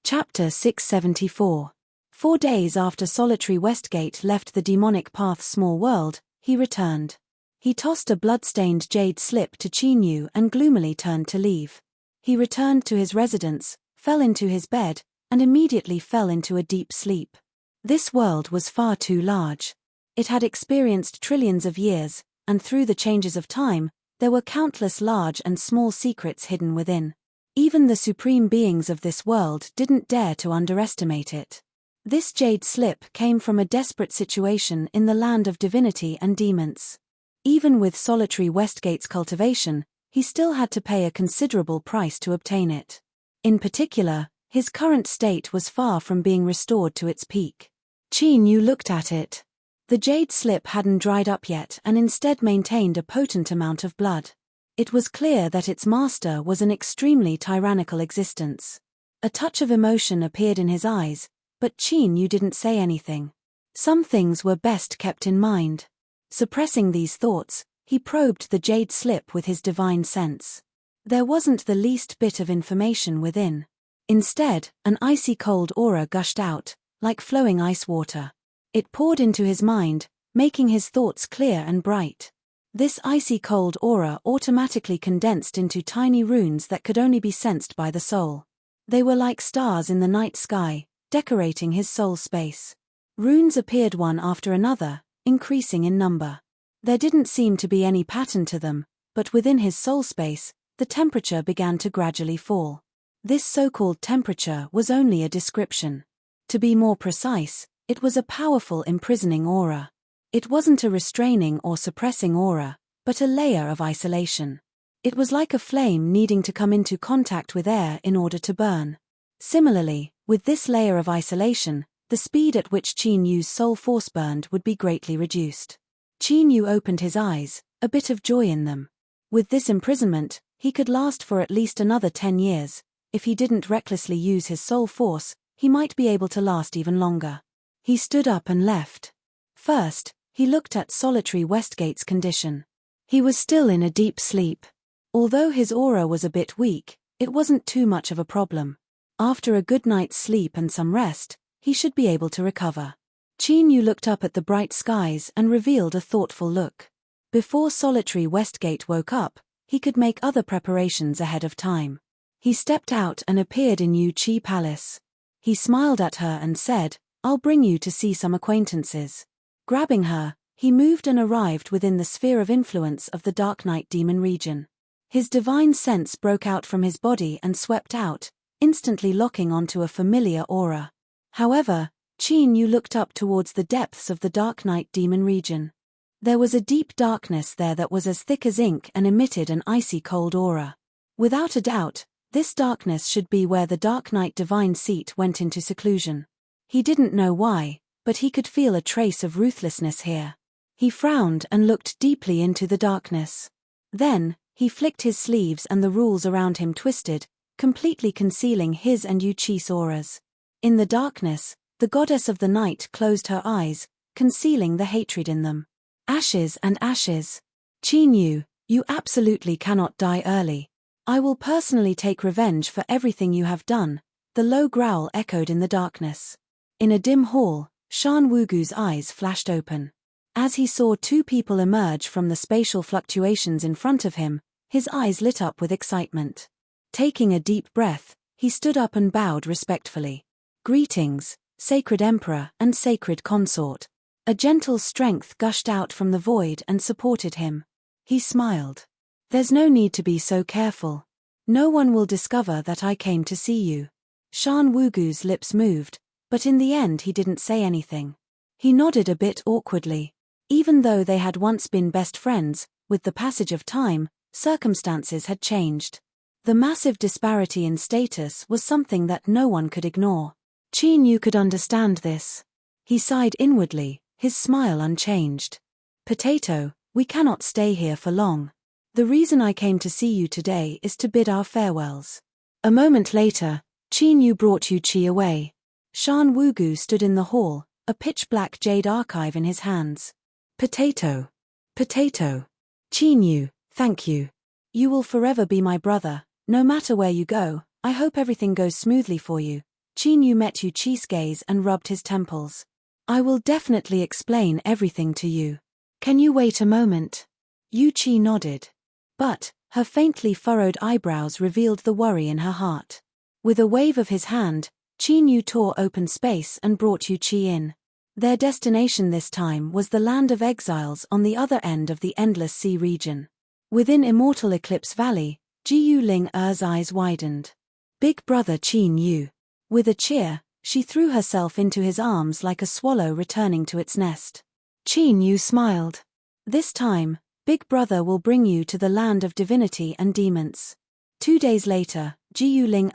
Chapter 674. 4 days after solitary Westgate left the demonic path's small world, he returned. He tossed a blood-stained jade slip to Chinyu and gloomily turned to leave. He returned to his residence, fell into his bed, and immediately fell into a deep sleep. This world was far too large. It had experienced trillions of years, and through the changes of time, there were countless large and small secrets hidden within. Even the supreme beings of this world didn't dare to underestimate it. This jade slip came from a desperate situation in the land of divinity and demons. Even with solitary Westgate's cultivation, he still had to pay a considerable price to obtain it. In particular, his current state was far from being restored to its peak. Chinyu looked at it. The jade slip hadn't dried up yet and instead maintained a potent amount of blood. It was clear that its master was an extremely tyrannical existence. A touch of emotion appeared in his eyes, but Chinyu didn't say anything. Some things were best kept in mind. Suppressing these thoughts, he probed the jade slip with his divine sense. There wasn't the least bit of information within. Instead, an icy cold aura gushed out, like flowing ice water. It poured into his mind, making his thoughts clear and bright. This icy cold aura automatically condensed into tiny runes that could only be sensed by the soul. They were like stars in the night sky, decorating his soul space. Runes appeared one after another, increasing in number. There didn't seem to be any pattern to them, but within his soul space, the temperature began to gradually fall. This so-called temperature was only a description. To be more precise, it was a powerful imprisoning aura. It wasn't a restraining or suppressing aura, but a layer of isolation. It was like a flame needing to come into contact with air in order to burn. Similarly, with this layer of isolation, the speed at which Chinyu's soul force burned would be greatly reduced. Chinyu opened his eyes, a bit of joy in them. With this imprisonment, he could last for at least another 10 years. If he didn't recklessly use his soul force, he might be able to last even longer. He stood up and left. First, he looked at solitary Westgate's condition. He was still in a deep sleep. Although his aura was a bit weak, it wasn't too much of a problem. After a good night's sleep and some rest, he should be able to recover. Chinyu looked up at the bright skies and revealed a thoughtful look. Before solitary Westgate woke up, he could make other preparations ahead of time. He stepped out and appeared in Yu Chi Palace. He smiled at her and said, "I'll bring you to see some acquaintances." Grabbing her, he moved and arrived within the sphere of influence of the Dark Knight demon region. His divine sense broke out from his body and swept out, instantly locking onto a familiar aura. However, Chinyu looked up towards the depths of the Dark Knight demon region. There was a deep darkness there that was as thick as ink and emitted an icy cold aura. Without a doubt, this darkness should be where the Dark Knight divine seat went into seclusion. He didn't know why, but he could feel a trace of ruthlessness here. He frowned and looked deeply into the darkness. Then, he flicked his sleeves and the rules around him twisted, completely concealing his and Yuchi's auras. In the darkness, the goddess of the night closed her eyes, concealing the hatred in them. Ashes and ashes. Chinyu, you absolutely cannot die early. I will personally take revenge for everything you have done, the low growl echoed in the darkness. In a dim hall, Shan Wugu's eyes flashed open. As he saw 2 people emerge from the spatial fluctuations in front of him, his eyes lit up with excitement. Taking a deep breath, he stood up and bowed respectfully. "Greetings, sacred emperor and sacred consort." A gentle strength gushed out from the void and supported him. He smiled. "There's no need to be so careful. No one will discover that I came to see you." Shan Wugu's lips moved, but in the end he didn't say anything. He nodded a bit awkwardly. Even though they had once been best friends, with the passage of time, circumstances had changed. The massive disparity in status was something that no one could ignore. Chinyu could understand this. He sighed inwardly, his smile unchanged. "Potato, we cannot stay here for long. The reason I came to see you today is to bid our farewells." A moment later, Chinyu brought Yuchi away. Shan Wugu stood in the hall, a pitch-black jade archive in his hands. "Potato. Potato. Chinyu, thank you. You will forever be my brother. No matter where you go, I hope everything goes smoothly for you. Qin Yu met Yu Chi's gaze and rubbed his temples. I will definitely explain everything to you. Can you wait a moment? Yu Chi nodded. But her faintly furrowed eyebrows revealed the worry in her heart. With a wave of his hand, Qin Yu tore open space and brought Yu Chi in. Their destination this time was the land of exiles on the other end of the endless sea region. Within Immortal Eclipse Valley, Ji Ling Er's eyes widened. Big brother Qin Yu. With a cheer, she threw herself into his arms like a swallow returning to its nest. Qin Yu smiled. This time, Big brother will bring you to the land of divinity and demons. 2 days later, Ji Ling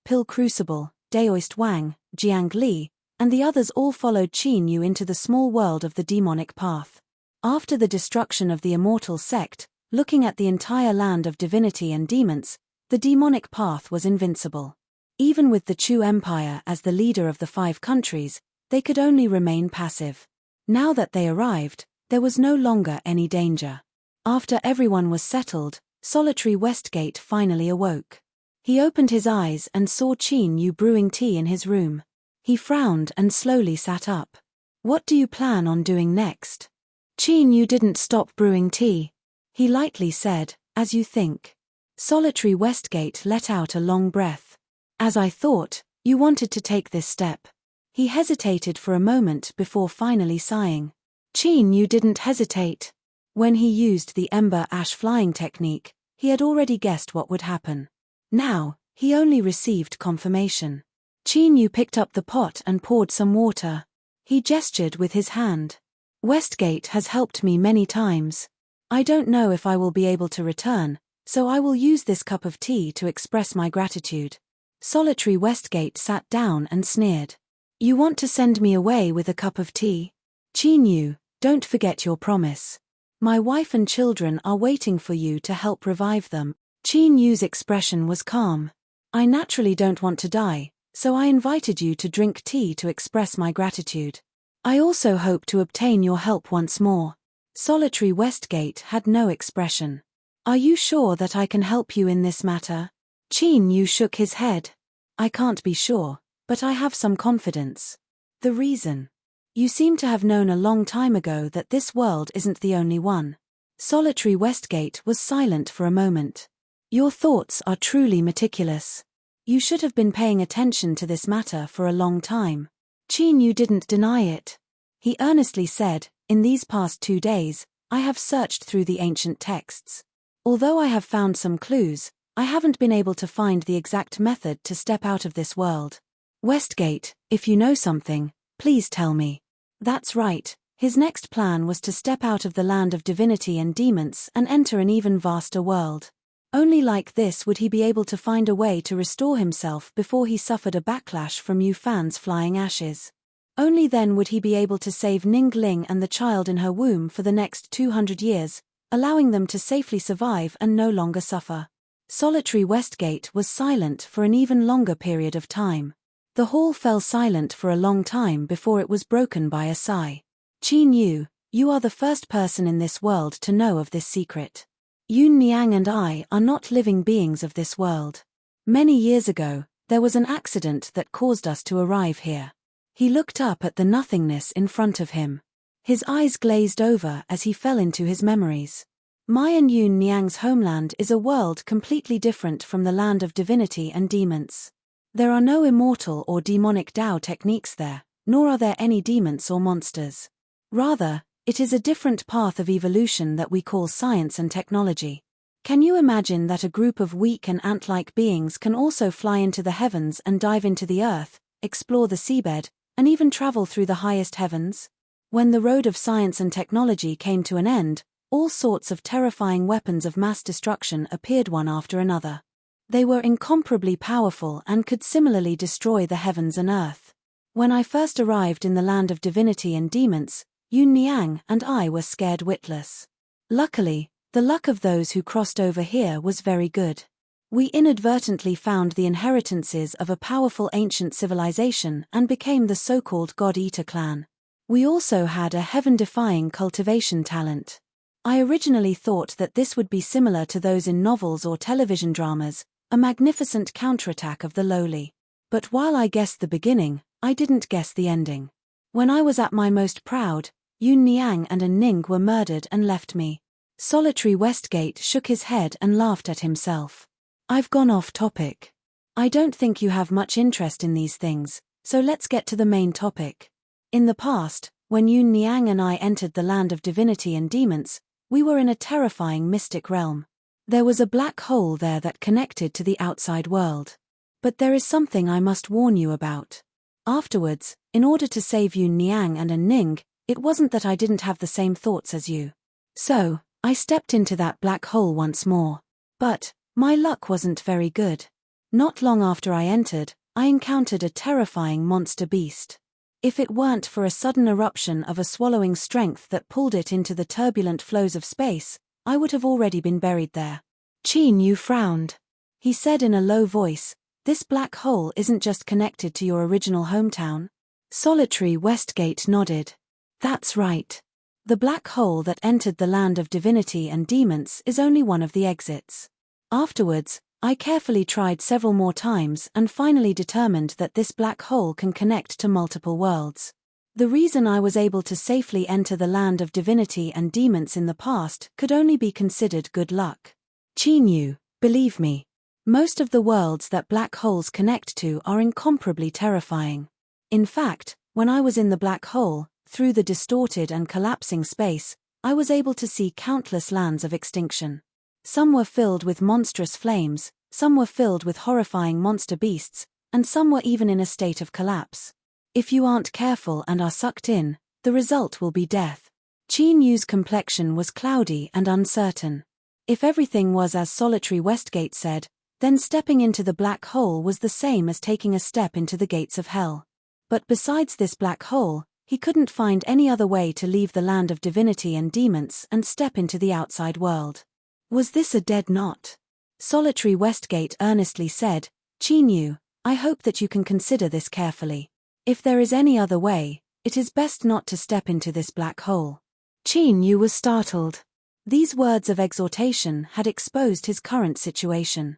Pil Crucible, Daoist Wang, Jiang Li, and the others all followed Qin Yu into the small world of the demonic path. After the destruction of the immortal sect, looking at the entire land of divinity and demons, the demonic path was invincible. Even with the Chu Empire as the leader of the 5 countries, they could only remain passive. Now that they arrived, there was no longer any danger. After everyone was settled, Solitary Westgate finally awoke. He opened his eyes and saw Qin Yu brewing tea in his room. He frowned and slowly sat up. What do you plan on doing next? Qin Yu didn't stop brewing tea. He lightly said, as you think. Solitary Westgate let out a long breath. As I thought, you wanted to take this step. He hesitated for a moment before finally sighing. Qin Yu didn't hesitate. When he used the ember ash flying technique, he had already guessed what would happen. Now, he only received confirmation. Qin Yu picked up the pot and poured some water. He gestured with his hand. Westgate has helped me many times. I don't know if I will be able to return, so I will use this cup of tea to express my gratitude. Solitary Westgate sat down and sneered. You want to send me away with a cup of tea? Qin Yu, don't forget your promise. My wife and children are waiting for you to help revive them. Qin Yu's expression was calm. I naturally don't want to die, so I invited you to drink tea to express my gratitude. I also hope to obtain your help once more. Solitary Westgate had no expression. Are you sure that I can help you in this matter? Qin Yu shook his head. I can't be sure, but I have some confidence. The reason? You seem to have known a long time ago that this world isn't the only one. Solitary Westgate was silent for a moment. Your thoughts are truly meticulous. You should have been paying attention to this matter for a long time. Qin Yu didn't deny it. He earnestly said, in these past 2 days, I have searched through the ancient texts. Although I have found some clues, I haven't been able to find the exact method to step out of this world. Westgate, if you know something, please tell me. That's right, his next plan was to step out of the land of divinity and demons and enter an even vaster world. Only like this would he be able to find a way to restore himself before he suffered a backlash from Yu Fan's flying ashes. Only then would he be able to save Ning Ling and the child in her womb for the next 200 years, allowing them to safely survive and no longer suffer. Solitary Westgate was silent for an even longer period of time. The hall fell silent for a long time before it was broken by a sigh. Qin Yu, you are the first person in this world to know of this secret. Yun Niang and I are not living beings of this world. Many years ago, there was an accident that caused us to arrive here. He looked up at the nothingness in front of him. His eyes glazed over as he fell into his memories. My and Yun Niang's homeland is a world completely different from the land of divinity and demons. There are no immortal or demonic Dao techniques there, nor are there any demons or monsters. Rather, it is a different path of evolution that we call science and technology. Can you imagine that a group of weak and ant-like beings can also fly into the heavens and dive into the earth, explore the seabed, and even travel through the highest heavens? When the road of science and technology came to an end, all sorts of terrifying weapons of mass destruction appeared one after another. They were incomparably powerful and could similarly destroy the heavens and earth. When I first arrived in the land of divinity and demons, Yun Niang and I were scared witless. Luckily, the luck of those who crossed over here was very good. We inadvertently found the inheritances of a powerful ancient civilization and became the so-called God-Eater clan. We also had a heaven-defying cultivation talent. I originally thought that this would be similar to those in novels or television dramas, a magnificent counterattack of the lowly. But while I guessed the beginning, I didn't guess the ending. When I was at my most proud, Yun Niang and a Ning were murdered and left me. Solitary Westgate shook his head and laughed at himself. I've gone off topic. I don't think you have much interest in these things, so let's get to the main topic. In the past, when Yun Niang and I entered the land of divinity and demons, we were in a terrifying mystic realm. There was a black hole there that connected to the outside world. But there is something I must warn you about. Afterwards, in order to save Yun Niang and a Ning, it wasn't that I didn't have the same thoughts as you. So, I stepped into that black hole once more. But my luck wasn't very good. Not long after I entered, I encountered a terrifying monster beast. If it weren't for a sudden eruption of a swallowing strength that pulled it into the turbulent flows of space, I would have already been buried there. Qin Yu frowned. He said in a low voice, "This black hole isn't just connected to your original hometown?" Solitary Westgate nodded. That's right. The black hole that entered the land of divinity and demons is only one of the exits. Afterwards, I carefully tried several more times and finally determined that this black hole can connect to multiple worlds. The reason I was able to safely enter the land of divinity and demons in the past could only be considered good luck. Qin Yu, believe me, most of the worlds that black holes connect to are incomparably terrifying. In fact, when I was in the black hole, through the distorted and collapsing space, I was able to see countless lands of extinction. Some were filled with monstrous flames, some were filled with horrifying monster beasts, and some were even in a state of collapse. If you aren't careful and are sucked in, the result will be death. Qin Yu's complexion was cloudy and uncertain. If everything was as Solitary Westgate said, then stepping into the black hole was the same as taking a step into the gates of hell. But besides this black hole, he couldn't find any other way to leave the land of divinity and demons and step into the outside world. Was this a dead knot? Solitary Westgate earnestly said, "Qin Yu, I hope that you can consider this carefully. If there is any other way, it is best not to step into this black hole." Qin Yu was startled. These words of exhortation had exposed his current situation.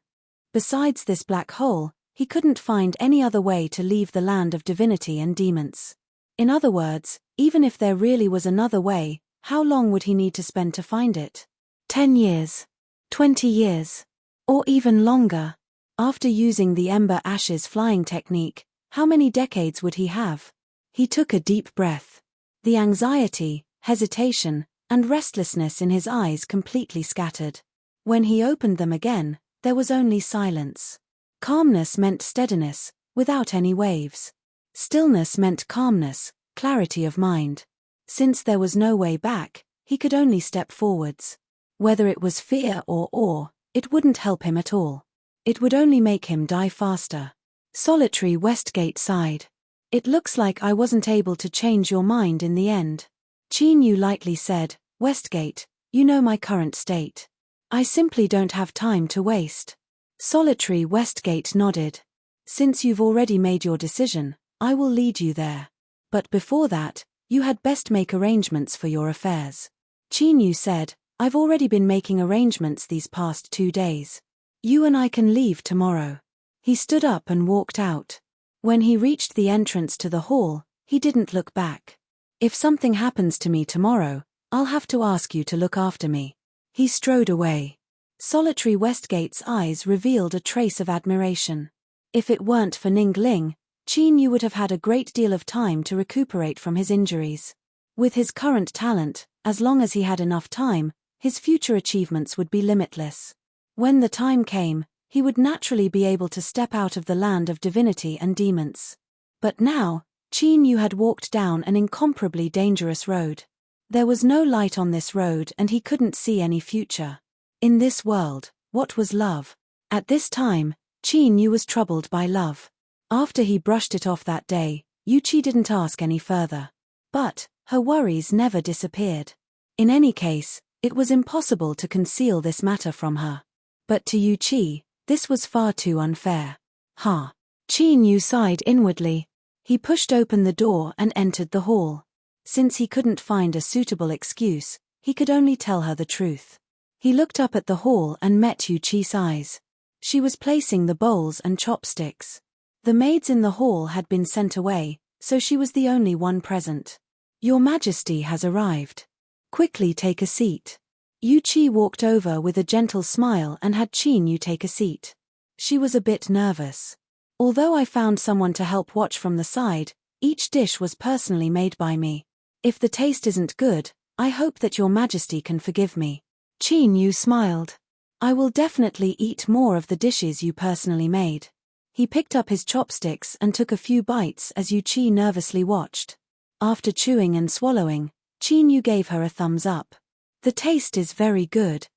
Besides this black hole, he couldn't find any other way to leave the land of divinity and demons. In other words, even if there really was another way, how long would he need to spend to find it? 10 years, 20 years, or even longer. After using the ember ashes flying technique, how many decades would he have? He took a deep breath. The anxiety, hesitation, and restlessness in his eyes completely scattered. When he opened them again, there was only silence. Calmness meant steadiness, without any waves. Stillness meant calmness, clarity of mind. Since there was no way back, he could only step forwards. Whether it was fear or awe, it wouldn't help him at all. It would only make him die faster. Solitary Westgate sighed. "It looks like I wasn't able to change your mind in the end." Qin Yu lightly said, "Westgate, you know my current state. I simply don't have time to waste." Solitary Westgate nodded. "Since you've already made your decision, I will lead you there. But before that, you had best make arrangements for your affairs." Qin Yu said, "I've already been making arrangements these past 2 days. You and I can leave tomorrow." He stood up and walked out. When he reached the entrance to the hall, he didn't look back. "If something happens to me tomorrow, I'll have to ask you to look after me." He strode away. Solitary Westgate's eyes revealed a trace of admiration. If it weren't for Ning Ling, Qin Yu would have had a great deal of time to recuperate from his injuries. With his current talent, as long as he had enough time, his future achievements would be limitless. When the time came, he would naturally be able to step out of the land of divinity and demons. But now, Qin Yu had walked down an incomparably dangerous road. There was no light on this road and he couldn't see any future. In this world, what was love? At this time, Qin Yu was troubled by love. After he brushed it off that day, Yuqi didn't ask any further. But her worries never disappeared. In any case, it was impossible to conceal this matter from her. But to Yuqi, this was far too unfair. Qin Yu sighed inwardly. He pushed open the door and entered the hall. Since he couldn't find a suitable excuse, he could only tell her the truth. He looked up at the hall and met Yuqi's eyes. She was placing the bowls and chopsticks. The maids in the hall had been sent away, so she was the only one present. "Your Majesty has arrived. Quickly take a seat." Yu Qi walked over with a gentle smile and had Qin Yu take a seat. She was a bit nervous. "Although I found someone to help watch from the side, each dish was personally made by me. If the taste isn't good, I hope that Your Majesty can forgive me." Qin Yu smiled. "I will definitely eat more of the dishes you personally made." He picked up his chopsticks and took a few bites as Yu Qi nervously watched. After chewing and swallowing, Qin Yu gave her a thumbs up. "The taste is very good."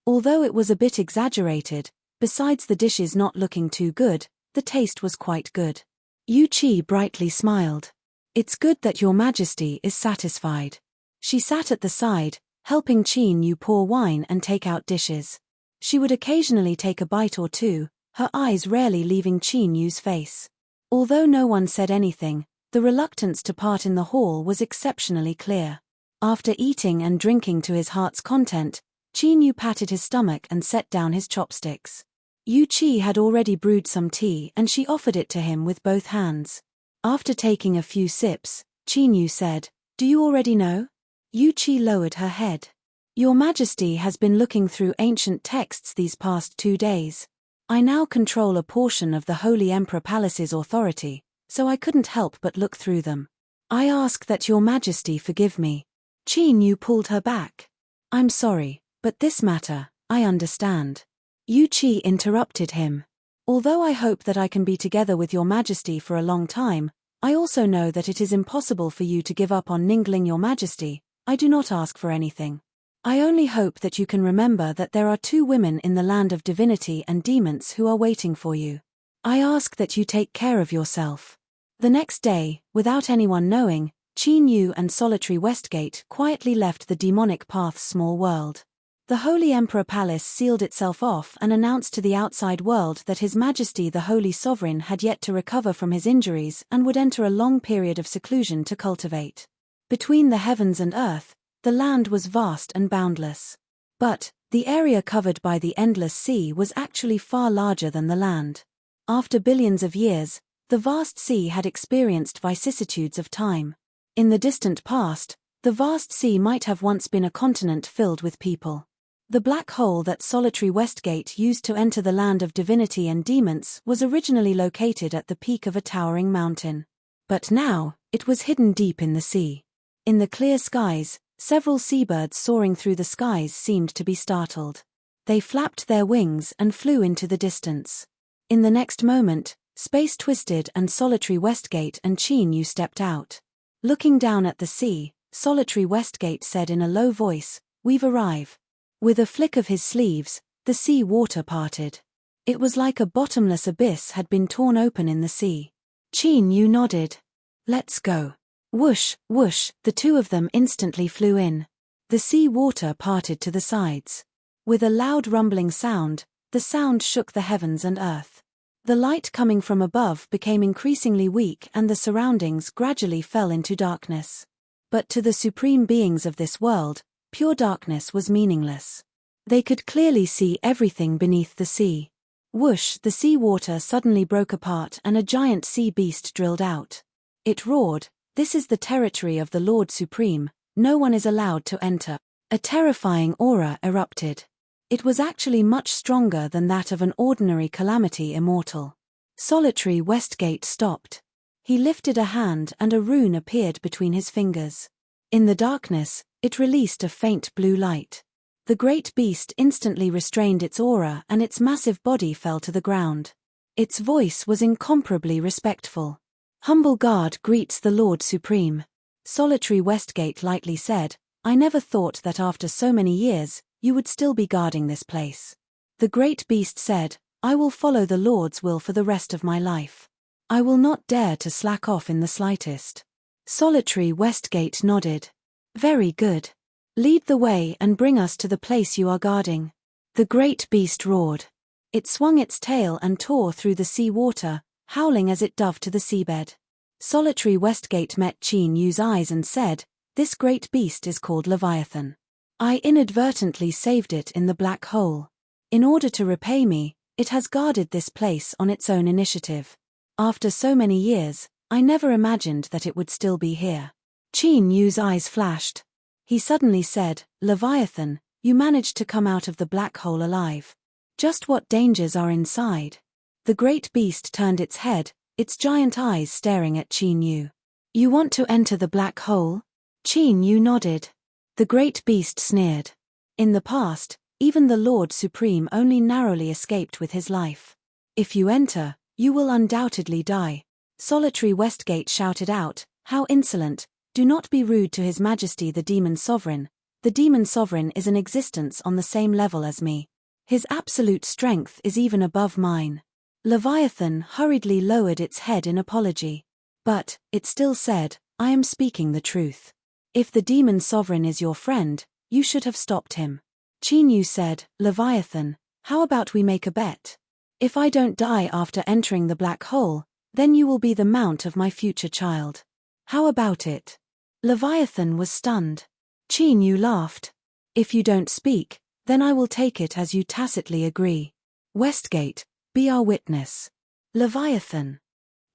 Although it was a bit exaggerated, besides the dishes not looking too good, the taste was quite good. Yu Qi brightly smiled. "It's good that Your Majesty is satisfied." She sat at the side, helping Qin Yu pour wine and take out dishes. She would occasionally take a bite or two, her eyes rarely leaving Qin Yu's face. Although no one said anything, the reluctance to part in the hall was exceptionally clear. After eating and drinking to his heart's content, Qin Yu patted his stomach and set down his chopsticks. Yu Qi had already brewed some tea and she offered it to him with both hands. After taking a few sips, Qin Yu said, "Do you already know?" Yu Qi lowered her head. "Your Majesty has been looking through ancient texts these past 2 days. I now control a portion of the Holy Emperor Palace's authority, so I couldn't help but look through them. I ask that Your Majesty forgive me." Qin Yu pulled her back. "I'm sorry, but this matter, I understand." Yu Qi interrupted him. "Although I hope that I can be together with Your Majesty for a long time, I also know that it is impossible for you to give up on Ningling Your Majesty. I do not ask for anything. I only hope that you can remember that there are 2 women in the land of divinity and demons who are waiting for you. I ask that you take care of yourself." The next day, without anyone knowing, Qin Yu and Solitary Westgate quietly left the demonic path's small world. The Holy Emperor Palace sealed itself off and announced to the outside world that His Majesty the Holy Sovereign had yet to recover from his injuries and would enter a long period of seclusion to cultivate. Between the heavens and earth, the land was vast and boundless. But, the area covered by the endless sea was actually far larger than the land. After billions of years, the vast sea had experienced vicissitudes of time. In the distant past, the vast sea might have once been a continent filled with people. The black hole that Solitary Westgate used to enter the land of divinity and demons was originally located at the peak of a towering mountain. But now, it was hidden deep in the sea. In the clear skies, several seabirds soaring through the skies seemed to be startled. They flapped their wings and flew into the distance. In the next moment, space twisted and Solitary Westgate and Qin Yu stepped out. Looking down at the sea, Solitary Westgate said in a low voice, "We've arrived." With a flick of his sleeves, the sea water parted. It was like a bottomless abyss had been torn open in the sea. Qin Yu nodded. "Let's go." Whoosh, whoosh, the 2 of them instantly flew in. The sea water parted to the sides. With a loud rumbling sound, the sound shook the heavens and earth. The light coming from above became increasingly weak and the surroundings gradually fell into darkness. But to the supreme beings of this world, pure darkness was meaningless. They could clearly see everything beneath the sea. Whoosh, the sea water suddenly broke apart and a giant sea beast drilled out. It roared, "This is the territory of the Lord Supreme, no one is allowed to enter." A terrifying aura erupted. It was actually much stronger than that of an ordinary calamity immortal. Solitary Westgate stopped. He lifted a hand and a rune appeared between his fingers. In the darkness, it released a faint blue light. The great beast instantly restrained its aura and its massive body fell to the ground. Its voice was incomparably respectful. "Humble guard greets the Lord Supreme." Solitary Westgate lightly said, "I never thought that after so many years, you would still be guarding this place." The great beast said, "I will follow the Lord's will for the rest of my life. I will not dare to slack off in the slightest." Solitary Westgate nodded. "Very good. Lead the way and bring us to the place you are guarding." The great beast roared. It swung its tail and tore through the sea water, howling as it dove to the seabed. Solitary Westgate met Qin Yu's eyes and said, "This great beast is called Leviathan. I inadvertently saved it in the black hole. In order to repay me, it has guarded this place on its own initiative. After so many years, I never imagined that it would still be here. Qin Yu's eyes flashed. He suddenly said, Leviathan, you managed to come out of the black hole alive. Just what dangers are inside? The great beast turned its head, its giant eyes staring at Qin Yu. You want to enter the black hole? Qin Yu nodded. The great beast sneered. In the past, even the Lord Supreme only narrowly escaped with his life. If you enter, you will undoubtedly die. Solitary Westgate shouted out, How insolent! Do not be rude to His Majesty the Demon Sovereign. The Demon Sovereign is an existence on the same level as me. His absolute strength is even above mine. Leviathan hurriedly lowered its head in apology. But, it still said, I am speaking the truth. If the Demon Sovereign is your friend, you should have stopped him. Qin Yu said, Leviathan, how about we make a bet? If I don't die after entering the black hole, then you will be the mount of my future child. How about it? Leviathan was stunned. Qin Yu laughed. If you don't speak, then I will take it as you tacitly agree. Westgate, be our witness. Leviathan.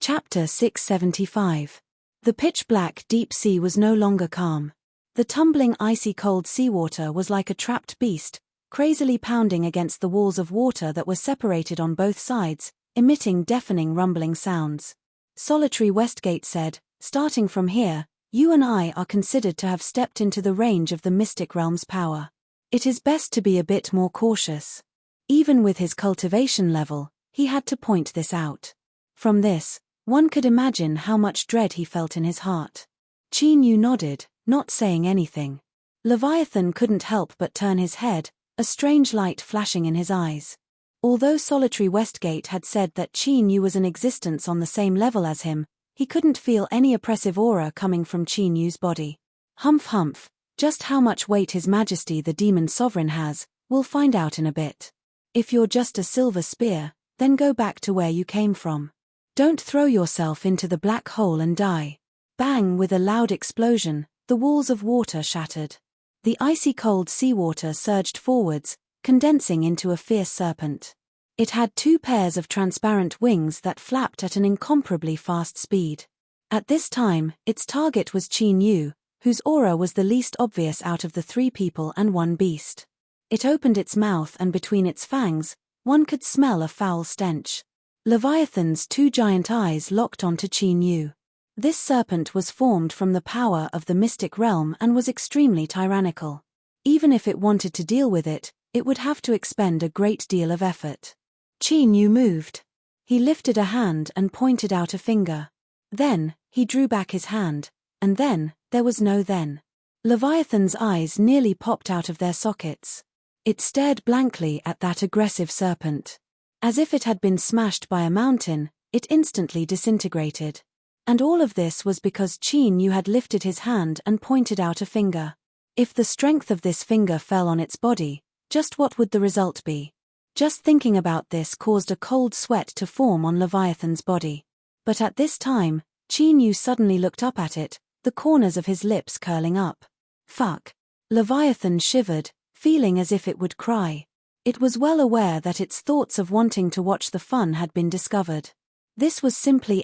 Chapter 675. The pitch-black deep sea was no longer calm. The tumbling icy cold seawater was like a trapped beast, crazily pounding against the walls of water that were separated on both sides, emitting deafening rumbling sounds. Solitary Westgate said, Starting from here, you and I are considered to have stepped into the range of the mystic realm's power. It is best to be a bit more cautious. Even with his cultivation level, he had to point this out. From this, one could imagine how much dread he felt in his heart. Qin Yu nodded, not saying anything. Leviathan couldn't help but turn his head, a strange light flashing in his eyes. Although Solitary Westgate had said that Qin Yu was an existence on the same level as him, he couldn't feel any oppressive aura coming from Qin Yu's body. Humph humph, just how much weight His Majesty the Demon Sovereign has, we'll find out in a bit. If you're just a silver spear, then go back to where you came from. Don't throw yourself into the black hole and die. Bang! With a loud explosion, the walls of water shattered. The icy cold seawater surged forwards, condensing into a fierce serpent. It had 2 pairs of transparent wings that flapped at an incomparably fast speed. At this time, its target was Qin Yu, whose aura was the least obvious out of the 3 people and 1 beast. It opened its mouth and between its fangs, one could smell a foul stench. Leviathan's 2 giant eyes locked onto Qin Yu. This serpent was formed from the power of the mystic realm and was extremely tyrannical. Even if it wanted to deal with it, it would have to expend a great deal of effort. Qin Yu moved. He lifted a hand and pointed out a finger. Then, he drew back his hand, and then, there was no then. Leviathan's eyes nearly popped out of their sockets. It stared blankly at that aggressive serpent. As if it had been smashed by a mountain, it instantly disintegrated. And all of this was because Qin Yu had lifted his hand and pointed out a finger. If the strength of this finger fell on its body, just what would the result be? Just thinking about this caused a cold sweat to form on Leviathan's body. But at this time, Qin Yu suddenly looked up at it, the corners of his lips curling up. Fuck. Leviathan shivered, feeling as if it would cry. It was well aware that its thoughts of wanting to watch the fun had been discovered. This was simply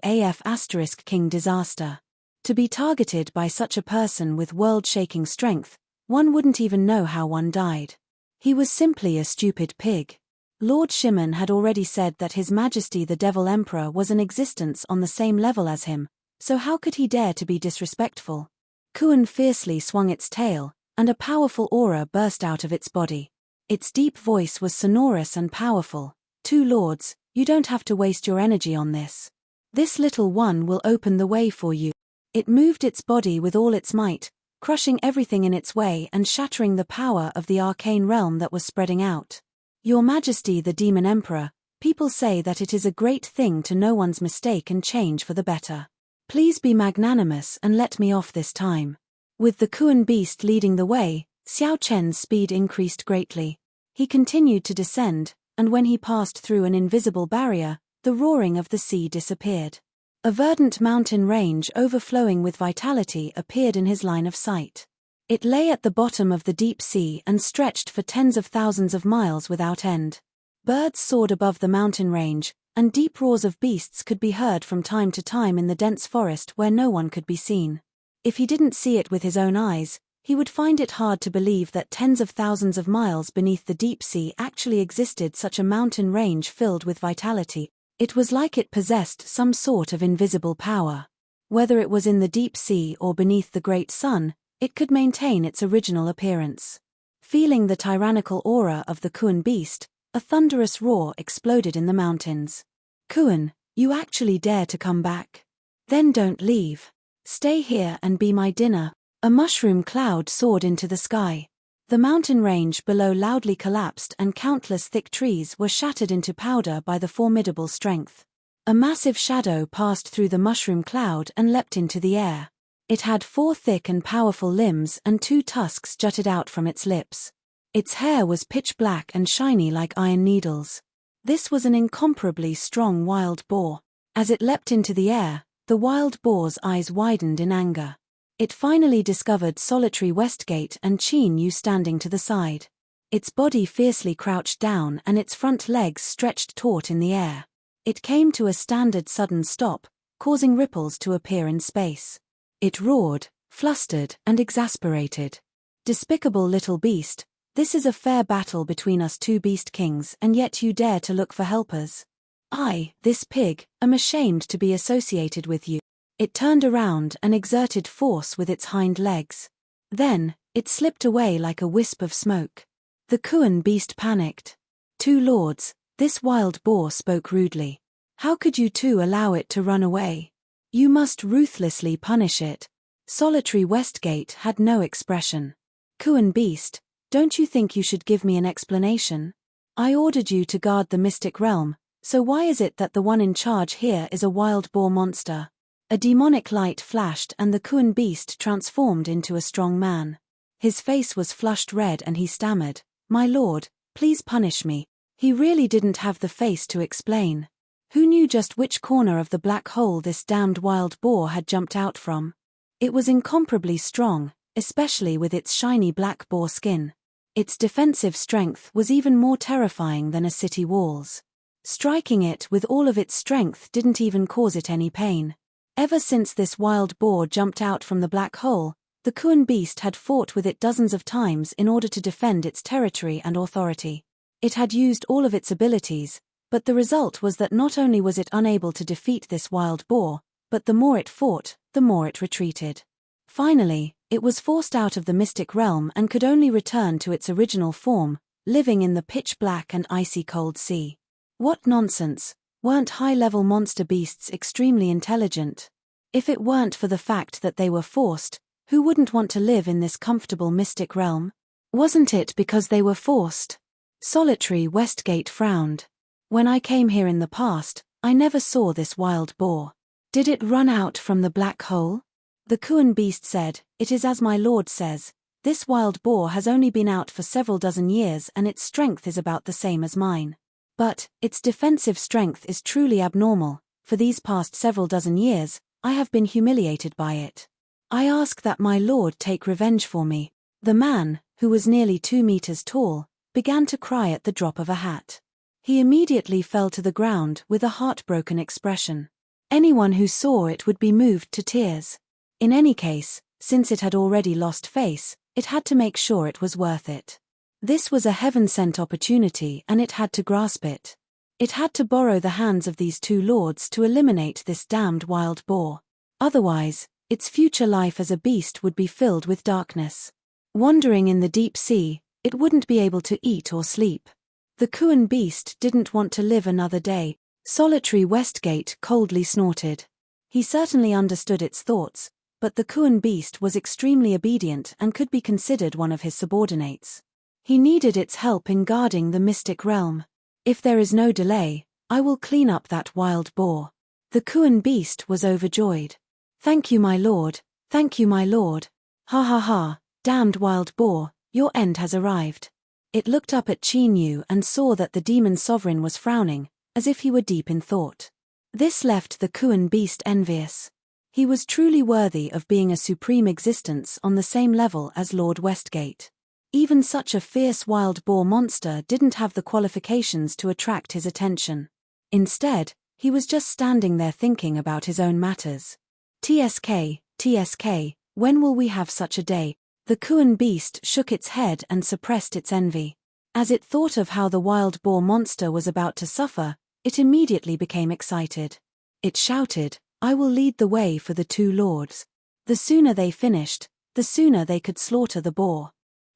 King disaster. To be targeted by such a person with world-shaking strength, one wouldn't even know how one died. He was simply a stupid pig. Lord Shimon had already said that His Majesty the Devil Emperor was an existence on the same level as him, so how could he dare to be disrespectful? Kuan fiercely swung its tail, and a powerful aura burst out of its body. Its deep voice was sonorous and powerful. 2 lords, you don't have to waste your energy on this. This little one will open the way for you. It moved its body with all its might, crushing everything in its way and shattering the power of the arcane realm that was spreading out. Your Majesty the Demon Emperor, people say that it is a great thing to know one's mistake and change for the better. Please be magnanimous and let me off this time. With the Kuan beast leading the way, Xiao Chen's speed increased greatly. He continued to descend, and when he passed through an invisible barrier, the roaring of the sea disappeared. A verdant mountain range overflowing with vitality appeared in his line of sight. It lay at the bottom of the deep sea and stretched for tens of thousands of miles without end. Birds soared above the mountain range, and deep roars of beasts could be heard from time to time in the dense forest where no one could be seen. If he didn't see it with his own eyes, he would find it hard to believe that tens of thousands of miles beneath the deep sea actually existed such a mountain range filled with vitality. It was like it possessed some sort of invisible power. Whether it was in the deep sea or beneath the great sun, it could maintain its original appearance. Feeling the tyrannical aura of the Kuan beast, a thunderous roar exploded in the mountains. "Kuan, you actually dare to come back? Then don't leave. Stay here and be my dinner." A mushroom cloud soared into the sky. The mountain range below loudly collapsed and countless thick trees were shattered into powder by the formidable strength. A massive shadow passed through the mushroom cloud and leapt into the air. It had 4 thick and powerful limbs and 2 tusks jutted out from its lips. Its hair was pitch black and shiny like iron needles. This was an incomparably strong wild boar. As it leapt into the air, the wild boar's eyes widened in anger. It finally discovered solitary Westgate and Qin Yu standing to the side. Its body fiercely crouched down and its front legs stretched taut in the air. It came to a standard sudden stop, causing ripples to appear in space. It roared, flustered and exasperated. "Despicable little beast, this is a fair battle between us 2 beast kings, and yet you dare to look for helpers. I, this pig, am ashamed to be associated with you." It turned around and exerted force with its hind legs. Then, it slipped away like a wisp of smoke. The Kuan beast panicked. "Two lords," this wild boar spoke rudely. "How could you 2 allow it to run away? You must ruthlessly punish it." Solitary Westgate had no expression. "Kuan beast, don't you think you should give me an explanation? I ordered you to guard the mystic realm, so why is it that the one in charge here is a wild boar monster?" A demonic light flashed and the Kuan beast transformed into a strong man. His face was flushed red and he stammered, "My lord, please punish me." He really didn't have the face to explain. Who knew just which corner of the black hole this damned wild boar had jumped out from? It was incomparably strong, especially with its shiny black boar skin. Its defensive strength was even more terrifying than a city wall's. Striking it with all of its strength didn't even cause it any pain. Ever since this wild boar jumped out from the black hole, the Kuan beast had fought with it dozens of times in order to defend its territory and authority. It had used all of its abilities, but the result was that not only was it unable to defeat this wild boar, but the more it fought, the more it retreated. Finally, it was forced out of the mystic realm and could only return to its original form, living in the pitch-black and icy cold sea. What nonsense! Weren't high-level monster beasts extremely intelligent? If it weren't for the fact that they were forced, who wouldn't want to live in this comfortable mystic realm? Wasn't it because they were forced? Solitary Westgate frowned. "When I came here in the past, I never saw this wild boar. Did it run out from the black hole?" The Kuan beast said, "It is as my lord says. This wild boar has only been out for several dozen years and its strength is about the same as mine. But, its defensive strength is truly abnormal. For these past several dozen years, I have been humiliated by it. I ask that my lord take revenge for me." The man, who was nearly 2 meters tall, began to cry at the drop of a hat. He immediately fell to the ground with a heartbroken expression. Anyone who saw it would be moved to tears. In any case, since it had already lost face, it had to make sure it was worth it. This was a heaven-sent opportunity and it had to grasp it. It had to borrow the hands of these 2 lords to eliminate this damned wild boar. Otherwise, its future life as a beast would be filled with darkness. Wandering in the deep sea, it wouldn't be able to eat or sleep. The Kuan beast didn't want to live another day. Solitary Westgate coldly snorted. He certainly understood its thoughts, but the Kuan beast was extremely obedient and could be considered one of his subordinates. He needed its help in guarding the mystic realm. "If there is no delay, I will clean up that wild boar." The Kuan beast was overjoyed. "Thank you, my lord. Thank you, my lord. Ha ha ha, damned wild boar, your end has arrived." It looked up at Qin Yu and saw that the demon sovereign was frowning, as if he were deep in thought. This left the Kuan beast envious. He was truly worthy of being a supreme existence on the same level as Lord Westgate. Even such a fierce wild boar monster didn't have the qualifications to attract his attention. Instead, he was just standing there thinking about his own matters. TSK, when will we have such a day? The Kuan beast shook its head and suppressed its envy. As it thought of how the wild boar monster was about to suffer, it immediately became excited. It shouted, "I will lead the way for the two lords." The sooner they finished, the sooner they could slaughter the boar.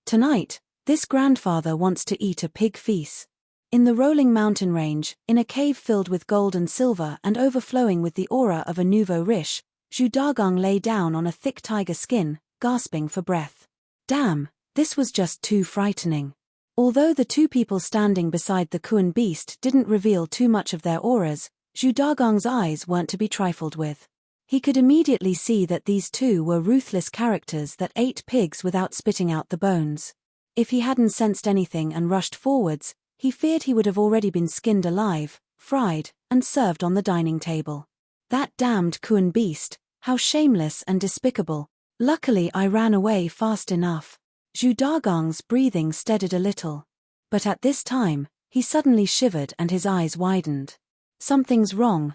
Tonight, this grandfather wants to eat a pig feast. In the rolling mountain range, in a cave filled with gold and silver and overflowing with the aura of a nouveau riche, Zhu Dagang lay down on a thick tiger skin, gasping for breath. Damn, this was just too frightening. Although the two people standing beside the Kuan beast didn't reveal too much of their auras, Zhu Dagang's eyes weren't to be trifled with. He could immediately see that these two were ruthless characters that ate pigs without spitting out the bones. If he hadn't sensed anything and rushed forwards, he feared he would have already been skinned alive, fried, and served on the dining table. That damned Kuan beast, how shameless and despicable. Luckily I ran away fast enough. Zhu Dagang's breathing steadied a little. But at this time, he suddenly shivered and his eyes widened. Something's wrong,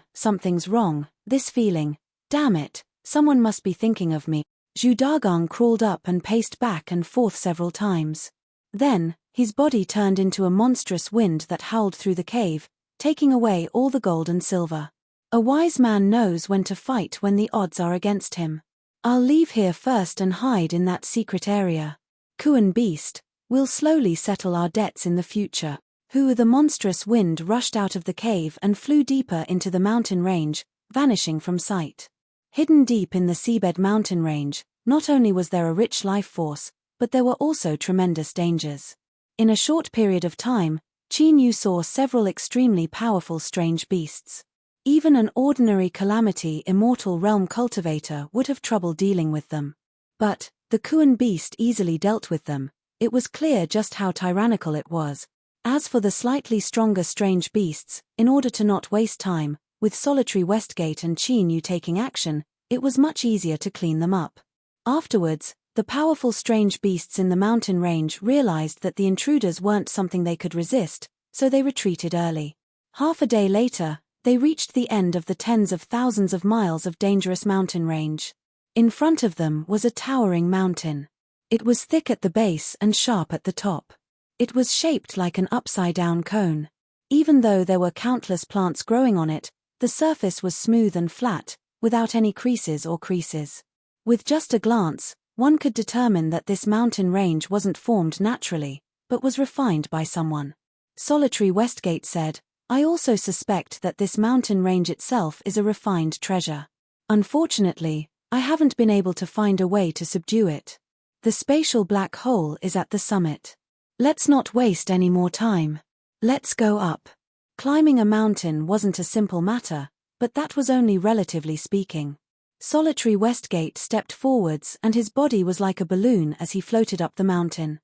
this feeling. Damn it, someone must be thinking of me. Zhu Dagang crawled up and paced back and forth several times. Then, his body turned into a monstrous wind that howled through the cave, taking away all the gold and silver. A wise man knows when to fight when the odds are against him. I'll leave here first and hide in that secret area. Kuan beast, we'll slowly settle our debts in the future. The monstrous wind rushed out of the cave and flew deeper into the mountain range, vanishing from sight. Hidden deep in the seabed mountain range, not only was there a rich life force, but there were also tremendous dangers. In a short period of time, Qin Yu saw several extremely powerful strange beasts. Even an ordinary Calamity Immortal Realm cultivator would have trouble dealing with them. But the Kuan beast easily dealt with them. It was clear just how tyrannical it was. As for the slightly stronger strange beasts, in order to not waste time, with Solitary Westgate and Qin Yu taking action, it was much easier to clean them up. Afterwards, the powerful strange beasts in the mountain range realized that the intruders weren't something they could resist, so they retreated early. Half a day later, they reached the end of the tens of thousands of miles of dangerous mountain range. In front of them was a towering mountain. It was thick at the base and sharp at the top. It was shaped like an upside-down cone. Even though there were countless plants growing on it, the surface was smooth and flat, without any creases. With just a glance, one could determine that this mountain range wasn't formed naturally, but was refined by someone. Solitary Westgate said, "I also suspect that this mountain range itself is a refined treasure. Unfortunately, I haven't been able to find a way to subdue it. The spatial black hole is at the summit. Let's not waste any more time. Let's go up." Climbing a mountain wasn't a simple matter, but that was only relatively speaking. Solitary Westgate stepped forwards and his body was like a balloon as he floated up the mountain.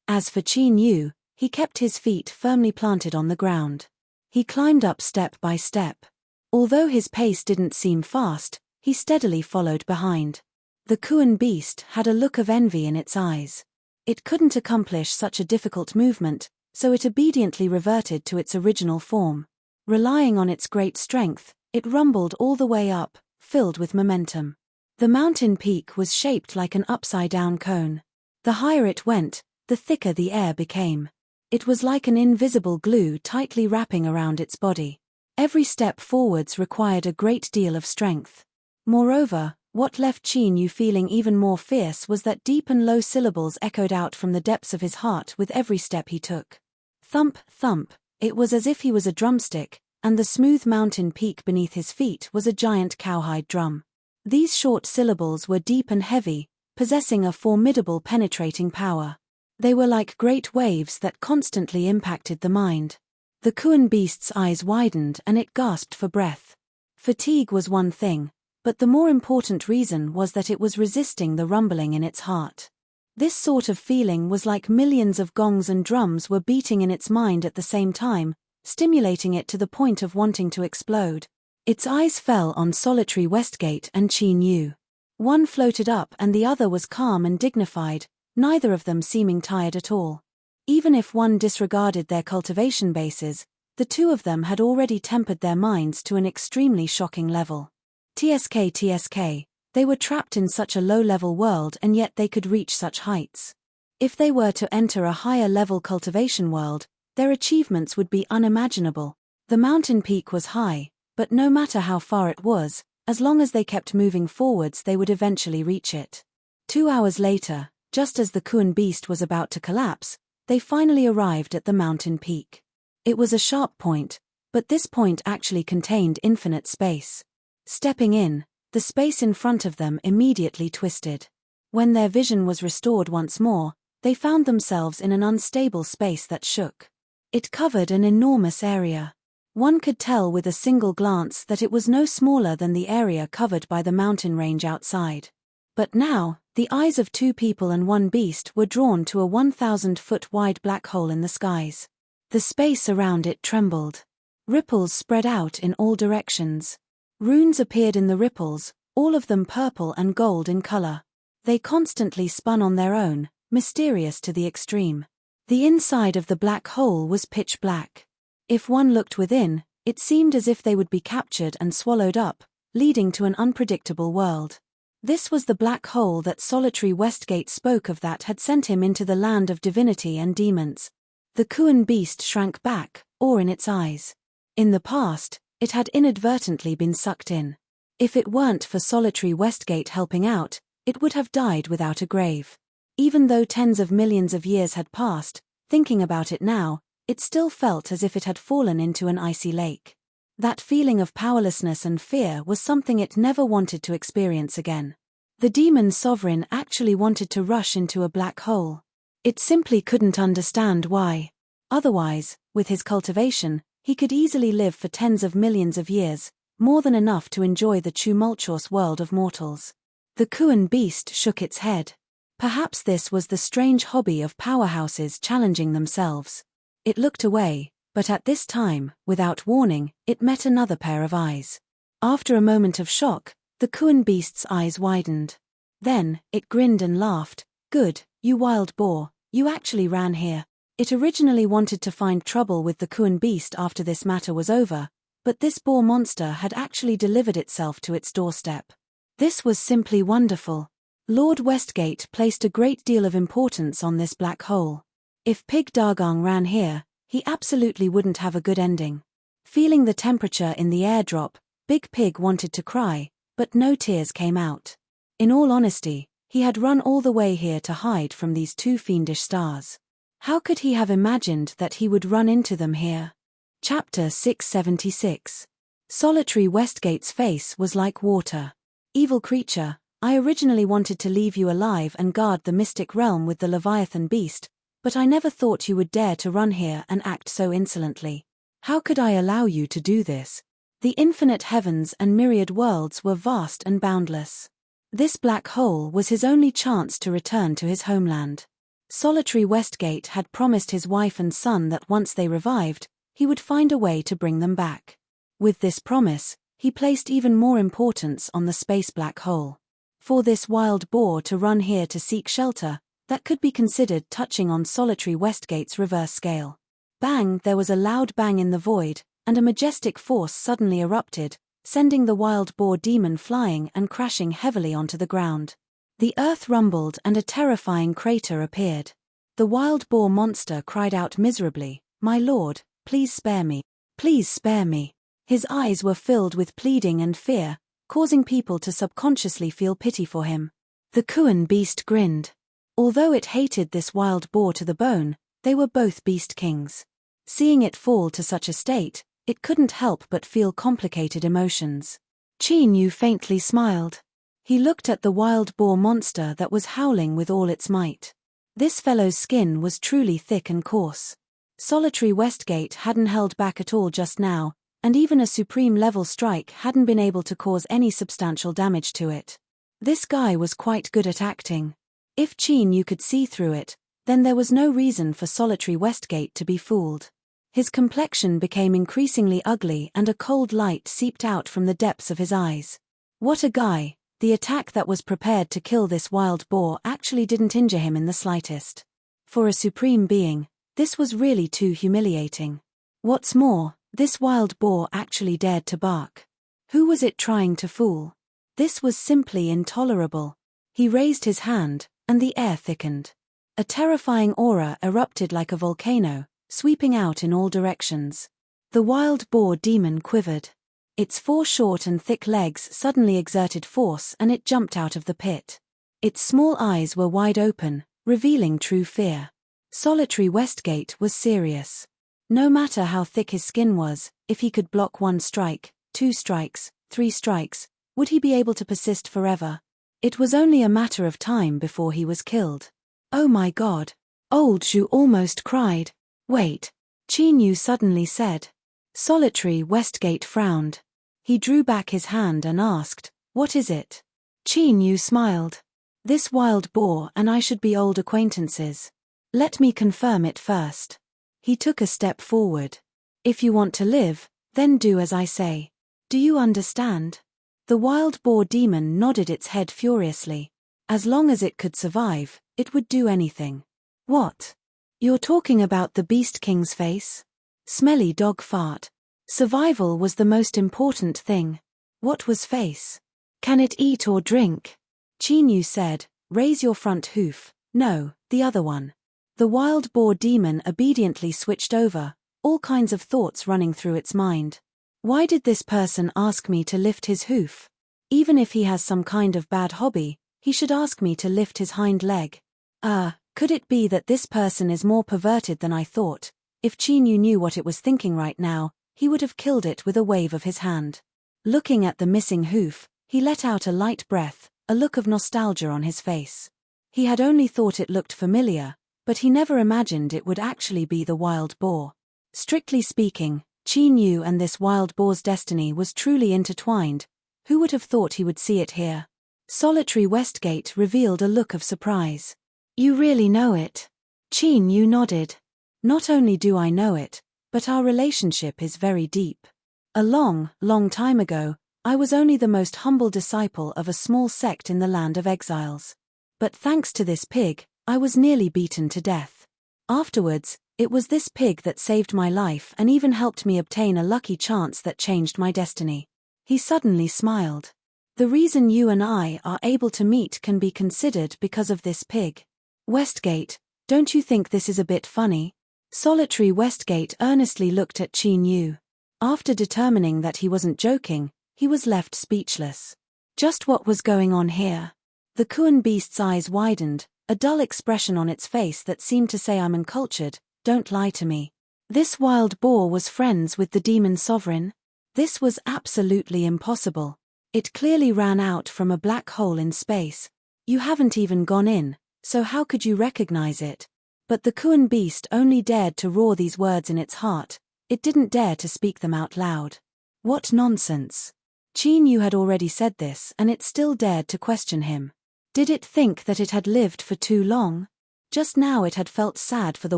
As for Qin Yu, he kept his feet firmly planted on the ground. He climbed up step by step. Although his pace didn't seem fast, he steadily followed behind. The Kuan beast had a look of envy in its eyes. It couldn't accomplish such a difficult movement, so it obediently reverted to its original form. Relying on its great strength, it rumbled all the way up, filled with momentum. The mountain peak was shaped like an upside-down cone. The higher it went, the thicker the air became. It was like an invisible glue tightly wrapping around its body. Every step forwards required a great deal of strength. Moreover, what left Qin Yu feeling even more fierce was that deep and low syllables echoed out from the depths of his heart with every step he took. Thump, thump, it was as if he was a drumstick, and the smooth mountain peak beneath his feet was a giant cowhide drum. These short syllables were deep and heavy, possessing a formidable penetrating power. They were like great waves that constantly impacted the mind. The Kuan beast's eyes widened and it gasped for breath. Fatigue was one thing, but the more important reason was that it was resisting the rumbling in its heart. This sort of feeling was like millions of gongs and drums were beating in its mind at the same time, stimulating it to the point of wanting to explode. Its eyes fell on Solitary Westgate and Qin Yu. One floated up and the other was calm and dignified, neither of them seeming tired at all. Even if one disregarded their cultivation bases, The two of them had already tempered their minds to an extremely shocking level. TSK, they were trapped in such a low-level world and yet they could reach such heights. If they were to enter a higher-level cultivation world, their achievements would be unimaginable. The mountain peak was high, but no matter how far it was, as long as they kept moving forwards they would eventually reach it. 2 hours later, just as the Kuan beast was about to collapse, they finally arrived at the mountain peak. It was a sharp point, but this point actually contained infinite space. Stepping in, the space in front of them immediately twisted. When their vision was restored once more, they found themselves in an unstable space that shook. It covered an enormous area. One could tell with a single glance that it was no smaller than the area covered by the mountain range outside. But now, the eyes of 2 people and 1 beast were drawn to a 1,000-foot-wide black hole in the skies. The space around it trembled. Ripples spread out in all directions. Runes appeared in the ripples, all of them purple and gold in color. They constantly spun on their own, mysterious to the extreme. The inside of the black hole was pitch black. If one looked within, it seemed as if they would be captured and swallowed up, leading to an unpredictable world. This was the black hole that solitary Westgate spoke of that had sent him into the land of divinity and demons. The Kuan beast shrank back, awe in its eyes. In the past, it had inadvertently been sucked in. If it weren't for solitary Westgate helping out, it would have died without a grave. Even though tens of millions of years had passed, thinking about it now, it still felt as if it had fallen into an icy lake. That feeling of powerlessness and fear was something it never wanted to experience again. The demon sovereign actually wanted to rush into a black hole. It simply couldn't understand why. Otherwise, with his cultivation, he could easily live for tens of millions of years, more than enough to enjoy the tumultuous world of mortals. The Kuan beast shook its head. Perhaps this was the strange hobby of powerhouses challenging themselves. It looked away, but at this time, without warning, it met another pair of eyes. After a moment of shock, the Kuan beast's eyes widened. Then, it grinned and laughed. "Good, you wild boar, you actually ran here." It originally wanted to find trouble with the Kuan beast after this matter was over, but this boar monster had actually delivered itself to its doorstep. This was simply wonderful. Lord Westgate placed a great deal of importance on this black hole. If Pig Dargang ran here, he absolutely wouldn't have a good ending. Feeling the temperature in the air drop, Big Pig wanted to cry, but no tears came out. In all honesty, he had run all the way here to hide from these 2 fiendish stars. How could he have imagined that he would run into them here? Chapter 676. Solitary Westgate's face was like water. "Evil creature, I originally wanted to leave you alive and guard the mystic realm with the Leviathan beast, but I never thought you would dare to run here and act so insolently. How could I allow you to do this? The infinite heavens and myriad worlds were vast and boundless. This black hole was his only chance to return to his homeland. Solitary Westgate had promised his wife and son that once they revived, he would find a way to bring them back. With this promise, he placed even more importance on the space black hole. For this wild boar to run here to seek shelter, that could be considered touching on solitary Westgate's reverse scale. Bang! There was a loud bang in the void, and a majestic force suddenly erupted, sending the wild boar demon flying and crashing heavily onto the ground. The earth rumbled and a terrifying crater appeared. The wild boar monster cried out miserably, "My lord, please spare me. Please spare me." His eyes were filled with pleading and fear, causing people to subconsciously feel pity for him. The Kuan beast grinned. Although it hated this wild boar to the bone, they were both beast kings. Seeing it fall to such a state, it couldn't help but feel complicated emotions. Qin Yu faintly smiled. He looked at the wild boar monster that was howling with all its might. This fellow's skin was truly thick and coarse. Solitary Westgate hadn't held back at all just now, and even a supreme-level strike hadn't been able to cause any substantial damage to it. This guy was quite good at acting. If Qin Yu could see through it, then there was no reason for Solitary Westgate to be fooled. His complexion became increasingly ugly and a cold light seeped out from the depths of his eyes. What a guy! The attack that was prepared to kill this wild boar actually didn't injure him in the slightest. For a supreme being, this was really too humiliating. What's more, this wild boar actually dared to bark. Who was it trying to fool? This was simply intolerable. He raised his hand, and the air thickened. A terrifying aura erupted like a volcano, sweeping out in all directions. The wild boar demon quivered. Its 4 short and thick legs suddenly exerted force and it jumped out of the pit. Its small eyes were wide open, revealing true fear. Solitary Westgate was serious. No matter how thick his skin was, if he could block 1 strike, 2 strikes, 3 strikes, would he be able to persist forever? It was only a matter of time before he was killed. Oh my God! Old Zhu almost cried. Wait! Qin Yu suddenly said. Solitary Westgate frowned. He drew back his hand and asked, "What is it?" Qin Yu smiled. "This wild boar and I should be old acquaintances. Let me confirm it first." He took a step forward. "If you want to live, then do as I say. Do you understand?" The wild boar demon nodded its head furiously. As long as it could survive, it would do anything. What? You're talking about the Beast King's face? Smelly dog fart. Survival was the most important thing. What was face? Can it eat or drink? Qin Yu said, "Raise your front hoof." No, the other one. The wild boar demon obediently switched over, all kinds of thoughts running through its mind. Why did this person ask me to lift his hoof? Even if he has some kind of bad hobby, he should ask me to lift his hind leg. Could it be that this person is more perverted than I thought? If Qin Yu knew what it was thinking right now, he would have killed it with a wave of his hand. Looking at the missing hoof, he let out a light breath, a look of nostalgia on his face. He had only thought it looked familiar, but he never imagined it would actually be the wild boar. Strictly speaking, Qin Yu and this wild boar's destiny was truly intertwined. Who would have thought he would see it here? Solitary Westgate revealed a look of surprise. "You really know it?" Qin Yu nodded. "Not only do I know it, but our relationship is very deep. A long, long time ago, I was only the most humble disciple of a small sect in the land of exiles. But thanks to this pig, I was nearly beaten to death. Afterwards, it was this pig that saved my life and even helped me obtain a lucky chance that changed my destiny." He suddenly smiled. "The reason you and I are able to meet can be considered because of this pig. Westgate, don't you think this is a bit funny?" Solitary Westgate earnestly looked at Qin Yu. After determining that he wasn't joking, he was left speechless. Just what was going on here? The Kuan beast's eyes widened, a dull expression on its face that seemed to say, "I'm uncultured, don't lie to me." This wild boar was friends with the demon sovereign? This was absolutely impossible. It clearly ran out from a black hole in space. You haven't even gone in, so how could you recognize it? But the Kuan beast only dared to roar these words in its heart. It didn't dare to speak them out loud. What nonsense. Qin Yu had already said this and it still dared to question him. Did it think that it had lived for too long? Just now it had felt sad for the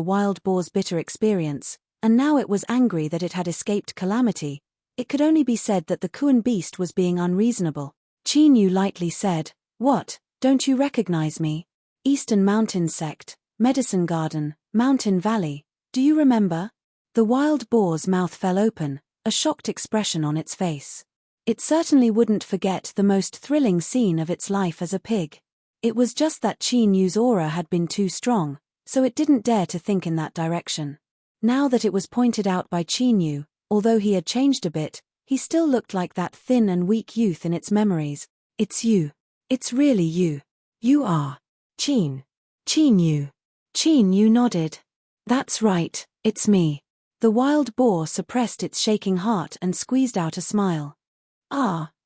wild boar's bitter experience, and now it was angry that it had escaped calamity. It could only be said that the Kuan beast was being unreasonable. Qin Yu lightly said, "What, don't you recognize me? Eastern Mountain Sect, Medicine Garden, Mountain Valley, do you remember?" The wild boar's mouth fell open, a shocked expression on its face. It certainly wouldn't forget the most thrilling scene of its life as a pig. It was just that Qin Yu's aura had been too strong, so it didn't dare to think in that direction. Now that it was pointed out by Qin Yu, although he had changed a bit, he still looked like that thin and weak youth in its memories. "It's you. It's really you. You are Qin Yu." Qin Yu nodded. "That's right, it's me." The wild boar suppressed its shaking heart and squeezed out a smile.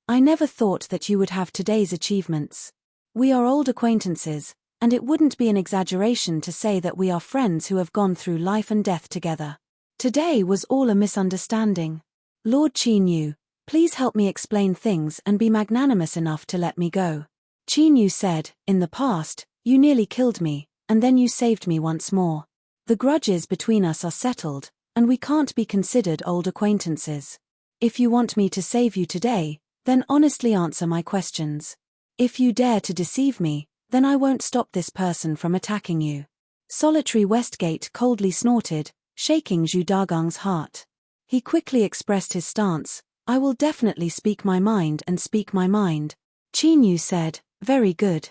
I never thought that you would have today's achievements. We are old acquaintances, and it wouldn't be an exaggeration to say that we are friends who have gone through life and death together. Today was all a misunderstanding. Lord Qin Yu, please help me explain things and be magnanimous enough to let me go." Qin Yu said, "In the past, you nearly killed me, and then you saved me once more. The grudges between us are settled, and we can't be considered old acquaintances. If you want me to save you today, then honestly answer my questions. If you dare to deceive me, then I won't stop this person from attacking you." Solitary Westgate coldly snorted, shaking Zhu Dagong's heart. He quickly expressed his stance. I will definitely speak my mind and speak my mind. Qin Yu said, very good.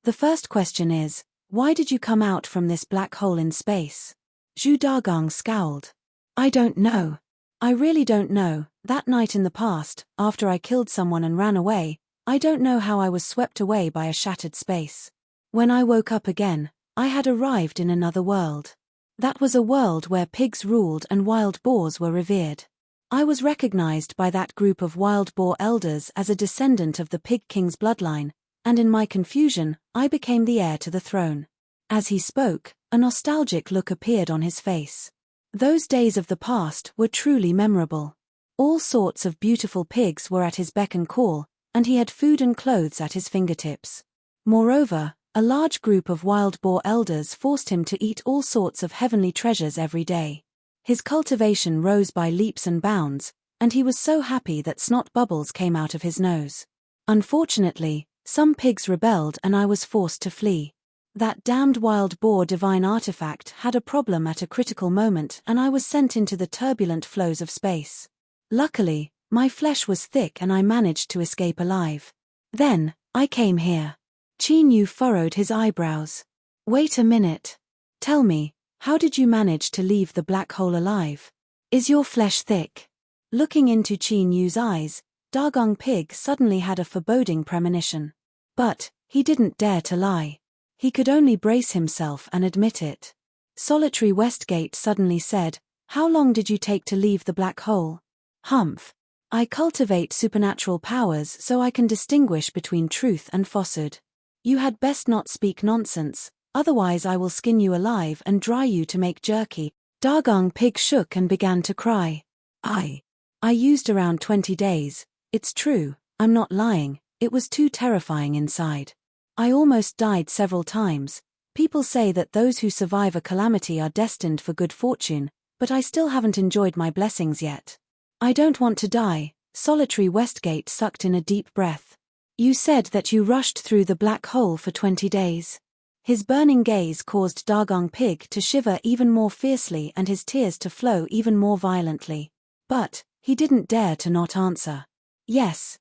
The first question is, why did you come out from this black hole in space? Zhu Dagong scowled. I don't know. I really don't know. That night in the past, after I killed someone and ran away, I don't know how I was swept away by a shattered space. When I woke up again, I had arrived in another world. That was a world where pigs ruled and wild boars were revered. I was recognized by that group of wild boar elders as a descendant of the Pig King's bloodline, and in my confusion, I became the heir to the throne. As he spoke, a nostalgic look appeared on his face. Those days of the past were truly memorable. All sorts of beautiful pigs were at his beck and call, and he had food and clothes at his fingertips. Moreover, a large group of wild boar elders forced him to eat all sorts of heavenly treasures every day. His cultivation rose by leaps and bounds, and he was so happy that snot bubbles came out of his nose. Unfortunately, some pigs rebelled and I was forced to flee. That damned wild boar divine artifact had a problem at a critical moment and I was sent into the turbulent flows of space. Luckily, my flesh was thick and I managed to escape alive. Then, I came here. Qin Yu furrowed his eyebrows. Wait a minute. Tell me, how did you manage to leave the black hole alive? Is your flesh thick? Looking into Qin Yu's eyes, Dagong Pig suddenly had a foreboding premonition. But, he didn't dare to lie. He could only brace himself and admit it. Solitary Westgate suddenly said, how long did you take to leave the black hole? Humph. I cultivate supernatural powers so I can distinguish between truth and falsehood. You had best not speak nonsense, otherwise I will skin you alive and dry you to make jerky. Dagong Pig shook and began to cry. I used around 20 days. It's true, I'm not lying, it was too terrifying inside. I almost died several times. People say that those who survive a calamity are destined for good fortune, but I still haven't enjoyed my blessings yet. I don't want to die. Solitary Westgate sucked in a deep breath. You said that you rushed through the black hole for 20 days. His burning gaze caused Dagong Pig to shiver even more fiercely and his tears to flow even more violently. But, he didn't dare to not answer. Yes.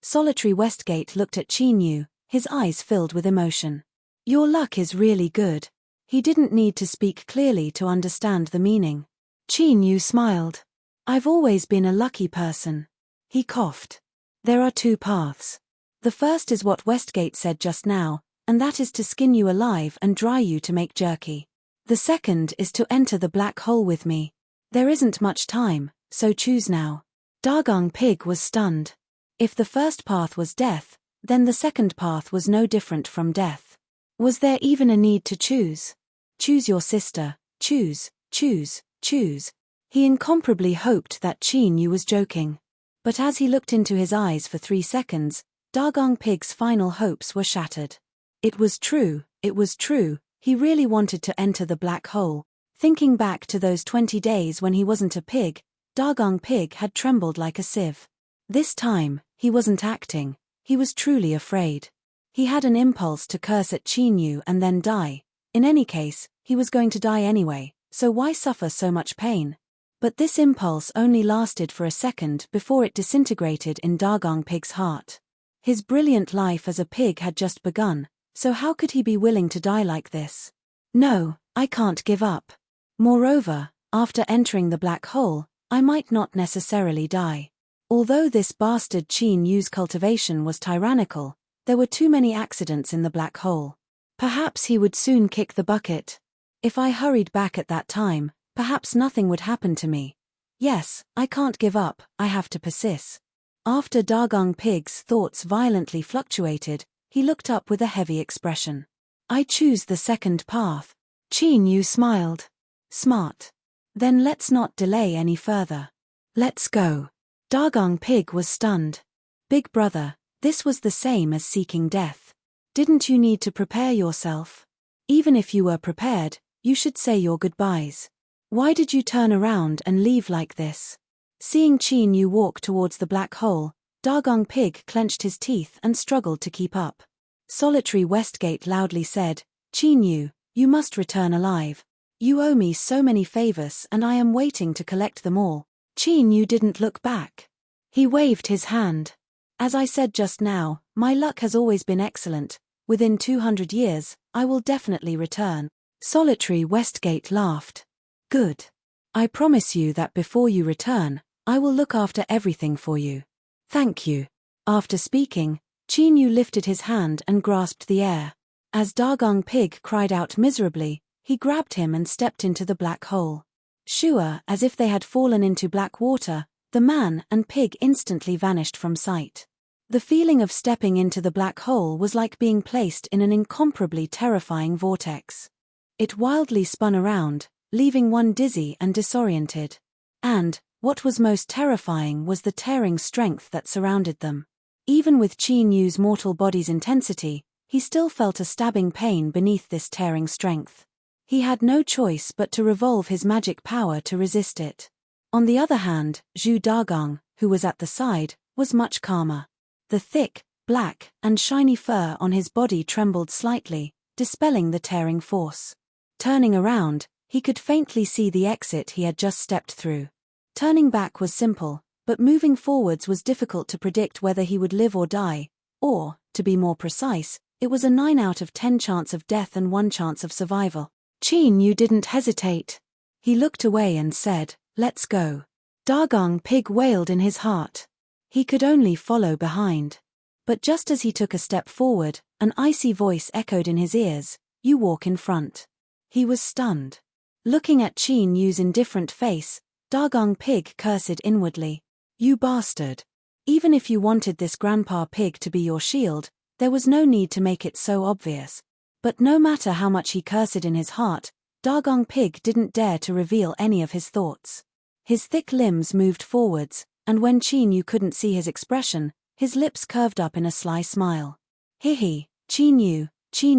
Solitary Westgate looked at Qin Yu, his eyes filled with emotion. Your luck is really good. He didn't need to speak clearly to understand the meaning. Qin Yu smiled. I've always been a lucky person. He coughed. There are 2 paths. The first is what Westgate said just now, and that is to skin you alive and dry you to make jerky. The second is to enter the black hole with me. There isn't much time, so choose now. Dagong Pig was stunned. If the first path was death, then the second path was no different from death. Was there even a need to choose? Choose your sister, choose. He incomparably hoped that Qin Yu was joking. But as he looked into his eyes for 3 seconds, Dagong Pig's final hopes were shattered. It was true, he really wanted to enter the black hole. Thinking back to those 20 days when he wasn't a pig, Dagong Pig had trembled like a sieve. This time, he wasn't acting, he was truly afraid. He had an impulse to curse at Qin Yu and then die. In any case, he was going to die anyway, so why suffer so much pain? But this impulse only lasted for a second before it disintegrated in Dagong Pig's heart. His brilliant life as a pig had just begun, so how could he be willing to die like this? No, I can't give up. Moreover, after entering the black hole, I might not necessarily die. Although this bastard Qin Yu's cultivation was tyrannical, there were too many accidents in the black hole. Perhaps he would soon kick the bucket. If I hurried back at that time, perhaps nothing would happen to me. Yes, I can't give up, I have to persist. After Dagong Pig's thoughts violently fluctuated, he looked up with a heavy expression. I choose the second path. Qin Yu smiled. Smart. Then let's not delay any further. Let's go. Dagong Pig was stunned. Big brother, this was the same as seeking death. Didn't you need to prepare yourself? Even if you were prepared, you should say your goodbyes. Why did you turn around and leave like this? Seeing Qin Yu walk towards the black hole, Dagong Pig clenched his teeth and struggled to keep up. Solitary Westgate loudly said, Qin Yu, you must return alive. You owe me so many favors and I am waiting to collect them all. Qin Yu didn't look back. He waved his hand. As I said just now, my luck has always been excellent. Within 200 years, I will definitely return. Solitary Westgate laughed. Good. I promise you that before you return, I will look after everything for you. Thank you. After speaking, Qin Yu lifted his hand and grasped the air. As Dagong Pig cried out miserably, he grabbed him and stepped into the black hole. Sure, as if they had fallen into black water, the man and pig instantly vanished from sight. The feeling of stepping into the black hole was like being placed in an incomparably terrifying vortex. It wildly spun around, leaving one dizzy and disoriented. And, what was most terrifying was the tearing strength that surrounded them. Even with Qin Yu's mortal body's intensity, he still felt a stabbing pain beneath this tearing strength. He had no choice but to revolve his magic power to resist it. On the other hand, Zhu Dagong, who was at the side, was much calmer. The thick, black, and shiny fur on his body trembled slightly, dispelling the tearing force. Turning around, he could faintly see the exit he had just stepped through. Turning back was simple, but moving forwards was difficult to predict whether he would live or die, or, to be more precise, it was a 9 out of 10 chance of death and 1 chance of survival. Qin Yu didn't hesitate. He looked away and said, "Let's go." Dagong Pig wailed in his heart. He could only follow behind. But just as he took a step forward, an icy voice echoed in his ears, "You walk in front." He was stunned. Looking at Qin Yu's indifferent face, Dagong Pig cursed inwardly. "You bastard. Even if you wanted this Grandpa Pig to be your shield, there was no need to make it so obvious." But no matter how much he cursed in his heart, Dagong Pig didn't dare to reveal any of his thoughts. His thick limbs moved forwards, and when Qin Yu couldn't see his expression, his lips curved up in a sly smile. "Hihi, Qin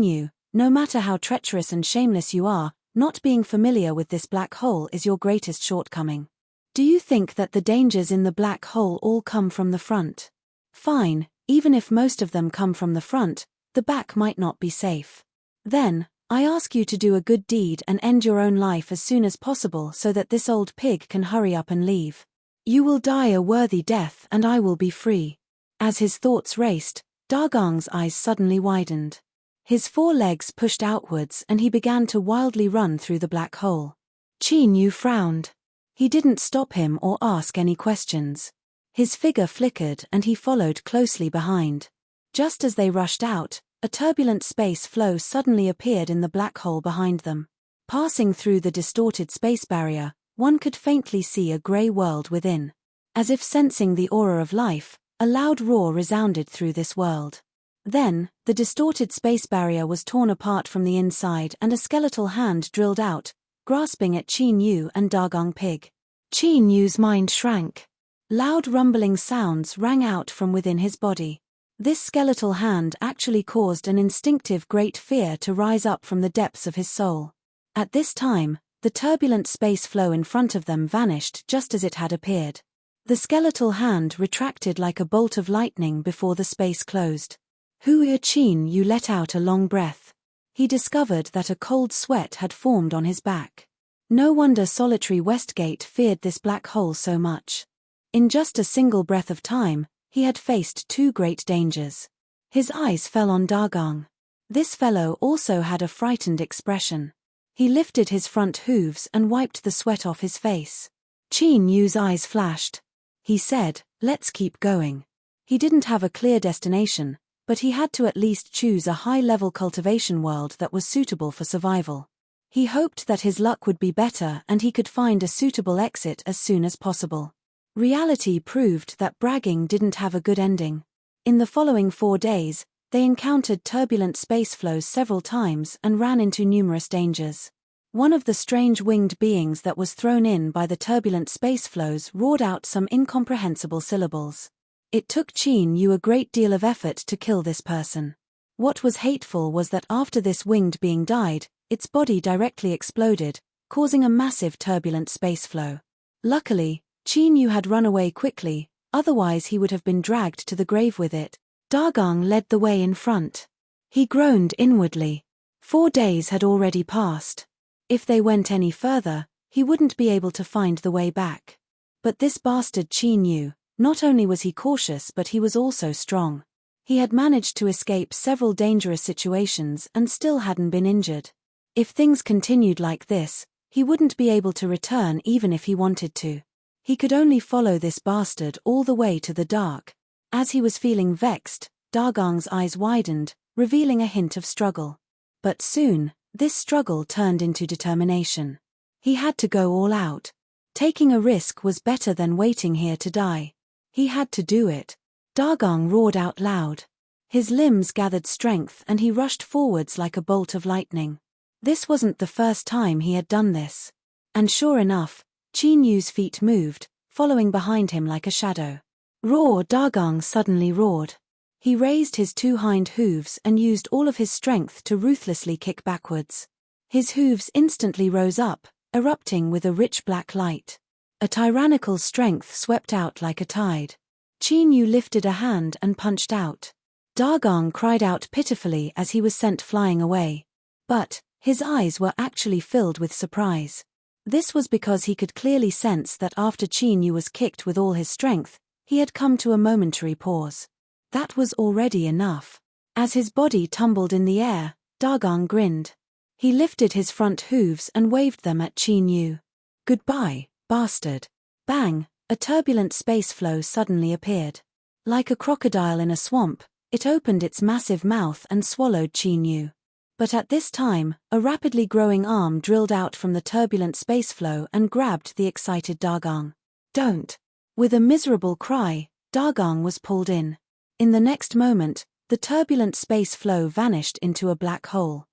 Yu, no matter how treacherous and shameless you are, not being familiar with this black hole is your greatest shortcoming. Do you think that the dangers in the black hole all come from the front? Fine, even if most of them come from the front, the back might not be safe. Then, I ask you to do a good deed and end your own life as soon as possible so that this old pig can hurry up and leave. You will die a worthy death and I will be free." As his thoughts raced, Dagong's eyes suddenly widened. His 4 legs pushed outwards and he began to wildly run through the black hole. Qin Yu frowned. He didn't stop him or ask any questions. His figure flickered and he followed closely behind. Just as they rushed out, a turbulent space flow suddenly appeared in the black hole behind them. Passing through the distorted space barrier, one could faintly see a grey world within. As if sensing the aura of life, a loud roar resounded through this world. Then, the distorted space barrier was torn apart from the inside and a skeletal hand drilled out, grasping at Qin Yu and Dagong Pig. Qin Yu's mind shrank. Loud rumbling sounds rang out from within his body. This skeletal hand actually caused an instinctive great fear to rise up from the depths of his soul. At this time, the turbulent space flow in front of them vanished just as it had appeared. The skeletal hand retracted like a bolt of lightning before the space closed. Qin Yu let out a long breath. He discovered that a cold sweat had formed on his back. No wonder Solitary Westgate feared this black hole so much. In just a single breath of time, he had faced 2 great dangers. His eyes fell on Dagong. This fellow also had a frightened expression. He lifted his front hooves and wiped the sweat off his face. Qin Yu's eyes flashed. He said, "Let's keep going." He didn't have a clear destination, but he had to at least choose a high-level cultivation world that was suitable for survival. He hoped that his luck would be better and he could find a suitable exit as soon as possible. Reality proved that bragging didn't have a good ending. In the following 4 days, they encountered turbulent space flows several times and ran into numerous dangers. One of the strange winged beings that was thrown in by the turbulent space flows roared out some incomprehensible syllables. It took Qin Yu a great deal of effort to kill this person. What was hateful was that after this winged being died, its body directly exploded, causing a massive turbulent space flow. Luckily, Qin Yu had run away quickly, otherwise he would have been dragged to the grave with it. Dagong led the way in front. He groaned inwardly. 4 days had already passed. If they went any further, he wouldn't be able to find the way back. But this bastard Qi knew, not only was he cautious but he was also strong. He had managed to escape several dangerous situations and still hadn't been injured. If things continued like this, he wouldn't be able to return even if he wanted to. He could only follow this bastard all the way to the dark. As he was feeling vexed, Dagang's eyes widened, revealing a hint of struggle. But soon, this struggle turned into determination. He had to go all out. Taking a risk was better than waiting here to die. He had to do it. Dagang roared out loud. His limbs gathered strength and he rushed forwards like a bolt of lightning. This wasn't the first time he had done this. And sure enough, Qi Yu's feet moved, following behind him like a shadow. Roar! Dagang suddenly roared. He raised his two hind hooves and used all of his strength to ruthlessly kick backwards. His hooves instantly rose up, erupting with a rich black light. A tyrannical strength swept out like a tide. Qi Yu lifted a hand and punched out. Dagang cried out pitifully as he was sent flying away. But his eyes were actually filled with surprise. This was because he could clearly sense that after Qi Yu was kicked with all his strength, he had come to a momentary pause. That was already enough. As his body tumbled in the air, Dagang grinned. He lifted his front hooves and waved them at Qi Yu. Goodbye, bastard. Bang! A turbulent space flow suddenly appeared. Like a crocodile in a swamp, it opened its massive mouth and swallowed Qi Yu. But at this time, a rapidly growing arm drilled out from the turbulent space flow and grabbed the excited Dagang. Don't! With a miserable cry, Dagang was pulled in. In the next moment, the turbulent space flow vanished into a black hole.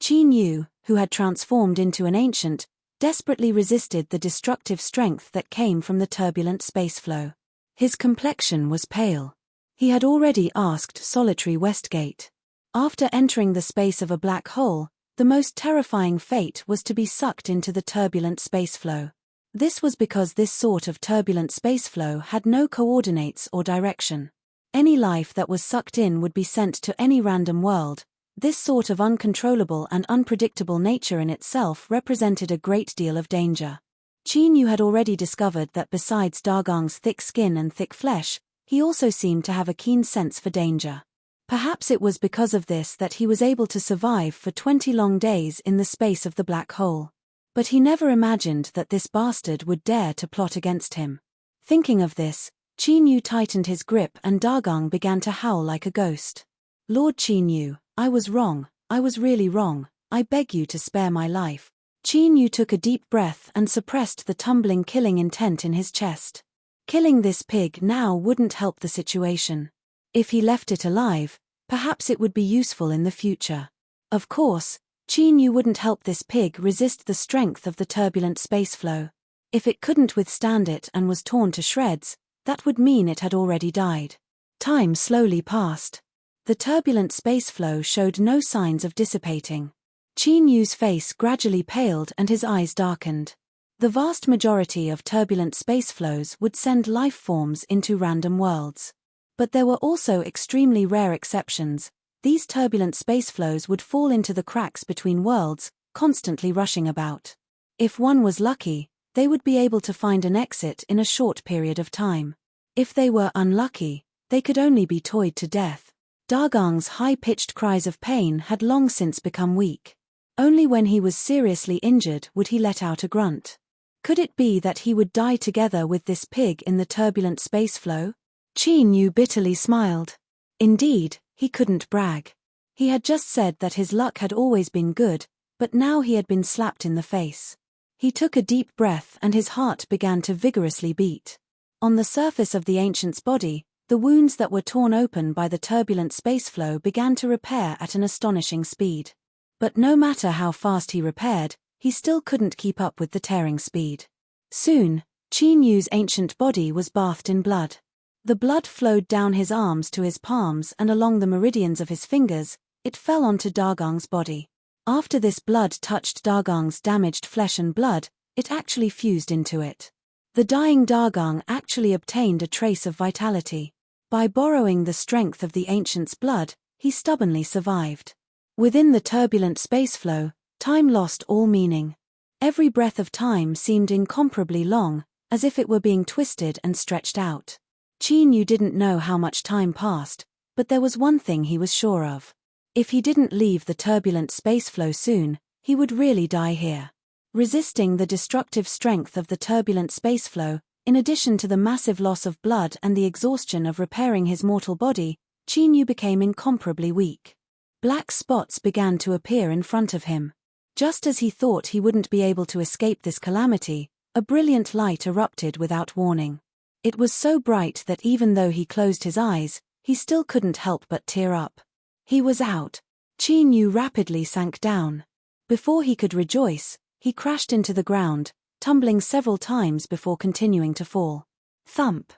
Qi Yu, who had transformed into an ancient, desperately resisted the destructive strength that came from the turbulent space flow. His complexion was pale. He had already asked solitary Westgate. After entering the space of a black hole, the most terrifying fate was to be sucked into the turbulent space flow. This was because this sort of turbulent space flow had no coordinates or direction. Any life that was sucked in would be sent to any random world. This sort of uncontrollable and unpredictable nature in itself represented a great deal of danger. Qi Yu had already discovered that besides Dagang's thick skin and thick flesh, he also seemed to have a keen sense for danger. Perhaps it was because of this that he was able to survive for 20 long days in the space of the black hole. But he never imagined that this bastard would dare to plot against him. Thinking of this, Qi Yu tightened his grip and Dagang began to howl like a ghost. Lord Qi Yu, I was wrong, I was really wrong, I beg you to spare my life. Qi Yu took a deep breath and suppressed the tumbling killing intent in his chest. Killing this pig now wouldn't help the situation. If he left it alive, perhaps it would be useful in the future. Of course, Qi Yu wouldn't help this pig resist the strength of the turbulent space flow. If it couldn't withstand it and was torn to shreds, that would mean it had already died. Time slowly passed. The turbulent space flow showed no signs of dissipating. Qi Yu's face gradually paled and his eyes darkened. The vast majority of turbulent space flows would send life forms into random worlds. But there were also extremely rare exceptions. These turbulent space flows would fall into the cracks between worlds, constantly rushing about. If one was lucky, they would be able to find an exit in a short period of time. If they were unlucky, they could only be toyed to death. Dagang's high-pitched cries of pain had long since become weak. Only when he was seriously injured would he let out a grunt. Could it be that he would die together with this pig in the turbulent space flow? Qi Yu bitterly smiled. Indeed, he couldn't brag. He had just said that his luck had always been good, but now he had been slapped in the face. He took a deep breath and his heart began to vigorously beat. On the surface of the ancient's body, the wounds that were torn open by the turbulent space flow began to repair at an astonishing speed. But no matter how fast he repaired, he still couldn't keep up with the tearing speed. Soon, Qi Yu's ancient body was bathed in blood. The blood flowed down his arms to his palms and along the meridians of his fingers. It fell onto Dagang's body. After this blood touched Dagang's damaged flesh and blood, it actually fused into it. The dying Dagang actually obtained a trace of vitality. By borrowing the strength of the ancient's blood, he stubbornly survived. Within the turbulent space flow, time lost all meaning. Every breath of time seemed incomparably long, as if it were being twisted and stretched out. Qin Yu didn't know how much time passed, but there was one thing he was sure of. If he didn't leave the turbulent space flow soon, he would really die here. Resisting the destructive strength of the turbulent space flow, in addition to the massive loss of blood and the exhaustion of repairing his mortal body, Qin Yu became incomparably weak. Black spots began to appear in front of him. Just as he thought he wouldn't be able to escape this calamity, a brilliant light erupted without warning. It was so bright that even though he closed his eyes, he still couldn't help but tear up. He was out. Qin Yu rapidly sank down. Before he could rejoice, he crashed into the ground, tumbling several times before continuing to fall. Thump.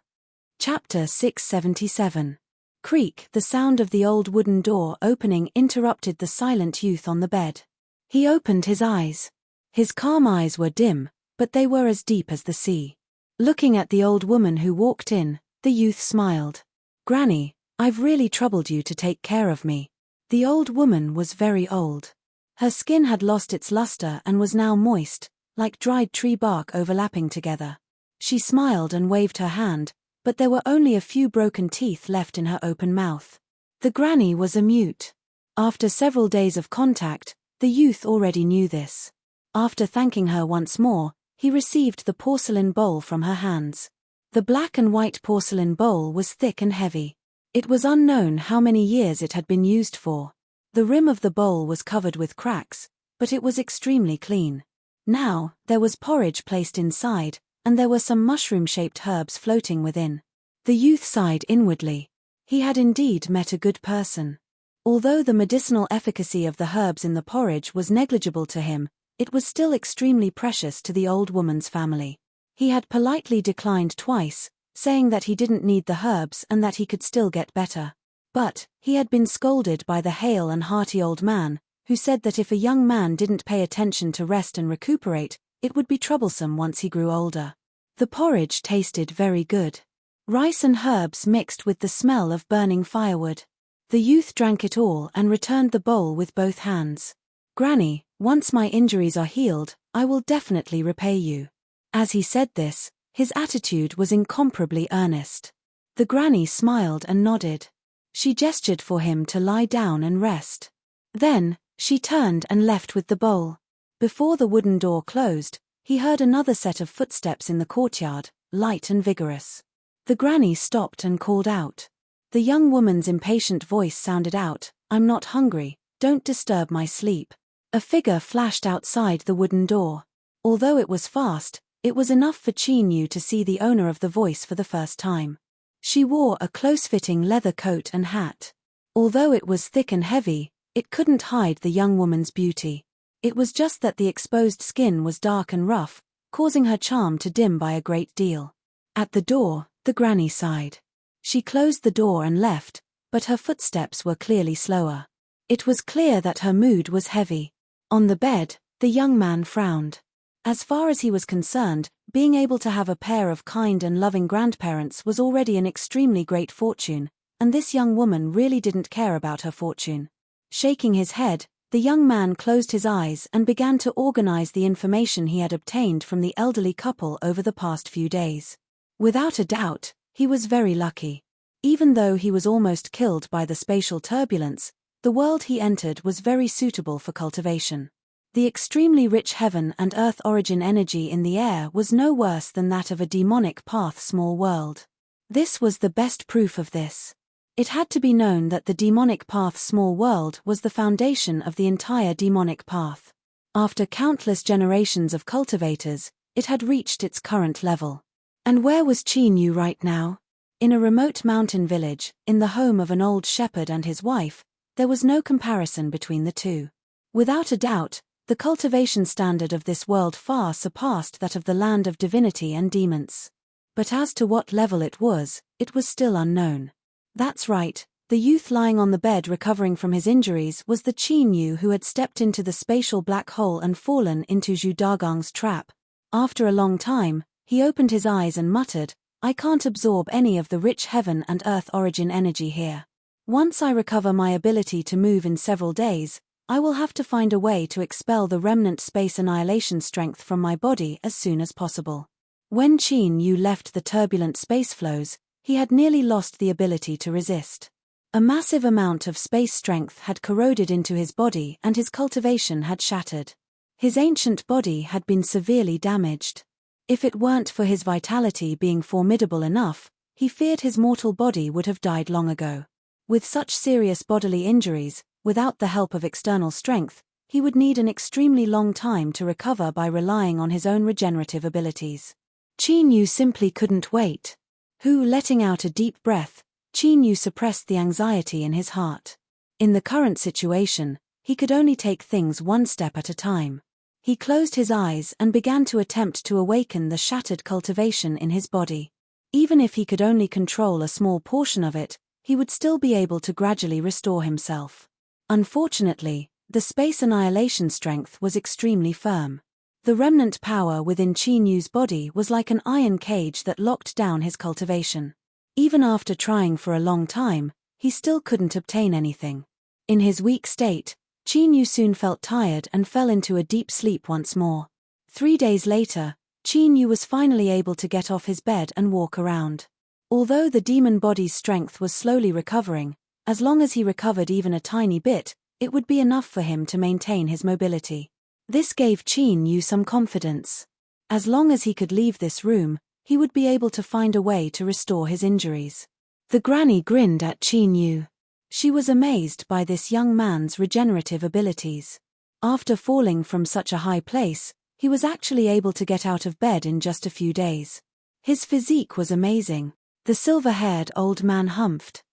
Chapter 677. Creak. The sound of the old wooden door opening interrupted the silent youth on the bed. He opened his eyes. His calm eyes were dim, but they were as deep as the sea. Looking at the old woman who walked in, the youth smiled. "Granny, I've really troubled you to take care of me." The old woman was very old. Her skin had lost its luster and was now moist, like dried tree bark overlapping together. She smiled and waved her hand, but there were only a few broken teeth left in her open mouth. The granny was a mute. After several days of contact, the youth already knew this. After thanking her once more, he received the porcelain bowl from her hands. The black and white porcelain bowl was thick and heavy. It was unknown how many years it had been used for. The rim of the bowl was covered with cracks, but it was extremely clean. Now, there was porridge placed inside, and there were some mushroom-shaped herbs floating within. The youth sighed inwardly. He had indeed met a good person. Although the medicinal efficacy of the herbs in the porridge was negligible to him, it was still extremely precious to the old woman's family. He had politely declined twice, saying that he didn't need the herbs and that he could still get better. But he had been scolded by the hale and hearty old man, who said that if a young man didn't pay attention to rest and recuperate, it would be troublesome once he grew older. The porridge tasted very good. Rice and herbs mixed with the smell of burning firewood. The youth drank it all and returned the bowl with both hands. "Granny, once my injuries are healed, I will definitely repay you." As he said this, his attitude was incomparably earnest. The granny smiled and nodded. She gestured for him to lie down and rest. Then, she turned and left with the bowl. Before the wooden door closed, he heard another set of footsteps in the courtyard, light and vigorous. The granny stopped and called out. The young woman's impatient voice sounded out, "I'm not hungry, don't disturb my sleep." A figure flashed outside the wooden door. Although it was fast, it was enough for Qin Yu to see the owner of the voice for the first time. She wore a close-fitting leather coat and hat. Although it was thick and heavy, it couldn't hide the young woman's beauty. It was just that the exposed skin was dark and rough, causing her charm to dim by a great deal. At the door, the granny sighed. She closed the door and left, but her footsteps were clearly slower. It was clear that her mood was heavy. On the bed, the young man frowned. As far as he was concerned, being able to have a pair of kind and loving grandparents was already an extremely great fortune, and this young woman really didn't care about her fortune. Shaking his head, the young man closed his eyes and began to organize the information he had obtained from the elderly couple over the past few days. Without a doubt, he was very lucky. Even though he was almost killed by the spatial turbulence, the world he entered was very suitable for cultivation. The extremely rich heaven and earth origin energy in the air was no worse than that of a demonic path small world. This was the best proof of this. It had to be known that the demonic path small world was the foundation of the entire demonic path. After countless generations of cultivators, it had reached its current level. And where was Qin Yu right now? In a remote mountain village, in the home of an old shepherd and his wife, there was no comparison between the two. Without a doubt, the cultivation standard of this world far surpassed that of the land of divinity and demons. But as to what level it was still unknown. That's right, the youth lying on the bed recovering from his injuries was the Qin Yu who had stepped into the spatial black hole and fallen into Zhu Dagong's trap. After a long time, he opened his eyes and muttered, "I can't absorb any of the rich heaven and earth origin energy here. Once I recover my ability to move in several days, I will have to find a way to expel the remnant space annihilation strength from my body as soon as possible." When Qin Yu left the turbulent space flows, he had nearly lost the ability to resist. A massive amount of space strength had corroded into his body and his cultivation had shattered. His ancient body had been severely damaged. If it weren't for his vitality being formidable enough, he feared his mortal body would have died long ago. With such serious bodily injuries, without the help of external strength, he would need an extremely long time to recover by relying on his own regenerative abilities. Qin Yu simply couldn't wait. Letting out a deep breath, Qin Yu suppressed the anxiety in his heart. In the current situation, he could only take things one step at a time. He closed his eyes and began to attempt to awaken the shattered cultivation in his body. Even if he could only control a small portion of it, he would still be able to gradually restore himself. Unfortunately, the space annihilation strength was extremely firm. The remnant power within Qin Yu's body was like an iron cage that locked down his cultivation. Even after trying for a long time, he still couldn't obtain anything. In his weak state, Qin Yu soon felt tired and fell into a deep sleep once more. 3 days later, Qin Yu was finally able to get off his bed and walk around. Although the demon body's strength was slowly recovering, as long as he recovered even a tiny bit, it would be enough for him to maintain his mobility. This gave Qin Yu some confidence. As long as he could leave this room, he would be able to find a way to restore his injuries. The granny grinned at Qin Yu. She was amazed by this young man's regenerative abilities. After falling from such a high place, he was actually able to get out of bed in just a few days. His physique was amazing. The silver-haired old man humphed.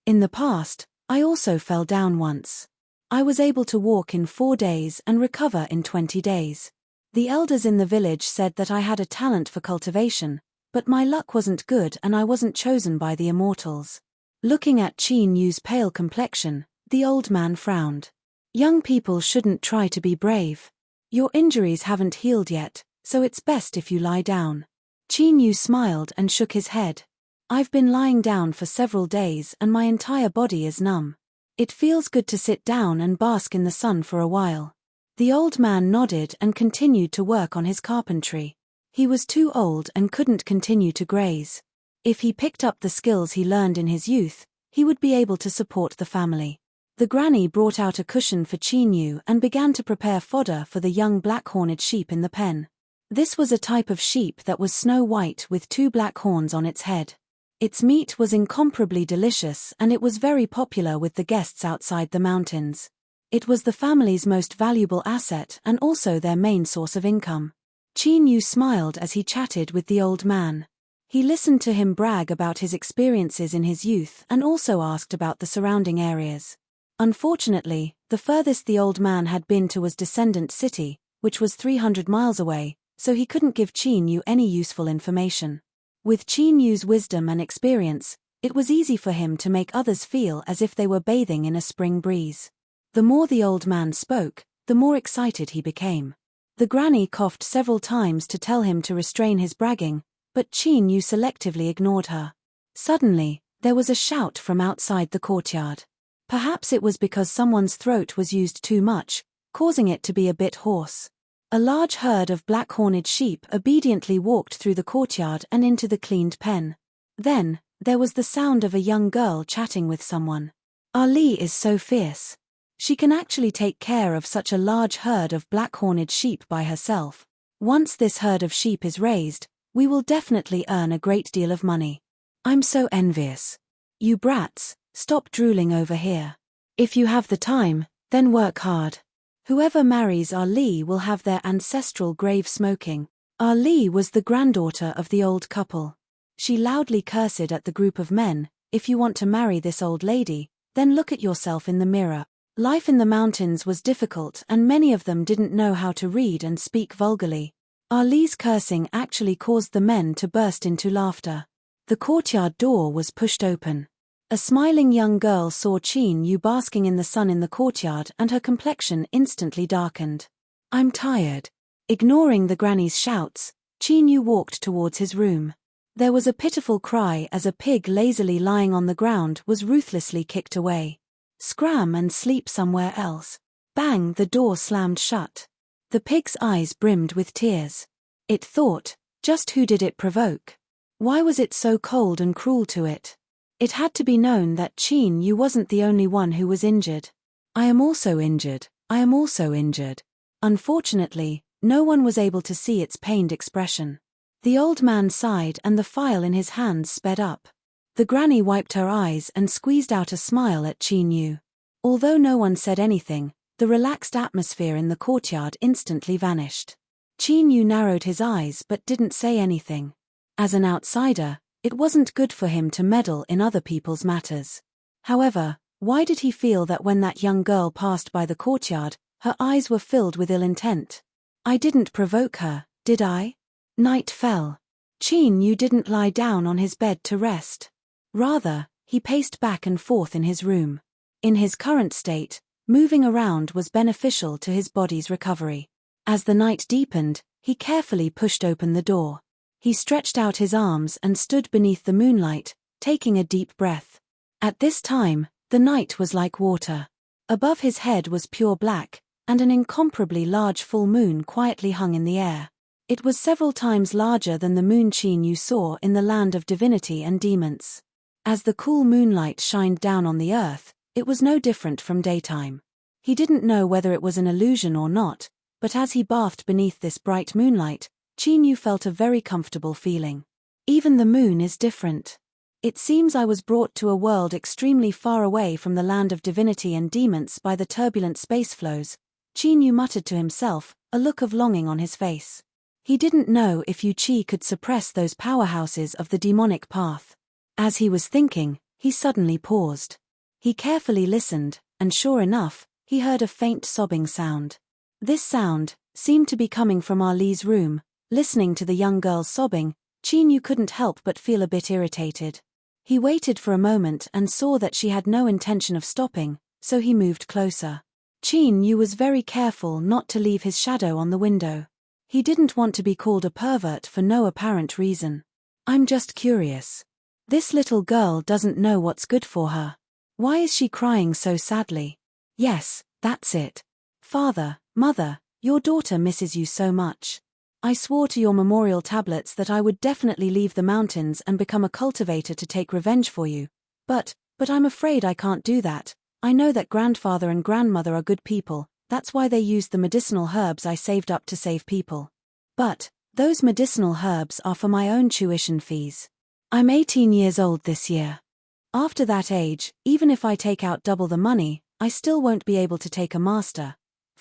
In the past, I also fell down once. I was able to walk in 4 days and recover in 20 days. The elders in the village said that I had a talent for cultivation, but my luck wasn't good and I wasn't chosen by the immortals. Looking at Qin Yu's pale complexion, the old man frowned. Young people shouldn't try to be brave. Your injuries haven't healed yet, so it's best if you lie down. Qin Yu smiled and shook his head. I've been lying down for several days and my entire body is numb. It feels good to sit down and bask in the sun for a while. The old man nodded and continued to work on his carpentry. He was too old and couldn't continue to graze. If he picked up the skills he learned in his youth, he would be able to support the family. The granny brought out a cushion for Qin Yu and began to prepare fodder for the young black-horned sheep in the pen. This was a type of sheep that was snow white with 2 black horns on its head. Its meat was incomparably delicious and it was very popular with the guests outside the mountains. It was the family's most valuable asset and also their main source of income. Qin Yu smiled as he chatted with the old man. He listened to him brag about his experiences in his youth and also asked about the surrounding areas. Unfortunately, the furthest the old man had been to was Descendant City, which was 300 miles away, so he couldn't give Qin Yu any useful information. With Qin Yu's wisdom and experience, it was easy for him to make others feel as if they were bathing in a spring breeze. The more the old man spoke, the more excited he became. The granny coughed several times to tell him to restrain his bragging, but Qin Yu selectively ignored her. Suddenly, there was a shout from outside the courtyard. Perhaps it was because someone's throat was used too much, causing it to be a bit hoarse. A large herd of black-horned sheep obediently walked through the courtyard and into the cleaned pen. Then, there was the sound of a young girl chatting with someone. Ali is so fierce. She can actually take care of such a large herd of black-horned sheep by herself. Once this herd of sheep is raised, we will definitely earn a great deal of money. I'm so envious. You brats, stop drooling over here. If you have the time, then work hard. Whoever marries Ali will have their ancestral grave smoking. Ali was the granddaughter of the old couple. She loudly cursed at the group of men. If you want to marry this old lady, then look at yourself in the mirror. Life in the mountains was difficult and many of them didn't know how to read and speak vulgarly. Ali's cursing actually caused the men to burst into laughter. The courtyard door was pushed open. A smiling young girl saw Qin Yu basking in the sun in the courtyard and her complexion instantly darkened. I'm tired. Ignoring the granny's shouts, Qin Yu walked towards his room. There was a pitiful cry as a pig lazily lying on the ground was ruthlessly kicked away. Scram and sleep somewhere else. Bang, the door slammed shut. The pig's eyes brimmed with tears. It thought, Just who did it provoke? Why was it so cold and cruel to it? It had to be known that Qin Yu wasn't the only one who was injured. I am also injured, I am also injured. Unfortunately, no one was able to see its pained expression. The old man sighed and the file in his hands sped up. The granny wiped her eyes and squeezed out a smile at Qin Yu. Although no one said anything, the relaxed atmosphere in the courtyard instantly vanished. Qin Yu narrowed his eyes but didn't say anything. As an outsider, it wasn't good for him to meddle in other people's matters. However, why did he feel that when that young girl passed by the courtyard, her eyes were filled with ill intent? I didn't provoke her, did I? Night fell. Qin Yu didn't lie down on his bed to rest. Rather, he paced back and forth in his room. In his current state, moving around was beneficial to his body's recovery. As the night deepened, he carefully pushed open the door. He stretched out his arms and stood beneath the moonlight, taking a deep breath. At this time, the night was like water. Above his head was pure black, and an incomparably large full moon quietly hung in the air. It was several times larger than the moon Qin Yu saw in the land of divinity and demons. As the cool moonlight shined down on the earth, it was no different from daytime. He didn't know whether it was an illusion or not, but as he bathed beneath this bright moonlight, Qin Yu felt a very comfortable feeling. Even the moon is different. It seems I was brought to a world extremely far away from the land of divinity and demons by the turbulent space flows, Qin Yu muttered to himself, a look of longing on his face. He didn't know if Yu Qi could suppress those powerhouses of the demonic path. As he was thinking, he suddenly paused. He carefully listened, and sure enough, he heard a faint sobbing sound. This sound seemed to be coming from Ali's room. Listening to the young girl's sobbing, Qin Yu couldn't help but feel a bit irritated. He waited for a moment and saw that she had no intention of stopping, so he moved closer. Qin Yu was very careful not to leave his shadow on the window. He didn't want to be called a pervert for no apparent reason. I'm just curious. This little girl doesn't know what's good for her. Why is she crying so sadly? Yes, that's it. Father, Mother, your daughter misses you so much. I swore to your memorial tablets that I would definitely leave the mountains and become a cultivator to take revenge for you. But I'm afraid I can't do that. I know that grandfather and grandmother are good people, that's why they used the medicinal herbs I saved up to save people. But those medicinal herbs are for my own tuition fees. I'm 18 years old this year. After that age, even if I take out double the money, I still won't be able to take a master.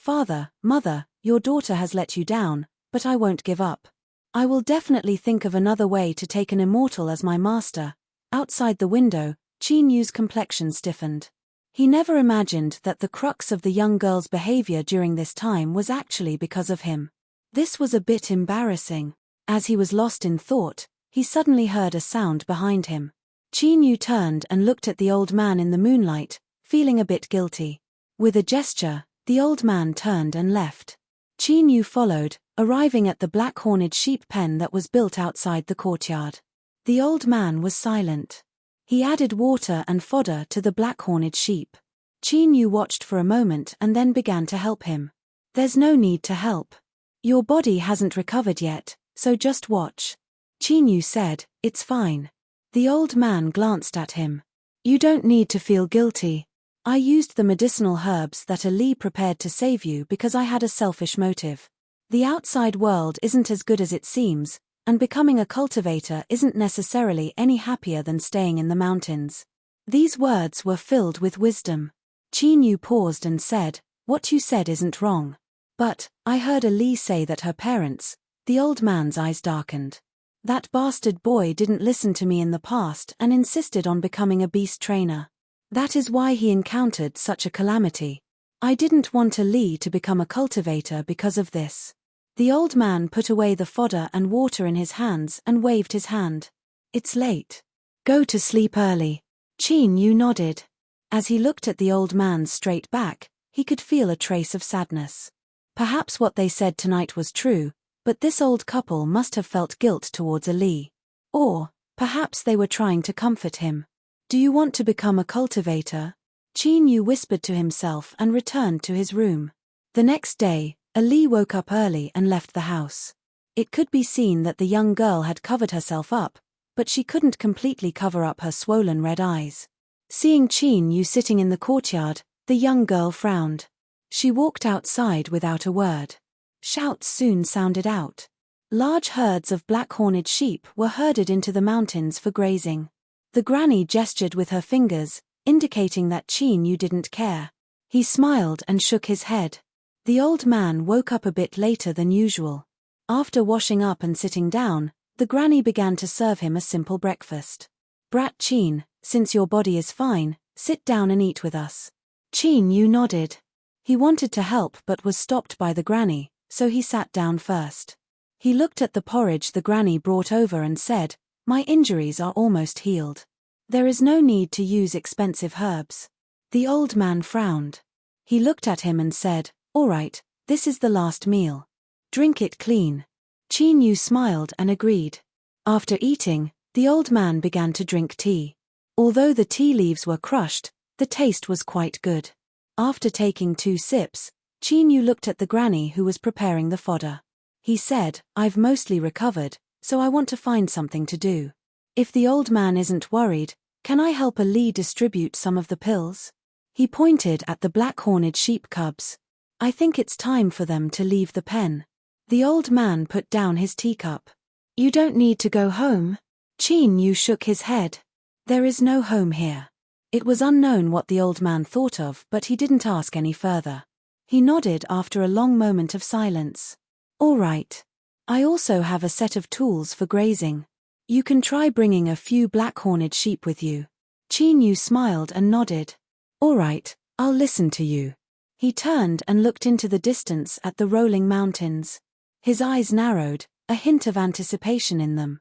Father, Mother, your daughter has let you down, but I won't give up. I will definitely think of another way to take an immortal as my master. Outside the window, Qin Yu's complexion stiffened. He never imagined that the crux of the young girl's behavior during this time was actually because of him. This was a bit embarrassing. As he was lost in thought, he suddenly heard a sound behind him. Qin Yu turned and looked at the old man in the moonlight, feeling a bit guilty. With a gesture, the old man turned and left. Qin Yu followed, arriving at the black-horned sheep pen that was built outside the courtyard. The old man was silent. He added water and fodder to the black-horned sheep. Qin Yu watched for a moment and then began to help him. There's no need to help. Your body hasn't recovered yet, so just watch. Qin Yu said, it's fine. The old man glanced at him. You don't need to feel guilty. I used the medicinal herbs that Ali prepared to save you because I had a selfish motive. The outside world isn't as good as it seems, and becoming a cultivator isn't necessarily any happier than staying in the mountains. These words were filled with wisdom. Qin Yu paused and said, what you said isn't wrong. But I heard Ali say that her parents. The old man's eyes darkened. That bastard boy didn't listen to me in the past and insisted on becoming a beast trainer. That is why he encountered such a calamity. I didn't want Ali to become a cultivator because of this. The old man put away the fodder and water in his hands and waved his hand. It's late. Go to sleep early. Qin Yu nodded. As he looked at the old man's straight back, he could feel a trace of sadness. Perhaps what they said tonight was true, but this old couple must have felt guilt towards Ali. Or perhaps they were trying to comfort him. Do you want to become a cultivator? Qin Yu whispered to himself and returned to his room. The next day, Ali woke up early and left the house. It could be seen that the young girl had covered herself up, but she couldn't completely cover up her swollen red eyes. Seeing Qin Yu sitting in the courtyard, the young girl frowned. She walked outside without a word. Shouts soon sounded out. Large herds of black-horned sheep were herded into the mountains for grazing. The granny gestured with her fingers, indicating that Qin Yu didn't care. He smiled and shook his head. The old man woke up a bit later than usual. After washing up and sitting down, the granny began to serve him a simple breakfast. "Brat Qin, since your body is fine, sit down and eat with us." Qin Yu nodded. He wanted to help but was stopped by the granny, so he sat down first. He looked at the porridge the granny brought over and said, "My injuries are almost healed. There is no need to use expensive herbs." The old man frowned. He looked at him and said, "All right, this is the last meal. Drink it clean." Qin Yu smiled and agreed. After eating, the old man began to drink tea. Although the tea leaves were crushed, the taste was quite good. After taking 2 sips, Qin Yu looked at the granny who was preparing the fodder. He said, "I've mostly recovered, so I want to find something to do. If the old man isn't worried, can I help Ali distribute some of the pills?" He pointed at the black-horned sheep cubs. "I think it's time for them to leave the pen." The old man put down his teacup. "You don't need to go home." Qin Yu shook his head. "There is no home here." It was unknown what the old man thought of, but he didn't ask any further. He nodded after a long moment of silence. "All right. I also have a set of tools for grazing. You can try bringing a few black-horned sheep with you." Qin Yu smiled and nodded. "All right, I'll listen to you." He turned and looked into the distance at the rolling mountains. His eyes narrowed, a hint of anticipation in them.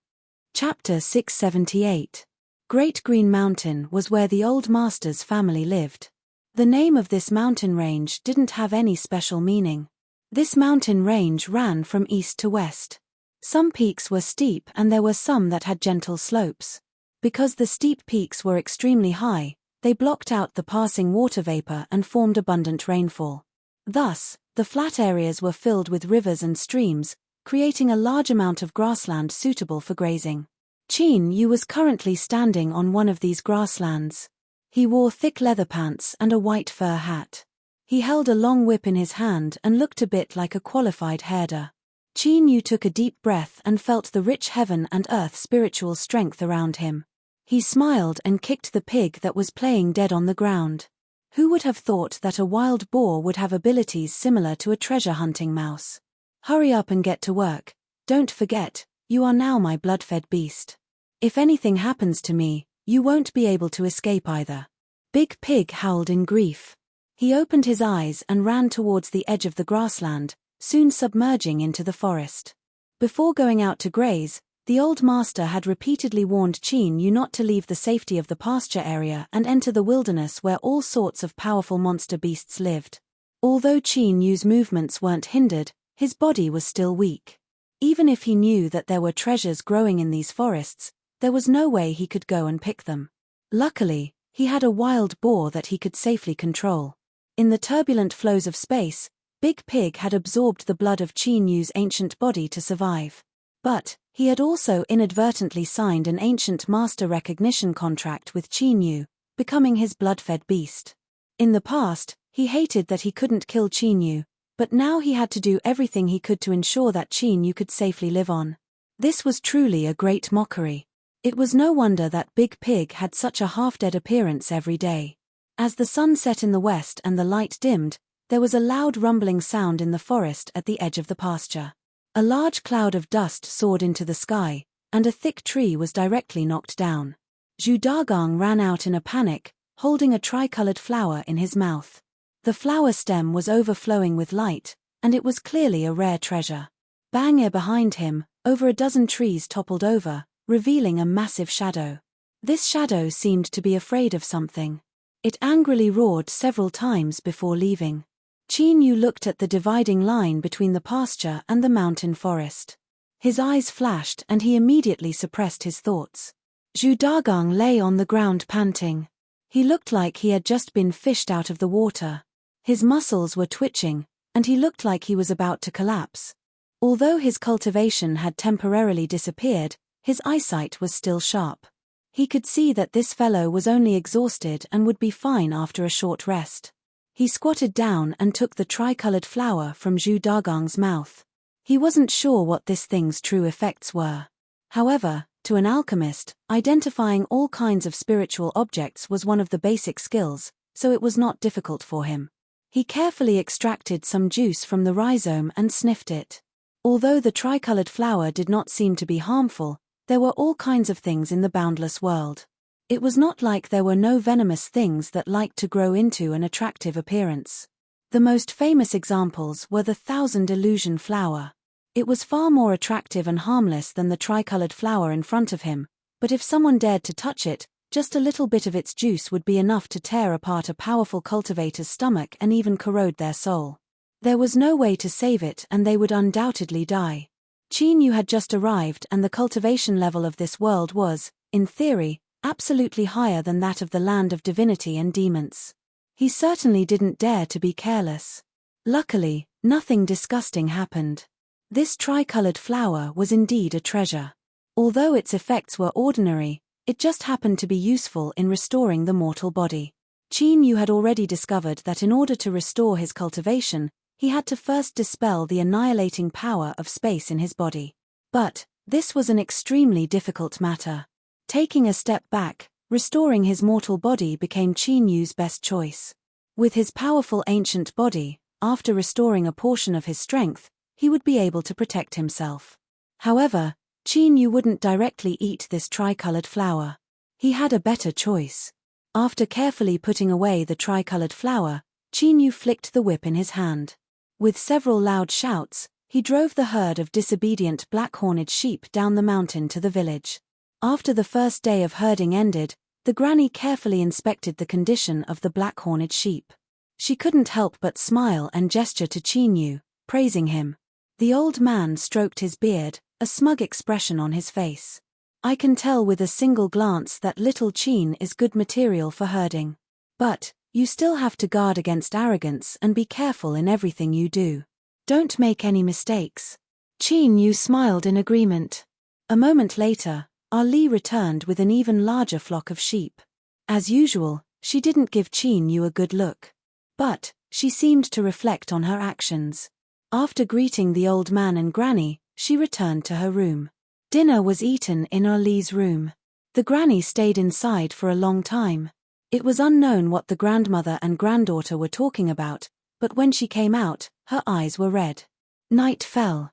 Chapter 678. Great Green Mountain was where the old master's family lived. The name of this mountain range didn't have any special meaning. This mountain range ran from east to west. Some peaks were steep and there were some that had gentle slopes. Because the steep peaks were extremely high, they blocked out the passing water vapor and formed abundant rainfall. Thus, the flat areas were filled with rivers and streams, creating a large amount of grassland suitable for grazing. Qin Yu was currently standing on one of these grasslands. He wore thick leather pants and a white fur hat. He held a long whip in his hand and looked a bit like a qualified herder. Qin Yu took a deep breath and felt the rich heaven and earth spiritual strength around him. He smiled and kicked the pig that was playing dead on the ground. Who would have thought that a wild boar would have abilities similar to a treasure-hunting mouse? "Hurry up and get to work. Don't forget, you are now my blood-fed beast. If anything happens to me, you won't be able to escape either." Big Pig howled in grief. He opened his eyes and ran towards the edge of the grassland, soon submerging into the forest. Before going out to graze, the old master had repeatedly warned Qin Yu not to leave the safety of the pasture area and enter the wilderness where all sorts of powerful monster beasts lived. Although Qin Yu's movements weren't hindered, his body was still weak. Even if he knew that there were treasures growing in these forests, there was no way he could go and pick them. Luckily, he had a wild boar that he could safely control. In the turbulent flows of space, Big Pig had absorbed the blood of Qin Yu's ancient body to survive. But he had also inadvertently signed an ancient master recognition contract with Qin Yu, becoming his blood-fed beast. In the past, he hated that he couldn't kill Qin Yu, but now he had to do everything he could to ensure that Qin Yu could safely live on. This was truly a great mockery. It was no wonder that Big Pig had such a half-dead appearance every day. As the sun set in the west and the light dimmed, there was a loud rumbling sound in the forest at the edge of the pasture. A large cloud of dust soared into the sky, and a thick tree was directly knocked down. Zhu Dagang ran out in a panic, holding a tricolored flower in his mouth. The flower stem was overflowing with light, and it was clearly a rare treasure. Bang! Behind him, over a dozen trees toppled over, revealing a massive shadow. This shadow seemed to be afraid of something. It angrily roared several times before leaving. Qin Yu looked at the dividing line between the pasture and the mountain forest. His eyes flashed and he immediately suppressed his thoughts. Zhu Dagang lay on the ground panting. He looked like he had just been fished out of the water. His muscles were twitching, and he looked like he was about to collapse. Although his cultivation had temporarily disappeared, his eyesight was still sharp. He could see that this fellow was only exhausted and would be fine after a short rest. He squatted down and took the tricolored flower from Zhu Dagang's mouth. He wasn't sure what this thing's true effects were. However, to an alchemist, identifying all kinds of spiritual objects was one of the basic skills, so it was not difficult for him. He carefully extracted some juice from the rhizome and sniffed it. Although the tricolored flower did not seem to be harmful, there were all kinds of things in the boundless world. It was not like there were no venomous things that liked to grow into an attractive appearance. The most famous examples were the thousand illusion flower. It was far more attractive and harmless than the tricolored flower in front of him, but if someone dared to touch it, just a little bit of its juice would be enough to tear apart a powerful cultivator's stomach and even corrode their soul. There was no way to save it and they would undoubtedly die. Qin Yu had just arrived and the cultivation level of this world was, in theory, absolutely higher than that of the land of divinity and demons. He certainly didn't dare to be careless. Luckily, nothing disgusting happened. This tricolored flower was indeed a treasure. Although its effects were ordinary, it just happened to be useful in restoring the mortal body. Qin Yu had already discovered that in order to restore his cultivation, he had to first dispel the annihilating power of space in his body. But this was an extremely difficult matter. Taking a step back, restoring his mortal body became Qin Yu's best choice. With his powerful ancient body, after restoring a portion of his strength, he would be able to protect himself. However, Qin Yu wouldn't directly eat this tricolored flower. He had a better choice. After carefully putting away the tricolored flower, Qin Yu flicked the whip in his hand. With several loud shouts, he drove the herd of disobedient black-horned sheep down the mountain to the village. After the first day of herding ended, the granny carefully inspected the condition of the black-horned sheep. She couldn't help but smile and gesture to Qin Yu, praising him. The old man stroked his beard, a smug expression on his face. I can tell with a single glance that little Qin is good material for herding. But you still have to guard against arrogance and be careful in everything you do. Don't make any mistakes. Qin Yu smiled in agreement. A moment later, Ali returned with an even larger flock of sheep. As usual, she didn't give Qin Yu a good look. But she seemed to reflect on her actions. After greeting the old man and granny, she returned to her room. Dinner was eaten in Ali's room. The granny stayed inside for a long time. It was unknown what the grandmother and granddaughter were talking about, but when she came out, her eyes were red. Night fell.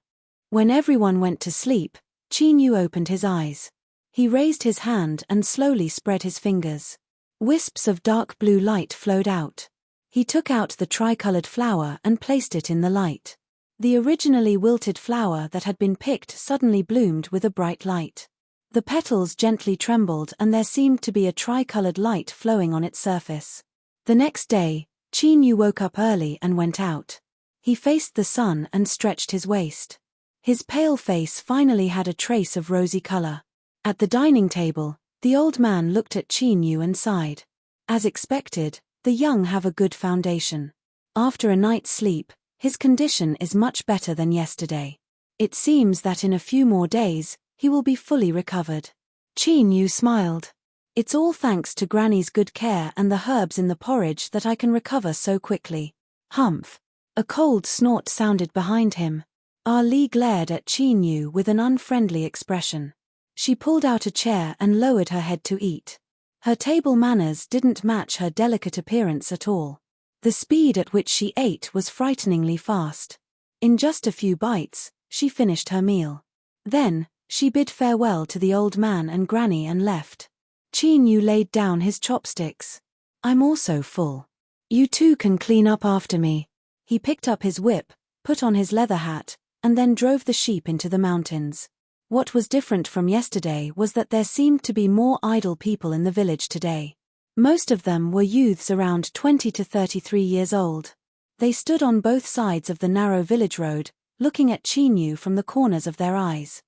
When everyone went to sleep, Qin Yu opened his eyes. He raised his hand and slowly spread his fingers. Wisps of dark blue light flowed out. He took out the tricolored flower and placed it in the light. The originally wilted flower that had been picked suddenly bloomed with a bright light. The petals gently trembled and there seemed to be a tricolored light flowing on its surface. The next day, Qin Yu woke up early and went out. He faced the sun and stretched his waist. His pale face finally had a trace of rosy color. At the dining table, the old man looked at Qin Yu and sighed. As expected, the young have a good foundation. After a night's sleep, his condition is much better than yesterday. It seems that in a few more days, he will be fully recovered. Qin Yu smiled. It's all thanks to Granny's good care and the herbs in the porridge that I can recover so quickly. Humph. A cold snort sounded behind him. Ali glared at Qin Yu with an unfriendly expression. She pulled out a chair and lowered her head to eat. Her table manners didn't match her delicate appearance at all. The speed at which she ate was frighteningly fast. In just a few bites, she finished her meal. Then, she bid farewell to the old man and Granny and left. Qin Yu laid down his chopsticks. I'm also full. You two can clean up after me. He picked up his whip, put on his leather hat, and then drove the sheep into the mountains. What was different from yesterday was that there seemed to be more idle people in the village today. Most of them were youths around 20 to 33 years old. They stood on both sides of the narrow village road, looking at Qin Yu from the corners of their eyes.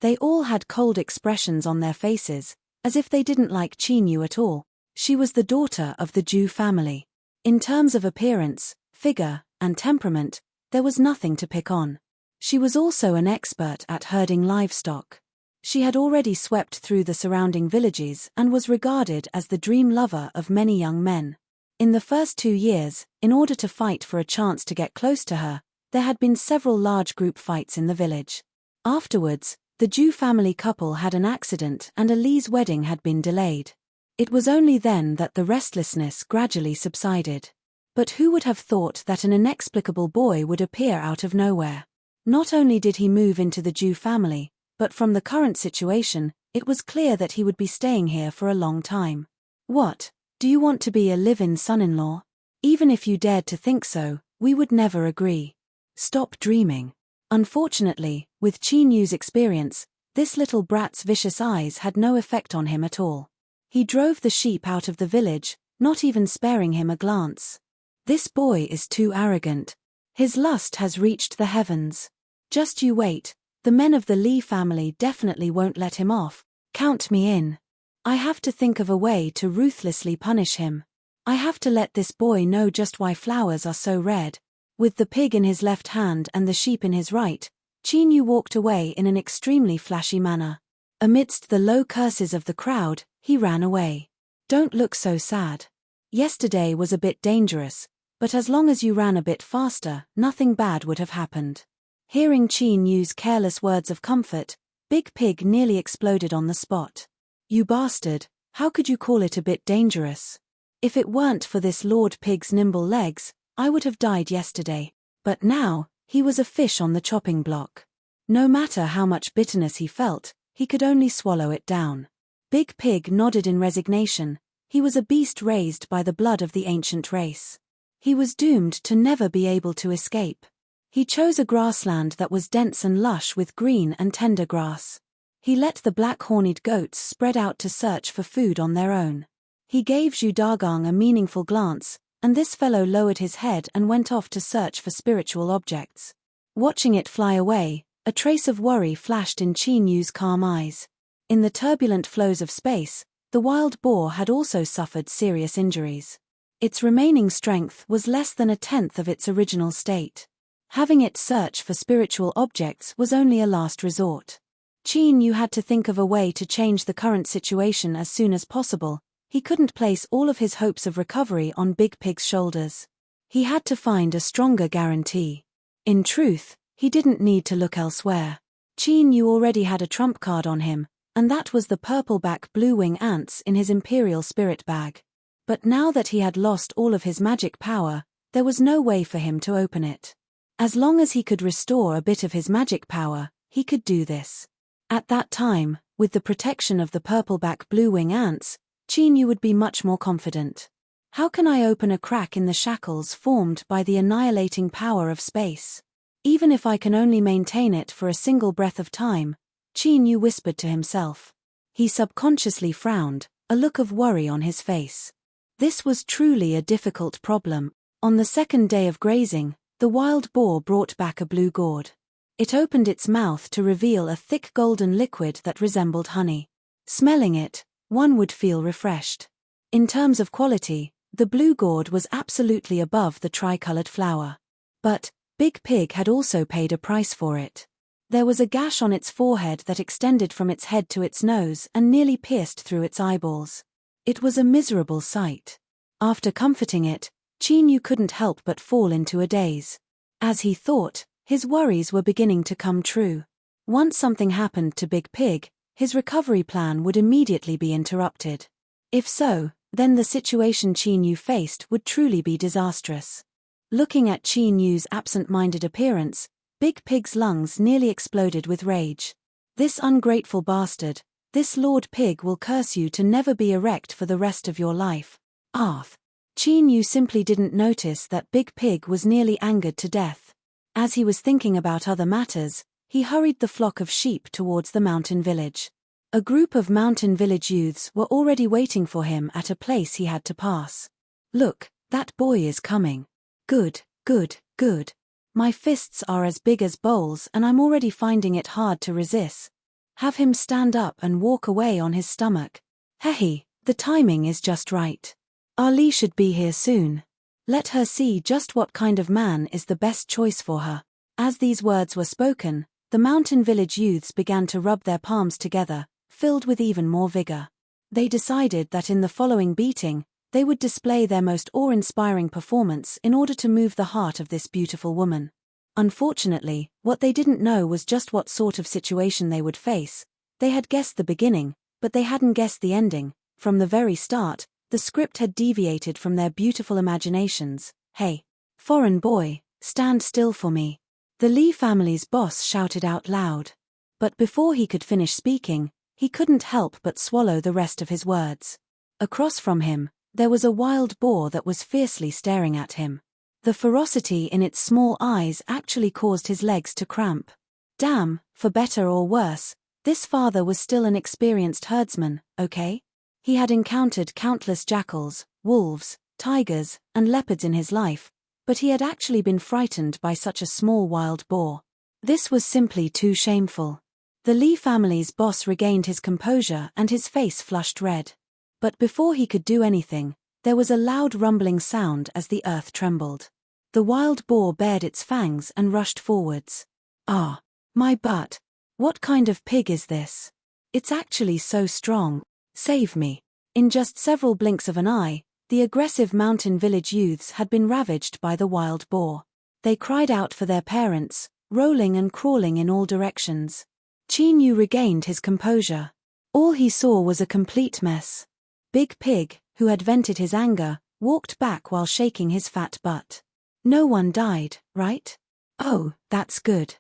They all had cold expressions on their faces, as if they didn't like Qin Yu at all. She was the daughter of the Zhu family. In terms of appearance, figure, and temperament, there was nothing to pick on. She was also an expert at herding livestock. She had already swept through the surrounding villages and was regarded as the dream lover of many young men. In the first 2 years, in order to fight for a chance to get close to her, there had been several large group fights in the village. Afterwards, the Jew family couple had an accident and Ali's wedding had been delayed. It was only then that the restlessness gradually subsided. But who would have thought that an inexplicable boy would appear out of nowhere? Not only did he move into the Jew family, but from the current situation, it was clear that he would be staying here for a long time. What? Do you want to be a live-in son-in-law? Even if you dared to think so, we would never agree. Stop dreaming. Unfortunately, with Chi Nu's experience, this little brat's vicious eyes had no effect on him at all. He drove the sheep out of the village, not even sparing him a glance. This boy is too arrogant. His lust has reached the heavens. Just you wait, the men of the Li family definitely won't let him off. Count me in. I have to think of a way to ruthlessly punish him. I have to let this boy know just why flowers are so red. With the pig in his left hand and the sheep in his right, Chi Nu walked away in an extremely flashy manner. Amidst the low curses of the crowd, he ran away. Don't look so sad. Yesterday was a bit dangerous, but as long as you ran a bit faster, nothing bad would have happened. Hearing Chi Nu's careless words of comfort, Big Pig nearly exploded on the spot. You bastard, how could you call it a bit dangerous? If it weren't for this Lord Pig's nimble legs, I would have died yesterday. But now, he was a fish on the chopping block. No matter how much bitterness he felt, he could only swallow it down. Big Pig nodded in resignation. He was a beast raised by the blood of the ancient race. He was doomed to never be able to escape. He chose a grassland that was dense and lush with green and tender grass. He let the black-horned goats spread out to search for food on their own. He gave Zhu Dagang a meaningful glance, and this fellow lowered his head and went off to search for spiritual objects. Watching it fly away, a trace of worry flashed in Chi Nu's calm eyes. In the turbulent flows of space, the wild boar had also suffered serious injuries. Its remaining strength was less than a tenth of its original state. Having it search for spiritual objects was only a last resort. Chi Nu had to think of a way to change the current situation as soon as possible. He couldn't place all of his hopes of recovery on Big Pig's shoulders. He had to find a stronger guarantee. In truth, he didn't need to look elsewhere. Chi Nu already had a trump card on him, and that was the purple-back blue-wing ants in his imperial spirit bag. But now that he had lost all of his magic power, there was no way for him to open it. As long as he could restore a bit of his magic power, he could do this. At that time, with the protection of the purple-back blue-wing ants, Chi Nu would be much more confident. How can I open a crack in the shackles formed by the annihilating power of space? Even if I can only maintain it for a single breath of time, Chi Nu whispered to himself. He subconsciously frowned, a look of worry on his face. This was truly a difficult problem. On the second day of grazing, the wild boar brought back a blue gourd. It opened its mouth to reveal a thick golden liquid that resembled honey. Smelling it, one would feel refreshed. In terms of quality, the blue gourd was absolutely above the tricolored flower. But Big Pig had also paid a price for it. There was a gash on its forehead that extended from its head to its nose and nearly pierced through its eyeballs. It was a miserable sight. After comforting it, Chi Nu couldn't help but fall into a daze. As he thought, his worries were beginning to come true. Once something happened to Big Pig, his recovery plan would immediately be interrupted. If so, then the situation Chi Nu faced would truly be disastrous. Looking at Chi Nu's absent-minded appearance, Big Pig's lungs nearly exploded with rage. This ungrateful bastard, this Lord Pig will curse you to never be erect for the rest of your life. Arth. Chi Nu simply didn't notice that Big Pig was nearly angered to death. As he was thinking about other matters, he hurried the flock of sheep towards the mountain village. A group of mountain village youths were already waiting for him at a place he had to pass. Look, that boy is coming. Good, good, good. My fists are as big as bowls and I'm already finding it hard to resist. Have him stand up and walk away on his stomach. Hehe, the timing is just right. Ali should be here soon. Let her see just what kind of man is the best choice for her. As these words were spoken, the mountain village youths began to rub their palms together, filled with even more vigor. They decided that in the following beating, they would display their most awe-inspiring performance in order to move the heart of this beautiful woman. Unfortunately, what they didn't know was just what sort of situation they would face. They had guessed the beginning, but they hadn't guessed the ending. From the very start, the script had deviated from their beautiful imaginations. "Hey, foreign boy, stand still for me," the Lee family's boss shouted out loud. But before he could finish speaking, he couldn't help but swallow the rest of his words. Across from him, there was a wild boar that was fiercely staring at him. The ferocity in its small eyes actually caused his legs to cramp. Damn, for better or worse, this father was still an experienced herdsman, okay? He had encountered countless jackals, wolves, tigers, and leopards in his life, but he had actually been frightened by such a small wild boar. This was simply too shameful. The Lee family's boss regained his composure and his face flushed red. But before he could do anything, there was a loud rumbling sound as the earth trembled. The wild boar bared its fangs and rushed forwards. "Ah, my butt. What kind of pig is this? It's actually so strong. Save me." In just several blinks of an eye, the aggressive mountain village youths had been ravaged by the wild boar. They cried out for their parents, rolling and crawling in all directions. Qin Yu regained his composure. All he saw was a complete mess. Big Pig, who had vented his anger, walked back while shaking his fat butt. "No one died, right? Oh, that's good.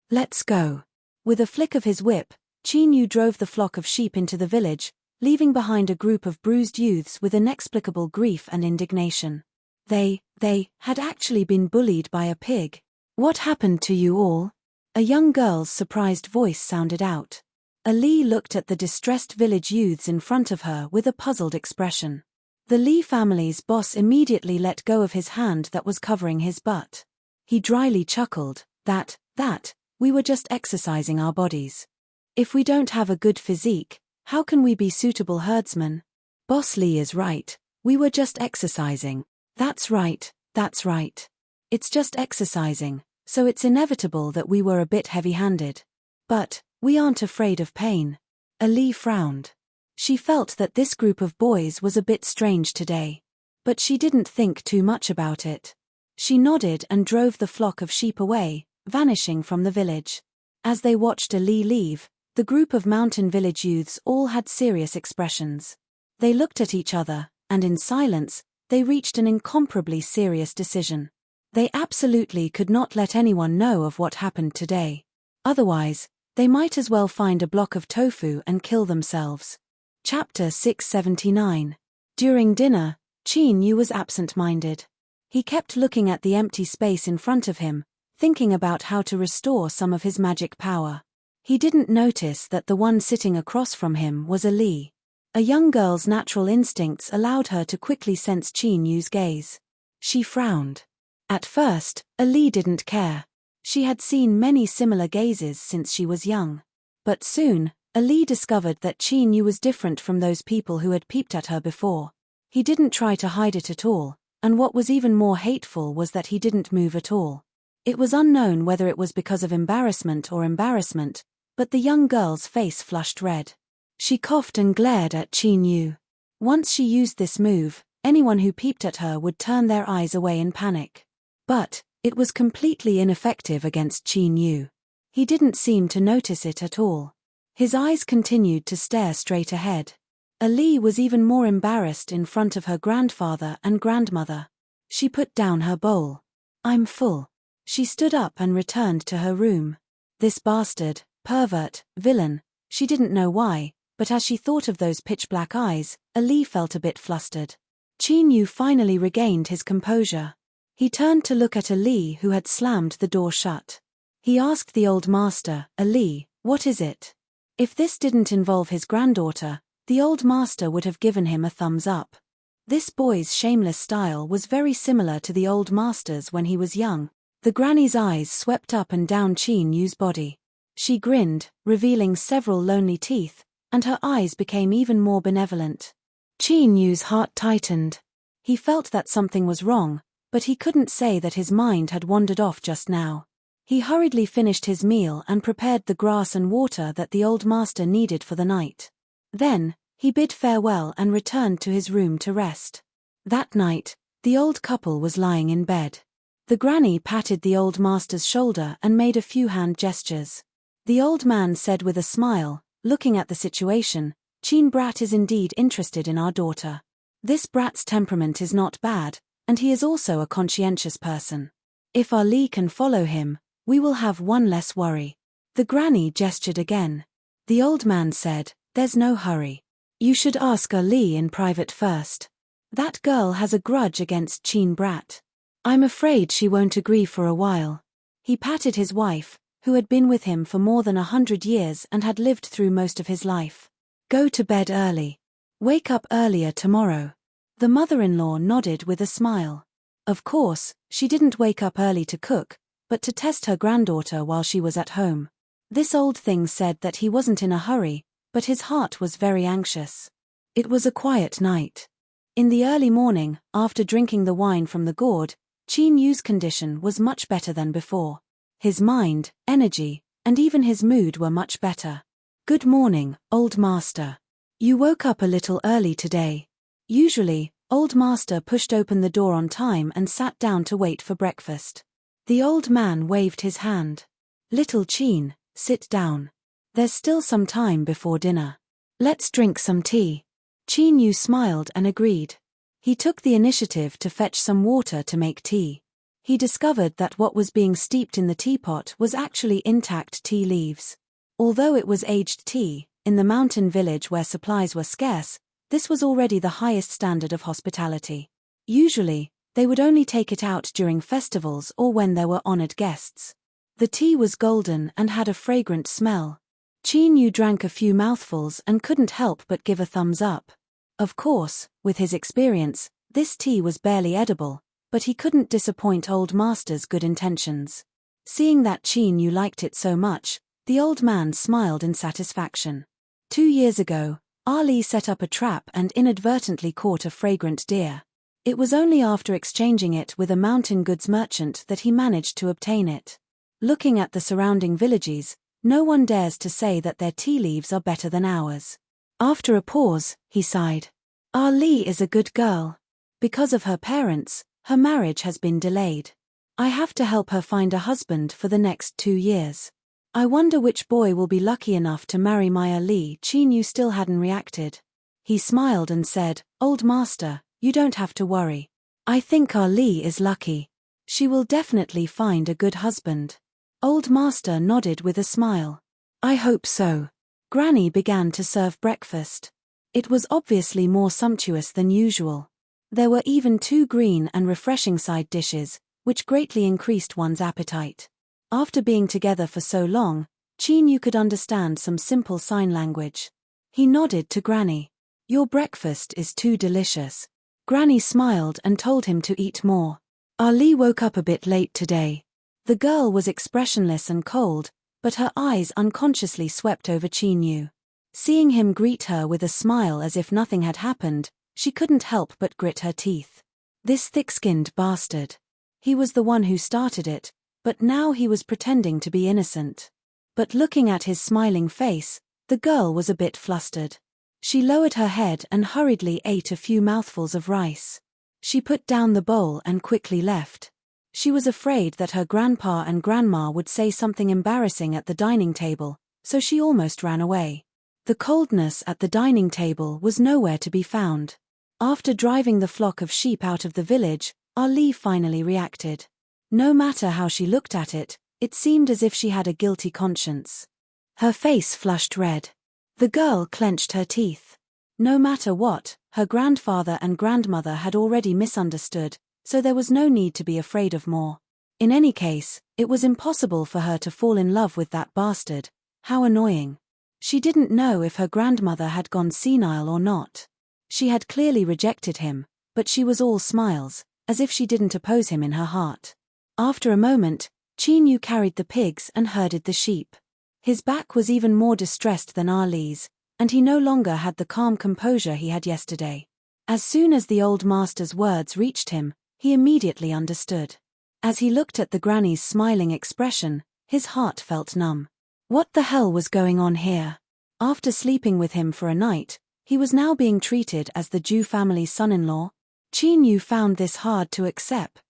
Let's go." With a flick of his whip, Qin Yu drove the flock of sheep into the village, leaving behind a group of bruised youths with inexplicable grief and indignation. They had actually been bullied by a pig. "What happened to you all?" A young girl's surprised voice sounded out. Ali looked at the distressed village youths in front of her with a puzzled expression. The Lee family's boss immediately let go of his hand that was covering his butt. He dryly chuckled, that, we were just exercising our bodies. If we don't have a good physique, how can we be suitable herdsmen? Boss Lee is right, we were just exercising. That's right. It's just exercising, so it's inevitable that we were a bit heavy-handed. But we aren't afraid of pain. Ali frowned. She felt that this group of boys was a bit strange today. But she didn't think too much about it. She nodded and drove the flock of sheep away, vanishing from the village. As they watched Ali leave, the group of mountain village youths all had serious expressions. They looked at each other, and in silence, they reached an incomparably serious decision. They absolutely could not let anyone know of what happened today. Otherwise, they might as well find a block of tofu and kill themselves. Chapter 679. During dinner, Qin Yu was absent-minded. He kept looking at the empty space in front of him, thinking about how to restore some of his magic power. He didn't notice that the one sitting across from him was Ali. A young girl's natural instincts allowed her to quickly sense Qin Yu's gaze. She frowned. At first, Ali didn't care. She had seen many similar gazes since she was young. But soon, Ali discovered that Qin Yu was different from those people who had peeped at her before. He didn't try to hide it at all, and what was even more hateful was that he didn't move at all. It was unknown whether it was because of embarrassment, but the young girl's face flushed red. She coughed and glared at Qin Yu. Once she used this move, anyone who peeped at her would turn their eyes away in panic. But it was completely ineffective against Qin Yu. He didn't seem to notice it at all. His eyes continued to stare straight ahead. Ali was even more embarrassed in front of her grandfather and grandmother. She put down her bowl. "I'm full." She stood up and returned to her room. This bastard, pervert, villain, she didn't know why, but as she thought of those pitch-black eyes, Ali felt a bit flustered. Qin Yu finally regained his composure. He turned to look at Ali, who had slammed the door shut. He asked the old master, "Ali, what is it?" If this didn't involve his granddaughter, the old master would have given him a thumbs up. This boy's shameless style was very similar to the old master's when he was young. The granny's eyes swept up and down Qin Yu's body. She grinned, revealing several lonely teeth, and her eyes became even more benevolent. Qin Yu's heart tightened. He felt that something was wrong, but he couldn't say that his mind had wandered off just now. He hurriedly finished his meal and prepared the grass and water that the old master needed for the night. Then, he bid farewell and returned to his room to rest. That night, the old couple was lying in bed. The granny patted the old master's shoulder and made a few hand gestures. The old man said with a smile, looking at the situation, "Chin Brat is indeed interested in our daughter. This brat's temperament is not bad, and he is also a conscientious person. If Ali can follow him, we will have one less worry." The granny gestured again. The old man said, "There's no hurry. You should ask Ali in private first. That girl has a grudge against Chin Brat. I'm afraid she won't agree for a while." He patted his wife, who had been with him for more than 100 years and had lived through most of his life. "Go to bed early. Wake up earlier tomorrow." The mother-in-law nodded with a smile. Of course, she didn't wake up early to cook, but to test her granddaughter while she was at home. This old thing said that he wasn't in a hurry, but his heart was very anxious. It was a quiet night. In the early morning, after drinking the wine from the gourd, Chin Yu's condition was much better than before. His mind, energy, and even his mood were much better. "Good morning, old master. You woke up a little early today." Usually, old master pushed open the door on time and sat down to wait for breakfast. The old man waved his hand. "Little Chin, sit down. There's still some time before dinner. Let's drink some tea." Chin Yu smiled and agreed. He took the initiative to fetch some water to make tea. He discovered that what was being steeped in the teapot was actually intact tea leaves. Although it was aged tea, in the mountain village where supplies were scarce, this was already the highest standard of hospitality. Usually, they would only take it out during festivals or when there were honored guests. The tea was golden and had a fragrant smell. Chin Yu drank a few mouthfuls and couldn't help but give a thumbs up. Of course, with his experience, this tea was barely edible, but he couldn't disappoint old master's good intentions. Seeing that Chin Yu liked it so much, the old man smiled in satisfaction. 2 years ago, Ali set up a trap and inadvertently caught a fragrant deer. It was only after exchanging it with a mountain goods merchant that he managed to obtain it. Looking at the surrounding villages, no one dares to say that their tea leaves are better than ours. After a pause, he sighed. Ali is a good girl. Because of her parents, her marriage has been delayed. I have to help her find a husband for the next 2 years. I wonder which boy will be lucky enough to marry my Ali. Chin Yu still hadn't reacted. He smiled and said, "Old master, you don't have to worry. I think Ali is lucky. She will definitely find a good husband." Old master nodded with a smile. "I hope so." Granny began to serve breakfast. It was obviously more sumptuous than usual. There were even 2 green and refreshing side dishes, which greatly increased one's appetite. After being together for so long, Chin Yu could understand some simple sign language. He nodded to Granny. "Your breakfast is too delicious." Granny smiled and told him to eat more. Ali woke up a bit late today. The girl was expressionless and cold, but her eyes unconsciously swept over Chin Yu. Seeing him greet her with a smile as if nothing had happened, she couldn't help but grit her teeth. This thick-skinned bastard. He was the one who started it, but now he was pretending to be innocent. But looking at his smiling face, the girl was a bit flustered. She lowered her head and hurriedly ate a few mouthfuls of rice. She put down the bowl and quickly left. She was afraid that her grandpa and grandma would say something embarrassing at the dining table, so she almost ran away. The coldness at the dining table was nowhere to be found. After driving the flock of sheep out of the village, Ali finally reacted. No matter how she looked at it, it seemed as if she had a guilty conscience. Her face flushed red. The girl clenched her teeth. No matter what, her grandfather and grandmother had already misunderstood, so there was no need to be afraid of more. In any case, it was impossible for her to fall in love with that bastard. How annoying. She didn't know if her grandmother had gone senile or not. She had clearly rejected him, but she was all smiles, as if she didn't oppose him in her heart. After a moment, Chin Yu carried the pigs and herded the sheep. His back was even more distressed than Ali's, and he no longer had the calm composure he had yesterday. As soon as the old master's words reached him, he immediately understood. As he looked at the granny's smiling expression, his heart felt numb. What the hell was going on here? After sleeping with him for a night, he was now being treated as the Zhu family's son-in-law. Qin Yu found this hard to accept.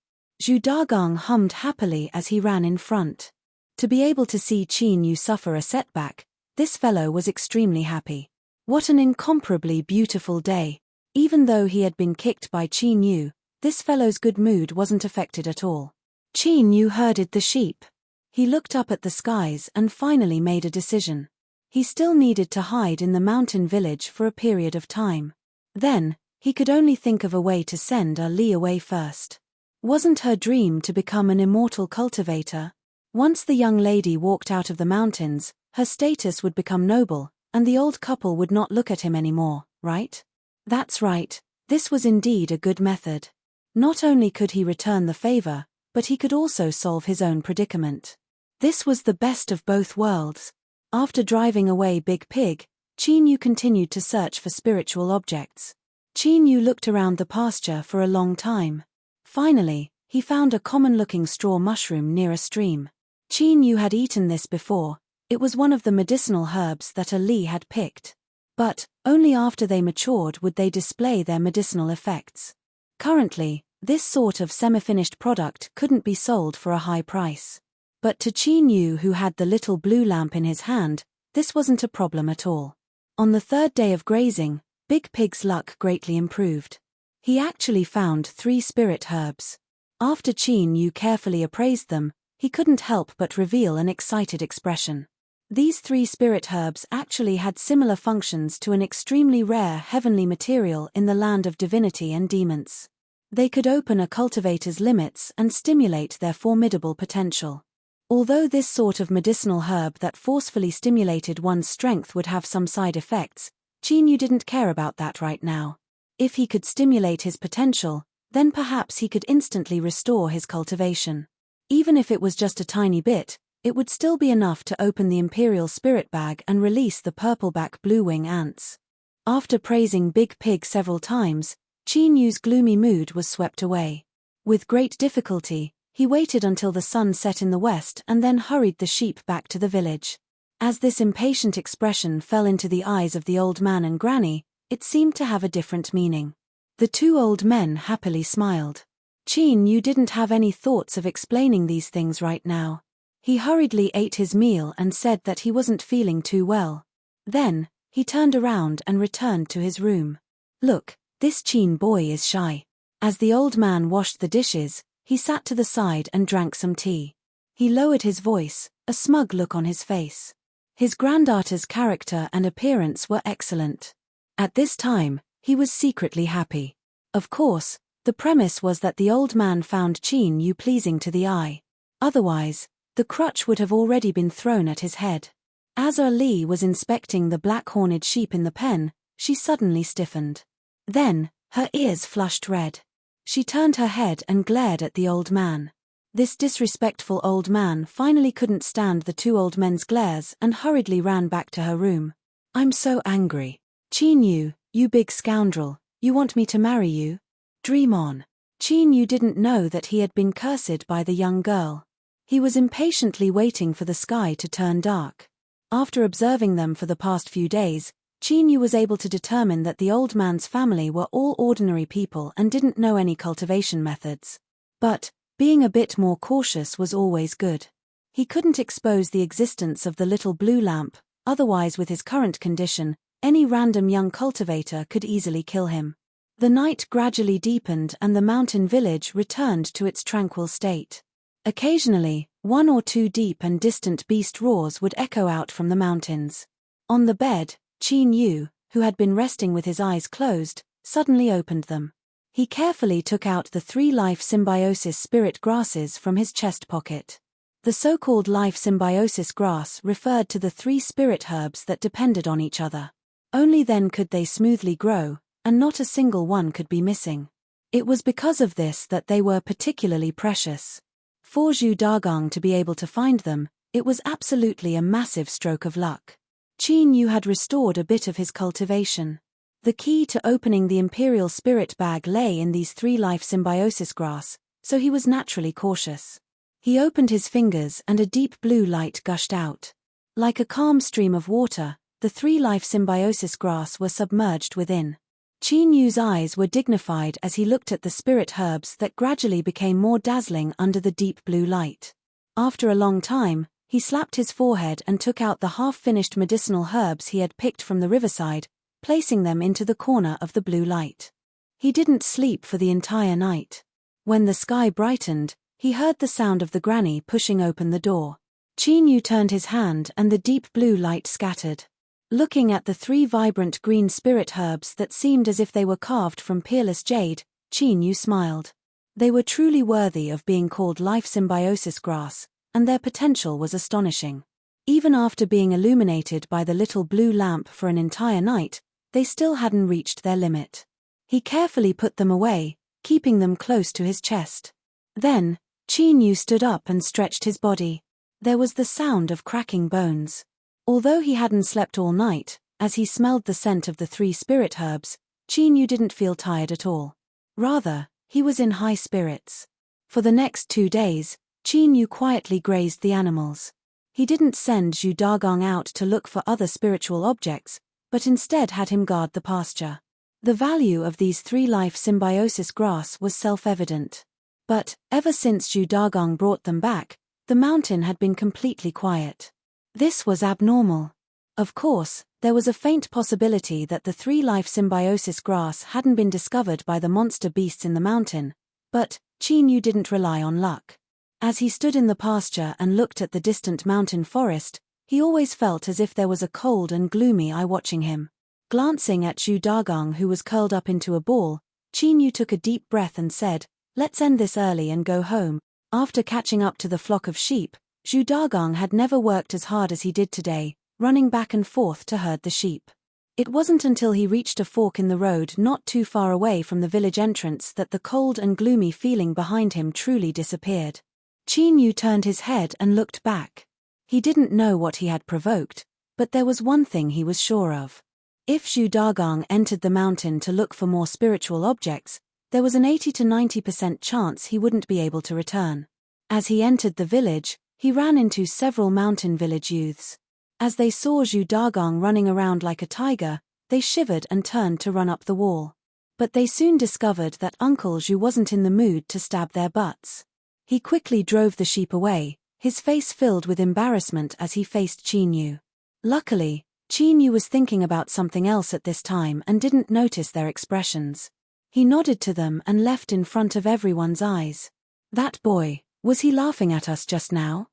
Zhu Dagang hummed happily as he ran in front. To be able to see Qin Yu suffer a setback, this fellow was extremely happy. What an incomparably beautiful day. Even though he had been kicked by Qin Yu, this fellow's good mood wasn't affected at all. Qin Yu herded the sheep. He looked up at the skies and finally made a decision. He still needed to hide in the mountain village for a period of time. Then, he could only think of a way to send Li away first. Wasn't her dream to become an immortal cultivator? Once the young lady walked out of the mountains, her status would become noble, and the old couple would not look at him anymore, right? That's right, this was indeed a good method. Not only could he return the favor, but he could also solve his own predicament. This was the best of both worlds. After driving away Big Pig, Qin Yu continued to search for spiritual objects. Qin Yu looked around the pasture for a long time. Finally, he found a common-looking straw mushroom near a stream. Qin Yu had eaten this before. It was one of the medicinal herbs that Ali had picked. But, only after they matured would they display their medicinal effects. Currently, this sort of semi-finished product couldn't be sold for a high price. But to Qin Yu, who had the little blue lamp in his hand, this wasn't a problem at all. On the third day of grazing, Big Pig's luck greatly improved. He actually found 3 spirit herbs. After Qin Yu carefully appraised them, he couldn't help but reveal an excited expression. These 3 spirit herbs actually had similar functions to an extremely rare heavenly material in the land of divinity and demons. They could open a cultivator's limits and stimulate their formidable potential. Although this sort of medicinal herb that forcefully stimulated one's strength would have some side effects, Qin Yu didn't care about that right now. If he could stimulate his potential, then perhaps he could instantly restore his cultivation. Even if it was just a tiny bit, it would still be enough to open the Imperial Spirit Bag and release the purpleback bluewing ants. After praising Big Pig several times, Qin Yu's gloomy mood was swept away. With great difficulty, he waited until the sun set in the west and then hurried the sheep back to the village. As this impatient expression fell into the eyes of the old man and granny, it seemed to have a different meaning. The 2 old men happily smiled. Qin Yu didn't have any thoughts of explaining these things right now. He hurriedly ate his meal and said that he wasn't feeling too well. Then, he turned around and returned to his room. Look, this Qin boy is shy. As the old man washed the dishes, he sat to the side and drank some tea. He lowered his voice, a smug look on his face. His granddaughter's character and appearance were excellent. At this time, he was secretly happy. Of course, the premise was that the old man found Qin Yu pleasing to the eye. Otherwise, the crutch would have already been thrown at his head. As Li was inspecting the black-horned sheep in the pen, she suddenly stiffened. Then, her ears flushed red. She turned her head and glared at the old man. This disrespectful old man finally couldn't stand the 2 old men's glares and hurriedly ran back to her room. I'm so angry. Qin Yu, you big scoundrel, you want me to marry you? Dream on. Qin Yu didn't know that he had been cursed by the young girl. He was impatiently waiting for the sky to turn dark. After observing them for the past few days, Qin Yu was able to determine that the old man's family were all ordinary people and didn't know any cultivation methods. But, being a bit more cautious was always good. He couldn't expose the existence of the little blue lamp, otherwise with his current condition, any random young cultivator could easily kill him. The night gradually deepened and the mountain village returned to its tranquil state. Occasionally, 1 or 2 deep and distant beast roars would echo out from the mountains. On the bed, Qin Yu, who had been resting with his eyes closed, suddenly opened them. He carefully took out the 3 life symbiosis spirit grasses from his chest pocket. The so-called life symbiosis grass referred to the 3 spirit herbs that depended on each other. Only then could they smoothly grow, and not a single one could be missing. It was because of this that they were particularly precious. For Zhu Dagang to be able to find them, it was absolutely a massive stroke of luck. Qin Yu had restored a bit of his cultivation. The key to opening the Imperial Spirit Bag lay in these 3 life symbiosis grass, so he was naturally cautious. He opened his fingers and a deep blue light gushed out. Like a calm stream of water, the three-life symbiosis grass were submerged within. Qin Yu's eyes were dignified as he looked at the spirit herbs that gradually became more dazzling under the deep blue light. After a long time, he slapped his forehead and took out the half-finished medicinal herbs he had picked from the riverside, placing them into the corner of the blue light. He didn't sleep for the entire night. When the sky brightened, he heard the sound of the granny pushing open the door. Qin Yu turned his hand and the deep blue light scattered. Looking at the three vibrant green spirit herbs that seemed as if they were carved from peerless jade, Qin Yu smiled. They were truly worthy of being called life symbiosis grass, and their potential was astonishing. Even after being illuminated by the little blue lamp for an entire night, they still hadn't reached their limit. He carefully put them away, keeping them close to his chest. Then, Qin Yu stood up and stretched his body. There was the sound of cracking bones. Although he hadn't slept all night, as he smelled the scent of the three spirit herbs, Qin Yu didn't feel tired at all. Rather, he was in high spirits. For the next 2 days, Qin Yu quietly grazed the animals. He didn't send Zhu Dagang out to look for other spiritual objects, but instead had him guard the pasture. The value of these three-life symbiosis grass was self-evident. But, ever since Zhu Dagang brought them back, the mountain had been completely quiet. This was abnormal. Of course, there was a faint possibility that the three-life symbiosis grass hadn't been discovered by the monster beasts in the mountain, but Qin Yu didn't rely on luck. As he stood in the pasture and looked at the distant mountain forest, he always felt as if there was a cold and gloomy eye watching him. Glancing at Zhu Dagang, who was curled up into a ball, Qin Yu took a deep breath and said, "Let's end this early and go home." After catching up to the flock of sheep, Zhu Dagang had never worked as hard as he did today, running back and forth to herd the sheep. It wasn't until he reached a fork in the road not too far away from the village entrance that the cold and gloomy feeling behind him truly disappeared. Qin Yu turned his head and looked back. He didn't know what he had provoked, but there was one thing he was sure of. If Zhu Dagang entered the mountain to look for more spiritual objects, there was an 80 to 90% chance he wouldn't be able to return. As he entered the village, he ran into several mountain village youths. As they saw Zhu Dagang running around like a tiger, they shivered and turned to run up the wall. But they soon discovered that Uncle Zhu wasn't in the mood to stab their butts. He quickly drove the sheep away, his face filled with embarrassment as he faced Qin Yu. Luckily, Qin Yu was thinking about something else at this time and didn't notice their expressions. He nodded to them and left in front of everyone's eyes. That boy, was he laughing at us just now?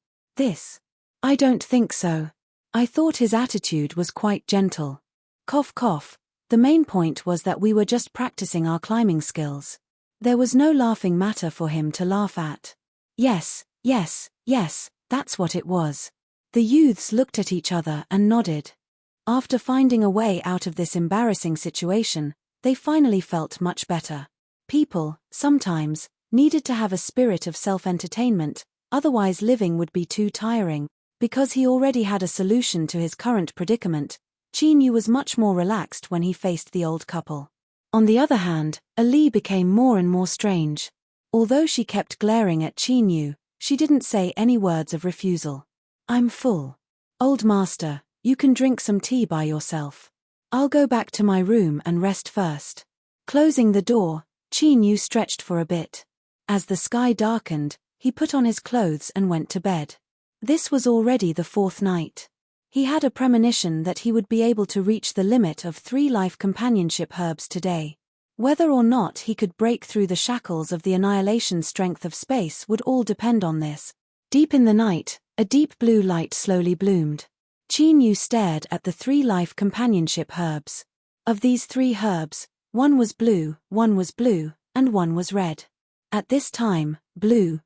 I don't think so. I thought his attitude was quite gentle. Cough cough, the main point was that we were just practicing our climbing skills. There was no laughing matter for him to laugh at. Yes, that's what it was. The youths looked at each other and nodded. After finding a way out of this embarrassing situation, they finally felt much better. People, sometimes, needed to have a spirit of self-entertainment, otherwise living would be too tiring. Because he already had a solution to his current predicament, Qin Yu was much more relaxed when he faced the old couple. On the other hand, Ali became more and more strange. Although she kept glaring at Qin Yu, she didn't say any words of refusal. "I'm full. Old master, you can drink some tea by yourself. I'll go back to my room and rest first." Closing the door, Qin Yu stretched for a bit. As the sky darkened, he put on his clothes and went to bed. This was already the 4th night. He had a premonition that he would be able to reach the limit of 3 life companionship herbs today. Whether or not he could break through the shackles of the annihilation strength of space would all depend on this. Deep in the night, a deep blue light slowly bloomed. Qin Yu stared at the 3 life companionship herbs. Of these 3 herbs, one was blue, and one was red. At this time, blue,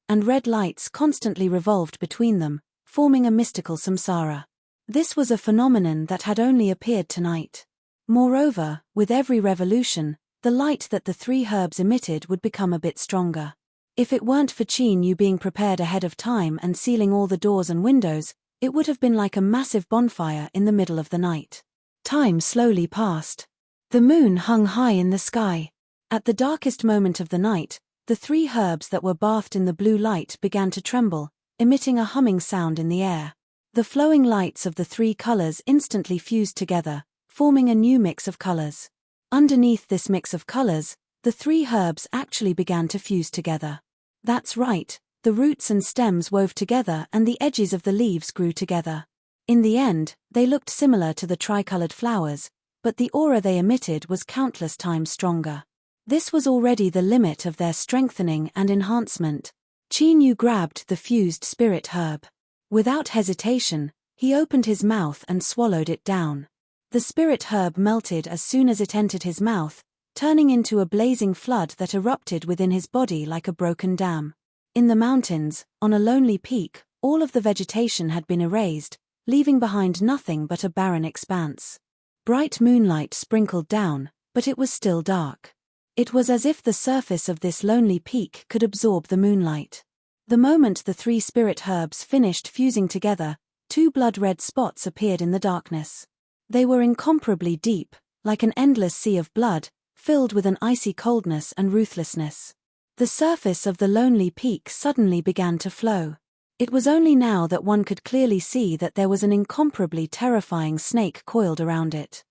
and red lights constantly revolved between them, forming a mystical samsara. This was a phenomenon that had only appeared tonight. Moreover, with every revolution, the light that the 3 herbs emitted would become a bit stronger. If it weren't for Qin Yu being prepared ahead of time and sealing all the doors and windows, it would have been like a massive bonfire in the middle of the night. Time slowly passed. The moon hung high in the sky. At the darkest moment of the night, The 3 herbs that were bathed in the blue light began to tremble, emitting a humming sound in the air. The flowing lights of the 3 colors instantly fused together, forming a new mix of colors. Underneath this mix of colors, the 3 herbs actually began to fuse together. That's right, the roots and stems wove together and the edges of the leaves grew together. In the end, they looked similar to the tricolored flowers, but the aura they emitted was countless times stronger. This was already the limit of their strengthening and enhancement. Qin Yu grabbed the fused spirit herb. Without hesitation, he opened his mouth and swallowed it down. The spirit herb melted as soon as it entered his mouth, turning into a blazing flood that erupted within his body like a broken dam. In the mountains, on a lonely peak, all of the vegetation had been erased, leaving behind nothing but a barren expanse. Bright moonlight sprinkled down, but it was still dark. It was as if the surface of this lonely peak could absorb the moonlight. The moment the 3 spirit herbs finished fusing together, 2 blood-red spots appeared in the darkness. They were incomparably deep, like an endless sea of blood, filled with an icy coldness and ruthlessness. The surface of the lonely peak suddenly began to flow. It was only now that one could clearly see that there was an incomparably terrifying snake coiled around it.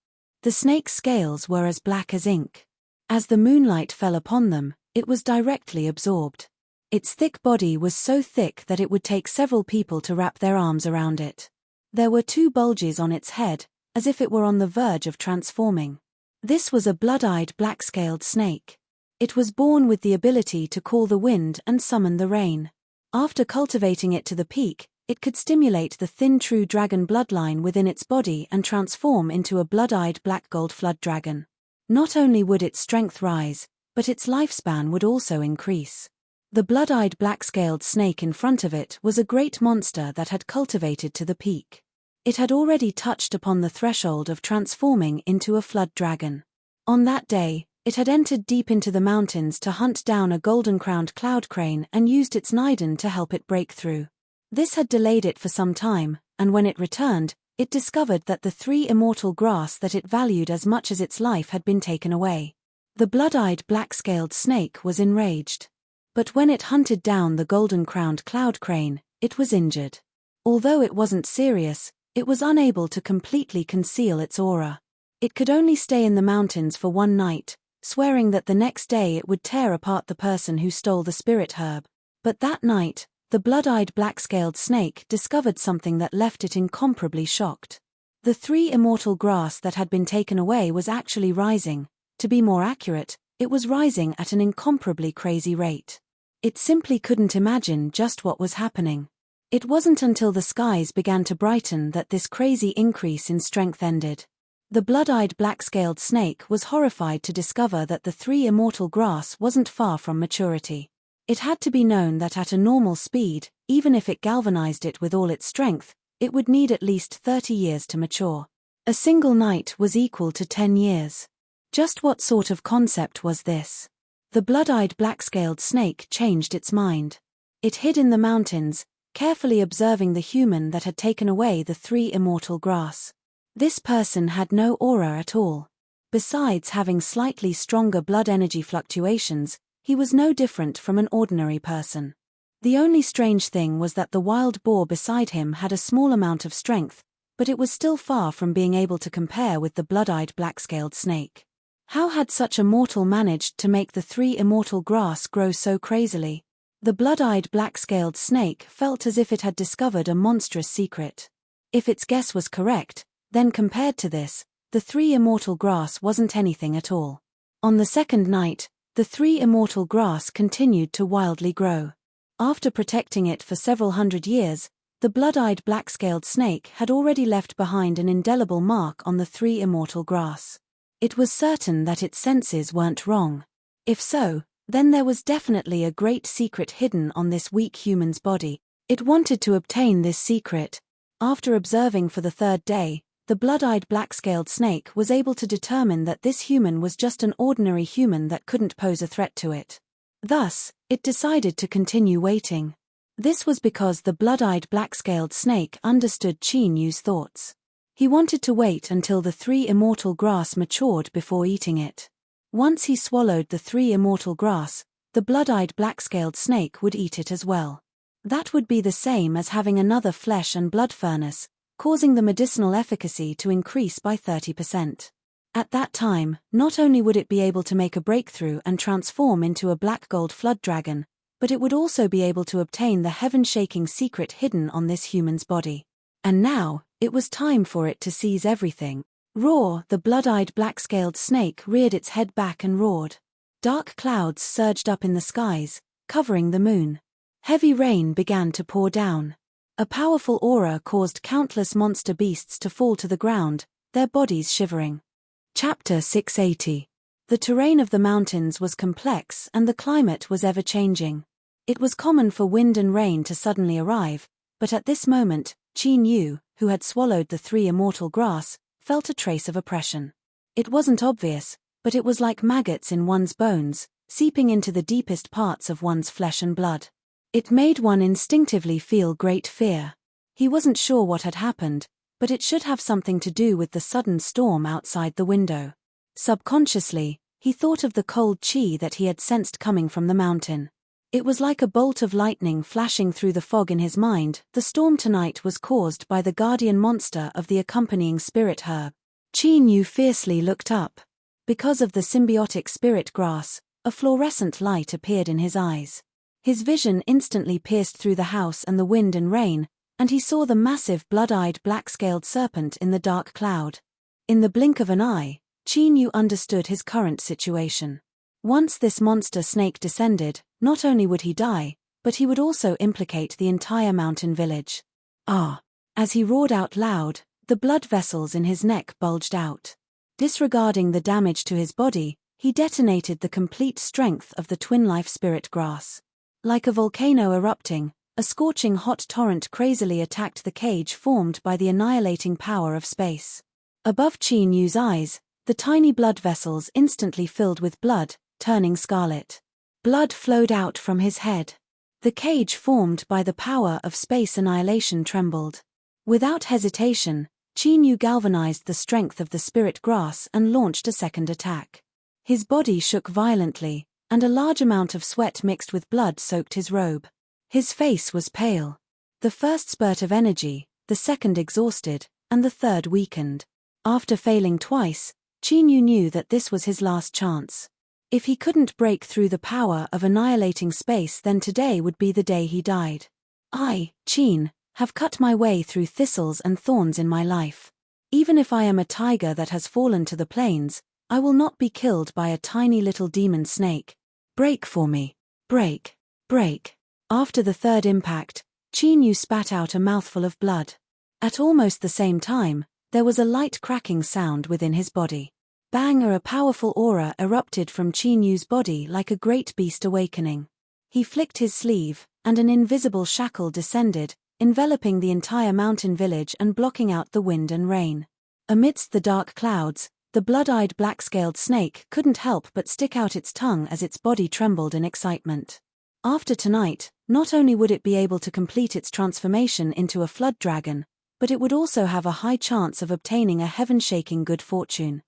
The snake's scales were as black as ink. As the moonlight fell upon them, it was directly absorbed. Its thick body was so thick that it would take several people to wrap their arms around it. There were 2 bulges on its head, as if it were on the verge of transforming. This was a blood-eyed black-scaled snake. It was born with the ability to call the wind and summon the rain. After cultivating it to the peak, it could stimulate the thin true dragon bloodline within its body and transform into a blood-eyed black-gold flood dragon. Not only would its strength rise, but its lifespan would also increase. The blood-eyed black-scaled snake in front of it was a great monster that had cultivated to the peak. It had already touched upon the threshold of transforming into a flood dragon. On that day, it had entered deep into the mountains to hunt down a golden-crowned cloud crane and used its Niden to help it break through. This had delayed it for some time, and when it returned, it discovered that the 3 immortal grass that it valued as much as its life had been taken away. The blood-eyed black-scaled snake was enraged. But when it hunted down the golden-crowned cloud crane, it was injured. Although it wasn't serious, it was unable to completely conceal its aura. It could only stay in the mountains for 1 night, swearing that the next day it would tear apart the person who stole the spirit herb. But that night, the blood-eyed black-scaled snake discovered something that left it incomparably shocked. The 3 immortal grass that had been taken away was actually rising. To be more accurate, it was rising at an incomparably crazy rate. It simply couldn't imagine just what was happening. It wasn't until the skies began to brighten that this crazy increase in strength ended. The blood-eyed black-scaled snake was horrified to discover that the 3 immortal grass wasn't far from maturity. It had to be known that at a normal speed, even if it galvanized it with all its strength, it would need at least 30 years to mature. A single night was equal to 10 years. Just what sort of concept was this? The blood-eyed black-scaled snake changed its mind. It hid in the mountains, carefully observing the human that had taken away the 3 immortal grass. This person had no aura at all. Besides having slightly stronger blood energy fluctuations, he was no different from an ordinary person. The only strange thing was that the wild boar beside him had a small amount of strength, but it was still far from being able to compare with the blood-eyed black-scaled snake. How had such a mortal managed to make the 3 immortal grass grow so crazily? The blood-eyed black-scaled snake felt as if it had discovered a monstrous secret. If its guess was correct, then compared to this, the 3 immortal grass wasn't anything at all. On the second night, the 3 immortal grass continued to wildly grow. After protecting it for several hundred years, the blood-eyed black-scaled snake had already left behind an indelible mark on the 3 immortal grass. It was certain that its senses weren't wrong. If so, then there was definitely a great secret hidden on this weak human's body. It wanted to obtain this secret. After observing for the 3rd day, the blood-eyed black-scaled snake was able to determine that this human was just an ordinary human that couldn't pose a threat to it. Thus, it decided to continue waiting. This was because the blood-eyed black-scaled snake understood Qin Yu's thoughts. He wanted to wait until the 3 immortal grass matured before eating it. Once he swallowed the 3 immortal grass, the blood-eyed black-scaled snake would eat it as well. That would be the same as having another flesh and blood furnace, causing the medicinal efficacy to increase by 30%. At that time, not only would it be able to make a breakthrough and transform into a black gold flood dragon, but it would also be able to obtain the heaven-shaking secret hidden on this human's body. And now, it was time for it to seize everything. Roar! The blood-eyed black-scaled snake reared its head back and roared. Dark clouds surged up in the skies, covering the moon. Heavy rain began to pour down. A powerful aura caused countless monster beasts to fall to the ground, their bodies shivering. Chapter 680. The terrain of the mountains was complex and the climate was ever-changing. It was common for wind and rain to suddenly arrive, but at this moment, Qin Yu, who had swallowed the 3 immortal grass, felt a trace of oppression. It wasn't obvious, but it was like maggots in one's bones, seeping into the deepest parts of one's flesh and blood. It made one instinctively feel great fear. He wasn't sure what had happened, but it should have something to do with the sudden storm outside the window. Subconsciously, he thought of the cold qi that he had sensed coming from the mountain. It was like a bolt of lightning flashing through the fog in his mind. The storm tonight was caused by the guardian monster of the accompanying spirit herb. Qin Yu fiercely looked up. Because of the symbiotic spirit grass, a fluorescent light appeared in his eyes. His vision instantly pierced through the house and the wind and rain, and he saw the massive blood-eyed black-scaled serpent in the dark cloud. In the blink of an eye, Qin Yu understood his current situation. Once this monster snake descended, not only would he die, but he would also implicate the entire mountain village. Ah! As he roared out loud, the blood vessels in his neck bulged out. Disregarding the damage to his body, he detonated the complete strength of the twin-life spirit grass. Like a volcano erupting, a scorching hot torrent crazily attacked the cage formed by the annihilating power of space. Above Qin Yu's eyes, the tiny blood vessels instantly filled with blood, turning scarlet. Blood flowed out from his head. The cage formed by the power of space annihilation trembled. Without hesitation, Qin Yu galvanized the strength of the spirit grass and launched a second attack. His body shook violently, and a large amount of sweat mixed with blood soaked his robe. His face was pale. The first spurt of energy, the second exhausted, and the third weakened. After failing twice, Qin Yu knew that this was his last chance. If he couldn't break through the power of annihilating space, then today would be the day he died. I, Qin, have cut my way through thistles and thorns in my life. Even if I am a tiger that has fallen to the plains, I will not be killed by a tiny little demon snake. Break for me. Break. Break. After the third impact, Qin Yu spat out a mouthful of blood. At almost the same time, there was a light cracking sound within his body. Bang! A powerful aura erupted from Qin Yu's body like a great beast awakening. He flicked his sleeve, and an invisible shackle descended, enveloping the entire mountain village and blocking out the wind and rain. Amidst the dark clouds, the blood-eyed black-scaled snake couldn't help but stick out its tongue as its body trembled in excitement. After tonight, not only would it be able to complete its transformation into a flood dragon, but it would also have a high chance of obtaining a heaven-shaking good fortune.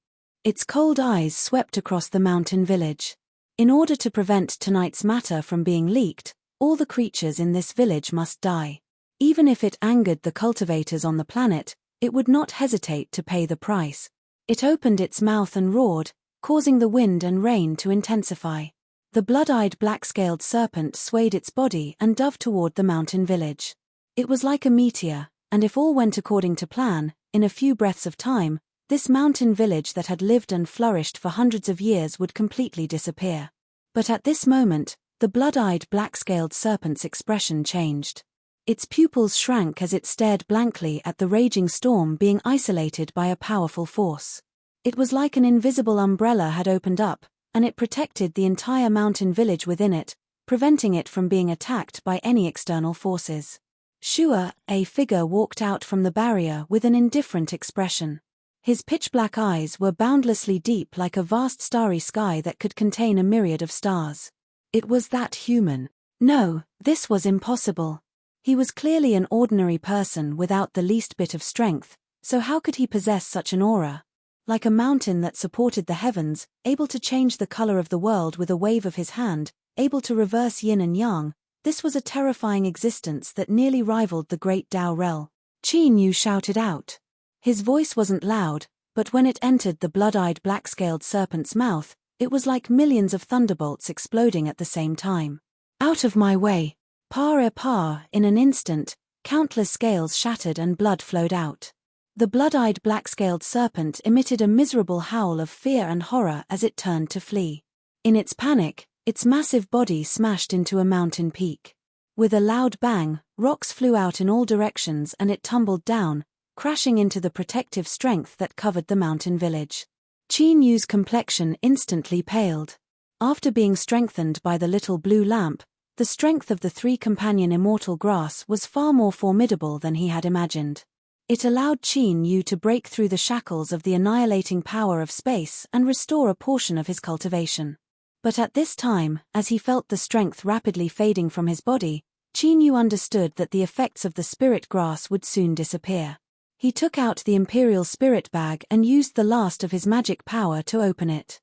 Its cold eyes swept across the mountain village. In order to prevent tonight's matter from being leaked, all the creatures in this village must die. Even if it angered the cultivators on the planet, it would not hesitate to pay the price. It opened its mouth and roared, causing the wind and rain to intensify. The blood-eyed black-scaled serpent swayed its body and dove toward the mountain village. It was like a meteor, and if all went according to plan, in a few breaths of time, this mountain village that had lived and flourished for hundreds of years would completely disappear. But at this moment, the blood-eyed black-scaled serpent's expression changed. Its pupils shrank as it stared blankly at the raging storm being isolated by a powerful force. It was like an invisible umbrella had opened up, and it protected the entire mountain village within it, preventing it from being attacked by any external forces. Shua, a figure, walked out from the barrier with an indifferent expression. His pitch-black eyes were boundlessly deep like a vast starry sky that could contain a myriad of stars. It was that human. No, this was impossible. He was clearly an ordinary person without the least bit of strength, so how could he possess such an aura? Like a mountain that supported the heavens, able to change the color of the world with a wave of his hand, able to reverse yin and yang. This was a terrifying existence that nearly rivaled the great Tao Rel. Qin Yu shouted out. His voice wasn't loud, but when it entered the blood-eyed black-scaled serpent's mouth, it was like millions of thunderbolts exploding at the same time. Out of my way! Pa! In an instant, countless scales shattered and blood flowed out. The blood-eyed black-scaled serpent emitted a miserable howl of fear and horror as it turned to flee. In its panic, its massive body smashed into a mountain peak. With a loud bang, rocks flew out in all directions and it tumbled down, crashing into the protective strength that covered the mountain village. Qin Yu's complexion instantly paled. After being strengthened by the little blue lamp, the strength of the three-companion immortal grass was far more formidable than he had imagined. It allowed Qin Yu to break through the shackles of the annihilating power of space and restore a portion of his cultivation. But at this time, as he felt the strength rapidly fading from his body, Qin Yu understood that the effects of the spirit grass would soon disappear. He took out the imperial spirit bag and used the last of his magic power to open it.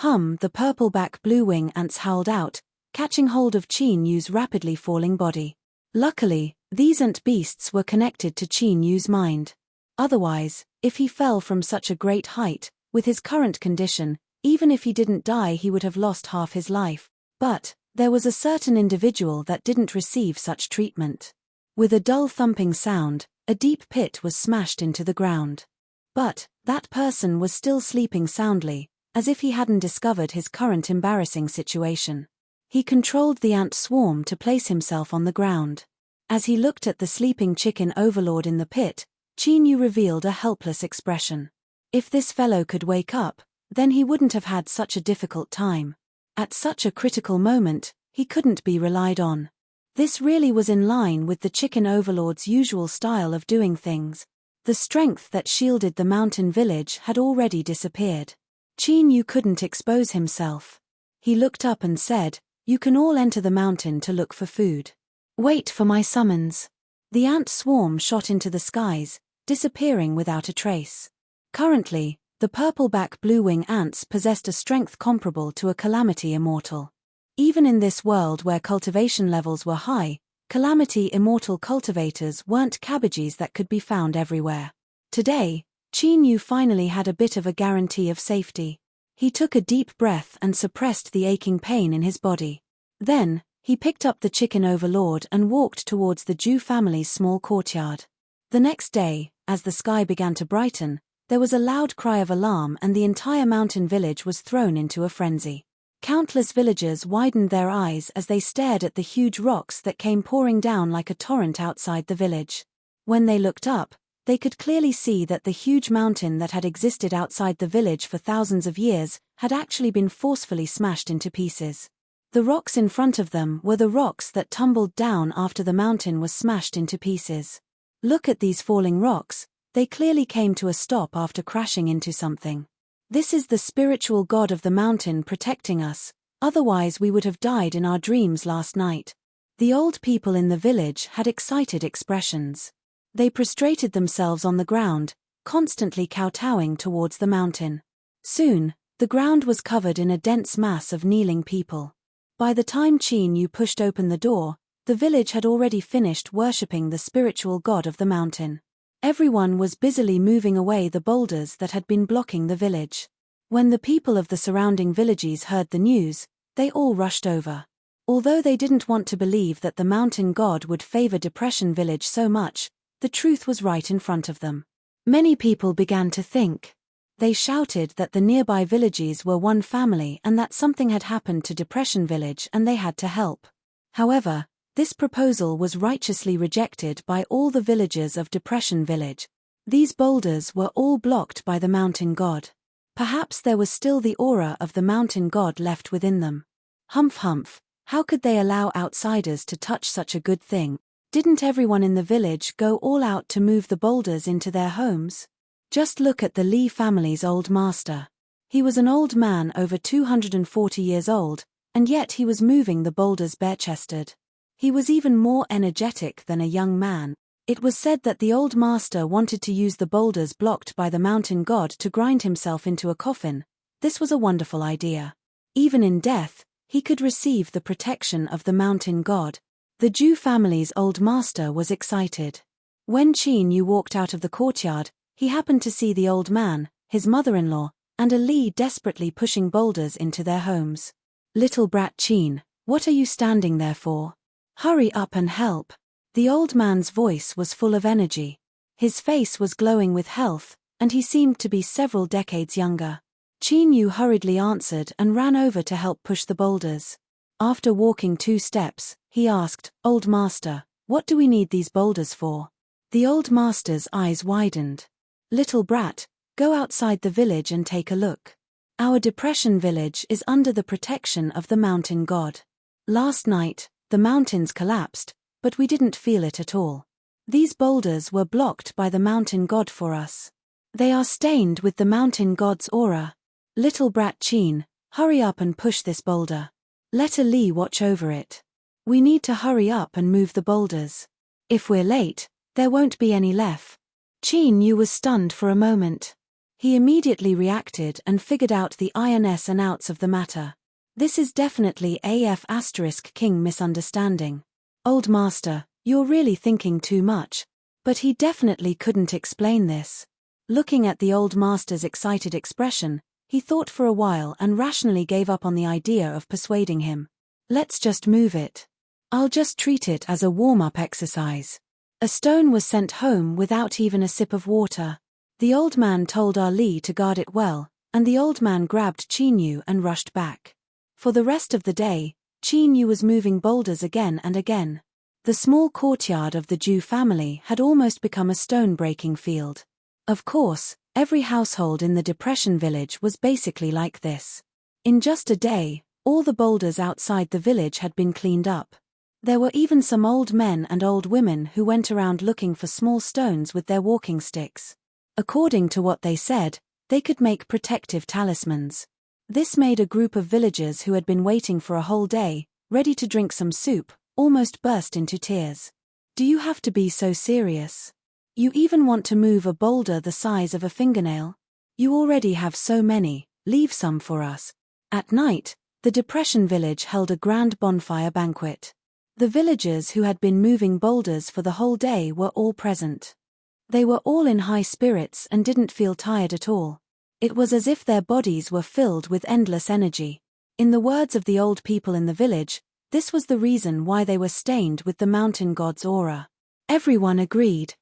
The purple-back blue-wing ants howled out, catching hold of Qin Yu's rapidly falling body. Luckily, these ant beasts were connected to Qin Yu's mind. Otherwise, if he fell from such a great height, with his current condition, even if he didn't die he would have lost half his life. But there was a certain individual that didn't receive such treatment. With a dull thumping sound, a deep pit was smashed into the ground. But that person was still sleeping soundly, as if he hadn't discovered his current embarrassing situation. He controlled the ant swarm to place himself on the ground. As he looked at the sleeping chicken overlord in the pit, Qin Yu revealed a helpless expression. If this fellow could wake up, then he wouldn't have had such a difficult time. At such a critical moment, he couldn't be relied on. This really was in line with the chicken overlord's usual style of doing things. The strength that shielded the mountain village had already disappeared. Qin Yu couldn't expose himself. He looked up and said, "You can all enter the mountain to look for food. Wait for my summons." The ant swarm shot into the skies, disappearing without a trace. Currently, the purple-back blue-wing ants possessed a strength comparable to a Calamity Immortal. Even in this world where cultivation levels were high, Calamity Immortal cultivators weren't cabbages that could be found everywhere. Today, Qin Yu finally had a bit of a guarantee of safety. He took a deep breath and suppressed the aching pain in his body. Then, he picked up the chicken overlord and walked towards the Zhu family's small courtyard. The next day, as the sky began to brighten, there was a loud cry of alarm and the entire mountain village was thrown into a frenzy. Countless villagers widened their eyes as they stared at the huge rocks that came pouring down like a torrent outside the village. When they looked up, they could clearly see that the huge mountain that had existed outside the village for thousands of years had actually been forcefully smashed into pieces. The rocks in front of them were the rocks that tumbled down after the mountain was smashed into pieces. Look at these falling rocks, they clearly came to a stop after crashing into something. This is the spiritual god of the mountain protecting us, otherwise we would have died in our dreams last night. The old people in the village had excited expressions. They prostrated themselves on the ground, constantly kowtowing towards the mountain. Soon, the ground was covered in a dense mass of kneeling people. By the time Qin Yu pushed open the door, the village had already finished worshipping the spiritual god of the mountain. Everyone was busily moving away the boulders that had been blocking the village. When the people of the surrounding villages heard the news, they all rushed over. Although they didn't want to believe that the mountain god would favor Depression Village so much, the truth was right in front of them. Many people began to think. They shouted that the nearby villages were one family and that something had happened to Depression Village and they had to help. However, this proposal was righteously rejected by all the villagers of Depression Village. These boulders were all blocked by the mountain god. Perhaps there was still the aura of the mountain god left within them. Humph, how could they allow outsiders to touch such a good thing? Didn't everyone in the village go all out to move the boulders into their homes? Just look at the Li family's old master. He was an old man over 240 years old, and yet he was moving the boulders bare-chested. He was even more energetic than a young man. It was said that the old master wanted to use the boulders blocked by the mountain god to grind himself into a coffin. This was a wonderful idea. Even in death, He could receive the protection of the mountain god. The Jew family's old master was excited. When Yu walked out of the courtyard, he happened to see the old man, his mother-in-law, and Ali desperately pushing boulders into their homes. "Little brat Chin, what are you standing there for? Hurry up and help." The old man's voice was full of energy. His face was glowing with health, and he seemed to be several decades younger. Yu hurriedly answered and ran over to help push the boulders. After walking 2 steps, he asked, "Old master, what do we need these boulders for?" The old master's eyes widened. "Little brat, go outside the village and take a look. Our depression village is under the protection of the mountain god. Last night, the mountains collapsed, but we didn't feel it at all. These boulders were blocked by the mountain god for us. They are stained with the mountain god's aura. Little brat Chin, hurry up and push this boulder. Let Ali watch over it. We need to hurry up and move the boulders. If we're late, there won't be any left." Yu was stunned for a moment. He immediately reacted and figured out the ins and outs of the matter. This is definitely king misunderstanding. "Old master, you're really thinking too much." But he definitely couldn't explain this. Looking at the old master's excited expression, he thought for a while and rationally gave up on the idea of persuading him. "Let's just move it. I'll just treat it as a warm-up exercise." A stone was sent home without even a sip of water. The old man told Ali to guard it well, and the old man grabbed Yu and rushed back. For the rest of the day, Yu was moving boulders again and again. The small courtyard of the Jew family had almost become a stone-breaking field. Of course, every household in the depression village was basically like this. In just a day, all the boulders outside the village had been cleaned up. There were even some old men and old women who went around looking for small stones with their walking sticks. According to what they said, they could make protective talismans. This made a group of villagers who had been waiting for a whole day, ready to drink some soup, almost burst into tears. "Do you have to be so serious? You even want to move a boulder the size of a fingernail? You already have so many, leave some for us." At night, the depression village held a grand bonfire banquet. The villagers who had been moving boulders for the whole day were all present. They were all in high spirits and didn't feel tired at all. It was as if their bodies were filled with endless energy. In the words of the old people in the village, this was the reason why they were stained with the mountain god's aura. Everyone agreed.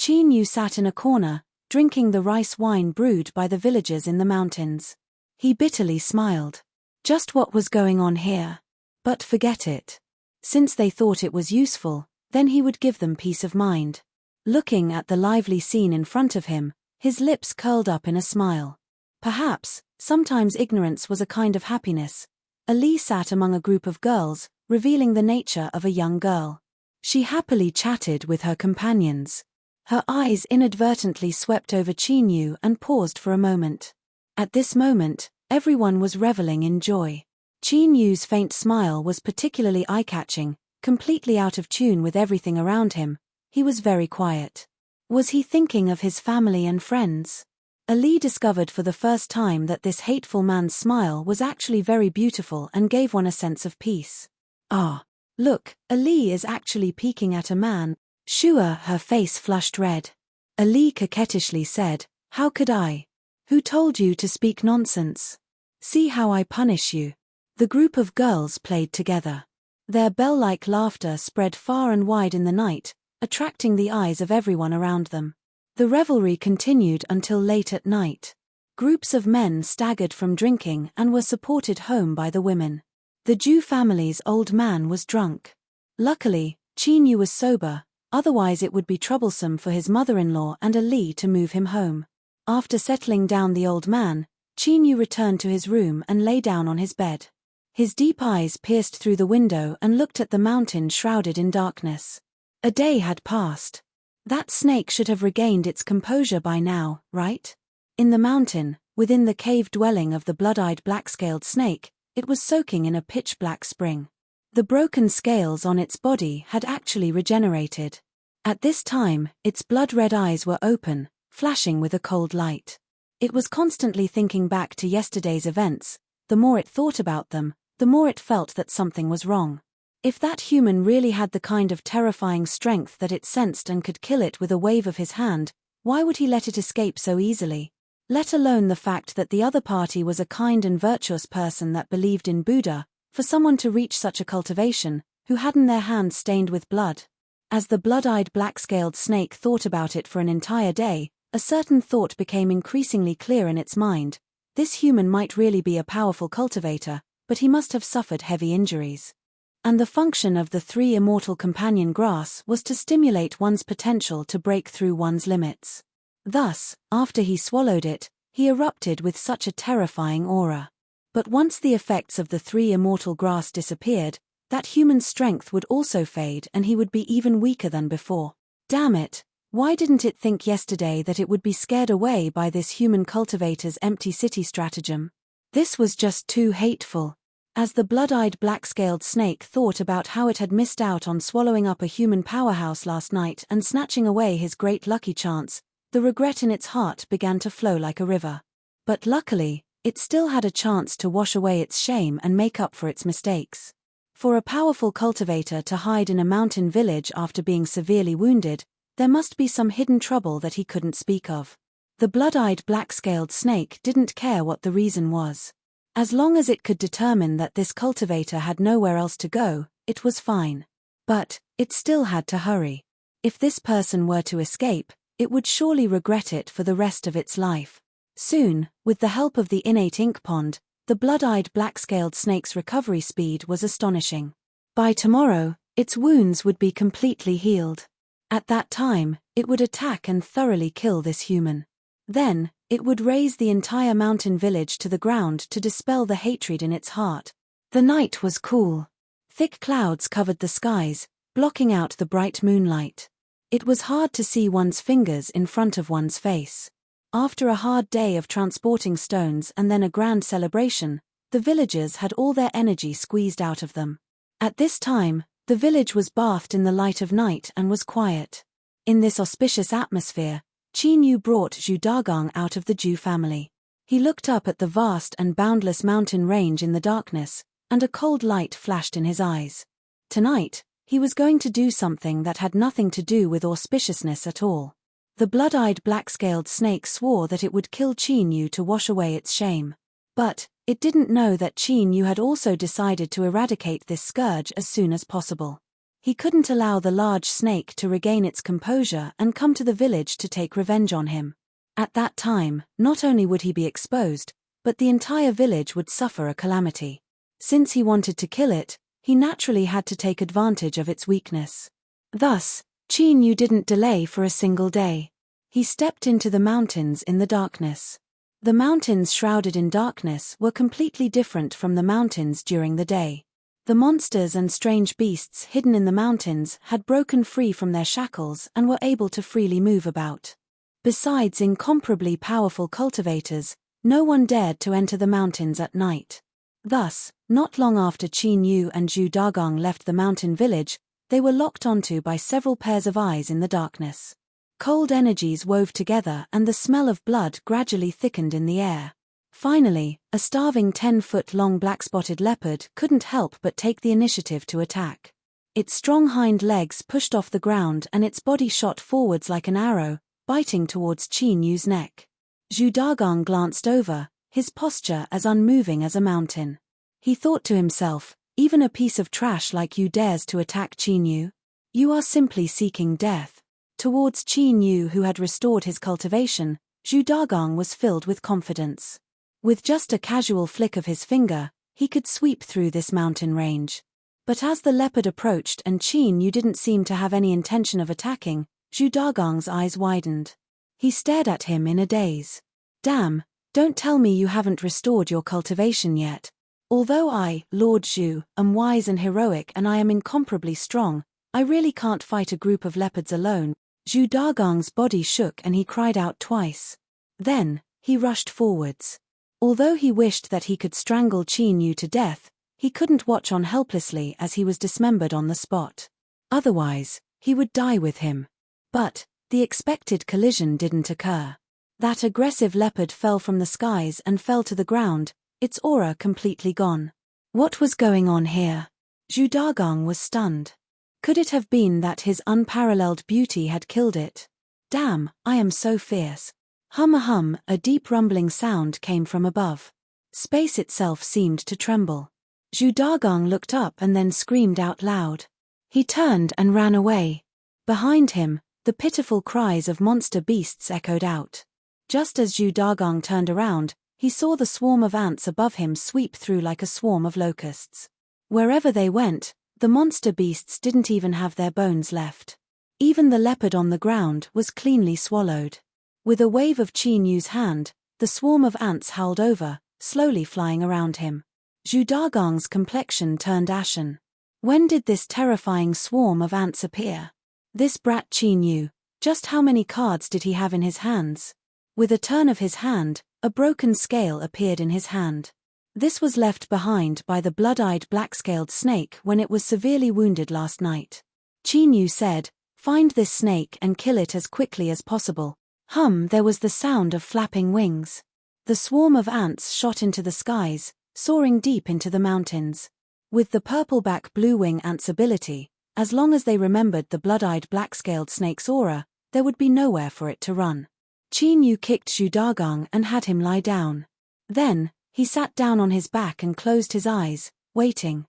Yu sat in a corner, drinking the rice wine brewed by the villagers in the mountains. He bitterly smiled. Just what was going on here? But forget it. Since they thought it was useful, then he would give them peace of mind. Looking at the lively scene in front of him, his lips curled up in a smile. Perhaps, sometimes ignorance was a kind of happiness. Ali sat among a group of girls, revealing the nature of a young girl. She happily chatted with her companions. Her eyes inadvertently swept over Yu and paused for a moment. At this moment, everyone was reveling in joy. Yu's faint smile was particularly eye-catching, completely out of tune with everything around him. He was very quiet. Was he thinking of his family and friends? Ali discovered for the first time that this hateful man's smile was actually very beautiful and gave one a sense of peace. "Ah, look, Ali is actually peeking at a man." Shua, her face flushed red. Ali coquettishly said, "How could I? Who told you to speak nonsense? See how I punish you." The group of girls played together. Their bell-like laughter spread far and wide in the night, attracting the eyes of everyone around them. The revelry continued until late at night. Groups of men staggered from drinking and were supported home by the women. The Jew family's old man was drunk. Luckily, Yu was sober, otherwise it would be troublesome for his mother-in-law and Ali to move him home. After settling down the old man, Yu returned to his room and lay down on his bed. His deep eyes pierced through the window and looked at the mountain shrouded in darkness. A day had passed. That snake should have regained its composure by now, right? In the mountain, within the cave dwelling of the blood-eyed black-scaled snake, it was soaking in a pitch-black spring. The broken scales on its body had actually regenerated. At this time, its blood-red eyes were open, flashing with a cold light. It was constantly thinking back to yesterday's events. The more it thought about them, the more it felt that something was wrong. If that human really had the kind of terrifying strength that it sensed and could kill it with a wave of his hand, why would he let it escape so easily? Let alone the fact that the other party was a kind and virtuous person that believed in Buddha, for someone to reach such a cultivation, who hadn't their hands stained with blood. As the blood-eyed black-scaled snake thought about it for an entire day, a certain thought became increasingly clear in its mind. This human might really be a powerful cultivator, but he must have suffered heavy injuries. And the function of the 3 immortal companion grass was to stimulate one's potential to break through one's limits. Thus, after he swallowed it, he erupted with such a terrifying aura. But once the effects of the 3 immortal grass disappeared, that human's strength would also fade and he would be even weaker than before. Damn it, why didn't it think yesterday that it would be scared away by this human cultivator's empty city stratagem? This was just too hateful. As the blood-eyed black-scaled snake thought about how it had missed out on swallowing up a human powerhouse last night and snatching away his great lucky chance, the regret in its heart began to flow like a river. But luckily, it still had a chance to wash away its shame and make up for its mistakes. For a powerful cultivator to hide in a mountain village after being severely wounded, there must be some hidden trouble that he couldn't speak of. The blood-eyed black-scaled snake didn't care what the reason was. As long as it could determine that this cultivator had nowhere else to go, it was fine. But, it still had to hurry. If this person were to escape, it would surely regret it for the rest of its life. Soon, with the help of the innate ink pond, the blood-eyed black-scaled snake's recovery speed was astonishing. By tomorrow, its wounds would be completely healed. At that time, it would attack and thoroughly kill this human. Then, it would raze the entire mountain village to the ground to dispel the hatred in its heart. The night was cool. Thick clouds covered the skies, blocking out the bright moonlight. It was hard to see one's fingers in front of one's face. After a hard day of transporting stones and then a grand celebration, the villagers had all their energy squeezed out of them. At this time, the village was bathed in the light of night and was quiet. In this auspicious atmosphere, Qin Yu brought Zhu Dagang out of the Zhu family. He looked up at the vast and boundless mountain range in the darkness, and a cold light flashed in his eyes. Tonight, he was going to do something that had nothing to do with auspiciousness at all. The blood-eyed black-scaled snake swore that it would kill Qin Yu to wash away its shame. But, it didn't know that Qin Yu had also decided to eradicate this scourge as soon as possible. He couldn't allow the large snake to regain its composure and come to the village to take revenge on him. At that time, not only would he be exposed, but the entire village would suffer a calamity. Since he wanted to kill it, he naturally had to take advantage of its weakness. Thus, Qin Yu didn't delay for a single day. He stepped into the mountains in the darkness. The mountains shrouded in darkness were completely different from the mountains during the day. The monsters and strange beasts hidden in the mountains had broken free from their shackles and were able to freely move about. Besides incomparably powerful cultivators, no one dared to enter the mountains at night. Thus, not long after Qin Yu and Zhu Dagang left the mountain village, they were locked onto by several pairs of eyes in the darkness. Cold energies wove together and the smell of blood gradually thickened in the air. Finally, a starving 10-foot-long black-spotted leopard couldn't help but take the initiative to attack. Its strong hind legs pushed off the ground and its body shot forwards like an arrow, biting towards Qin Yu's neck. Zhu Dagang glanced over, his posture as unmoving as a mountain. He thought to himself, even a piece of trash like you dares to attack Qin Yu? You are simply seeking death. Towards Qin Yu, who had restored his cultivation, Zhu Dagang was filled with confidence. With just a casual flick of his finger, he could sweep through this mountain range. But as the leopard approached and Qin Yu didn't seem to have any intention of attacking, Zhu Dagang's eyes widened. He stared at him in a daze. Damn, don't tell me you haven't restored your cultivation yet. Although I, Lord Zhu, am wise and heroic and I am incomparably strong, I really can't fight a group of leopards alone. Zhu Dagang's body shook and he cried out twice. Then, he rushed forwards. Although he wished that he could strangle Qin Yu to death, he couldn't watch on helplessly as he was dismembered on the spot. Otherwise, he would die with him. But, the expected collision didn't occur. That aggressive leopard fell from the skies and fell to the ground, its aura completely gone. What was going on here? Zhu Dagang was stunned. Could it have been that his unparalleled beauty had killed it? Damn, I am so fierce. Hum, a deep rumbling sound came from above. Space itself seemed to tremble. Zhu Dagang looked up and then screamed out loud. He turned and ran away. Behind him, the pitiful cries of monster beasts echoed out. Just as Zhu Dagang turned around, he saw the swarm of ants above him sweep through like a swarm of locusts. Wherever they went, the monster beasts didn't even have their bones left. Even the leopard on the ground was cleanly swallowed. With a wave of Qin Yu's hand, the swarm of ants howled over, slowly flying around him. Zhu Dagang's complexion turned ashen. When did this terrifying swarm of ants appear? This brat Qin Yu, just how many cards did he have in his hands? With a turn of his hand, a broken scale appeared in his hand. This was left behind by the blood-eyed black-scaled snake when it was severely wounded last night. Qin Yu said, "Find this snake and kill it as quickly as possible." There was the sound of flapping wings. The swarm of ants shot into the skies, soaring deep into the mountains. With the purple-back blue-wing ant's ability, as long as they remembered the blood-eyed black-scaled snake's aura, there would be nowhere for it to run. Qin Yu kicked Zhu Dagang and had him lie down. Then, he sat down on his back and closed his eyes, waiting.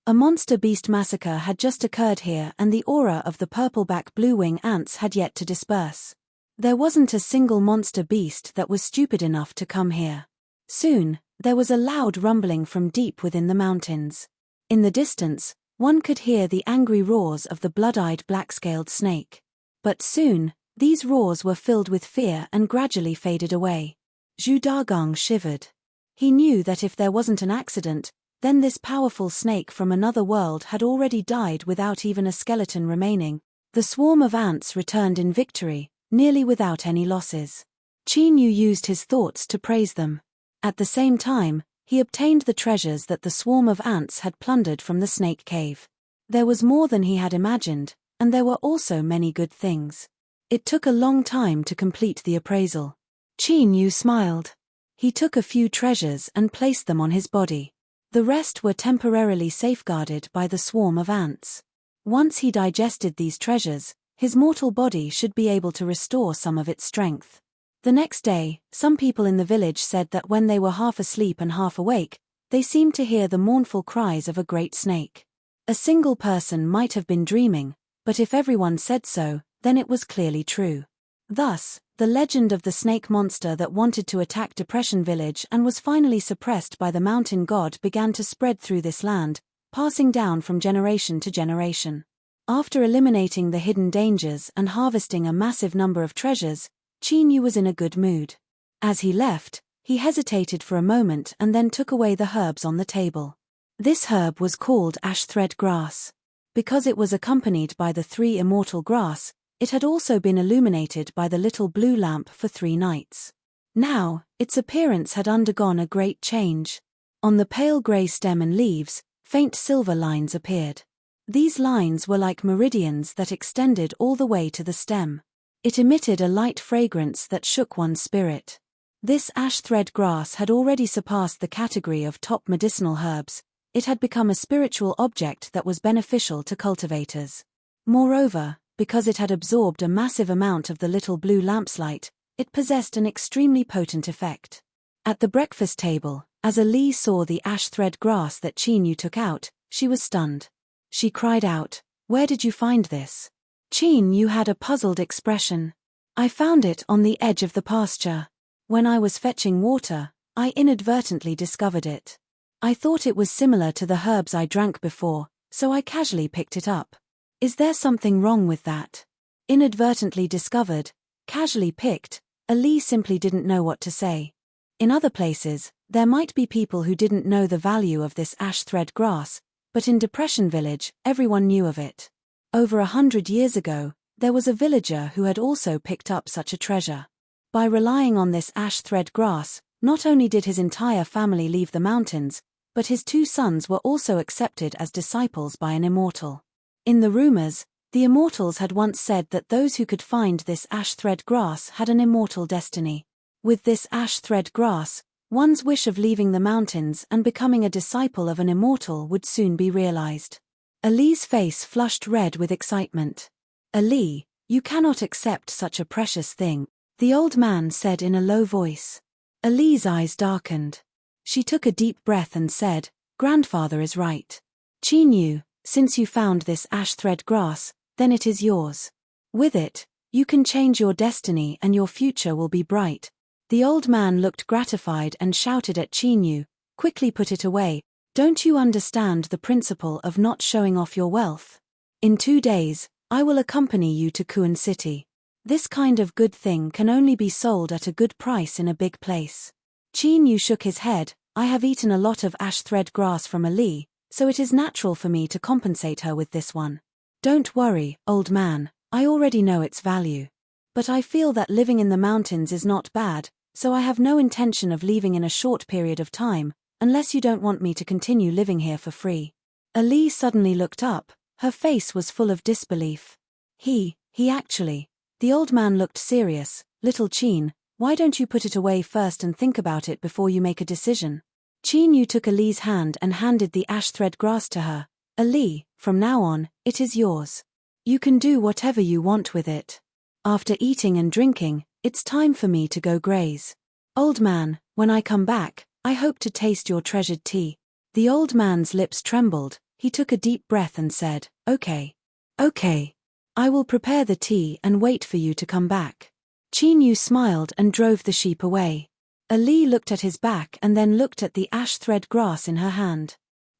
A monster beast massacre had just occurred here and the aura of the purple-back blue-wing ants had yet to disperse. There wasn't a single monster beast that was stupid enough to come here. Soon, there was a loud rumbling from deep within the mountains. In the distance, one could hear the angry roars of the blood-eyed black-scaled snake. But soon, these roars were filled with fear and gradually faded away. Zhu Dagang shivered. He knew that if there wasn't an accident, then this powerful snake from another world had already died without even a skeleton remaining. The swarm of ants returned in victory, nearly without any losses. Qin Yu used his thoughts to praise them. At the same time, he obtained the treasures that the swarm of ants had plundered from the snake cave. There was more than he had imagined, and there were also many good things. It took a long time to complete the appraisal. Qin Yu smiled. He took a few treasures and placed them on his body. The rest were temporarily safeguarded by the swarm of ants. Once he digested these treasures, his mortal body should be able to restore some of its strength. The next day, some people in the village said that when they were half asleep and half awake, they seemed to hear the mournful cries of a great snake. A single person might have been dreaming, but if everyone said so, then it was clearly true. Thus, the legend of the snake monster that wanted to attack Depression Village and was finally suppressed by the mountain god began to spread through this land, passing down from generation to generation. After eliminating the hidden dangers and harvesting a massive number of treasures, Qin Yu was in a good mood. As he left, he hesitated for a moment and then took away the herbs on the table. This herb was called ash thread grass. Because it was accompanied by the 3 immortal grass, it had also been illuminated by the little blue lamp for 3 nights. Now, its appearance had undergone a great change. On the pale grey stem and leaves, faint silver lines appeared. These lines were like meridians that extended all the way to the stem. It emitted a light fragrance that shook one's spirit. This ash thread grass had already surpassed the category of top medicinal herbs. It had become a spiritual object that was beneficial to cultivators. Moreover, because it had absorbed a massive amount of the little blue lamp's light, it possessed an extremely potent effect. At the breakfast table, as Ali saw the ash thread grass that Qin Yu took out, she was stunned. She cried out, "Where did you find this?" Qin Yu had a puzzled expression. "I found it on the edge of the pasture. When I was fetching water, I inadvertently discovered it. I thought it was similar to the herbs I drank before, so I casually picked it up." Is there something wrong with that? Inadvertently discovered, casually picked, Ali simply didn't know what to say. In other places, there might be people who didn't know the value of this ash thread grass, but in Depression Village, everyone knew of it. Over 100 years ago, there was a villager who had also picked up such a treasure. By relying on this ash thread grass, not only did his entire family leave the mountains, but his 2 sons were also accepted as disciples by an immortal. In the rumors, the immortals had once said that those who could find this ash thread grass had an immortal destiny. With this ash thread grass, One's wish of leaving the mountains and becoming a disciple of an immortal would soon be realized. Ali's face flushed red with excitement. Ali, you cannot accept such a precious thing, the old man said in a low voice. Ali's eyes darkened. She took a deep breath and said, Grandfather is right. Chinyu, since you found this ash thread grass, then it is yours. With it, you can change your destiny and your future will be bright. The old man looked gratified and shouted at Chinyu, quickly put it away. Don't you understand the principle of not showing off your wealth? In 2 days, I will accompany you to Kuan City. This kind of good thing can only be sold at a good price in a big place. Chinyu shook his head. I have eaten a lot of ash thread grass from Ali, so it is natural for me to compensate her with this one. Don't worry, old man, I already know its value. But I feel that living in the mountains is not bad, so I have no intention of leaving in a short period of time, unless you don't want me to continue living here for free. Ali suddenly looked up, her face was full of disbelief. He actually. The old man looked serious. Little Chin, why don't you put it away first and think about it before you make a decision? Chinyu took Ali's hand and handed the ash thread grass to her. Ali, from now on, it is yours. You can do whatever you want with it. After eating and drinking, it's time for me to go graze. Old man, when I come back, I hope to taste your treasured tea. The old man's lips trembled, he took a deep breath and said, Okay. I will prepare the tea and wait for you to come back. Chinyu smiled and drove the sheep away. Ali looked at his back and then looked at the ash thread grass in her hand.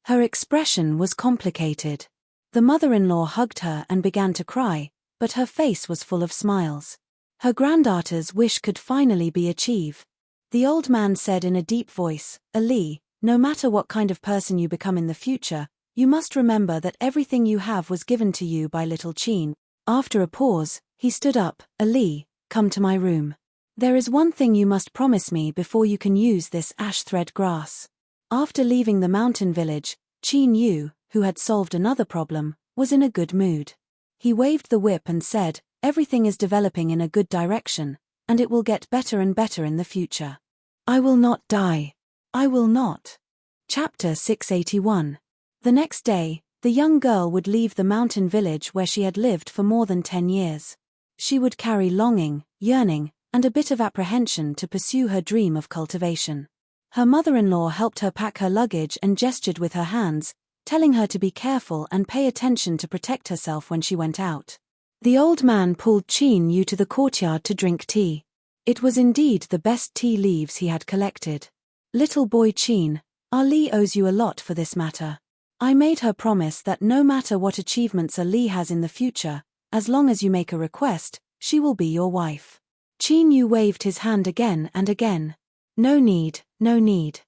Her expression was complicated. The mother-in-law hugged her and began to cry, but her face was full of smiles. Her granddaughter's wish could finally be achieved. The old man said in a deep voice, Ali, no matter what kind of person you become in the future, you must remember that everything you have was given to you by little Chin. After a pause, he stood up. Ali, come to my room. There is one thing you must promise me before you can use this ash thread grass. After leaving the mountain village, Chinyu, who had solved another problem, was in a good mood. He waved the whip and said, everything is developing in a good direction, and it will get better and better in the future. I will not die. I will not. Chapter 681. The next day, the young girl would leave the mountain village where she had lived for more than 10 years. She would carry longing, yearning, and a bit of apprehension to pursue her dream of cultivation. Her mother-in-law helped her pack her luggage and gestured with her hands, telling her to be careful and pay attention to protect herself when she went out. The old man pulled Chinyu to the courtyard to drink tea. It was indeed the best tea leaves he had collected. Little boy Chin, Ali owes you a lot for this matter. I made her promise that no matter what achievements Ali has in the future, as long as you make a request, she will be your wife. Chinyu waved his hand again and again. No need.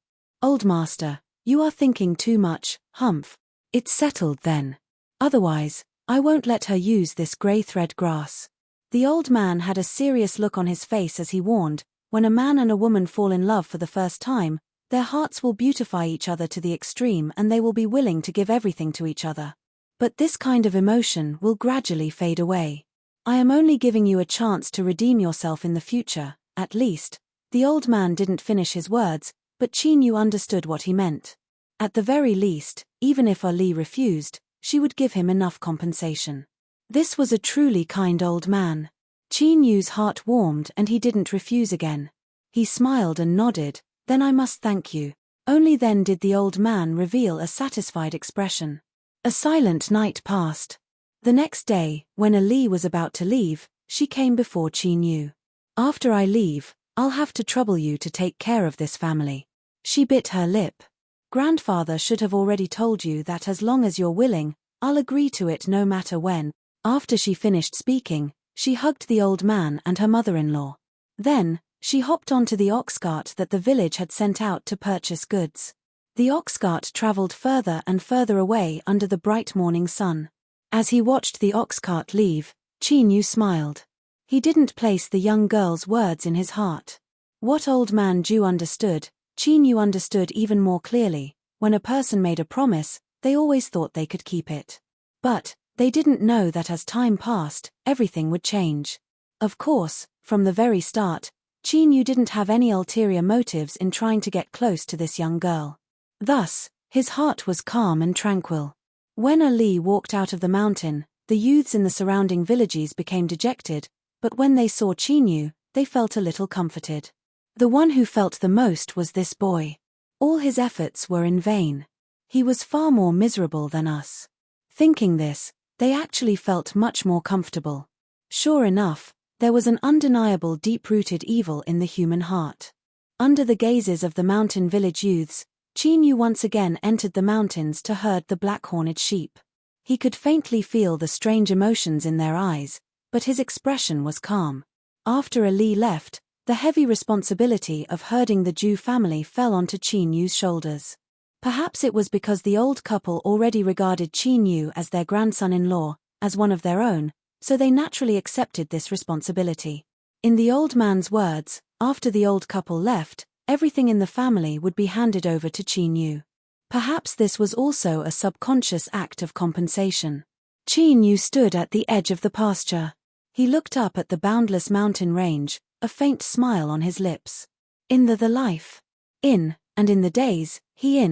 Old master, you are thinking too much, humph. It's settled then. Otherwise, I won't let her use this grey thread grass. The old man had a serious look on his face as he warned, when a man and a woman fall in love for the first time, their hearts will beautify each other to the extreme and they will be willing to give everything to each other. But this kind of emotion will gradually fade away. I am only giving you a chance to redeem yourself in the future, at least. The old man didn't finish his words, but Chinyu understood what he meant. At the very least, even if Ali refused, she would give him enough compensation. This was a truly kind old man. Chinyu's heart warmed and he didn't refuse again. He smiled and nodded, then I must thank you. Only then did the old man reveal a satisfied expression. A silent night passed. The next day, when Ali was about to leave, she came before Chinyu. After I leave, I'll have to trouble you to take care of this family. She bit her lip. Grandfather should have already told you that as long as you're willing, I'll agree to it no matter when. After she finished speaking, she hugged the old man and her mother-in-law. Then, she hopped onto the ox cart that the village had sent out to purchase goods. The ox cart traveled further and further away under the bright morning sun. As he watched the ox cart leave, Chinyu smiled. He didn't place the young girl's words in his heart. What old man Ju understood, Chinyu understood even more clearly. When a person made a promise, they always thought they could keep it. But they didn't know that as time passed, everything would change. Of course, from the very start, Qin Yu didn't have any ulterior motives in trying to get close to this young girl. Thus, his heart was calm and tranquil. When Ali walked out of the mountain, the youths in the surrounding villages became dejected, but when they saw Qin Yu, they felt a little comforted. The one who felt the most was this boy. All his efforts were in vain. He was far more miserable than us. Thinking this, they actually felt much more comfortable. Sure enough, there was an undeniable deep-rooted evil in the human heart. Under the gazes of the mountain village youths, Qin Yu once again entered the mountains to herd the black-horned sheep. He could faintly feel the strange emotions in their eyes, but his expression was calm. After Ali left, the heavy responsibility of herding the Jew family fell onto Qin Yu's shoulders. Perhaps it was because the old couple already regarded Qin Yu as their grandson-in-law, as one of their own, so they naturally accepted this responsibility. In the old man's words, after the old couple left, everything in the family would be handed over to Qin Yu. Perhaps this was also a subconscious act of compensation. Qin Yu stood at the edge of the pasture. He looked up at the boundless mountain range, a faint smile on his lips. In the life. In, and in the days, he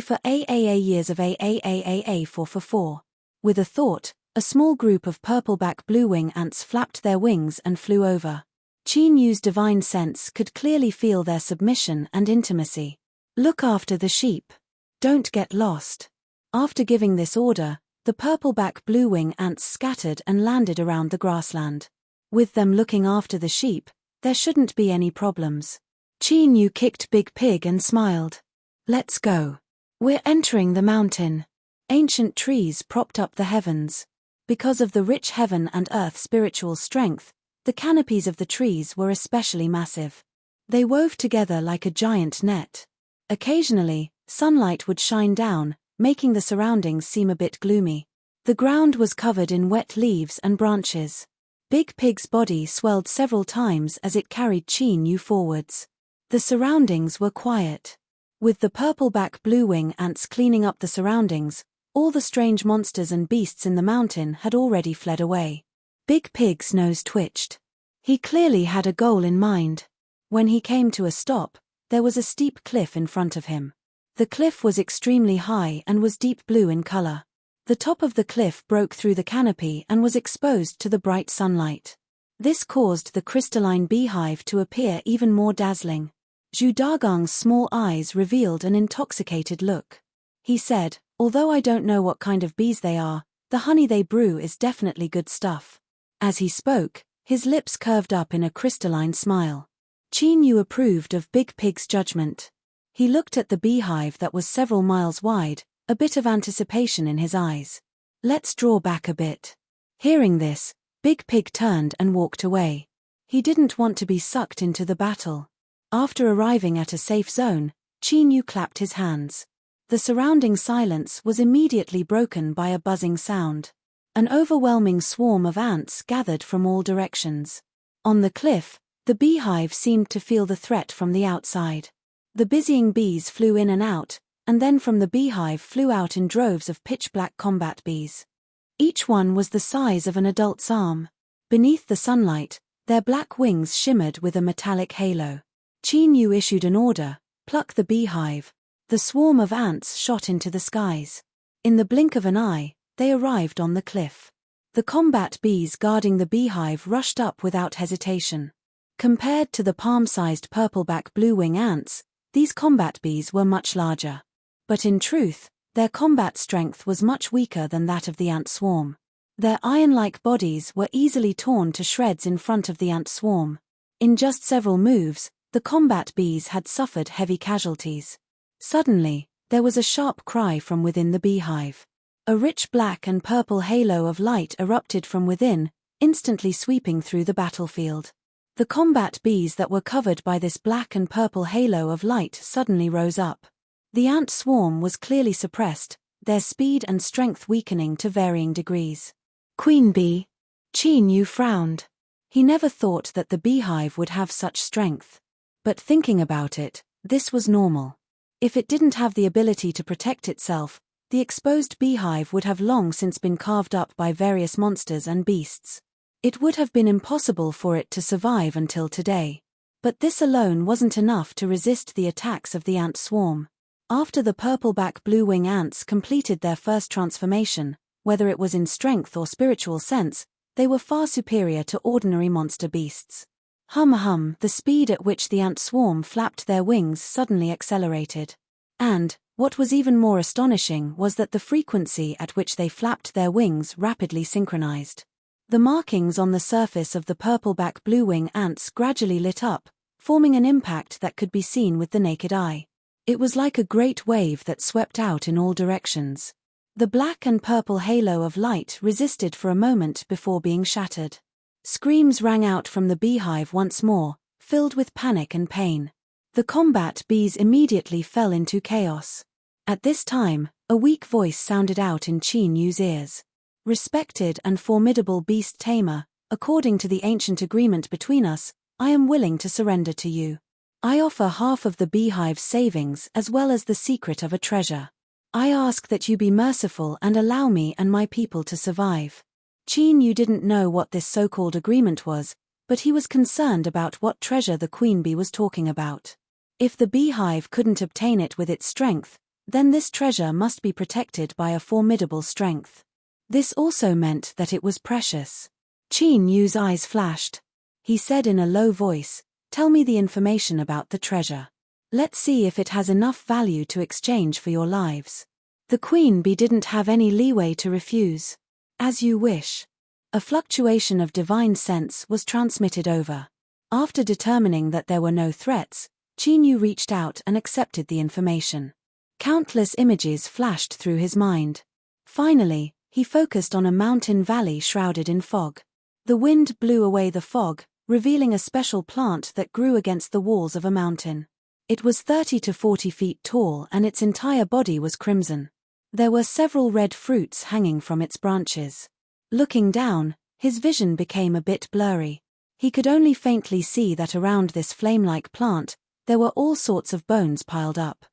for AAA years of AAAAA 4. With a thought, a small group of purple-back blue-wing ants flapped their wings and flew over. Qin Yu's divine sense could clearly feel their submission and intimacy. Look after the sheep. Don't get lost. After giving this order, the purple-back blue-wing ants scattered and landed around the grassland. With them looking after the sheep, there shouldn't be any problems. Qin Yu kicked Big Pig and smiled. Let's go. We're entering the mountain. Ancient trees propped up the heavens. Because of the rich heaven and earth spiritual strength, the canopies of the trees were especially massive. They wove together like a giant net. Occasionally, sunlight would shine down, making the surroundings seem a bit gloomy. The ground was covered in wet leaves and branches. Big Pig's body swelled several times as it carried Qin Yu forwards. The surroundings were quiet. With the purple-back blue-wing ants cleaning up the surroundings, all the strange monsters and beasts in the mountain had already fled away. Big Pig's nose twitched. He clearly had a goal in mind. When he came to a stop, there was a steep cliff in front of him. The cliff was extremely high and was deep blue in color. The top of the cliff broke through the canopy and was exposed to the bright sunlight. This caused the crystalline beehive to appear even more dazzling. Zhu Dagong's small eyes revealed an intoxicated look. He said, "Although I don't know what kind of bees they are, the honey they brew is definitely good stuff." As he spoke, his lips curved up in a crystalline smile. Qin Yu approved of Big Pig's judgment. He looked at the beehive that was several miles wide, a bit of anticipation in his eyes. "Let's draw back a bit." Hearing this, Big Pig turned and walked away. He didn't want to be sucked into the battle. After arriving at a safe zone, Qin Yu clapped his hands. The surrounding silence was immediately broken by a buzzing sound. An overwhelming swarm of ants gathered from all directions. On the cliff, the beehive seemed to feel the threat from the outside. The busying bees flew in and out, and then from the beehive flew out in droves of pitch-black combat bees. Each one was the size of an adult's arm. Beneath the sunlight, their black wings shimmered with a metallic halo. Qin Yu issued an order, "Pluck the beehive." The swarm of ants shot into the skies. In the blink of an eye, they arrived on the cliff. The combat bees guarding the beehive rushed up without hesitation. Compared to the palm-sized purple-back blue-wing ants, these combat bees were much larger. But in truth, their combat strength was much weaker than that of the ant swarm. Their iron-like bodies were easily torn to shreds in front of the ant swarm. In just several moves, the combat bees had suffered heavy casualties. Suddenly, there was a sharp cry from within the beehive. A rich black and purple halo of light erupted from within, instantly sweeping through the battlefield. The combat bees that were covered by this black and purple halo of light suddenly rose up. The ant swarm was clearly suppressed, their speed and strength weakening to varying degrees. "Queen bee." Qin Yu frowned. He never thought that the beehive would have such strength. But thinking about it, this was normal. If it didn't have the ability to protect itself, the exposed beehive would have long since been carved up by various monsters and beasts. It would have been impossible for it to survive until today. But this alone wasn't enough to resist the attacks of the ant swarm. After the purple-back blue-wing ants completed their first transformation, whether it was in strength or spiritual sense, they were far superior to ordinary monster beasts. Hum, the speed at which the ant swarm flapped their wings suddenly accelerated. And, what was even more astonishing was that the frequency at which they flapped their wings rapidly synchronized. The markings on the surface of the purple-back blue-wing ants gradually lit up, forming an impact that could be seen with the naked eye. It was like a great wave that swept out in all directions. The black and purple halo of light resisted for a moment before being shattered. Screams rang out from the beehive once more, filled with panic and pain. The combat bees immediately fell into chaos. At this time, a weak voice sounded out in Qin Yu's ears. "Respected and formidable beast tamer, according to the ancient agreement between us, I am willing to surrender to you. I offer half of the beehive's savings as well as the secret of a treasure. I ask that you be merciful and allow me and my people to survive." Qin Yu didn't know what this so-called agreement was, but he was concerned about what treasure the queen bee was talking about. If the beehive couldn't obtain it with its strength, then this treasure must be protected by a formidable strength. This also meant that it was precious. Qin Yu's eyes flashed. He said in a low voice, "Tell me the information about the treasure. Let's see if it has enough value to exchange for your lives." The queen bee didn't have any leeway to refuse. "As you wish." A fluctuation of divine sense was transmitted over. After determining that there were no threats, Qin Yu reached out and accepted the information. Countless images flashed through his mind. Finally, he focused on a mountain valley shrouded in fog. The wind blew away the fog, revealing a special plant that grew against the walls of a mountain. It was 30 to 40 feet tall and its entire body was crimson. There were several red fruits hanging from its branches. Looking down, his vision became a bit blurry. He could only faintly see that around this flame-like plant, there were all sorts of bones piled up.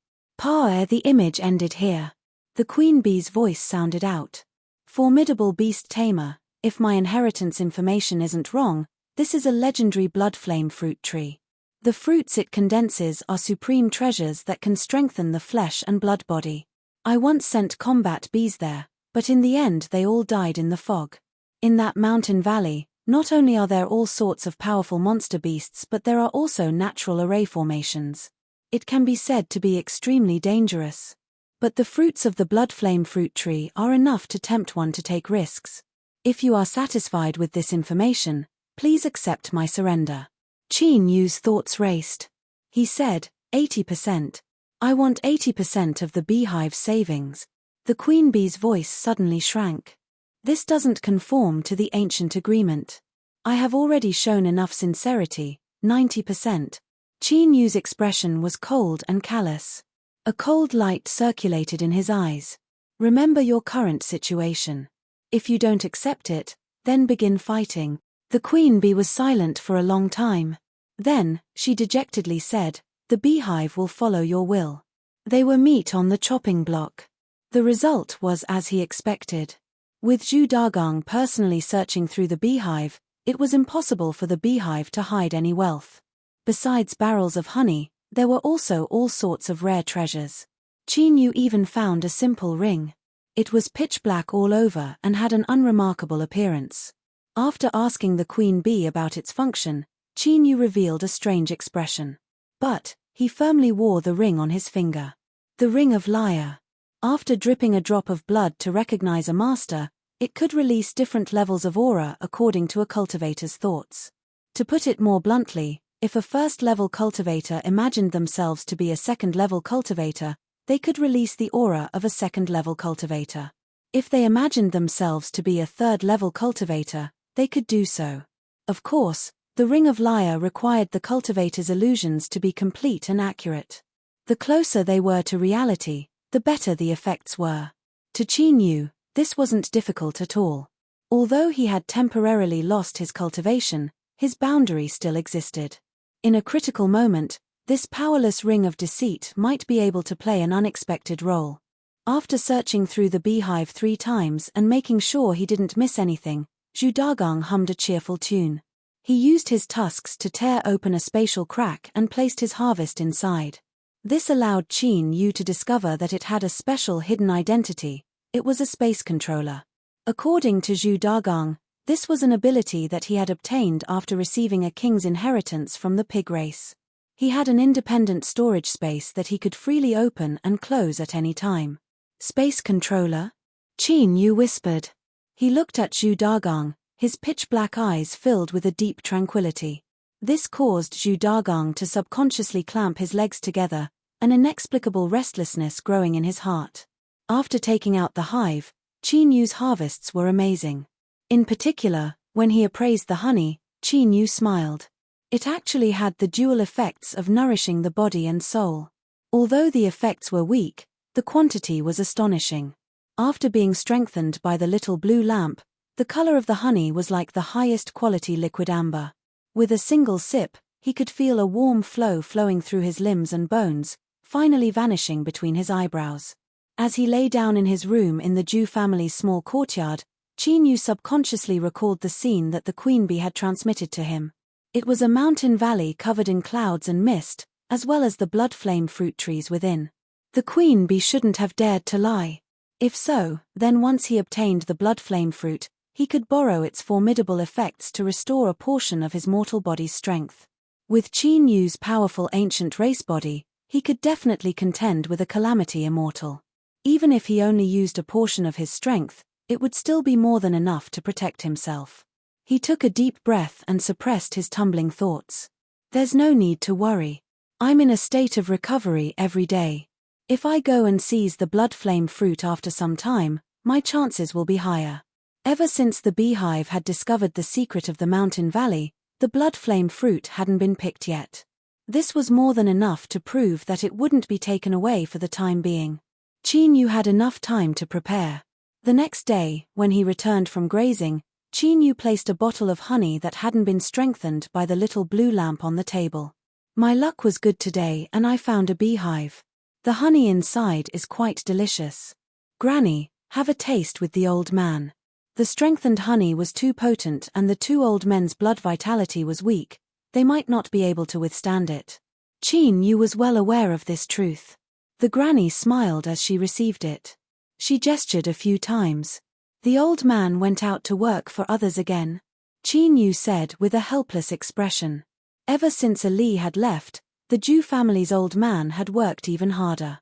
The image ended here. The queen bee's voice sounded out. "Formidable beast tamer, if my inheritance information isn't wrong, this is a legendary blood flame fruit tree. The fruits it condenses are supreme treasures that can strengthen the flesh and blood body. I once sent combat bees there, but in the end they all died in the fog. In that mountain valley, not only are there all sorts of powerful monster beasts but there are also natural array formations. It can be said to be extremely dangerous. But the fruits of the blood flame fruit tree are enough to tempt one to take risks. If you are satisfied with this information, please accept my surrender." Qin Yu's thoughts raced. He said, 80%. "I want 80% of the beehive's savings." The queen bee's voice suddenly shrank. "This doesn't conform to the ancient agreement. I have already shown enough sincerity, 90%. Qin Yu's expression was cold and callous. A cold light circulated in his eyes. "Remember your current situation. If you don't accept it, then begin fighting." The queen bee was silent for a long time. Then, she dejectedly said, "The beehive will follow your will." They were meat on the chopping block. The result was as he expected. With Zhu Dagang personally searching through the beehive, it was impossible for the beehive to hide any wealth. Besides barrels of honey, there were also all sorts of rare treasures. Qin Yu even found a simple ring. It was pitch black all over and had an unremarkable appearance. After asking the queen bee about its function, Qin Yu revealed a strange expression. But, he firmly wore the ring on his finger. The ring of Lyre. After dripping a drop of blood to recognize a master, it could release different levels of aura according to a cultivator's thoughts. To put it more bluntly, if a first-level cultivator imagined themselves to be a second-level cultivator, they could release the aura of a second-level cultivator. If they imagined themselves to be a third-level cultivator, they could do so. Of course, the Ring of Lyre required the cultivator's illusions to be complete and accurate. The closer they were to reality, the better the effects were. To Qin Yu, this wasn't difficult at all. Although he had temporarily lost his cultivation, his boundary still existed. In a critical moment, this powerless ring of deceit might be able to play an unexpected role. After searching through the beehive 3 times and making sure he didn't miss anything, Zhu Dagang hummed a cheerful tune. He used his tusks to tear open a spatial crack and placed his harvest inside. This allowed Qin Yu to discover that it had a special hidden identity. It was a space controller. According to Zhu Dagang, this was an ability that he had obtained after receiving a king's inheritance from the pig race. He had an independent storage space that he could freely open and close at any time. Space controller? Qin Yu whispered. He looked at Zhu Dagang, his pitch-black eyes filled with a deep tranquility. This caused Zhu Dagang to subconsciously clamp his legs together, an inexplicable restlessness growing in his heart. After taking out the hive, Qin Yu's harvests were amazing. In particular, when he appraised the honey, Qin Yu smiled. It actually had the dual effects of nourishing the body and soul. Although the effects were weak, the quantity was astonishing. After being strengthened by the little blue lamp, the color of the honey was like the highest quality liquid amber. With a single sip, he could feel a warm flow flowing through his limbs and bones, finally vanishing between his eyebrows. As he lay down in his room in the Zhu family's small courtyard, Qin Yu subconsciously recalled the scene that the queen bee had transmitted to him. It was a mountain valley covered in clouds and mist, as well as the blood-flame fruit trees within. The queen bee shouldn't have dared to lie. If so, then once he obtained the blood-flame fruit, he could borrow its formidable effects to restore a portion of his mortal body's strength. With Qin Yu's powerful ancient race body, he could definitely contend with a calamity immortal. Even if he only used a portion of his strength, it would still be more than enough to protect himself. He took a deep breath and suppressed his tumbling thoughts. There's no need to worry. I'm in a state of recovery every day. If I go and seize the blood flame fruit after some time, my chances will be higher. Ever since the beehive had discovered the secret of the mountain valley, the blood flame fruit hadn't been picked yet. This was more than enough to prove that it wouldn't be taken away for the time being. Qin Yu had enough time to prepare. The next day, when he returned from grazing, Qin Yu placed a bottle of honey that hadn't been strengthened by the little blue lamp on the table. My luck was good today and I found a beehive. The honey inside is quite delicious. Granny, have a taste with the old man. The strengthened honey was too potent and the two old men's blood vitality was weak. They might not be able to withstand it. Qin Yu was well aware of this truth. The granny smiled as she received it. She gestured a few times. The old man went out to work for others again. Qin Yu said with a helpless expression. Ever since Ali had left, the Zhu family's old man had worked even harder.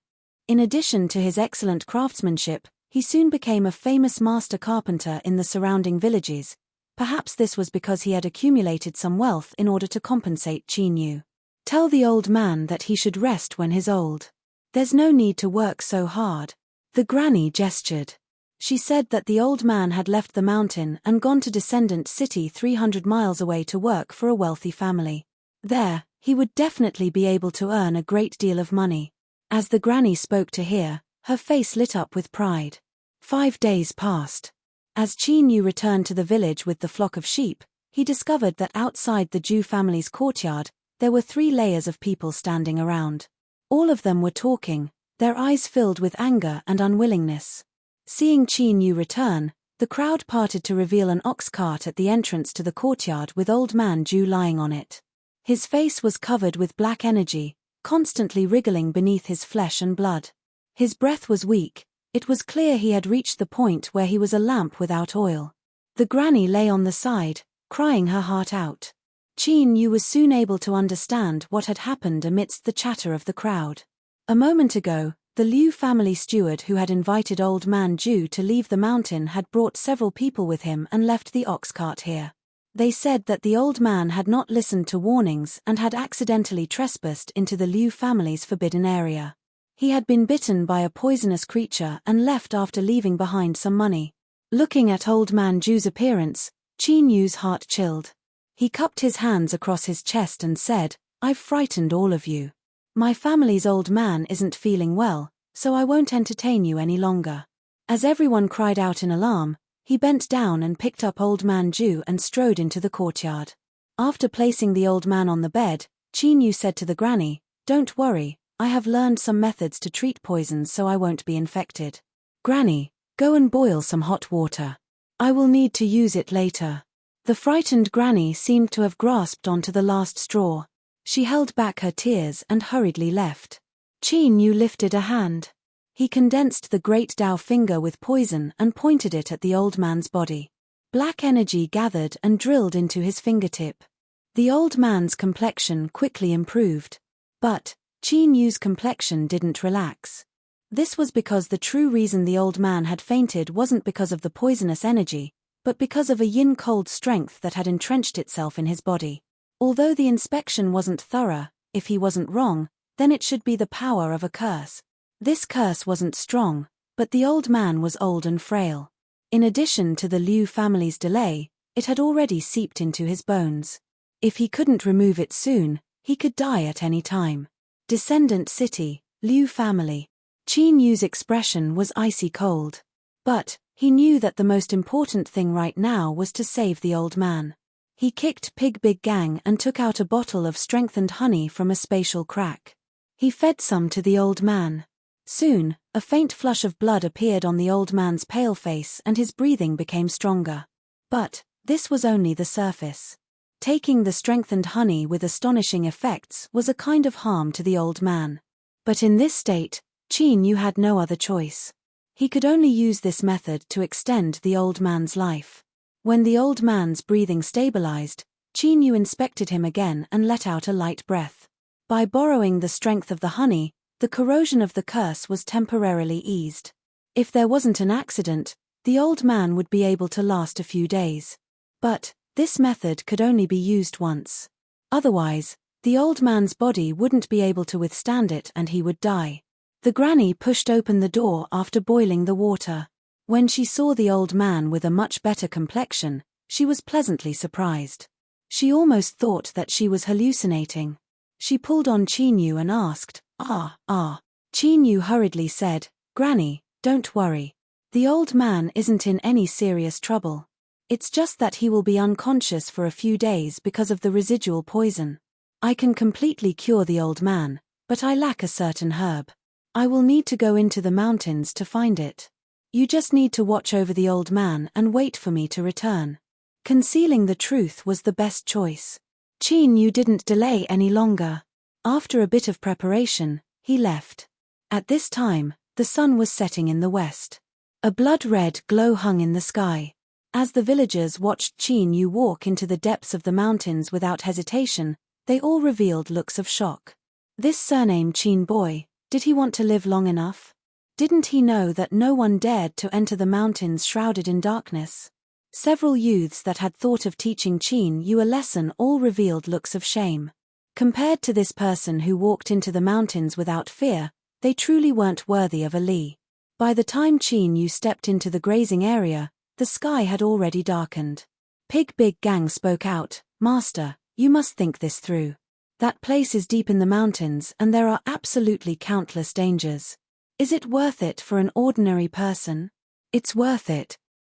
In addition to his excellent craftsmanship, he soon became a famous master carpenter in the surrounding villages. Perhaps this was because he had accumulated some wealth in order to compensate Qin Yu. Tell the old man that he should rest when he's old. There's no need to work so hard. The granny gestured. She said that the old man had left the mountain and gone to Descendant City 300 miles away to work for a wealthy family. There, he would definitely be able to earn a great deal of money. As the granny spoke to hear, her face lit up with pride. 5 days passed. As Qin Yu returned to the village with the flock of sheep, he discovered that outside the Zhu family's courtyard, there were 3 layers of people standing around. All of them were talking, their eyes filled with anger and unwillingness. Seeing Qin Yu return, the crowd parted to reveal an ox cart at the entrance to the courtyard with Old Man Zhu lying on it. His face was covered with black energy, constantly wriggling beneath his flesh and blood. His breath was weak. It was clear he had reached the point where he was a lamp without oil. The granny lay on the side, crying her heart out. Qin Yu was soon able to understand what had happened amidst the chatter of the crowd. A moment ago, the Liu family steward who had invited Old Man Zhu to leave the mountain had brought several people with him and left the ox cart here. They said that the old man had not listened to warnings and had accidentally trespassed into the Liu family's forbidden area. He had been bitten by a poisonous creature and left after leaving behind some money. Looking at Old Man Zhu's appearance, Qin Yu's heart chilled. He cupped his hands across his chest and said, "I've frightened all of you. My family's old man isn't feeling well, so I won't entertain you any longer." As everyone cried out in alarm, he bent down and picked up Old Man Zhu and strode into the courtyard. After placing the old man on the bed, Qin Yu said to the granny, "Don't worry, I have learned some methods to treat poisons so I won't be infected. Granny, go and boil some hot water. I will need to use it later." The frightened granny seemed to have grasped onto the last straw. She held back her tears and hurriedly left. Qin Yu lifted a hand. He condensed the great Dao finger with poison and pointed it at the old man's body. Black energy gathered and drilled into his fingertip. The old man's complexion quickly improved. But Qin Yu's complexion didn't relax. This was because the true reason the old man had fainted wasn't because of the poisonous energy, but because of a yin-cold strength that had entrenched itself in his body. Although the inspection wasn't thorough, if he wasn't wrong, then it should be the power of a curse. This curse wasn't strong, but the old man was old and frail. In addition to the Liu family's delay, it had already seeped into his bones. If he couldn't remove it soon, he could die at any time. Descendant city, Liu family. Qin Yu's expression was icy cold. But he knew that the most important thing right now was to save the old man. He kicked Pig Big Gang and took out a bottle of strengthened honey from a spatial crack. He fed some to the old man. Soon, a faint flush of blood appeared on the old man's pale face and his breathing became stronger. But this was only the surface. Taking the strengthened honey with astonishing effects was a kind of harm to the old man. But in this state, Qin Yu had no other choice. He could only use this method to extend the old man's life. When the old man's breathing stabilized, Qin Yu inspected him again and let out a light breath. By borrowing the strength of the honey, the corrosion of the curse was temporarily eased. If there wasn't an accident, the old man would be able to last a few days. But this method could only be used once. Otherwise, the old man's body wouldn't be able to withstand it and he would die. The granny pushed open the door after boiling the water. When she saw the old man with a much better complexion, she was pleasantly surprised. She almost thought that she was hallucinating. She pulled on Qin Yu and asked, Ah. Qin Yu hurriedly said, "Granny, don't worry. The old man isn't in any serious trouble. It's just that he will be unconscious for a few days because of the residual poison. I can completely cure the old man, but I lack a certain herb. I will need to go into the mountains to find it. You just need to watch over the old man and wait for me to return." Concealing the truth was the best choice. Qin Yu didn't delay any longer. After a bit of preparation, he left. At this time, the sun was setting in the west. A blood-red glow hung in the sky. As the villagers watched Qin Yu walk into the depths of the mountains without hesitation, they all revealed looks of shock. This surname Qin boy, did he want to live long enough? Didn't he know that no one dared to enter the mountains shrouded in darkness? Several youths that had thought of teaching Qin Yu a lesson all revealed looks of shame. Compared to this person who walked into the mountains without fear, they truly weren't worthy of a Li. By the time Qin Yu stepped into the grazing area, the sky had already darkened. Pig Big Gang spoke out, "Master, you must think this through. That place is deep in the mountains and there are absolutely countless dangers. Is it worth it for an ordinary person?" "It's worth it."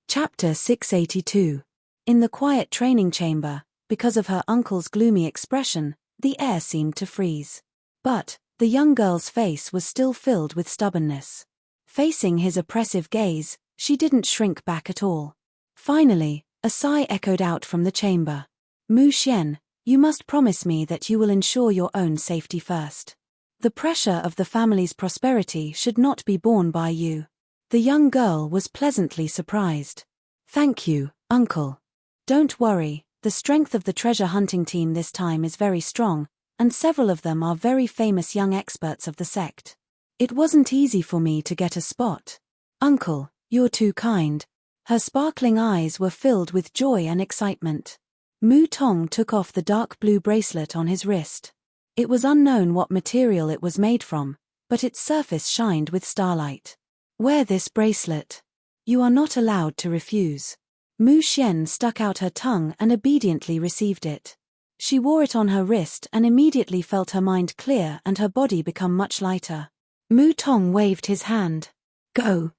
Chapter 682. In the quiet training chamber, because of her uncle's gloomy expression, the air seemed to freeze. But the young girl's face was still filled with stubbornness. Facing his oppressive gaze, she didn't shrink back at all. Finally, a sigh echoed out from the chamber. "Mu Xian, you must promise me that you will ensure your own safety first. The pressure of the family's prosperity should not be borne by you." The young girl was pleasantly surprised. "Thank you, uncle. Don't worry, the strength of the treasure hunting team this time is very strong, and several of them are very famous young experts of the sect. It wasn't easy for me to get a spot." "Uncle, you're too kind." Her sparkling eyes were filled with joy and excitement. Mu Tong took off the dark blue bracelet on his wrist. It was unknown what material it was made from, but its surface shined with starlight. "Wear this bracelet. You are not allowed to refuse." Mu Xian stuck out her tongue and obediently received it. She wore it on her wrist and immediately felt her mind clear and her body become much lighter. Mu Tong waved his hand. Go.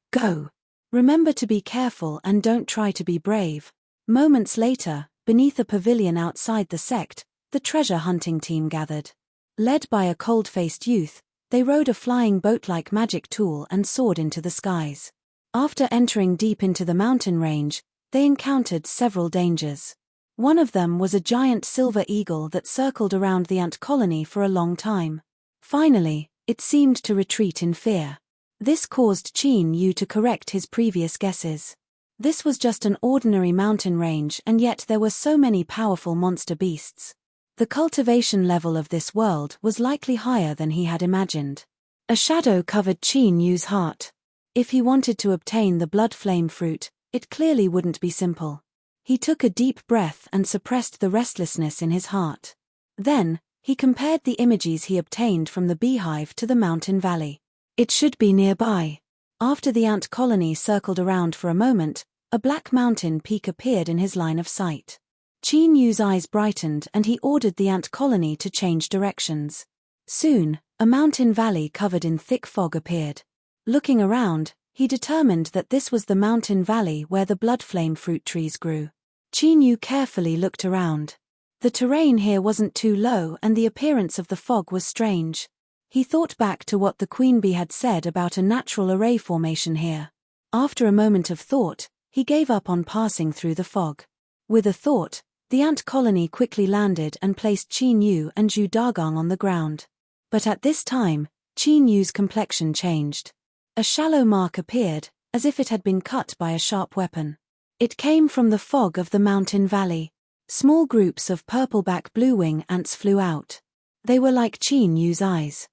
Remember to be careful and don't try to be brave." Moments later, beneath a pavilion outside the sect, the treasure hunting team gathered. Led by a cold-faced youth, they rode a flying boat-like magic tool and soared into the skies. After entering deep into the mountain range, they encountered several dangers. One of them was a giant silver eagle that circled around the ant colony for a long time. Finally, it seemed to retreat in fear. This caused Qin Yu to correct his previous guesses. This was just an ordinary mountain range, and yet there were so many powerful monster beasts. The cultivation level of this world was likely higher than he had imagined. A shadow covered Qin Yu's heart. If he wanted to obtain the blood flame fruit, it clearly wouldn't be simple. He took a deep breath and suppressed the restlessness in his heart. Then, he compared the images he obtained from the beehive to the mountain valley. It should be nearby. After the ant colony circled around for a moment, a black mountain peak appeared in his line of sight. Qin Yu's eyes brightened and he ordered the ant colony to change directions. Soon, a mountain valley covered in thick fog appeared. Looking around, he determined that this was the mountain valley where the blood flame fruit trees grew. Qin Yu carefully looked around. The terrain here wasn't too low and the appearance of the fog was strange. He thought back to what the queen bee had said about a natural array formation here. After a moment of thought, he gave up on passing through the fog. With a thought, the ant colony quickly landed and placed Qin Yu and Zhu Dagang on the ground. But at this time, Qin Yu's complexion changed. A shallow mark appeared, as if it had been cut by a sharp weapon. It came from the fog of the mountain valley. Small groups of purple-back blue-wing ants flew out. They were like Qin Yu's eyes.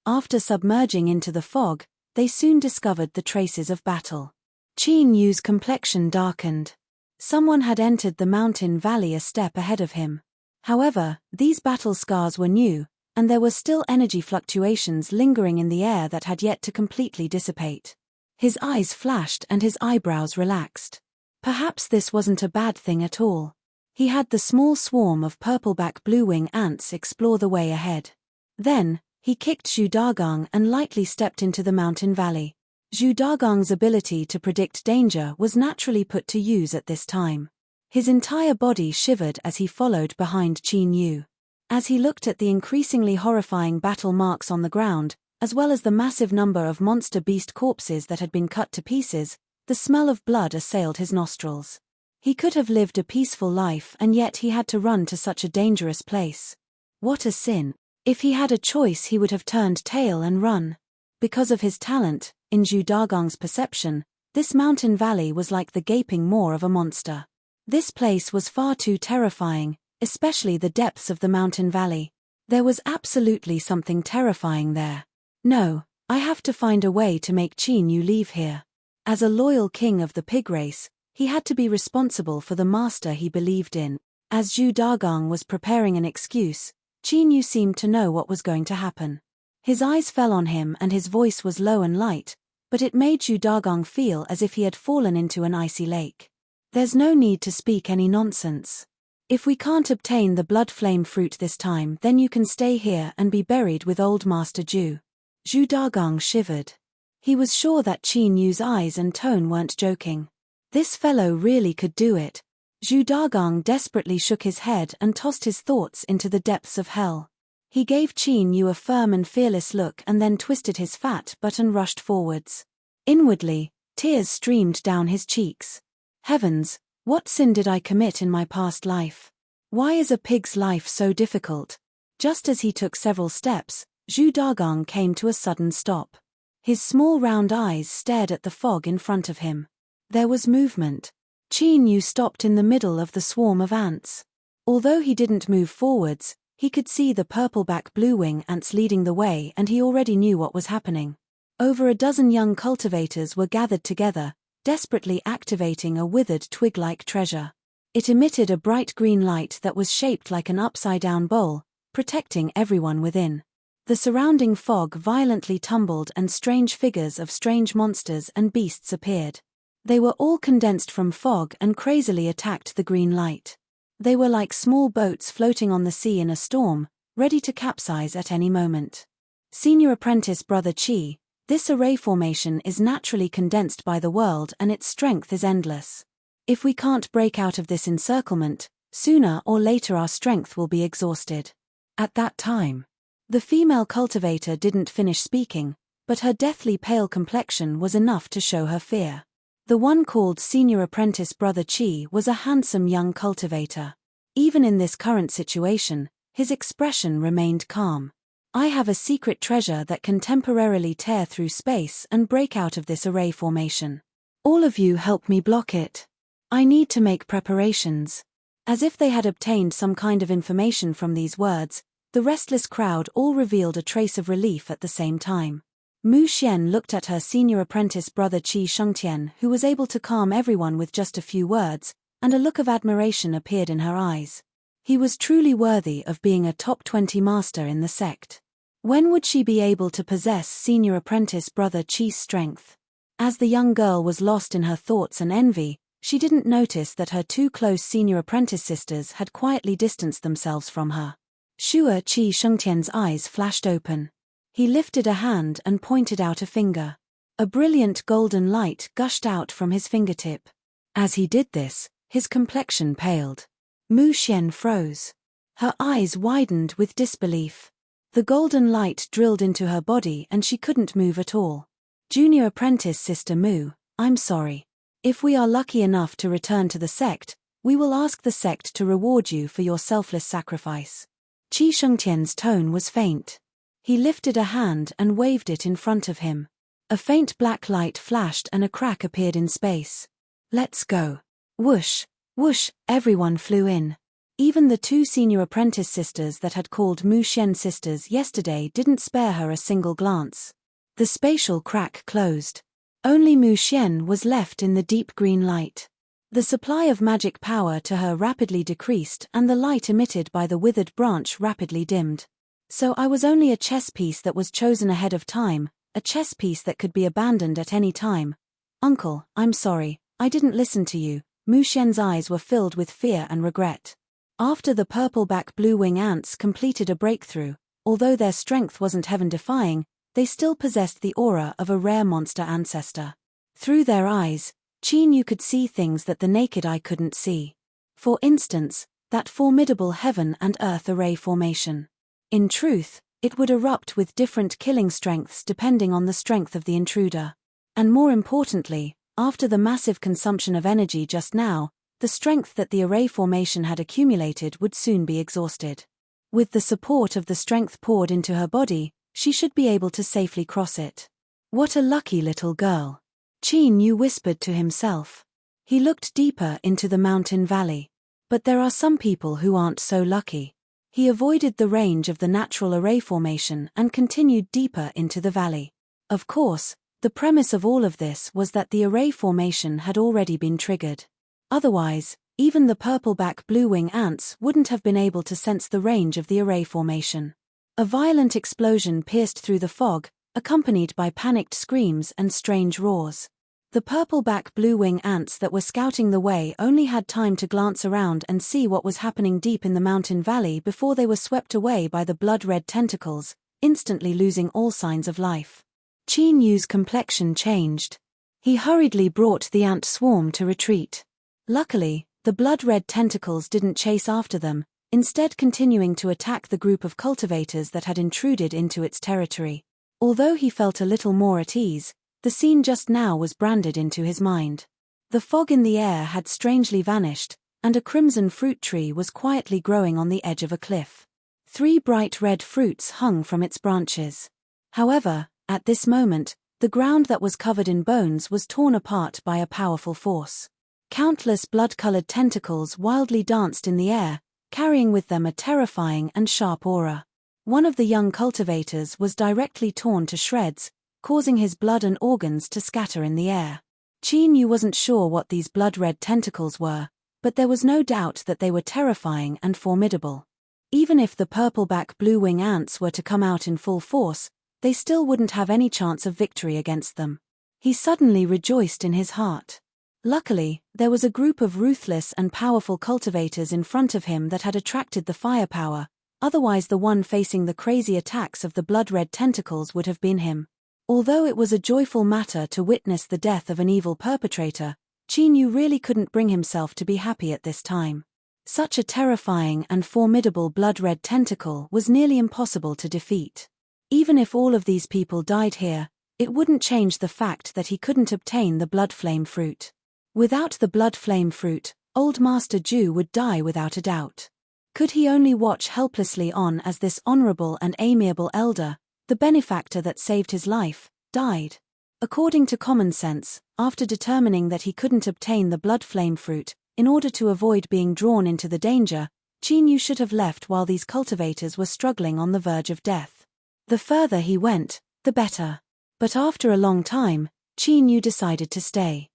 After submerging into the fog, they soon discovered the traces of battle. Qin Yu's complexion darkened. Someone had entered the mountain valley a step ahead of him. However, these battle scars were new, and there were still energy fluctuations lingering in the air that had yet to completely dissipate. His eyes flashed and his eyebrows relaxed. Perhaps this wasn't a bad thing at all. He had the small swarm of purple-back blue-wing ants explore the way ahead. Then, he kicked Zhu Dagang and lightly stepped into the mountain valley. Zhu Dagang's ability to predict danger was naturally put to use at this time. His entire body shivered as he followed behind Qin Yu. As he looked at the increasingly horrifying battle marks on the ground, as well as the massive number of monster beast corpses that had been cut to pieces, the smell of blood assailed his nostrils. He could have lived a peaceful life and yet he had to run to such a dangerous place. What a sin. If he had a choice he would have turned tail and run. Because of his talent, in Zhu Dagang's perception, this mountain valley was like the gaping maw of a monster. This place was far too terrifying, especially the depths of the mountain valley. There was absolutely something terrifying there. No, I have to find a way to make Qin Yu leave here. As a loyal king of the pig race, he had to be responsible for the master he believed in. As Zhu Dagang was preparing an excuse, Qin Yu seemed to know what was going to happen. His eyes fell on him and his voice was low and light, but it made Zhu Dagang feel as if he had fallen into an icy lake. There's no need to speak any nonsense. If we can't obtain the blood flame fruit this time, then you can stay here and be buried with old Master Zhu. Zhu Dagang shivered. He was sure that Qin Yu's eyes and tone weren't joking. This fellow really could do it. Zhu Dagang desperately shook his head and tossed his thoughts into the depths of hell. He gave Qin Yu a firm and fearless look and then twisted his fat butt and rushed forwards. Inwardly, tears streamed down his cheeks. Heavens, what sin did I commit in my past life? Why is a pig's life so difficult? Just as he took several steps, Zhu Dagang came to a sudden stop. His small round eyes stared at the fog in front of him. There was movement. Qin Yu stopped in the middle of the swarm of ants. Although he didn't move forwards, he could see the purple-back blue-wing ants leading the way and he already knew what was happening. Over a dozen young cultivators were gathered together, desperately activating a withered twig-like treasure. It emitted a bright green light that was shaped like an upside-down bowl, protecting everyone within. The surrounding fog violently tumbled and strange figures of strange monsters and beasts appeared. They were all condensed from fog and crazily attacked the green light. They were like small boats floating on the sea in a storm, ready to capsize at any moment. Senior apprentice Brother Qi, this array formation is naturally condensed by the world and its strength is endless. If we can't break out of this encirclement, sooner or later our strength will be exhausted. At that time, the female cultivator didn't finish speaking, but her deathly pale complexion was enough to show her fear. The one called Senior Apprentice Brother Qi was a handsome young cultivator. Even in this current situation, his expression remained calm. I have a secret treasure that can temporarily tear through space and break out of this array formation. All of you help me block it. I need to make preparations. As if they had obtained some kind of information from these words, the restless crowd all revealed a trace of relief at the same time. Mu Xian looked at her senior apprentice brother Qi Shengtian, who was able to calm everyone with just a few words, and a look of admiration appeared in her eyes. He was truly worthy of being a top 20 master in the sect. When would she be able to possess senior apprentice brother Qi's strength? As the young girl was lost in her thoughts and envy, she didn't notice that her two close senior apprentice sisters had quietly distanced themselves from her. Sure, Qi Shengtian's eyes flashed open. He lifted a hand and pointed out a finger. A brilliant golden light gushed out from his fingertip. As he did this, his complexion paled. Mu Xian froze. Her eyes widened with disbelief. The golden light drilled into her body and she couldn't move at all. Junior apprentice Sister Mu, I'm sorry. If we are lucky enough to return to the sect, we will ask the sect to reward you for your selfless sacrifice. Qi Shengtian's tone was faint. He lifted a hand and waved it in front of him. A faint black light flashed and a crack appeared in space. Let's go. Whoosh, whoosh, everyone flew in. Even the two senior apprentice sisters that had called Mu Xian sisters yesterday didn't spare her a single glance. The spatial crack closed. Only Mu Xian was left in the deep green light. The supply of magic power to her rapidly decreased and the light emitted by the withered branch rapidly dimmed. So I was only a chess piece that was chosen ahead of time, a chess piece that could be abandoned at any time. Uncle, I'm sorry, I didn't listen to you. Mu Xian's eyes were filled with fear and regret. After the purple-back blue-wing ants completed a breakthrough, although their strength wasn't heaven-defying, they still possessed the aura of a rare monster ancestor. Through their eyes, Qin Yu could see things that the naked eye couldn't see. For instance, that formidable heaven and earth array formation. In truth, it would erupt with different killing strengths depending on the strength of the intruder. And more importantly, after the massive consumption of energy just now, the strength that the array formation had accumulated would soon be exhausted. With the support of the strength poured into her body, she should be able to safely cross it. What a lucky little girl. Qin Yu whispered to himself. He looked deeper into the mountain valley. But there are some people who aren't so lucky. He avoided the range of the natural array formation and continued deeper into the valley. Of course, the premise of all of this was that the array formation had already been triggered. Otherwise, even the purple-back blue-wing ants wouldn't have been able to sense the range of the array formation. A violent explosion pierced through the fog, accompanied by panicked screams and strange roars. The purple-back blue-wing ants that were scouting the way only had time to glance around and see what was happening deep in the mountain valley before they were swept away by the blood-red tentacles, instantly losing all signs of life. Qin Yu's complexion changed. He hurriedly brought the ant swarm to retreat. Luckily, the blood-red tentacles didn't chase after them, instead continuing to attack the group of cultivators that had intruded into its territory. Although he felt a little more at ease, the scene just now was branded into his mind. The fog in the air had strangely vanished, and a crimson fruit tree was quietly growing on the edge of a cliff. 3 bright red fruits hung from its branches. However, at this moment, the ground that was covered in bones was torn apart by a powerful force. Countless blood-colored tentacles wildly danced in the air, carrying with them a terrifying and sharp aura. One of the young cultivators was directly torn to shreds, causing his blood and organs to scatter in the air. Qin Yu wasn't sure what these blood-red tentacles were, but there was no doubt that they were terrifying and formidable. Even if the purple-back blue-wing ants were to come out in full force, they still wouldn't have any chance of victory against them. He suddenly rejoiced in his heart. Luckily, there was a group of ruthless and powerful cultivators in front of him that had attracted the firepower, otherwise the one facing the crazy attacks of the blood-red tentacles would have been him. Although it was a joyful matter to witness the death of an evil perpetrator, Qin Yu really couldn't bring himself to be happy at this time. Such a terrifying and formidable blood-red tentacle was nearly impossible to defeat. Even if all of these people died here, it wouldn't change the fact that he couldn't obtain the blood flame fruit. Without the blood flame fruit, Old Master Ju would die without a doubt. Could he only watch helplessly on as this honorable and amiable elder, the benefactor that saved his life, died? According to common sense, after determining that he couldn't obtain the blood flame fruit, in order to avoid being drawn into the danger, Qin Yu should have left while these cultivators were struggling on the verge of death. The further he went, the better. But after a long time, Qin Yu decided to stay.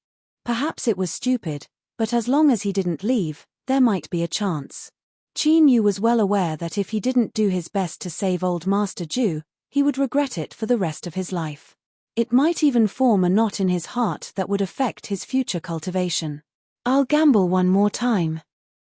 Perhaps it was stupid, but as long as he didn't leave, there might be a chance. Qin Yu was well aware that if he didn't do his best to save old Master Ju, he would regret it for the rest of his life. It might even form a knot in his heart that would affect his future cultivation. I'll gamble one more time.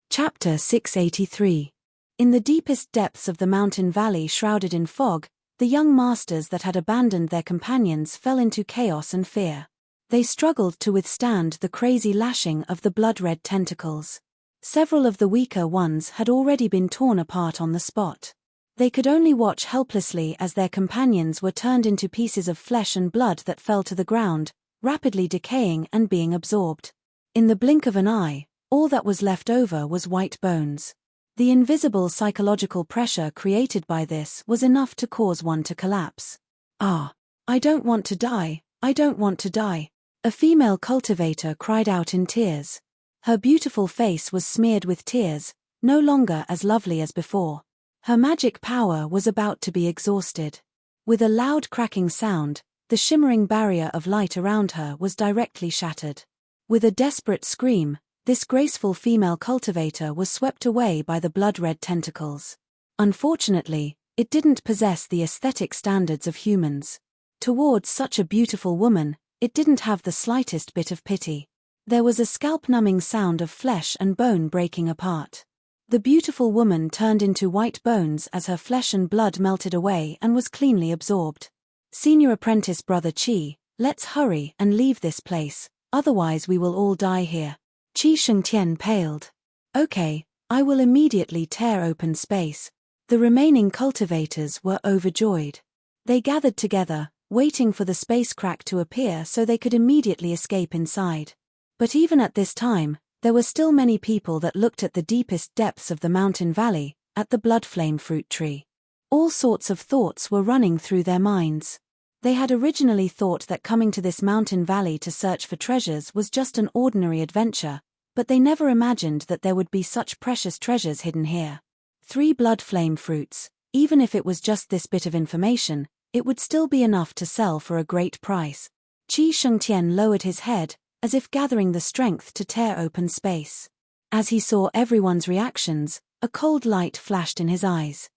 Chapter 683. In the deepest depths of the mountain valley shrouded in fog, the young masters that had abandoned their companions fell into chaos and fear. They struggled to withstand the crazy lashing of the blood-red tentacles. Several of the weaker ones had already been torn apart on the spot. They could only watch helplessly as their companions were turned into pieces of flesh and blood that fell to the ground, rapidly decaying and being absorbed. In the blink of an eye, all that was left over was white bones. The invisible psychological pressure created by this was enough to cause one to collapse. "Ah, I don't want to die, I don't want to die," a female cultivator cried out in tears. Her beautiful face was smeared with tears, no longer as lovely as before. Her magic power was about to be exhausted. With a loud cracking sound, the shimmering barrier of light around her was directly shattered. With a desperate scream, this graceful female cultivator was swept away by the blood-red tentacles. Unfortunately, it didn't possess the aesthetic standards of humans. Towards such a beautiful woman, it didn't have the slightest bit of pity. There was a scalp-numbing sound of flesh and bone breaking apart. The beautiful woman turned into white bones as her flesh and blood melted away and was cleanly absorbed. "Senior apprentice brother Qi, let's hurry and leave this place, otherwise we will all die here." Qi Shengtian paled. "Okay, I will immediately tear open space." The remaining cultivators were overjoyed. They gathered together, waiting for the space crack to appear so they could immediately escape inside. But even at this time, there were still many people that looked at the deepest depths of the mountain valley, at the blood flame fruit tree. All sorts of thoughts were running through their minds. They had originally thought that coming to this mountain valley to search for treasures was just an ordinary adventure, but they never imagined that there would be such precious treasures hidden here. 3 blood flame fruits, even if it was just this bit of information, it would still be enough to sell for a great price. Qi Shengtian lowered his head, as if gathering the strength to tear open space. As he saw everyone's reactions, a cold light flashed in his eyes.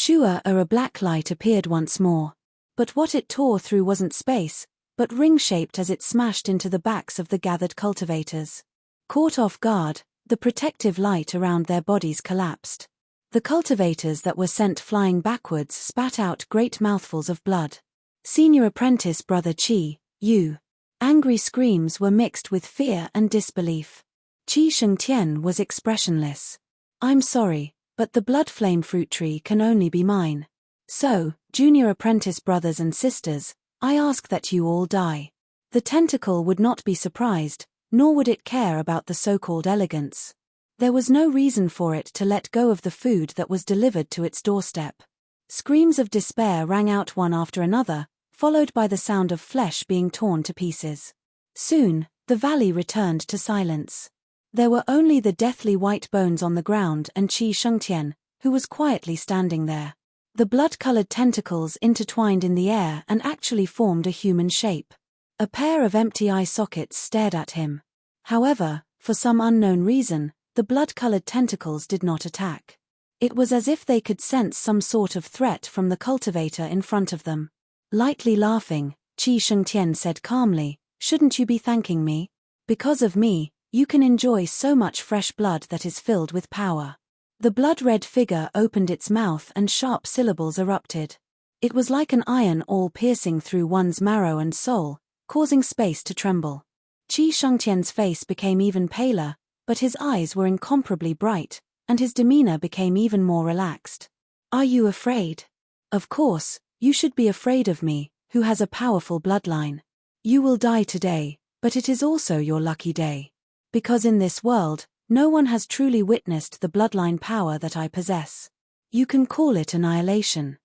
A black light appeared once more. But what it tore through wasn't space, but ring-shaped as it smashed into the backs of the gathered cultivators. Caught off guard, the protective light around their bodies collapsed. The cultivators that were sent flying backwards spat out great mouthfuls of blood. "Senior apprentice brother Qi, you." Angry screams were mixed with fear and disbelief. Qi Shengtian was expressionless. "I'm sorry, but the blood flame fruit tree can only be mine. So, junior apprentice brothers and sisters, I ask that you all die." The tentacle would not be surprised, nor would it care about the so-called elegance. There was no reason for it to let go of the food that was delivered to its doorstep. Screams of despair rang out one after another, followed by the sound of flesh being torn to pieces. Soon, the valley returned to silence. There were only the deathly white bones on the ground and Qi Shengtian, who was quietly standing there. The blood-colored tentacles intertwined in the air and actually formed a human shape. A pair of empty eye sockets stared at him. However, for some unknown reason, the blood-colored tentacles did not attack. It was as if they could sense some sort of threat from the cultivator in front of them. Lightly laughing, Qi Shengtian said calmly, "Shouldn't you be thanking me? Because of me, you can enjoy so much fresh blood that is filled with power." The blood-red figure opened its mouth and sharp syllables erupted. It was like an iron awl piercing through one's marrow and soul, causing space to tremble. Qi Shengtian's face became even paler, but his eyes were incomparably bright, and his demeanor became even more relaxed. "Are you afraid? Of course, you should be afraid of me, who has a powerful bloodline. You will die today, but it is also your lucky day. Because in this world, No one has truly witnessed the bloodline power that I possess. You can call it annihilation.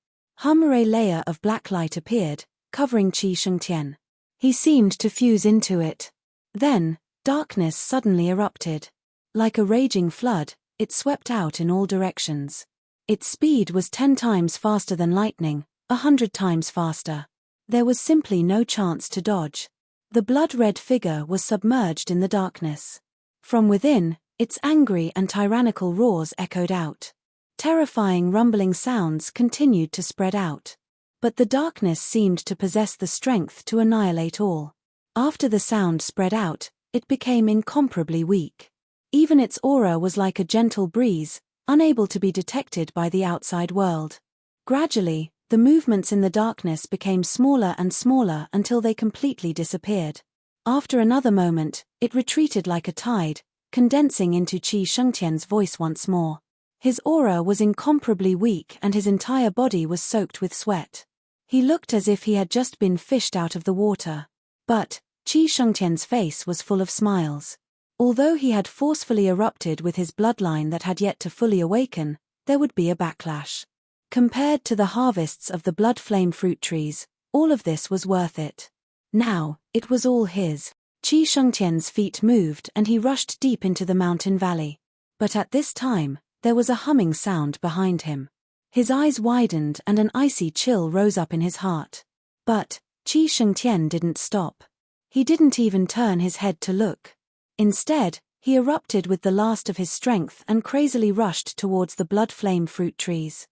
A layer of black light appeared, covering Qi Shengtian. He seemed to fuse into it. Then, darkness suddenly erupted. Like a raging flood, it swept out in all directions. Its speed was 10 times faster than lightning, 100 times faster. There was simply no chance to dodge. The blood-red figure was submerged in the darkness. From within, its angry and tyrannical roars echoed out. Terrifying rumbling sounds continued to spread out. But the darkness seemed to possess the strength to annihilate all. After the sound spread out, it became incomparably weak. Even its aura was like a gentle breeze, unable to be detected by the outside world. Gradually, the movements in the darkness became smaller and smaller until they completely disappeared. After another moment, it retreated like a tide, condensing into Qi Shengtian's voice once more. His aura was incomparably weak and his entire body was soaked with sweat. He looked as if he had just been fished out of the water. But Qi Shengtian's face was full of smiles. Although he had forcefully erupted with his bloodline that had yet to fully awaken, there would be a backlash. Compared to the harvests of the blood flame fruit trees, all of this was worth it. Now, it was all his. Qi Shengtian's feet moved and he rushed deep into the mountain valley. But at this time, there was a humming sound behind him. His eyes widened and an icy chill rose up in his heart. But Qi Shengtian didn't stop. He didn't even turn his head to look. Instead, he erupted with the last of his strength and crazily rushed towards the blood flame fruit trees.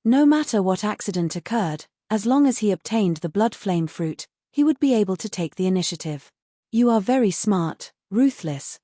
No matter what accident occurred, as long as he obtained the blood flame fruit, he would be able to take the initiative. You are very smart, ruthless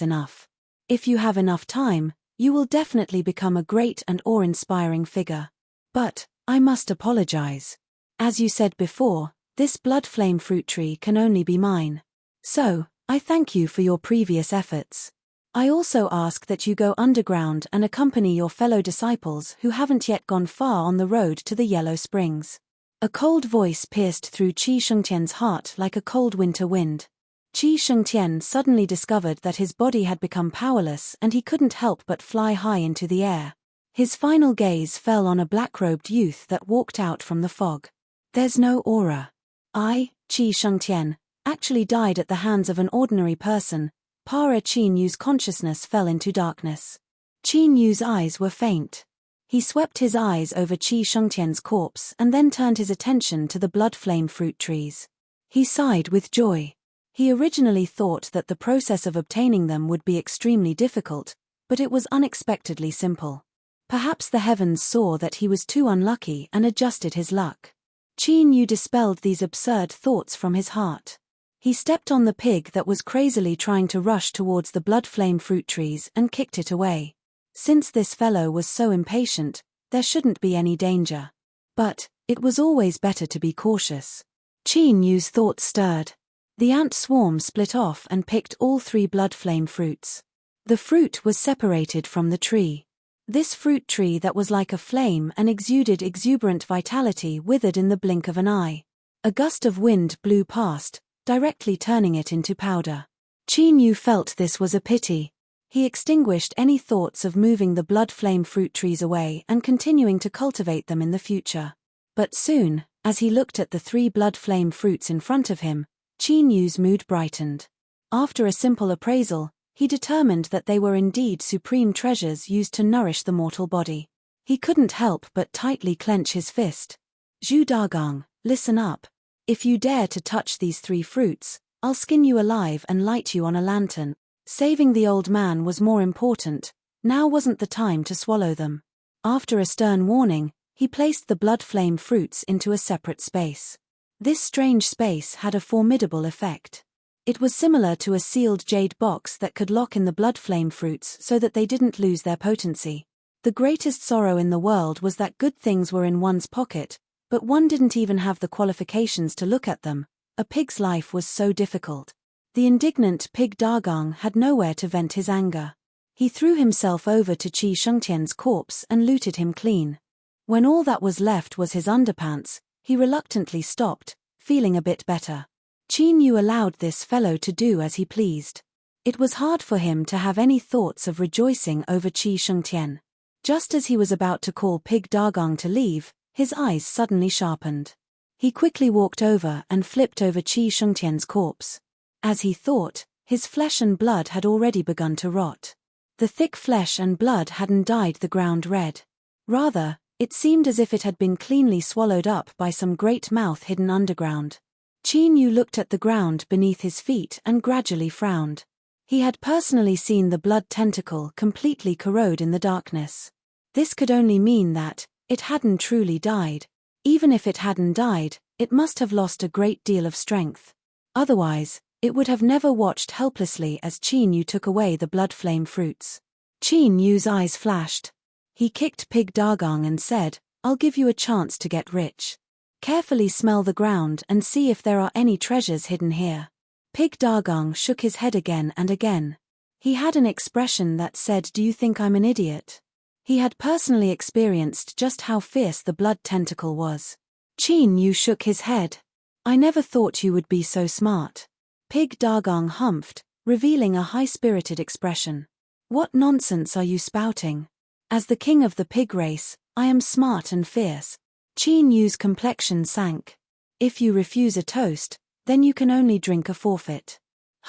enough. If you have enough time, you will definitely become a great and awe-inspiring figure. But I must apologize. As you said before, this blood flame fruit tree can only be mine. So, I thank you for your previous efforts. I also ask that you go underground and accompany your fellow disciples who haven't yet gone far on the road to the Yellow Springs. A cold voice pierced through Qi Shengtian's heart like a cold winter wind. Qi Shengtian suddenly discovered that his body had become powerless and he couldn't help but fly high into the air. His final gaze fell on a black-robed youth that walked out from the fog. There's no aura. I, Qi Shengtian, actually died at the hands of an ordinary person. Para Qin Yu's consciousness fell into darkness. Qin Yu's eyes were faint. He swept his eyes over Qi Shengtian's corpse and then turned his attention to the blood flame fruit trees. He sighed with joy. He originally thought that the process of obtaining them would be extremely difficult, but it was unexpectedly simple. Perhaps the heavens saw that he was too unlucky and adjusted his luck. Qin Yu dispelled these absurd thoughts from his heart. He stepped on the pig that was crazily trying to rush towards the blood flame fruit trees and kicked it away. Since this fellow was so impatient, there shouldn't be any danger. But it was always better to be cautious. Qin Yu's thoughts stirred. The ant swarm split off and picked all 3 blood flame fruits. The fruit was separated from the tree. This fruit tree that was like a flame and exuded exuberant vitality withered in the blink of an eye. A gust of wind blew past, directly turning it into powder. Qin Yu felt this was a pity. He extinguished any thoughts of moving the blood flame fruit trees away and continuing to cultivate them in the future. But soon, as he looked at the 3 blood flame fruits in front of him, Qin Yu's mood brightened. After a simple appraisal, he determined that they were indeed supreme treasures used to nourish the mortal body. He couldn't help but tightly clench his fist. Zhu Dagang, listen up. If you dare to touch these 3 fruits, I'll skin you alive and light you on a lantern. Saving the old man was more important. Now wasn't the time to swallow them. After a stern warning, he placed the blood flame fruits into a separate space. This strange space had a formidable effect. It was similar to a sealed jade box that could lock in the blood flame fruits so that they didn't lose their potency. The greatest sorrow in the world was that good things were in one's pocket, but one didn't even have the qualifications to look at them. A pig's life was so difficult. The indignant pig Dagang had nowhere to vent his anger. He threw himself over to Qi Shengtian's corpse and looted him clean. When all that was left was his underpants, he reluctantly stopped, feeling a bit better. Qin Yu allowed this fellow to do as he pleased. It was hard for him to have any thoughts of rejoicing over Qi Shengtian. Just as he was about to call Pig Dagong to leave, his eyes suddenly sharpened. He quickly walked over and flipped over Qi Shengtian's corpse. As he thought, his flesh and blood had already begun to rot. The thick flesh and blood hadn't dyed the ground red. Rather, it seemed as if it had been cleanly swallowed up by some great mouth hidden underground. Qin Yu looked at the ground beneath his feet and gradually frowned. He had personally seen the blood tentacle completely corrode in the darkness. This could only mean that it hadn't truly died. Even if it hadn't died, it must have lost a great deal of strength. Otherwise, it would have never watched helplessly as Qin Yu took away the blood flame fruits. Qin Yu's eyes flashed. He kicked Pig Dagong and said, "I'll give you a chance to get rich. Carefully smell the ground and see if there are any treasures hidden here." Pig Dagong shook his head again and again. He had an expression that said, "Do you think I'm an idiot?" He had personally experienced just how fierce the blood tentacle was. Qin Yu shook his head. "I never thought you would be so smart." Pig Dagong humphed, revealing a high-spirited expression. "What nonsense are you spouting? As the king of the pig race, I am smart and fierce." Qin Yu's complexion sank. "If you refuse a toast, then you can only drink a forfeit.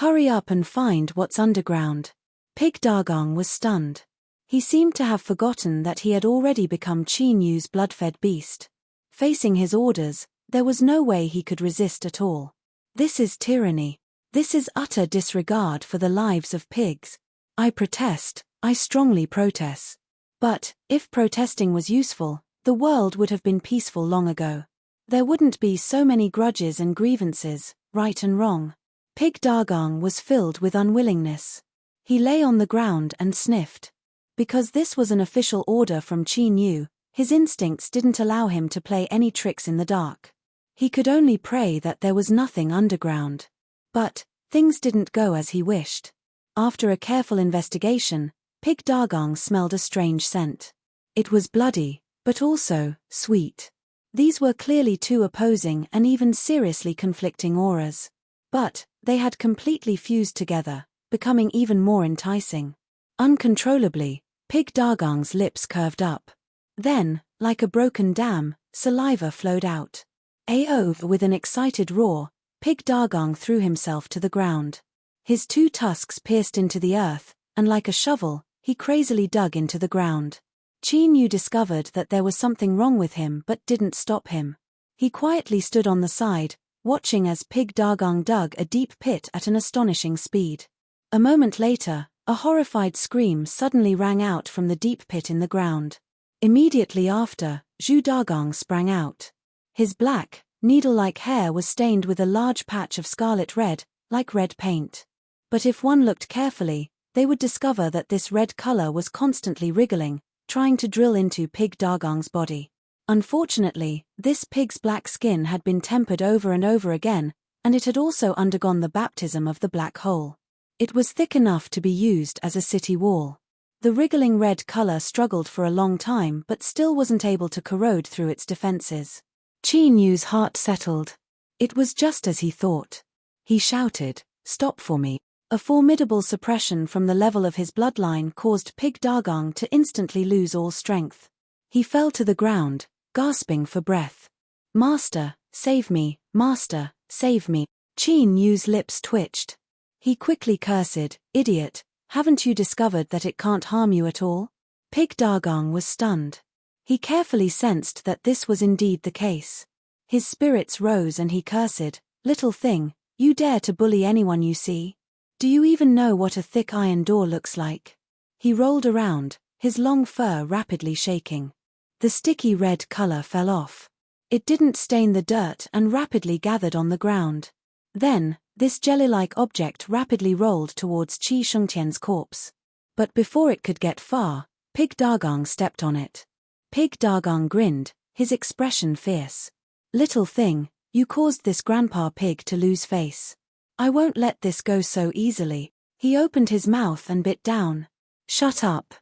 Hurry up and find what's underground." Pig Dagong was stunned. He seemed to have forgotten that he had already become Qin Yu's blood-fed beast. Facing his orders, there was no way he could resist at all. This is tyranny. This is utter disregard for the lives of pigs. I protest, I strongly protest. But, if protesting was useful, the world would have been peaceful long ago. There wouldn't be so many grudges and grievances, right and wrong. Pig Dagong was filled with unwillingness. He lay on the ground and sniffed. Because this was an official order from Qin Yu, his instincts didn't allow him to play any tricks in the dark. He could only pray that there was nothing underground. But things didn't go as he wished. After a careful investigation, Pig Dagong smelled a strange scent. It was bloody, but also sweet. These were clearly two opposing and even seriously conflicting auras. But they had completely fused together, becoming even more enticing. Uncontrollably, Pig Dagong's lips curved up. Then, like a broken dam, saliva flowed out. With an excited roar, Pig Dagong threw himself to the ground. His two tusks pierced into the earth, and like a shovel, he crazily dug into the ground. Qin Yu discovered that there was something wrong with him but didn't stop him. He quietly stood on the side, watching as Pig Dagong dug a deep pit at an astonishing speed. A moment later, a horrified scream suddenly rang out from the deep pit in the ground. Immediately after, Zhu Dagong sprang out. His black, needle-like hair was stained with a large patch of scarlet red, like red paint. But if one looked carefully, they would discover that this red color was constantly wriggling, trying to drill into Pig Dagong's body. Unfortunately, this pig's black skin had been tempered over and over again, and it had also undergone the baptism of the black hole. It was thick enough to be used as a city wall. The wriggling red color struggled for a long time but still wasn't able to corrode through its defenses. Qin Yu's heart settled. It was just as he thought. He shouted, "Stop for me." A formidable suppression from the level of his bloodline caused Pig Dagong to instantly lose all strength. He fell to the ground, gasping for breath. "Master, save me, Master, save me." Qin Yu's lips twitched. He quickly cursed, "Idiot, haven't you discovered that it can't harm you at all?" Pig Dagong was stunned. He carefully sensed that this was indeed the case. His spirits rose and he cursed, "Little thing, you dare to bully anyone you see? Do you even know what a thick iron door looks like?" He rolled around, his long fur rapidly shaking. The sticky red color fell off. It didn't stain the dirt and rapidly gathered on the ground. Then, this jelly-like object rapidly rolled towards Qi Shengtian's corpse. But before it could get far, Pig Dagong stepped on it. Pig Dagong grinned, his expression fierce. "Little thing, you caused this grandpa pig to lose face. I won't let this go so easily." He opened his mouth and bit down. "Shut up."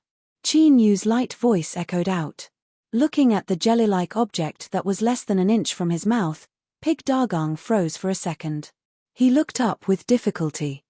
Qin Yu's light voice echoed out. Looking at the jelly-like object that was less than an inch from his mouth, Pig Dagong froze for a second. He looked up with difficulty.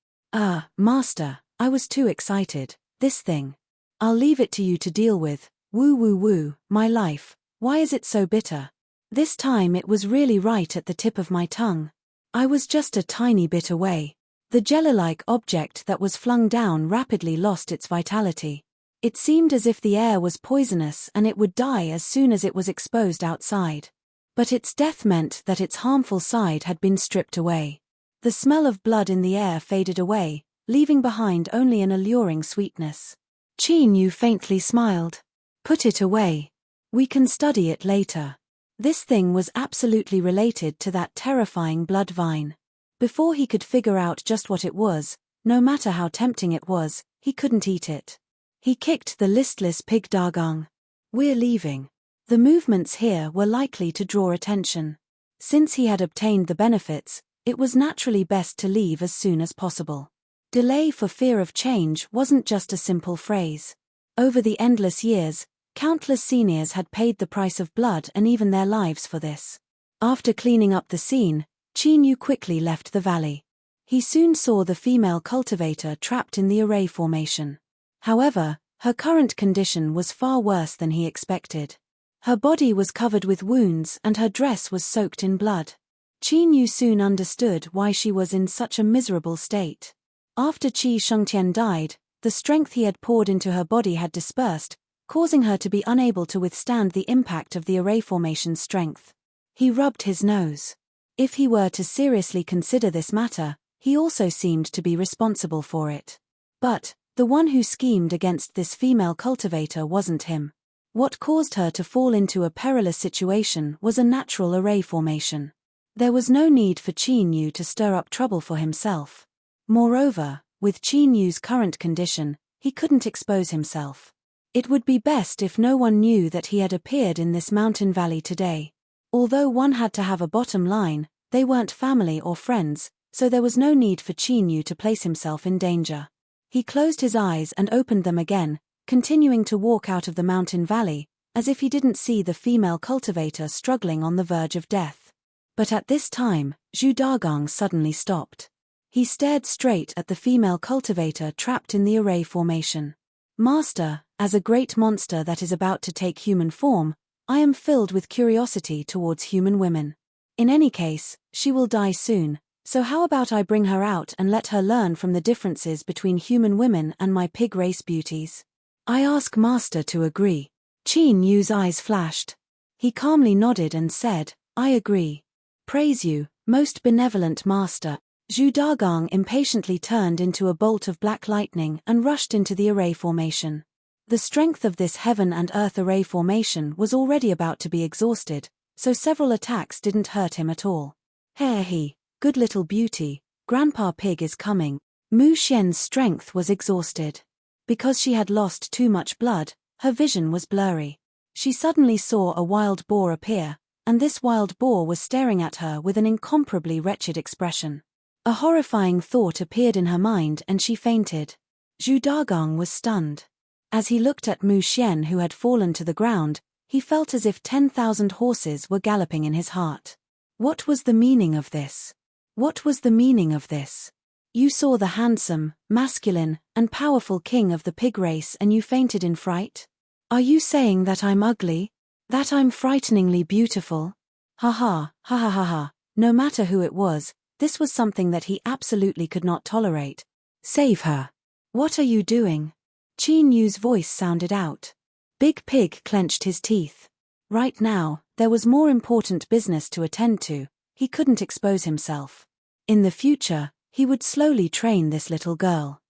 Master, I was too excited. This thing. I'll leave it to you to deal with. Woo woo woo, my life, why is it so bitter? This time it was really right at the tip of my tongue. I was just a tiny bit away. The jelly-like object that was flung down rapidly lost its vitality. It seemed as if the air was poisonous and it would die as soon as it was exposed outside. But its death meant that its harmful side had been stripped away. The smell of blood in the air faded away, leaving behind only an alluring sweetness. Qin Yu faintly smiled. Put it away. We can study it later. This thing was absolutely related to that terrifying blood vine. Before he could figure out just what it was, no matter how tempting it was, he couldn't eat it. He kicked the listless pig Dagang. We're leaving. The movements here were likely to draw attention. Since he had obtained the benefits, it was naturally best to leave as soon as possible. Delay for fear of change wasn't just a simple phrase. Over the endless years, countless seniors had paid the price of blood and even their lives for this. After cleaning up the scene, Qin Yu quickly left the valley. He soon saw the female cultivator trapped in the array formation. However, her current condition was far worse than he expected. Her body was covered with wounds and her dress was soaked in blood. Qin Yu soon understood why she was in such a miserable state. After Qi Shengtian died, the strength he had poured into her body had dispersed, causing her to be unable to withstand the impact of the array formation's strength. He rubbed his nose. If he were to seriously consider this matter, he also seemed to be responsible for it. But the one who schemed against this female cultivator wasn't him. What caused her to fall into a perilous situation was a natural array formation. There was no need for Qin Yu to stir up trouble for himself. Moreover, with Qin Yu's current condition, he couldn't expose himself. It would be best if no one knew that he had appeared in this mountain valley today. Although one had to have a bottom line, they weren't family or friends, so there was no need for Qin Yu to place himself in danger. He closed his eyes and opened them again, continuing to walk out of the mountain valley, as if he didn't see the female cultivator struggling on the verge of death. But at this time, Zhu Dagang suddenly stopped. He stared straight at the female cultivator trapped in the array formation. Master, as a great monster that is about to take human form, I am filled with curiosity towards human women. In any case, she will die soon, so how about I bring her out and let her learn from the differences between human women and my pig race beauties? I ask Master to agree. Qin Yu's eyes flashed. He calmly nodded and said, I agree. Praise you, most benevolent Master. Zhu Dagang impatiently turned into a bolt of black lightning and rushed into the array formation. The strength of this heaven and earth array formation was already about to be exhausted, so several attacks didn't hurt him at all. He, good little beauty, Grandpa Pig is coming. Mu Xian's strength was exhausted. Because she had lost too much blood, her vision was blurry. She suddenly saw a wild boar appear, and this wild boar was staring at her with an incomparably wretched expression. A horrifying thought appeared in her mind and she fainted. Zhu Dagang was stunned. As he looked at Mu Xian who had fallen to the ground, he felt as if 10,000 horses were galloping in his heart. What was the meaning of this? What was the meaning of this? You saw the handsome, masculine, and powerful king of the pig race and you fainted in fright? Are you saying that I'm ugly? That I'm frighteningly beautiful? Ha ha, ha ha ha ha. No matter who it was, this was something that he absolutely could not tolerate. Save her. What are you doing? Qin Yu's voice sounded out. Big Pig clenched his teeth. Right now, there was more important business to attend to. He couldn't expose himself. In the future, he would slowly train this little girl.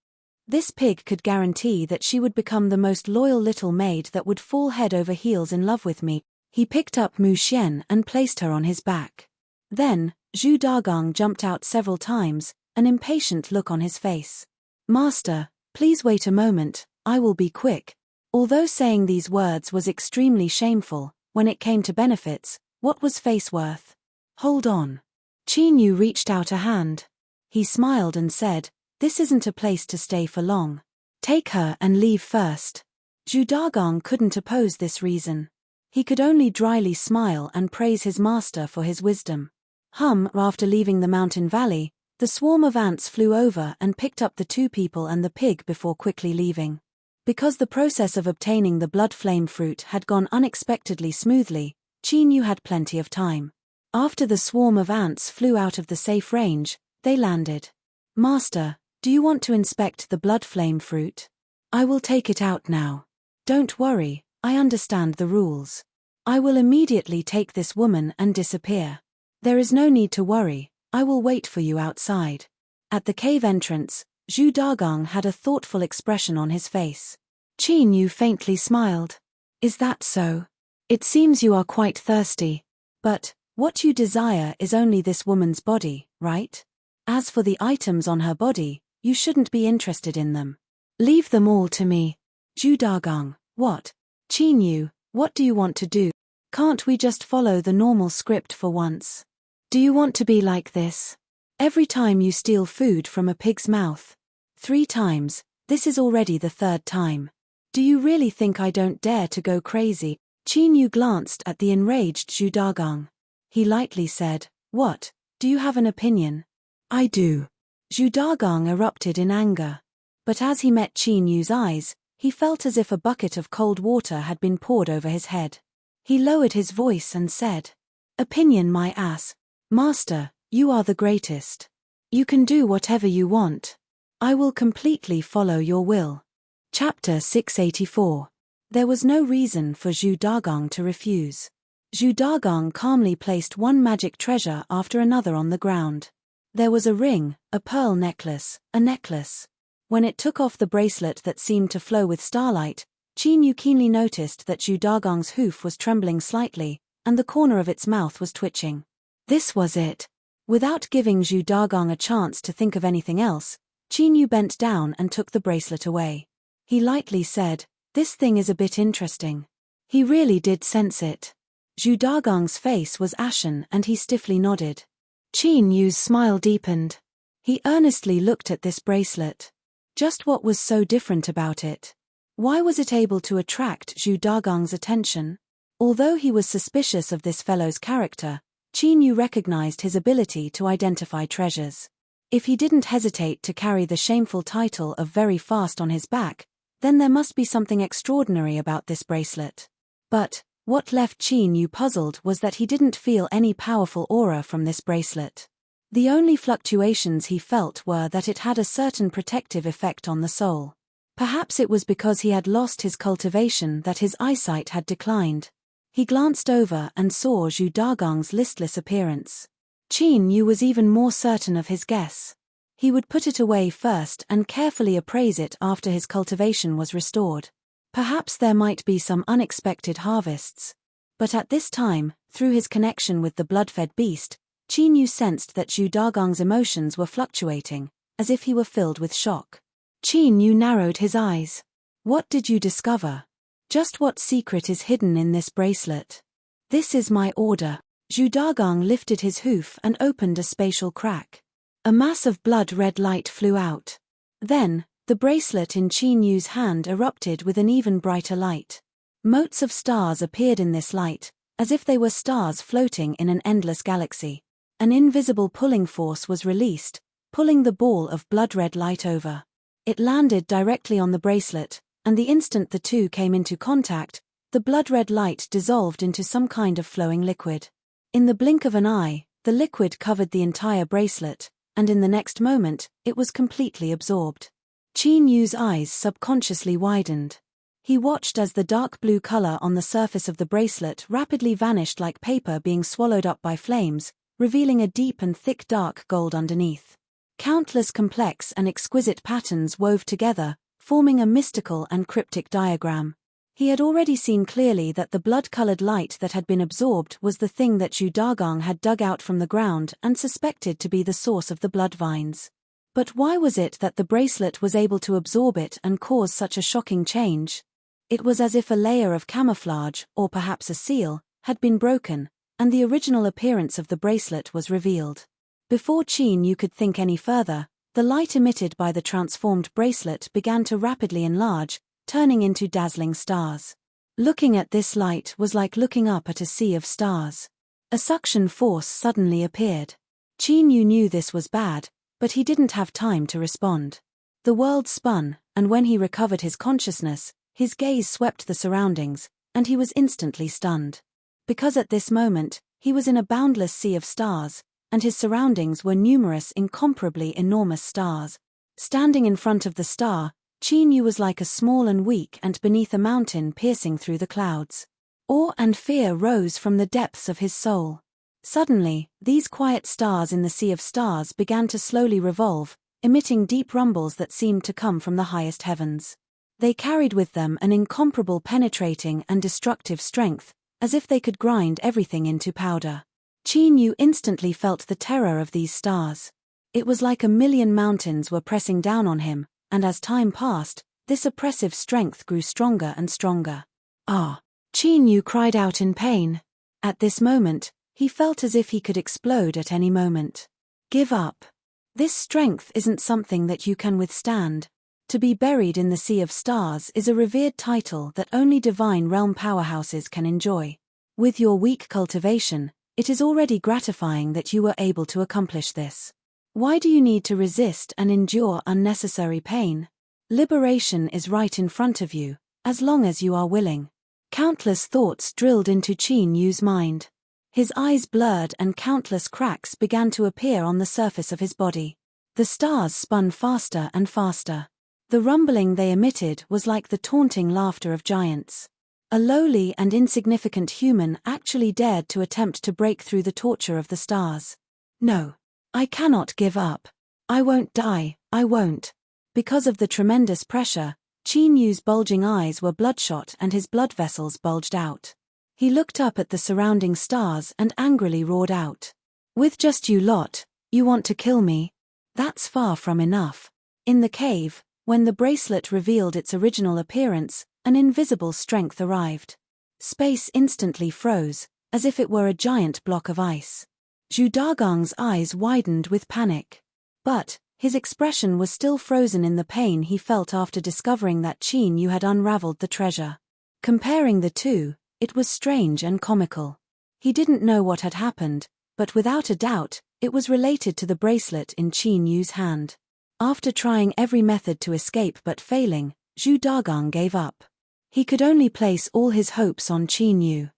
This pig could guarantee that she would become the most loyal little maid that would fall head over heels in love with me. He picked up Mu Xian and placed her on his back. Then, Zhu Dagang jumped out several times, an impatient look on his face. Master, please wait a moment, I will be quick. Although saying these words was extremely shameful, when it came to benefits, what was face worth? Hold on. Qin Yu reached out a hand. He smiled and said, this isn't a place to stay for long. Take her and leave first. Zhu Dagang couldn't oppose this reason. He could only dryly smile and praise his master for his wisdom. After leaving the mountain valley, The swarm of ants flew over and picked up the two people and the pig before quickly leaving. Because the process of obtaining the blood flame fruit had gone unexpectedly smoothly, Qin Yu had plenty of time. After the swarm of ants flew out of the safe range, they landed. "Master, do you want to inspect the blood flame fruit? I will take it out now. Don't worry, I understand the rules. I will immediately take this woman and disappear. There is no need to worry, I will wait for you outside." At the cave entrance, Zhu Dagong had a thoughtful expression on his face. Qin Yu faintly smiled. "Is that so? It seems you are quite thirsty. But what you desire is only this woman's body, right? As for the items on her body, you shouldn't be interested in them. Leave them all to me." Zhu Dagong, "What? Qin Yu, what do you want to do? Can't we just follow the normal script for once? Do you want to be like this? Every time you steal food from a pig's mouth. 3 times, this is already the 3rd time. Do you really think I don't dare to go crazy?" Qin Yu glanced at the enraged Zhu Dagong. He lightly said, "What, do you have an opinion?" "I do." Zhu Dagong erupted in anger. But as he met Qin Yu's eyes, he felt as if a bucket of cold water had been poured over his head. He lowered his voice and said, "Opinion my ass. Master, you are the greatest. You can do whatever you want. I will completely follow your will." Chapter 684. There was no reason for Zhu Dagong to refuse. Zhu Dagong calmly placed one magic treasure after another on the ground. There was a ring, a pearl necklace, a necklace. When it took off the bracelet that seemed to flow with starlight, Qin Yu keenly noticed that Zhu Dagong's hoof was trembling slightly, and the corner of its mouth was twitching. This was it. Without giving Zhu Dagong a chance to think of anything else, Qin Yu bent down and took the bracelet away. He lightly said, "This thing is a bit interesting." He really did sense it. Zhu Dagong's face was ashen and he stiffly nodded. Qin Yu's smile deepened. He earnestly looked at this bracelet. Just what was so different about it? Why was it able to attract Zhu Dagong's attention? Although he was suspicious of this fellow's character, Qin Yu recognized his ability to identify treasures. If he didn't hesitate to carry the shameful title of very fast on his back, then there must be something extraordinary about this bracelet. But what left Qin Yu puzzled was that he didn't feel any powerful aura from this bracelet. The only fluctuations he felt were that it had a certain protective effect on the soul. Perhaps it was because he had lost his cultivation that his eyesight had declined. He glanced over and saw Zhu Dagong's listless appearance. Qin Yu was even more certain of his guess. He would put it away first and carefully appraise it after his cultivation was restored. Perhaps there might be some unexpected harvests. But at this time, through his connection with the blood-fed beast, Qin Yu sensed that Zhu Dagong's emotions were fluctuating, as if he were filled with shock. Qin Yu narrowed his eyes. "What did you discover? Just what secret is hidden in this bracelet?" "This is my order." Zhu Dagong lifted his hoof and opened a spatial crack. A mass of blood-red light flew out. Then, the bracelet in Qin Yu's hand erupted with an even brighter light. Motes of stars appeared in this light, as if they were stars floating in an endless galaxy. An invisible pulling force was released, pulling the ball of blood-red light over. It landed directly on the bracelet, and the instant the two came into contact, the blood-red light dissolved into some kind of flowing liquid. In the blink of an eye, the liquid covered the entire bracelet, and in the next moment, it was completely absorbed. Qin Yu's eyes subconsciously widened. He watched as the dark blue color on the surface of the bracelet rapidly vanished like paper being swallowed up by flames, revealing a deep and thick dark gold underneath. Countless complex and exquisite patterns wove together, forming a mystical and cryptic diagram. He had already seen clearly that the blood-colored light that had been absorbed was the thing that Zhu Dagong had dug out from the ground and suspected to be the source of the blood vines. But why was it that the bracelet was able to absorb it and cause such a shocking change? It was as if a layer of camouflage, or perhaps a seal, had been broken, and the original appearance of the bracelet was revealed. Before Qin Yu could think any further, the light emitted by the transformed bracelet began to rapidly enlarge, turning into dazzling stars. Looking at this light was like looking up at a sea of stars. A suction force suddenly appeared. Qin Yu knew this was bad, But he didn't have time to respond. The world spun, and when he recovered his consciousness, his gaze swept the surroundings, and he was instantly stunned. Because at this moment, he was in a boundless sea of stars, and his surroundings were numerous, incomparably enormous stars. Standing in front of the star, Qin Yu was like a small and weak ant beneath a mountain piercing through the clouds. Awe and fear rose from the depths of his soul. Suddenly, these quiet stars in the sea of stars began to slowly revolve, emitting deep rumbles that seemed to come from the highest heavens. They carried with them an incomparable penetrating and destructive strength, as if they could grind everything into powder. Qin Yu instantly felt the terror of these stars. It was like a million mountains were pressing down on him, and as time passed, this oppressive strength grew stronger and stronger. Ah! Qin Yu cried out in pain. At this moment, he felt as if he could explode at any moment. Give up. This strength isn't something that you can withstand. To be buried in the sea of stars is a revered title that only divine realm powerhouses can enjoy. With your weak cultivation, it is already gratifying that you were able to accomplish this. Why do you need to resist and endure unnecessary pain? Liberation is right in front of you, as long as you are willing. Countless thoughts drilled into Qin Yu's mind. His eyes blurred and countless cracks began to appear on the surface of his body. The stars spun faster and faster. The rumbling they emitted was like the taunting laughter of giants. A lowly and insignificant human actually dared to attempt to break through the torture of the stars. No. I cannot give up. I won't die, I won't. Because of the tremendous pressure, Qin Yu's bulging eyes were bloodshot and his blood vessels bulged out. He looked up at the surrounding stars and angrily roared out. With just you lot, you want to kill me? That's far from enough. In the cave, when the bracelet revealed its original appearance, an invisible strength arrived. Space instantly froze, as if it were a giant block of ice. Zhu Dagong's eyes widened with panic. But his expression was still frozen in the pain he felt after discovering that Qin Yu had unraveled the treasure. Comparing the two, it was strange and comical. He didn't know what had happened, but without a doubt, it was related to the bracelet in Qin Yu's hand. After trying every method to escape but failing, Zhu Dagong gave up. He could only place all his hopes on Qin Yu.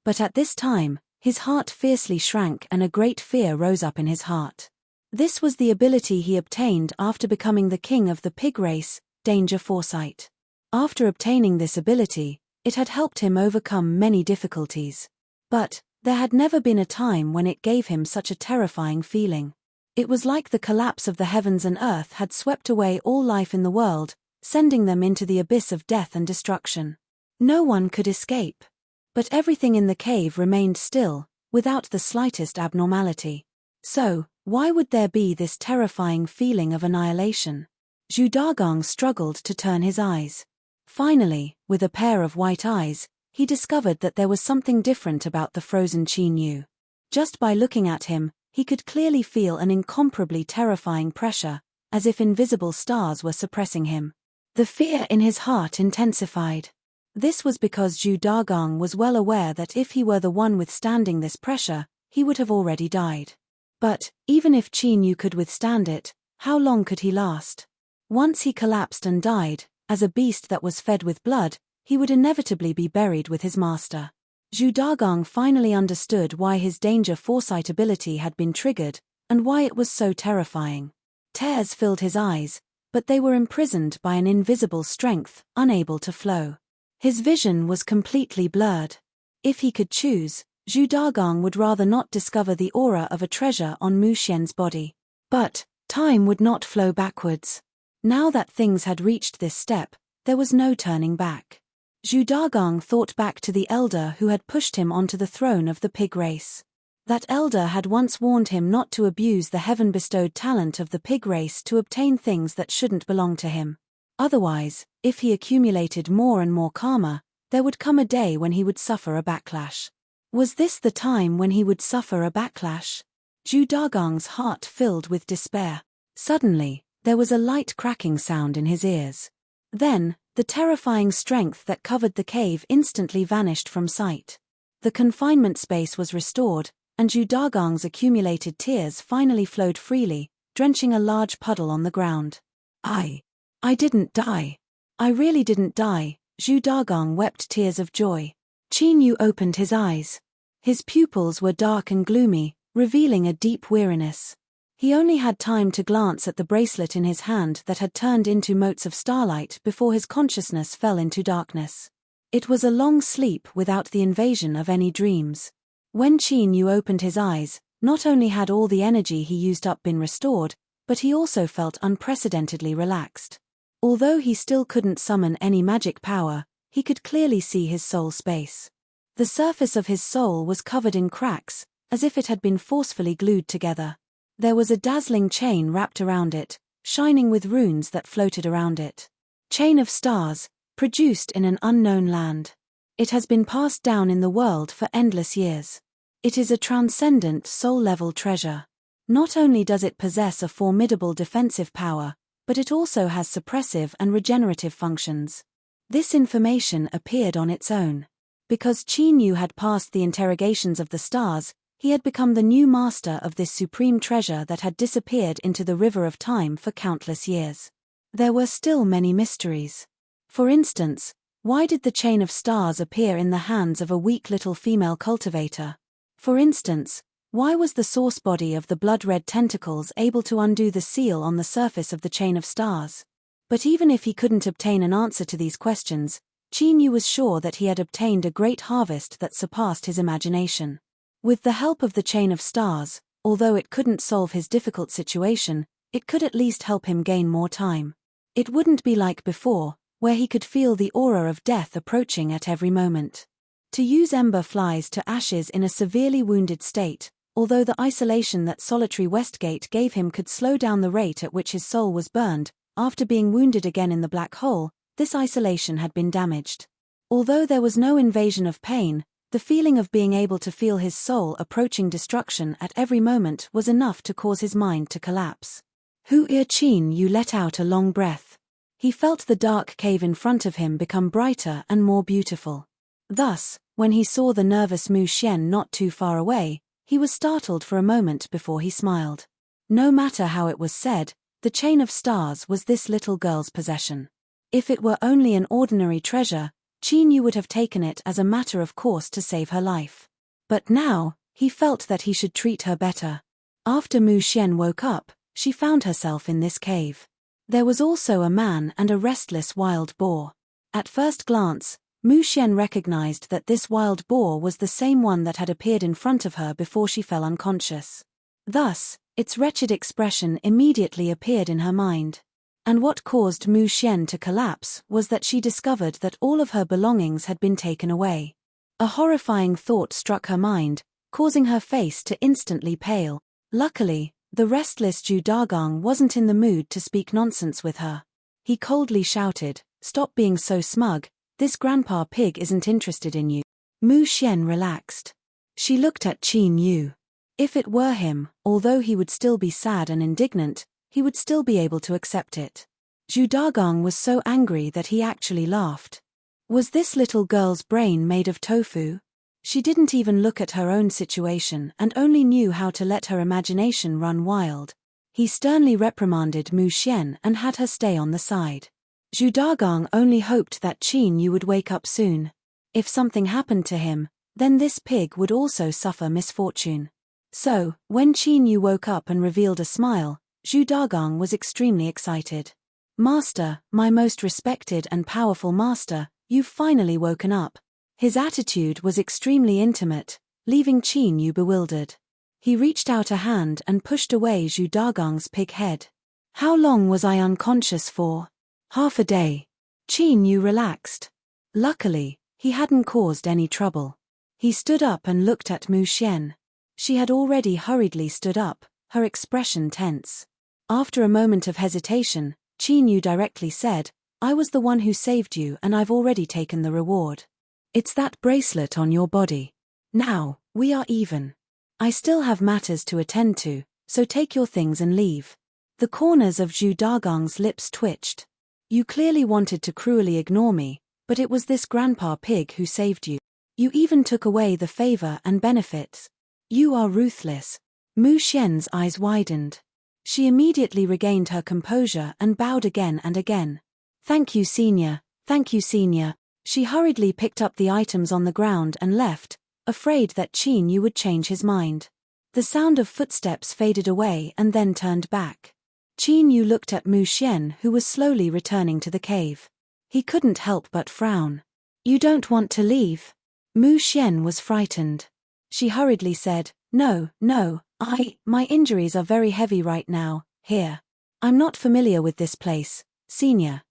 But at this time, his heart fiercely shrank and a great fear rose up in his heart. This was the ability he obtained after becoming the king of the pig race, Danger Foresight. After obtaining this ability, it had helped him overcome many difficulties. But there had never been a time when it gave him such a terrifying feeling. It was like the collapse of the heavens and earth had swept away all life in the world, sending them into the abyss of death and destruction. No one could escape. But everything in the cave remained still, without the slightest abnormality. So, why would there be this terrifying feeling of annihilation? Zhu Dagong struggled to turn his eyes. Finally, with a pair of white eyes, he discovered that there was something different about the frozen Qin Yu. Just by looking at him, he could clearly feel an incomparably terrifying pressure, as if invisible stars were suppressing him. The fear in his heart intensified. This was because Zhu Dagong was well aware that if he were the one withstanding this pressure, he would have already died. But, even if Qin Yu could withstand it, how long could he last? Once he collapsed and died, as a beast that was fed with blood, he would inevitably be buried with his master. Zhu Dagong finally understood why his Danger Foresight ability had been triggered, and why it was so terrifying. Tears filled his eyes, but they were imprisoned by an invisible strength, unable to flow. His vision was completely blurred. If he could choose, Zhu Dagong would rather not discover the aura of a treasure on Mu Xian's body. But time would not flow backwards. Now that things had reached this step, there was no turning back. Zhu Dagong thought back to the elder who had pushed him onto the throne of the pig race. That elder had once warned him not to abuse the heaven-bestowed talent of the pig race to obtain things that shouldn't belong to him. Otherwise, if he accumulated more and more karma, there would come a day when he would suffer a backlash. Was this the time when he would suffer a backlash? Zhu Dagong's heart filled with despair. Suddenly, there was a light cracking sound in his ears. Then, the terrifying strength that covered the cave instantly vanished from sight. The confinement space was restored, and Zhu Dagong's accumulated tears finally flowed freely, drenching a large puddle on the ground. I didn't die. I really didn't die, Zhu Dagong wept tears of joy. Qin Yu opened his eyes. His pupils were dark and gloomy, revealing a deep weariness. He only had time to glance at the bracelet in his hand that had turned into motes of starlight before his consciousness fell into darkness. It was a long sleep without the invasion of any dreams. When Qin Yu opened his eyes, not only had all the energy he used up been restored, but he also felt unprecedentedly relaxed. Although he still couldn't summon any magic power, he could clearly see his soul space. The surface of his soul was covered in cracks, as if it had been forcefully glued together. There was a dazzling chain wrapped around it, shining with runes that floated around it. Chain of stars, produced in an unknown land. It has been passed down in the world for endless years. It is a transcendent soul-level treasure. Not only does it possess a formidable defensive power, but it also has suppressive and regenerative functions. This information appeared on its own. Because Qin Yu had passed the interrogations of the stars, he had become the new master of this supreme treasure that had disappeared into the river of time for countless years. There were still many mysteries. For instance, why did the chain of stars appear in the hands of a weak little female cultivator? For instance, why was the source body of the blood-red tentacles able to undo the seal on the surface of the chain of stars? But even if he couldn't obtain an answer to these questions, Qin Yu was sure that he had obtained a great harvest that surpassed his imagination. With the help of the chain of stars, although it couldn't solve his difficult situation, it could at least help him gain more time. It wouldn't be like before, where he could feel the aura of death approaching at every moment. To use ember flies to ashes in a severely wounded state, although the isolation that solitary Westgate gave him could slow down the rate at which his soul was burned, after being wounded again in the black hole, this isolation had been damaged. Although there was no invasion of pain, the feeling of being able to feel his soul approaching destruction at every moment was enough to cause his mind to collapse. Qin Yu let out a long breath. He felt the dark cave in front of him become brighter and more beautiful. Thus, when he saw the nervous Mu Xian not too far away, he was startled for a moment before he smiled. No matter how it was said, the chain of stars was this little girl's possession. If it were only an ordinary treasure, Qin Yu would have taken it as a matter of course to save her life. But now, he felt that he should treat her better. After Mu Xian woke up, she found herself in this cave. There was also a man and a restless wild boar. At first glance, Mu Xian recognized that this wild boar was the same one that had appeared in front of her before she fell unconscious. Thus, its wretched expression immediately appeared in her mind. And what caused Mu Xian to collapse was that she discovered that all of her belongings had been taken away. A horrifying thought struck her mind, causing her face to instantly pale. Luckily, the restless Zhu Dagong wasn't in the mood to speak nonsense with her. He coldly shouted, "Stop being so smug. This grandpa pig isn't interested in you." Mu Xian relaxed. She looked at Qin Yu. If it were him, although he would still be sad and indignant, he would still be able to accept it. Zhu Dagong was so angry that he actually laughed. Was this little girl's brain made of tofu? She didn't even look at her own situation and only knew how to let her imagination run wild. He sternly reprimanded Mu Xian and had her stay on the side. Zhu Dagong only hoped that Qin Yu would wake up soon. If something happened to him, then this pig would also suffer misfortune. So, when Qin Yu woke up and revealed a smile, Zhu Dagong was extremely excited. "Master, my most respected and powerful master, you've finally woken up." His attitude was extremely intimate, leaving Qin Yu bewildered. He reached out a hand and pushed away Zhu Dagong's pig head. "How long was I unconscious for?" "Half a day." Qin Yu relaxed. Luckily, he hadn't caused any trouble. He stood up and looked at Mu Xian. She had already hurriedly stood up, her expression tense. After a moment of hesitation, Qin Yu directly said, "I was the one who saved you and I've already taken the reward. It's that bracelet on your body. Now, we are even. I still have matters to attend to, so take your things and leave." The corners of Zhu Dagong's lips twitched. "You clearly wanted to cruelly ignore me, but it was this grandpa pig who saved you. You even took away the favor and benefits. You are ruthless." Mu Xian's eyes widened. She immediately regained her composure and bowed again and again. Thank you, Senior. Thank you, Senior. She hurriedly picked up the items on the ground and left, afraid that Qin Yu would change his mind. The sound of footsteps faded away and then turned back. Qin Yu looked at Mu Xian, who was slowly returning to the cave. He couldn't help but frown. You don't want to leave? Mu Xian was frightened. She hurriedly said, No, my injuries are very heavy right now, here. I'm not familiar with this place, Senior,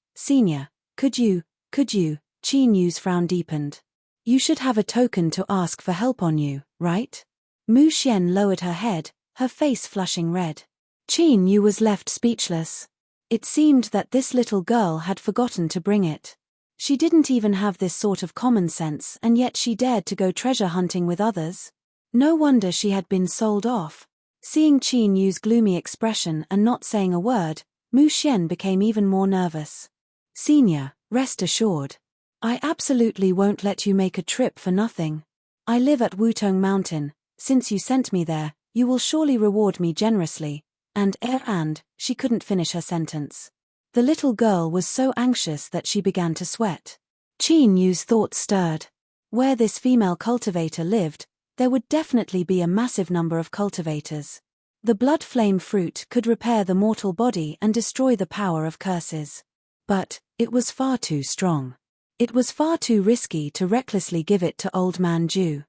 could you, Qin Yu's frown deepened. You should have a token to ask for help on you, right? Mu Xian lowered her head, her face flushing red. Qin Yu was left speechless. It seemed that this little girl had forgotten to bring it. She didn't even have this sort of common sense, and yet she dared to go treasure hunting with others. No wonder she had been sold off. Seeing Qin Yu's gloomy expression and not saying a word, Mu Xian became even more nervous. Senior, rest assured. I absolutely won't let you make a trip for nothing. I live at Wutong Mountain. Since you sent me there, you will surely reward me generously. And she couldn't finish her sentence. The little girl was so anxious that she began to sweat. Qin Yu's thoughts stirred. Where this female cultivator lived, there would definitely be a massive number of cultivators. The blood flame fruit could repair the mortal body and destroy the power of curses. But it was far too strong. It was far too risky to recklessly give it to Old Man Ju.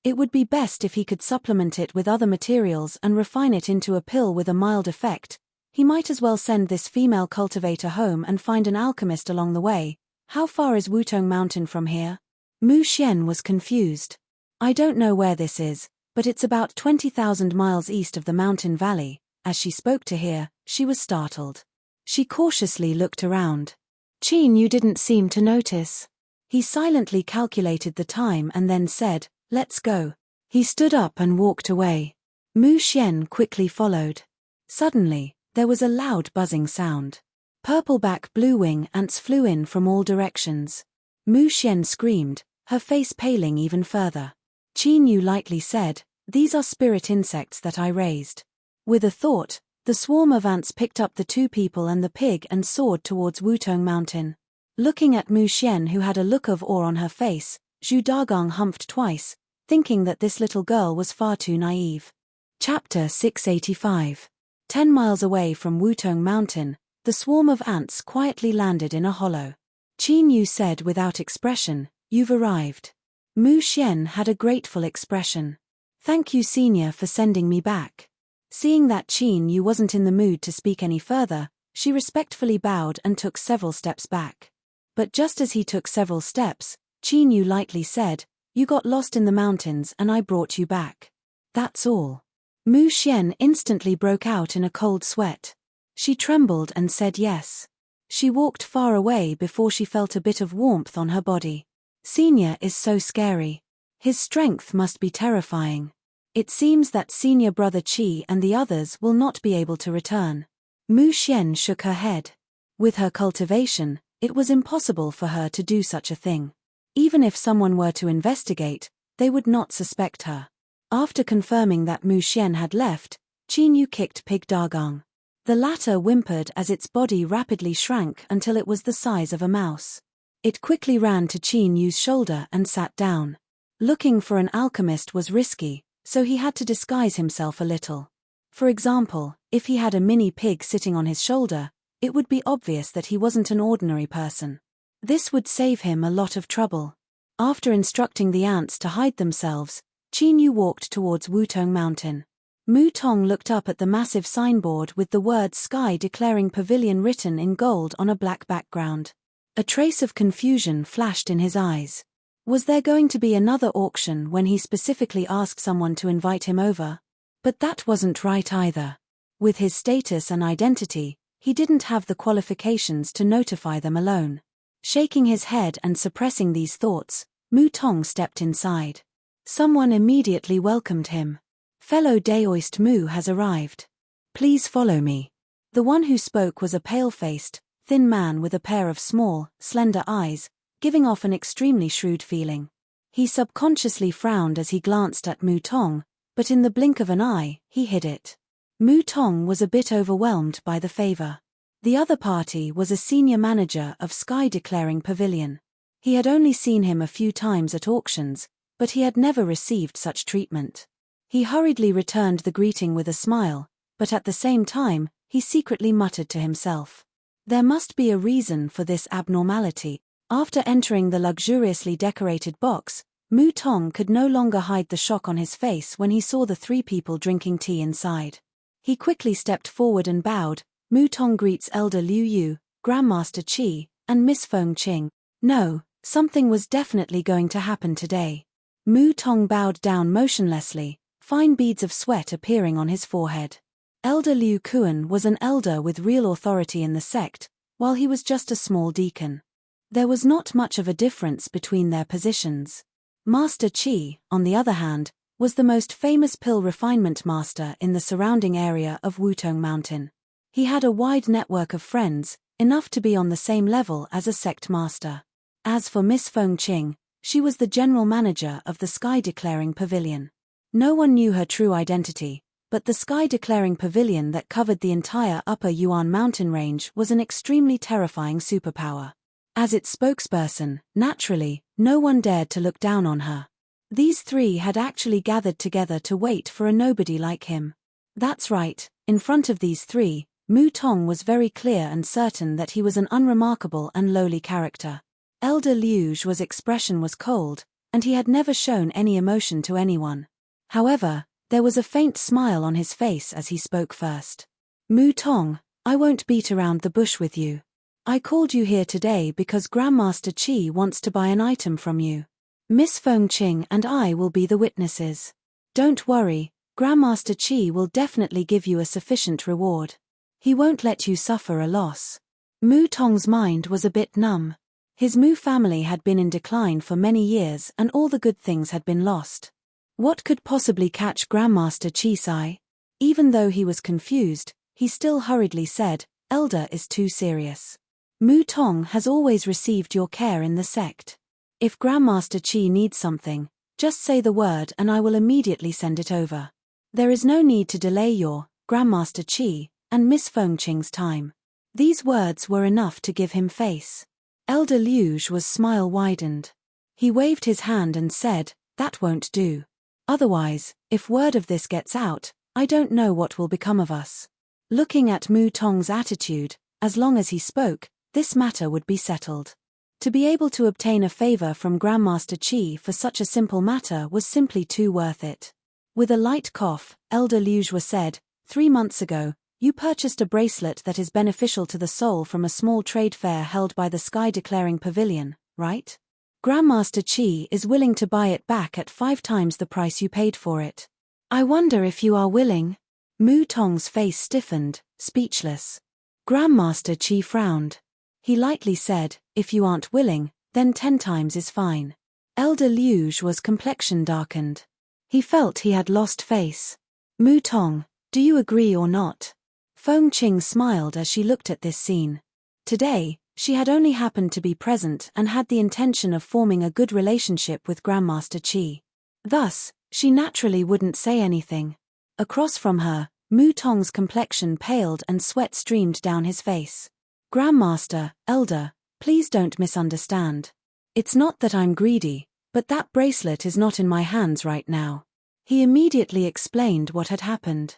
It would be best if he could supplement it with other materials and refine it into a pill with a mild effect. He might as well send this female cultivator home and find an alchemist along the way. How far is Wutong Mountain from here? Mu Xian was confused. I don't know where this is, but it's about 20,000 miles east of the mountain valley. As she spoke to her, she was startled. She cautiously looked around. Qin Yu didn't seem to notice. He silently calculated the time and then said, Let's go. He stood up and walked away. Mu Xian quickly followed. Suddenly, there was a loud buzzing sound. Purple-back blue-wing ants flew in from all directions. Mu Xian screamed, her face paling even further. Qin Yu lightly said, These are spirit insects that I raised. With a thought, the swarm of ants picked up the two people and the pig and soared towards Wutong Mountain. Looking at Mu Xian, who had a look of awe on her face, Zhu Dagong humphed twice, thinking that this little girl was far too naive. Chapter 685. 10 miles away from Wutong Mountain, the swarm of ants quietly landed in a hollow. Qin Yu said without expression, You've arrived. Mu Xian had a grateful expression. Thank you, Senior, for sending me back. Seeing that Qin Yu wasn't in the mood to speak any further, she respectfully bowed and took several steps back. But just as he took several steps, Qin Yu lightly said, You got lost in the mountains and I brought you back. That's all. Mu Xian instantly broke out in a cold sweat. She trembled and said yes. She walked far away before she felt a bit of warmth on her body. Senior is so scary. His strength must be terrifying. It seems that senior brother Qi and the others will not be able to return. Mu Xian shook her head. With her cultivation, it was impossible for her to do such a thing. Even if someone were to investigate, they would not suspect her. After confirming that Mu Xian had left, Qin Yu kicked Pig Dagong. The latter whimpered as its body rapidly shrank until it was the size of a mouse. It quickly ran to Qin Yu's shoulder and sat down. Looking for an alchemist was risky, so he had to disguise himself a little. For example, if he had a mini pig sitting on his shoulder, it would be obvious that he wasn't an ordinary person. This would save him a lot of trouble. After instructing the ants to hide themselves, Qin Yu walked towards Wutong Mountain. Mu Tong looked up at the massive signboard with the word Sky declaring pavilion written in gold on a black background. A trace of confusion flashed in his eyes. Was there going to be another auction when he specifically asked someone to invite him over? But that wasn't right either. With his status and identity, he didn't have the qualifications to notify them alone. Shaking his head and suppressing these thoughts, Mu Tong stepped inside. Someone immediately welcomed him. Fellow Daoist Mu has arrived. Please follow me. The one who spoke was a pale-faced, thin man with a pair of small, slender eyes, giving off an extremely shrewd feeling. He subconsciously frowned as he glanced at Mu Tong, but in the blink of an eye, he hid it. Mu Tong was a bit overwhelmed by the favor. The other party was a senior manager of Sky Declaring Pavilion. He had only seen him a few times at auctions, but he had never received such treatment. He hurriedly returned the greeting with a smile, but at the same time, he secretly muttered to himself. There must be a reason for this abnormality. After entering the luxuriously decorated box, Mu Tong could no longer hide the shock on his face when he saw the three people drinking tea inside. He quickly stepped forward and bowed. Mu Tong greets Elder Liu Yu, Grandmaster Qi, and Miss Feng Qing. No, something was definitely going to happen today. Mu Tong bowed down motionlessly, fine beads of sweat appearing on his forehead. Elder Liu Kuan was an elder with real authority in the sect, while he was just a small deacon. There was not much of a difference between their positions. Master Qi, on the other hand, was the most famous pill refinement master in the surrounding area of Wutong Mountain. He had a wide network of friends, enough to be on the same level as a sect master. As for Miss Feng Qing, she was the general manager of the Sky Declaring Pavilion. No one knew her true identity, but the Sky Declaring Pavilion that covered the entire Upper Yuan mountain range was an extremely terrifying superpower. As its spokesperson, naturally, no one dared to look down on her. These three had actually gathered together to wait for a nobody like him. That's right, in front of these three, Mu Tong was very clear and certain that he was an unremarkable and lowly character. Elder Liu's expression was cold, and he had never shown any emotion to anyone. However, there was a faint smile on his face as he spoke first. Mu Tong, I won't beat around the bush with you. I called you here today because Grandmaster Qi wants to buy an item from you. Miss Feng Qing and I will be the witnesses. Don't worry, Grandmaster Qi will definitely give you a sufficient reward. He won't let you suffer a loss. Mu Tong's mind was a bit numb. His Mu family had been in decline for many years and all the good things had been lost. What could possibly catch Grandmaster Qi's eye? Even though he was confused, he still hurriedly said, Elder is too serious. Mu Tong has always received your care in the sect. If Grandmaster Qi needs something, just say the word and I will immediately send it over. There is no need to delay your, Grandmaster Qi, and Miss Feng Qing's time. These words were enough to give him face. Elder Liu's smile widened. He waved his hand and said, that won't do. Otherwise, if word of this gets out, I don't know what will become of us. Looking at Mu Tong's attitude, as long as he spoke, this matter would be settled. To be able to obtain a favor from Grandmaster Qi for such a simple matter was simply too worth it. With a light cough, Elder Liu said, 3 months ago, you purchased a bracelet that is beneficial to the soul from a small trade fair held by the Sky Declaring Pavilion, right? Grandmaster Qi is willing to buy it back at 5 times the price you paid for it. I wonder if you are willing? Mu Tong's face stiffened, speechless. Grandmaster Qi frowned. He lightly said, if you aren't willing, then 10 times is fine. Elder Liu's complexion darkened. He felt he had lost face. Mu Tong, do you agree or not? Feng Qing smiled as she looked at this scene. Today, she had only happened to be present and had the intention of forming a good relationship with Grandmaster Qi. Thus, she naturally wouldn't say anything. Across from her, Mu Tong's complexion paled and sweat streamed down his face. Grandmaster, Elder, please don't misunderstand. It's not that I'm greedy, but that bracelet is not in my hands right now. He immediately explained what had happened.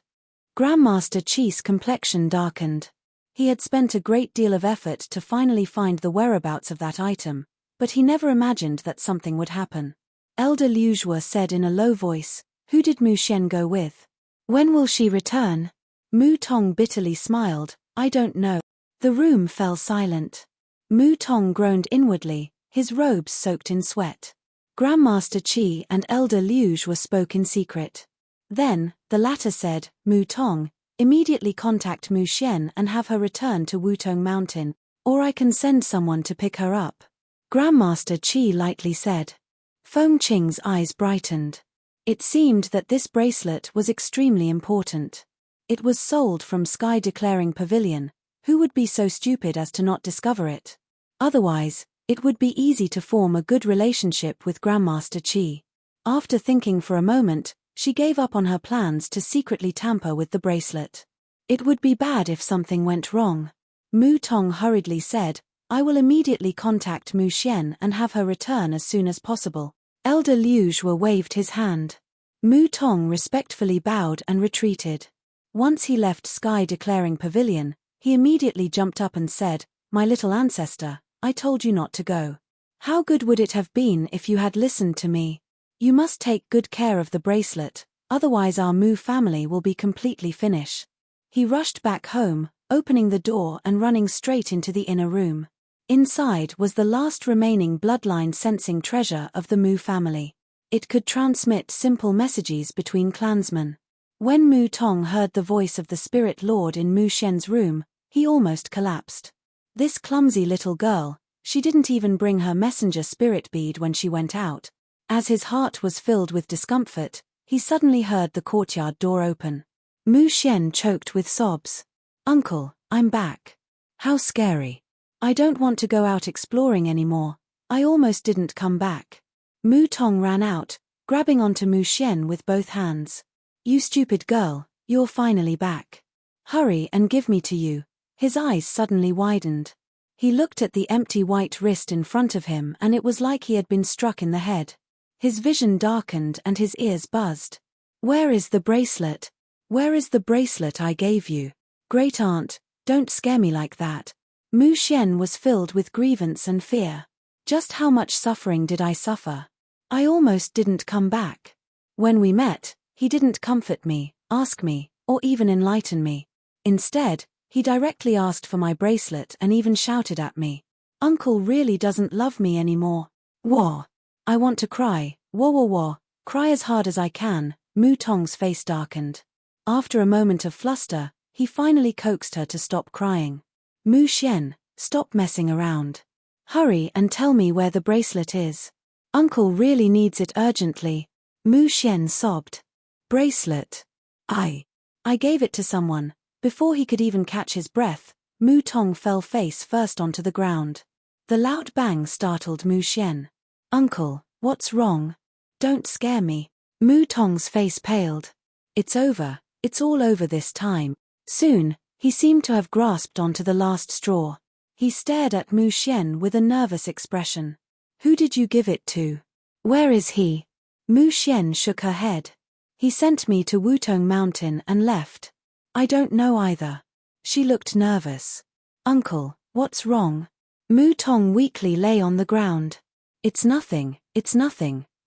Grandmaster Qi's complexion darkened. He had spent a great deal of effort to finally find the whereabouts of that item, but he never imagined that something would happen. Elder Liu said in a low voice, who did Mu Xian go with? When will she return? Mu Tong bitterly smiled, I don't know. The room fell silent. Mu Tong groaned inwardly, his robes soaked in sweat. Grandmaster Qi and Elder Liu spoke in secret. Then, the latter said, Mu Tong, immediately contact Mu Xian and have her return to Wutong Mountain, or I can send someone to pick her up. Grandmaster Qi lightly said. Feng Qing's eyes brightened. It seemed that this bracelet was extremely important. It was sold from Sky Declaring Pavilion. Who would be so stupid as to not discover it? Otherwise, it would be easy to form a good relationship with Grandmaster Qi. After thinking for a moment, She gave up on her plans to secretly tamper with the bracelet. It would be bad if something went wrong. Mu Tong hurriedly said, I will immediately contact Mu Xian and have her return as soon as possible. Elder Liu Zhuo waved his hand. Mu Tong respectfully bowed and retreated. Once he left Sky Declaring Pavilion, he immediately jumped up and said, My little ancestor, I told you not to go. How good would it have been if you had listened to me? You must take good care of the bracelet, otherwise our Mu family will be completely finished. He rushed back home, opening the door and running straight into the inner room. Inside was the last remaining bloodline sensing treasure of the Mu family. It could transmit simple messages between clansmen. When Mu Tong heard the voice of the spirit lord in Mu Xian's room, he almost collapsed. This clumsy little girl, she didn't even bring her messenger spirit bead when she went out. As his heart was filled with discomfort, he suddenly heard the courtyard door open. Mu Xian choked with sobs. Uncle, I'm back. How scary. I don't want to go out exploring anymore. I almost didn't come back. Mu Tong ran out, grabbing onto Mu Xian with both hands. You stupid girl, you're finally back. Hurry and give me to you. His eyes suddenly widened. He looked at the empty white wrist in front of him and it was like he had been struck in the head. His vision darkened and his ears buzzed. Where is the bracelet? Where is the bracelet I gave you? Great aunt, don't scare me like that. Mu Xian was filled with grievance and fear. Just how much suffering did I suffer? I almost didn't come back. When we met, he didn't comfort me, ask me, or even enlighten me. Instead, he directly asked for my bracelet and even shouted at me. Uncle really doesn't love me anymore. Wah! I want to cry, wah wah wah, cry as hard as I can. Mu Tong's face darkened. After a moment of fluster, he finally coaxed her to stop crying. Mu Xian, stop messing around. Hurry and tell me where the bracelet is. Uncle really needs it urgently. Mu Xian sobbed. Bracelet. I gave it to someone. Before he could even catch his breath, Mu Tong fell face first onto the ground. The loud bang startled Mu Xian. Uncle, what's wrong? Don't scare me. Mu Tong's face paled. It's over, it's all over this time. Soon, he seemed to have grasped onto the last straw. He stared at Mu Xian with a nervous expression. Who did you give it to? Where is he? Mu Xian shook her head. He sent me to Wutong Mountain and left. I don't know either. She looked nervous. Uncle, what's wrong? Mu Tong weakly lay on the ground. It's nothing,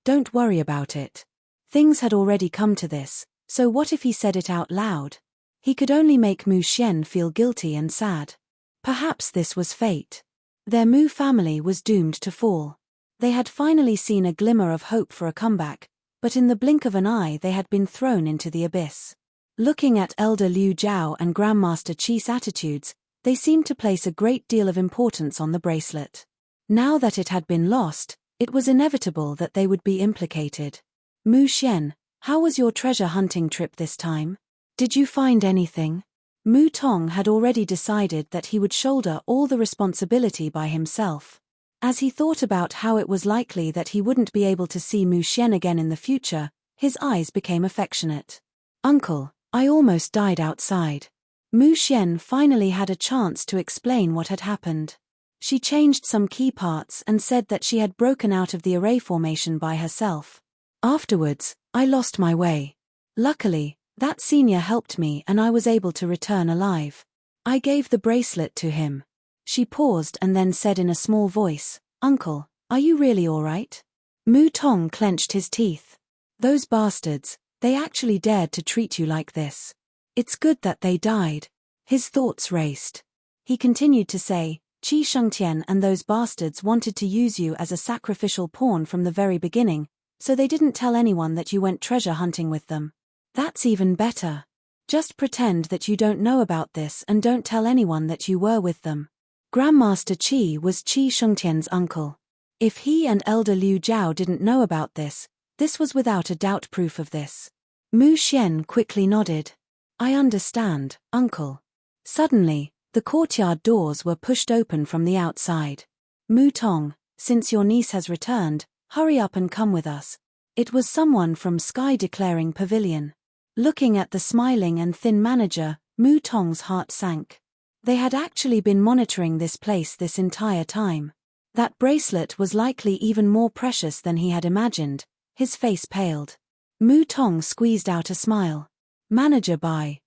don't worry about it. Things had already come to this, so what if he said it out loud? He could only make Mu Xian feel guilty and sad. Perhaps this was fate. Their Mu family was doomed to fall. They had finally seen a glimmer of hope for a comeback, but in the blink of an eye they had been thrown into the abyss. Looking at Elder Liu Zhao and Grandmaster Qi's attitudes, they seemed to place a great deal of importance on the bracelet. Now that it had been lost, it was inevitable that they would be implicated. Mu Xian, how was your treasure hunting trip this time? Did you find anything? Mu Tong had already decided that he would shoulder all the responsibility by himself. As he thought about how it was likely that he wouldn't be able to see Mu Xian again in the future, his eyes became affectionate. Uncle, I almost died outside. Mu Xian finally had a chance to explain what had happened. She changed some key parts and said that she had broken out of the array formation by herself. Afterwards, I lost my way. Luckily, that senior helped me and I was able to return alive. I gave the bracelet to him. She paused and then said in a small voice, Uncle, are you really all right? Mu Tong clenched his teeth. Those bastards, they actually dared to treat you like this. It's good that they died. His thoughts raced. He continued to say, Qi Shengtian and those bastards wanted to use you as a sacrificial pawn from the very beginning, so they didn't tell anyone that you went treasure hunting with them. That's even better. Just pretend that you don't know about this and don't tell anyone that you were with them. Grandmaster Qi was Qi Shengtian's uncle. If he and Elder Liu Zhao didn't know about this, this was without a doubt proof of this. Mu Xian quickly nodded. I understand, uncle. Suddenly, the courtyard doors were pushed open from the outside. Mu Tong, since your niece has returned, hurry up and come with us. It was someone from Sky Declaring Pavilion. Looking at the smiling and thin manager, Mu Tong's heart sank. They had actually been monitoring this place this entire time. That bracelet was likely even more precious than he had imagined. His face paled. Mu Tong squeezed out a smile. Manager Bai,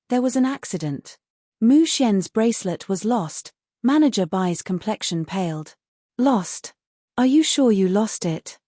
there was an accident. Mu Xian's bracelet was lost. Manager Bai's complexion paled. Lost? Are you sure you lost it?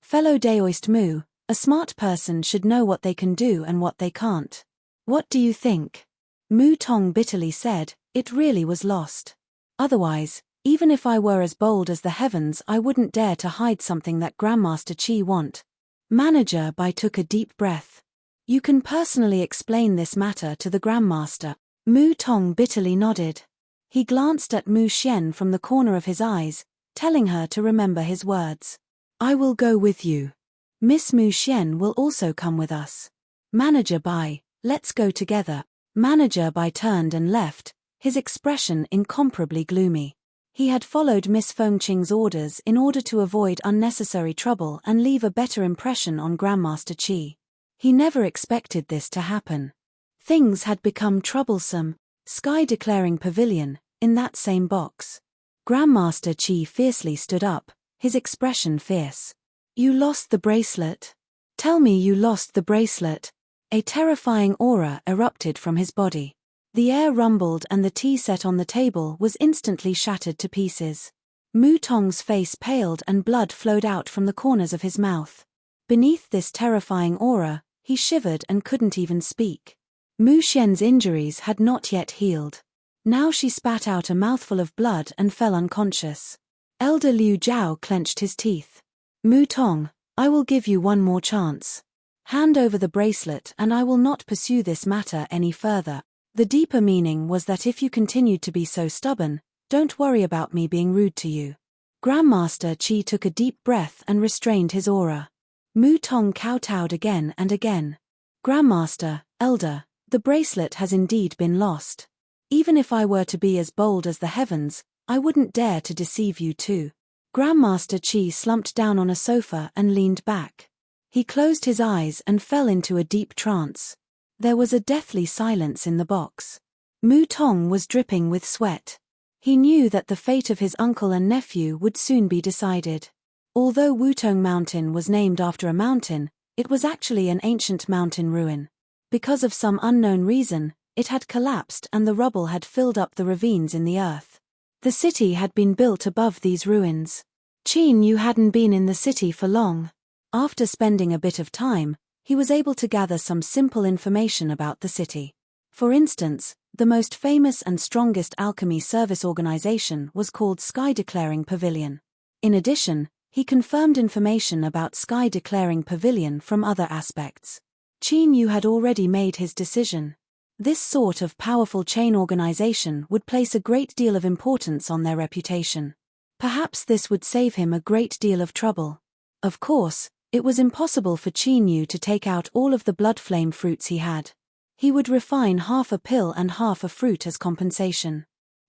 Fellow Daoist Mu, a smart person should know what they can do and what they can't. What do you think? Mu Tong bitterly said, it really was lost. Otherwise, even if I were as bold as the heavens, I wouldn't dare to hide something that Grandmaster Qi want. Manager Bai took a deep breath. You can personally explain this matter to the Grandmaster. Mu Tong bitterly nodded. He glanced at Mu Xian from the corner of his eyes, telling her to remember his words. I will go with you. Miss Mu Xian will also come with us. Manager Bai, let's go together. Manager Bai turned and left, his expression incomparably gloomy. He had followed Miss Fengqing's orders in order to avoid unnecessary trouble and leave a better impression on Grandmaster Qi. He never expected this to happen. Things had become troublesome. Sky Declaring Pavilion, in that same box. Grandmaster Qi fiercely stood up, his expression fierce. You lost the bracelet? Tell me you lost the bracelet. A terrifying aura erupted from his body. The air rumbled and the tea set on the table was instantly shattered to pieces. Mu Tong's face paled and blood flowed out from the corners of his mouth. Beneath this terrifying aura, he shivered and couldn't even speak. Mu Xian's injuries had not yet healed. Now she spat out a mouthful of blood and fell unconscious. Elder Liu Zhao clenched his teeth. Mu Tong, I will give you one more chance. Hand over the bracelet and I will not pursue this matter any further. The deeper meaning was that if you continued to be so stubborn, don't worry about me being rude to you. Grandmaster Qi took a deep breath and restrained his aura. Mu Tong kowtowed again and again. Grandmaster, Elder, the bracelet has indeed been lost. Even if I were to be as bold as the heavens, I wouldn't dare to deceive you too. Grandmaster Qi slumped down on a sofa and leaned back. He closed his eyes and fell into a deep trance. There was a deathly silence in the box. Mu Tong was dripping with sweat. He knew that the fate of his uncle and nephew would soon be decided. Although Wutong Mountain was named after a mountain, it was actually an ancient mountain ruin. Because of some unknown reason, it had collapsed and the rubble had filled up the ravines in the earth. The city had been built above these ruins. Qin Yu hadn't been in the city for long. After spending a bit of time, he was able to gather some simple information about the city. For instance, the most famous and strongest alchemy service organization was called Sky Declaring Pavilion. In addition, he confirmed information about Sky Declaring Pavilion from other aspects. Qin Yu had already made his decision. This sort of powerful chain organization would place a great deal of importance on their reputation. Perhaps this would save him a great deal of trouble. Of course, it was impossible for Qin Yu to take out all of the blood flame fruits he had. He would refine half a pill and half a fruit as compensation.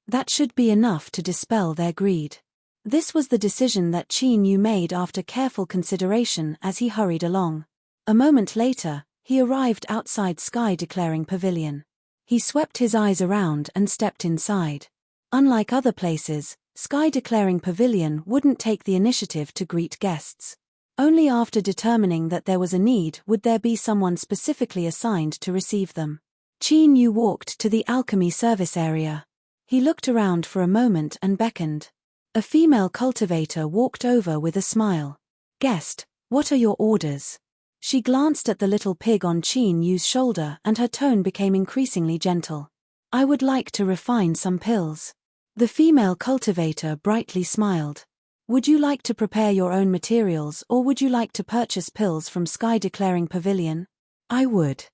That should be enough to dispel their greed. This was the decision that Qin Yu made after careful consideration as he hurried along. A moment later, he arrived outside Sky Declaring Pavilion. He swept his eyes around and stepped inside. Unlike other places, Sky Declaring Pavilion wouldn't take the initiative to greet guests. Only after determining that there was a need would there be someone specifically assigned to receive them. Qin Yu walked to the alchemy service area. He looked around for a moment and beckoned. A female cultivator walked over with a smile. Guest, what are your orders? She glanced at the little pig on Qin Yu's shoulder and her tone became increasingly gentle. I would like to refine some pills. The female cultivator brightly smiled. Would you like to prepare your own materials or would you like to purchase pills from Sky Declaring Pavilion? I would.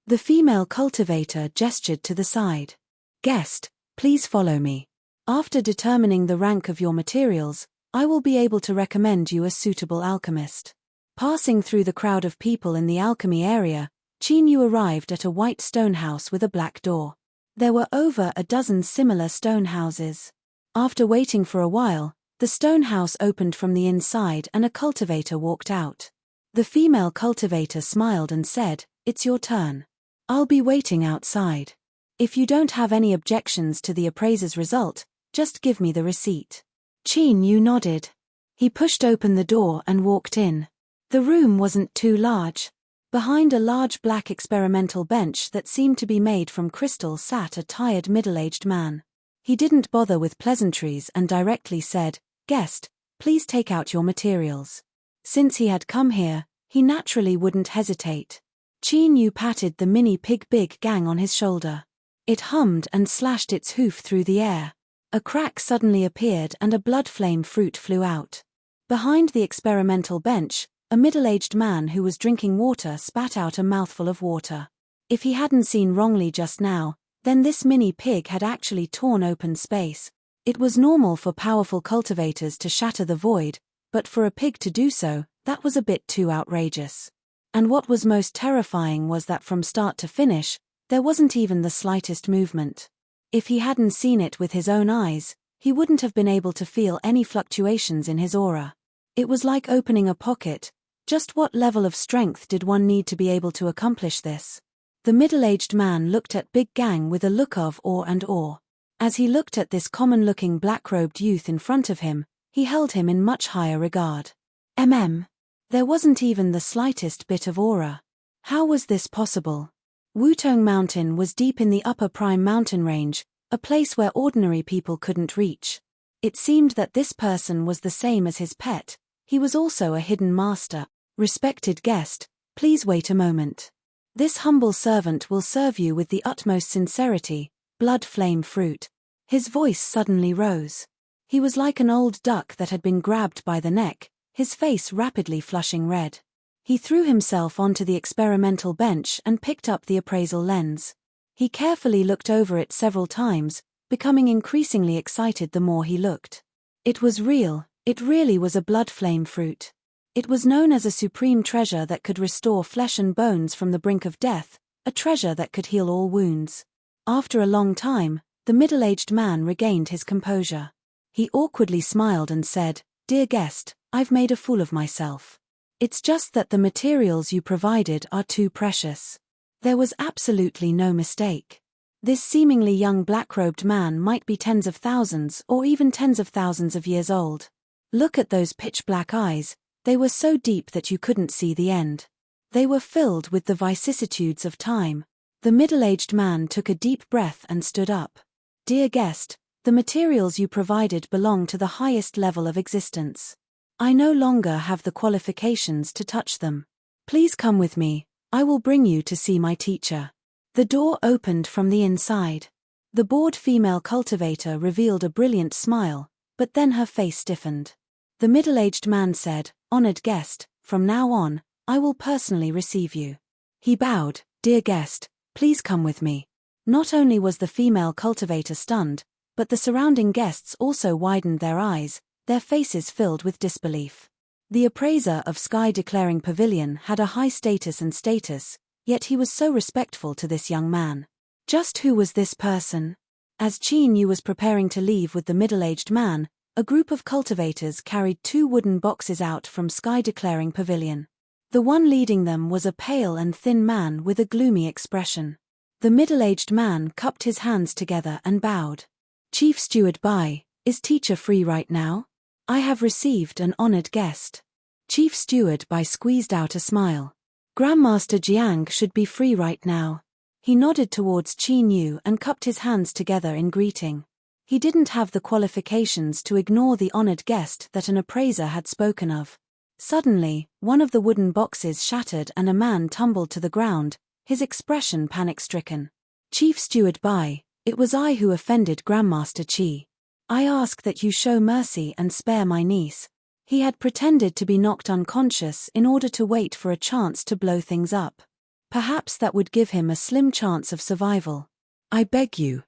The female cultivator gestured to the side. Guest, please follow me. After determining the rank of your materials, I will be able to recommend you a suitable alchemist. Passing through the crowd of people in the alchemy area, Qin Yu arrived at a white stone house with a black door. There were over a dozen similar stone houses. After waiting for a while, the stone house opened from the inside and a cultivator walked out. The female cultivator smiled and said, "It's your turn. I'll be waiting outside. If you don't have any objections to the appraiser's result, just give me the receipt." Qin Yu nodded. He pushed open the door and walked in. The room wasn't too large. Behind a large black experimental bench that seemed to be made from crystal sat a tired middle-aged man. He didn't bother with pleasantries and directly said, "Guest, please take out your materials." Since he had come here, he naturally wouldn't hesitate. Qin Yu patted the mini pig big gang on his shoulder. It hummed and slashed its hoof through the air. A crack suddenly appeared and a blood flame fruit flew out. Behind the experimental bench, a middle-aged man who was drinking water spat out a mouthful of water. If he hadn't seen wrongly just now, then this mini pig had actually torn open space. It was normal for powerful cultivators to shatter the void, but for a pig to do so, that was a bit too outrageous. And what was most terrifying was that from start to finish, there wasn't even the slightest movement. If he hadn't seen it with his own eyes, he wouldn't have been able to feel any fluctuations in his aura. It was like opening a pocket. Just what level of strength did one need to be able to accomplish this? The middle-aged man looked at Big Gang with a look of awe and awe. As he looked at this common-looking black-robed youth in front of him, he held him in much higher regard. There wasn't even the slightest bit of aura. How was this possible? Wutong Mountain was deep in the upper Prime Mountain range, a place where ordinary people couldn't reach. It seemed that this person was the same as his pet. He was also a hidden master. "Respected guest, please wait a moment. This humble servant will serve you with the utmost sincerity." Blood flame fruit. His voice suddenly rose. He was like an old duck that had been grabbed by the neck, his face rapidly flushing red. He threw himself onto the experimental bench and picked up the appraisal lens. He carefully looked over it several times, becoming increasingly excited the more he looked. It was real. It really was a blood flame fruit. It was known as a supreme treasure that could restore flesh and bones from the brink of death, a treasure that could heal all wounds. After a long time, the middle-aged man regained his composure. He awkwardly smiled and said, "Dear guest, I've made a fool of myself. It's just that the materials you provided are too precious." There was absolutely no mistake. This seemingly young black-robed man might be tens of thousands or even tens of thousands of years old. Look at those pitch-black eyes. They were so deep that you couldn't see the end. They were filled with the vicissitudes of time. The middle-aged man took a deep breath and stood up. "Dear guest, the materials you provided belong to the highest level of existence. I no longer have the qualifications to touch them. Please come with me. I will bring you to see my teacher." The door opened from the inside. The bored female cultivator revealed a brilliant smile, but then her face stiffened. The middle-aged man said, "Honored guest, from now on, I will personally receive you." He bowed. "Dear guest, please come with me." Not only was the female cultivator stunned, but the surrounding guests also widened their eyes, their faces filled with disbelief. The appraiser of Sky Declaring Pavilion had a high status, yet he was so respectful to this young man. Just who was this person? As Qin Yu was preparing to leave with the middle-aged man, a group of cultivators carried 2 wooden boxes out from Sky Declaring Pavilion. The one leading them was a pale and thin man with a gloomy expression. The middle-aged man cupped his hands together and bowed. "Chief Steward Bai, is teacher free right now? I have received an honored guest." Chief Steward Bai squeezed out a smile. "Grandmaster Jiang should be free right now." He nodded towards Qin Yu and cupped his hands together in greeting. He didn't have the qualifications to ignore the honored guest that an appraiser had spoken of. Suddenly, one of the wooden boxes shattered and a man tumbled to the ground, his expression panic-stricken. "Chief Steward Bai, it was I who offended Grandmaster Qi. I ask that you show mercy and spare my niece." He had pretended to be knocked unconscious in order to wait for a chance to blow things up. Perhaps that would give him a slim chance of survival. I beg you.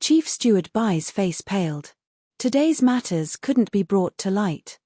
Chief Steward Bai's face paled. Today's matters couldn't be brought to light.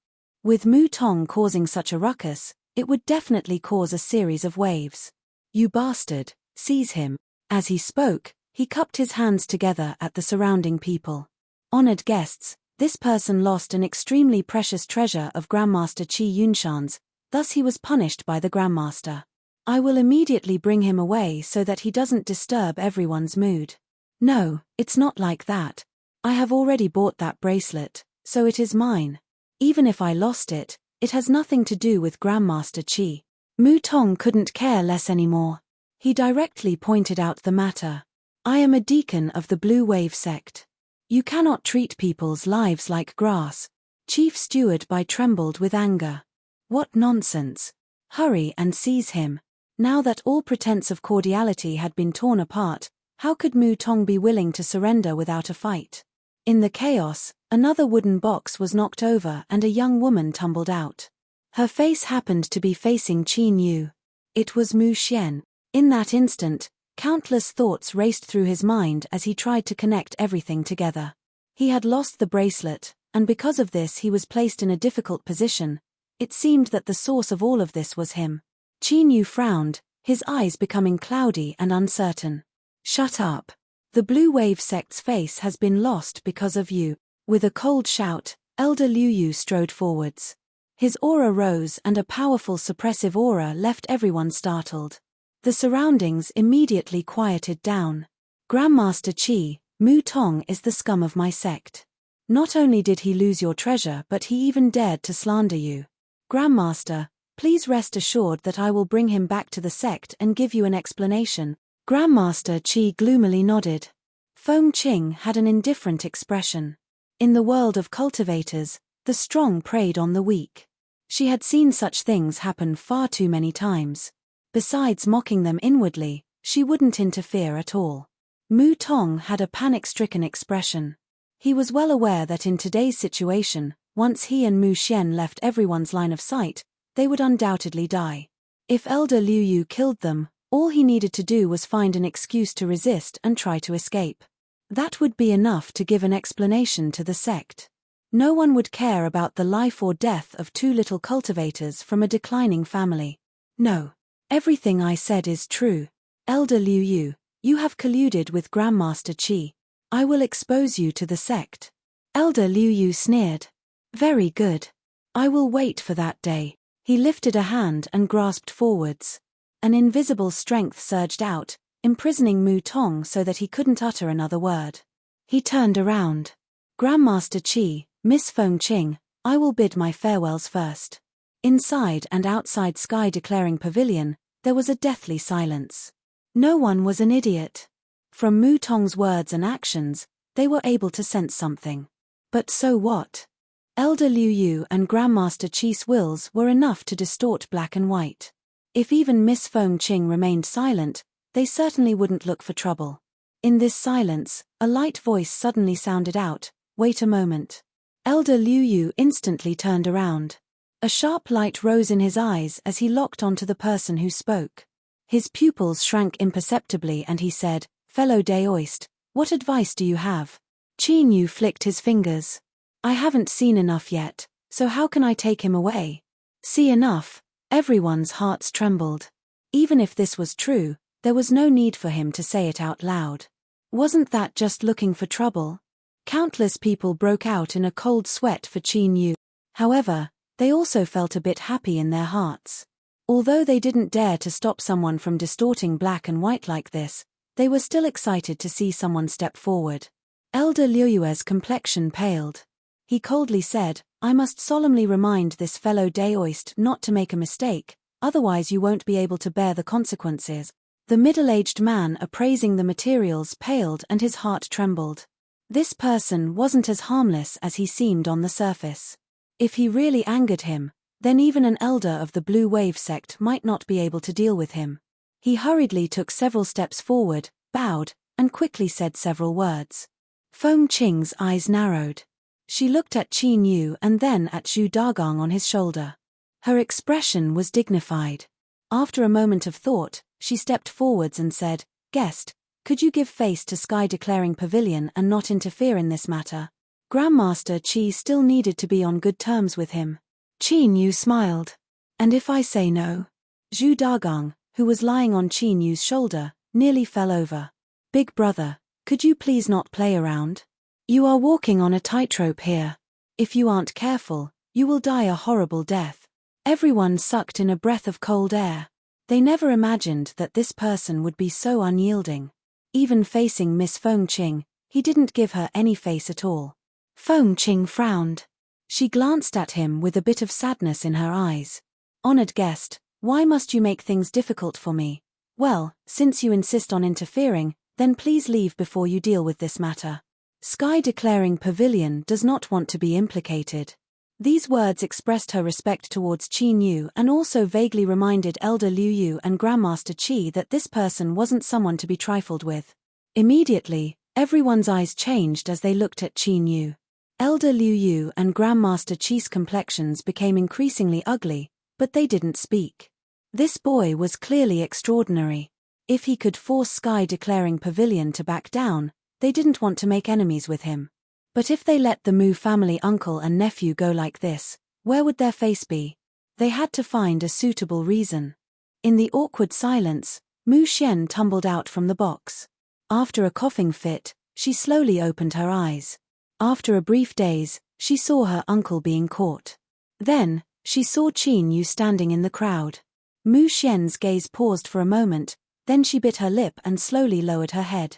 With Mu Tong causing such a ruckus, it would definitely cause a series of waves. "You bastard, seize him." As he spoke, he cupped his hands together at the surrounding people. "Honored guests, this person lost an extremely precious treasure of Grandmaster Qi Yunshan's, Thus he was punished by the Grandmaster. I will immediately bring him away so that he doesn't disturb everyone's mood. No, it's not like that. I have already bought that bracelet, so it is mine. Even if I lost it, it has nothing to do with Grandmaster Qi. Mu Tong couldn't care less anymore. He directly pointed out the matter. I am a deacon of the Blue Wave sect. You cannot treat people's lives like grass. Chief Steward Bai trembled with anger. What nonsense. Hurry and seize him. Now that all pretense of cordiality had been torn apart, how could Mu Tong be willing to surrender without a fight? In the chaos, another wooden box was knocked over and a young woman tumbled out. Her face happened to be facing Qin Yu. It was Mu Xian. In that instant, countless thoughts raced through his mind as he tried to connect everything together. He had lost the bracelet, and because of this he was placed in a difficult position. It seemed that the source of all of this was him. Qin Yu frowned, his eyes becoming cloudy and uncertain. Shut up. The Blue Wave sect's face has been lost because of you. With a cold shout, Elder Liu Yu strode forwards. His aura rose and a powerful suppressive aura left everyone startled. The surroundings immediately quieted down. Grandmaster Qi, Mu Tong is the scum of my sect. Not only did he lose your treasure but he even dared to slander you. Grandmaster, please rest assured that I will bring him back to the sect and give you an explanation. Grandmaster Qi gloomily nodded. Feng Qing had an indifferent expression. In the world of cultivators, the strong preyed on the weak. She had seen such things happen far too many times. Besides mocking them inwardly, she wouldn't interfere at all. Mu Tong had a panic-stricken expression. He was well aware that in today's situation, once he and Mu Xian left everyone's line of sight, they would undoubtedly die. If Elder Liu Yu killed them, all he needed to do was find an excuse to resist and try to escape. That would be enough to give an explanation to the sect. No one would care about the life or death of two little cultivators from a declining family. No. Everything I said is true. Elder Liu Yu, you have colluded with Grandmaster Qi. I will expose you to the sect. Elder Liu Yu sneered. Very good. I will wait for that day. He lifted a hand and grasped forwards. An invisible strength surged out, imprisoning Mu Tong so that he couldn't utter another word. He turned around. Grandmaster Qi, Miss Feng Qing, I will bid my farewells first. Inside and outside Sky Declaring Pavilion, there was a deathly silence. No one was an idiot. From Mu Tong's words and actions, they were able to sense something. But so what? Elder Liu Yu and Grandmaster Qi's wills were enough to distort black and white. If even Miss Feng Qing remained silent, they certainly wouldn't look for trouble. In this silence, a light voice suddenly sounded out, wait a moment. Elder Liu Yu instantly turned around. A sharp light rose in his eyes as he locked onto the person who spoke. His pupils shrank imperceptibly and he said, Fellow Daoist, what advice do you have? Qin Yu flicked his fingers. I haven't seen enough yet, so how can I take him away? See enough. Everyone's hearts trembled. Even if this was true, there was no need for him to say it out loud. Wasn't that just looking for trouble? Countless people broke out in a cold sweat for Qin Yu. However, they also felt a bit happy in their hearts. Although they didn't dare to stop someone from distorting black and white like this, they were still excited to see someone step forward. Elder Liu Yue's complexion paled. He coldly said, I must solemnly remind this fellow Daoist not to make a mistake, otherwise you won't be able to bear the consequences. The middle-aged man appraising the materials paled and his heart trembled. This person wasn't as harmless as he seemed on the surface. If he really angered him, then even an elder of the Blue Wave sect might not be able to deal with him. He hurriedly took several steps forward, bowed, and quickly said several words. Feng Qing's eyes narrowed. She looked at Qin Yu and then at Zhu Dagang on his shoulder. Her expression was dignified. After a moment of thought, she stepped forwards and said, Guest, could you give face to Sky Declaring Pavilion and not interfere in this matter? Grandmaster Qi still needed to be on good terms with him. Qin Yu smiled. And if I say no? Zhu Dagang, who was lying on Qin Yu's shoulder, nearly fell over. Big brother, could you please not play around? You are walking on a tightrope here. If you aren't careful, you will die a horrible death. Everyone sucked in a breath of cold air. They never imagined that this person would be so unyielding. Even facing Miss Feng Qing, he didn't give her any face at all. Feng Qing frowned. She glanced at him with a bit of sadness in her eyes. Honored guest, why must you make things difficult for me? Well, since you insist on interfering, then please leave before you deal with this matter. Sky Declaring Pavilion does not want to be implicated. These words expressed her respect towards Qin Yu and also vaguely reminded Elder Liu Yu and Grandmaster Qi that this person wasn't someone to be trifled with. Immediately, everyone's eyes changed as they looked at Qin Yu. Elder Liu Yu and Grandmaster Qi's complexions became increasingly ugly, but they didn't speak. This boy was clearly extraordinary. If he could force Sky Declaring Pavilion to back down, they didn't want to make enemies with him. But if they let the Mu family uncle and nephew go like this, where would their face be? They had to find a suitable reason. In the awkward silence, Mu Xian tumbled out from the box. After a coughing fit, she slowly opened her eyes. After a brief daze, she saw her uncle being caught. Then, she saw Qin Yu standing in the crowd. Mu Xian's gaze paused for a moment, then she bit her lip and slowly lowered her head.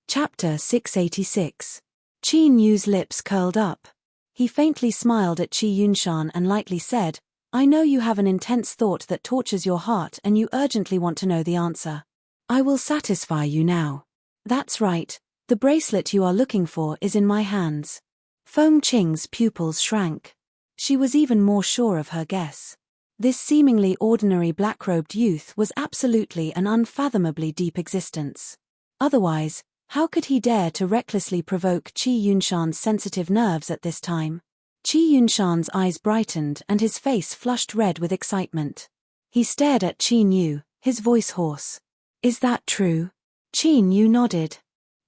Chapter 686. Qin Yu's lips curled up. He faintly smiled at Qi Yunshan and lightly said, I know you have an intense thought that tortures your heart and you urgently want to know the answer. I will satisfy you now. That's right, the bracelet you are looking for is in my hands. Feng Qing's pupils shrank. She was even more sure of her guess. This seemingly ordinary black-robed youth was absolutely an unfathomably deep existence. Otherwise, how could he dare to recklessly provoke Qi Yunshan's sensitive nerves at this time? Qi Yunshan's eyes brightened and his face flushed red with excitement. He stared at Qin Yu, his voice hoarse. Is that true? Qin Yu nodded.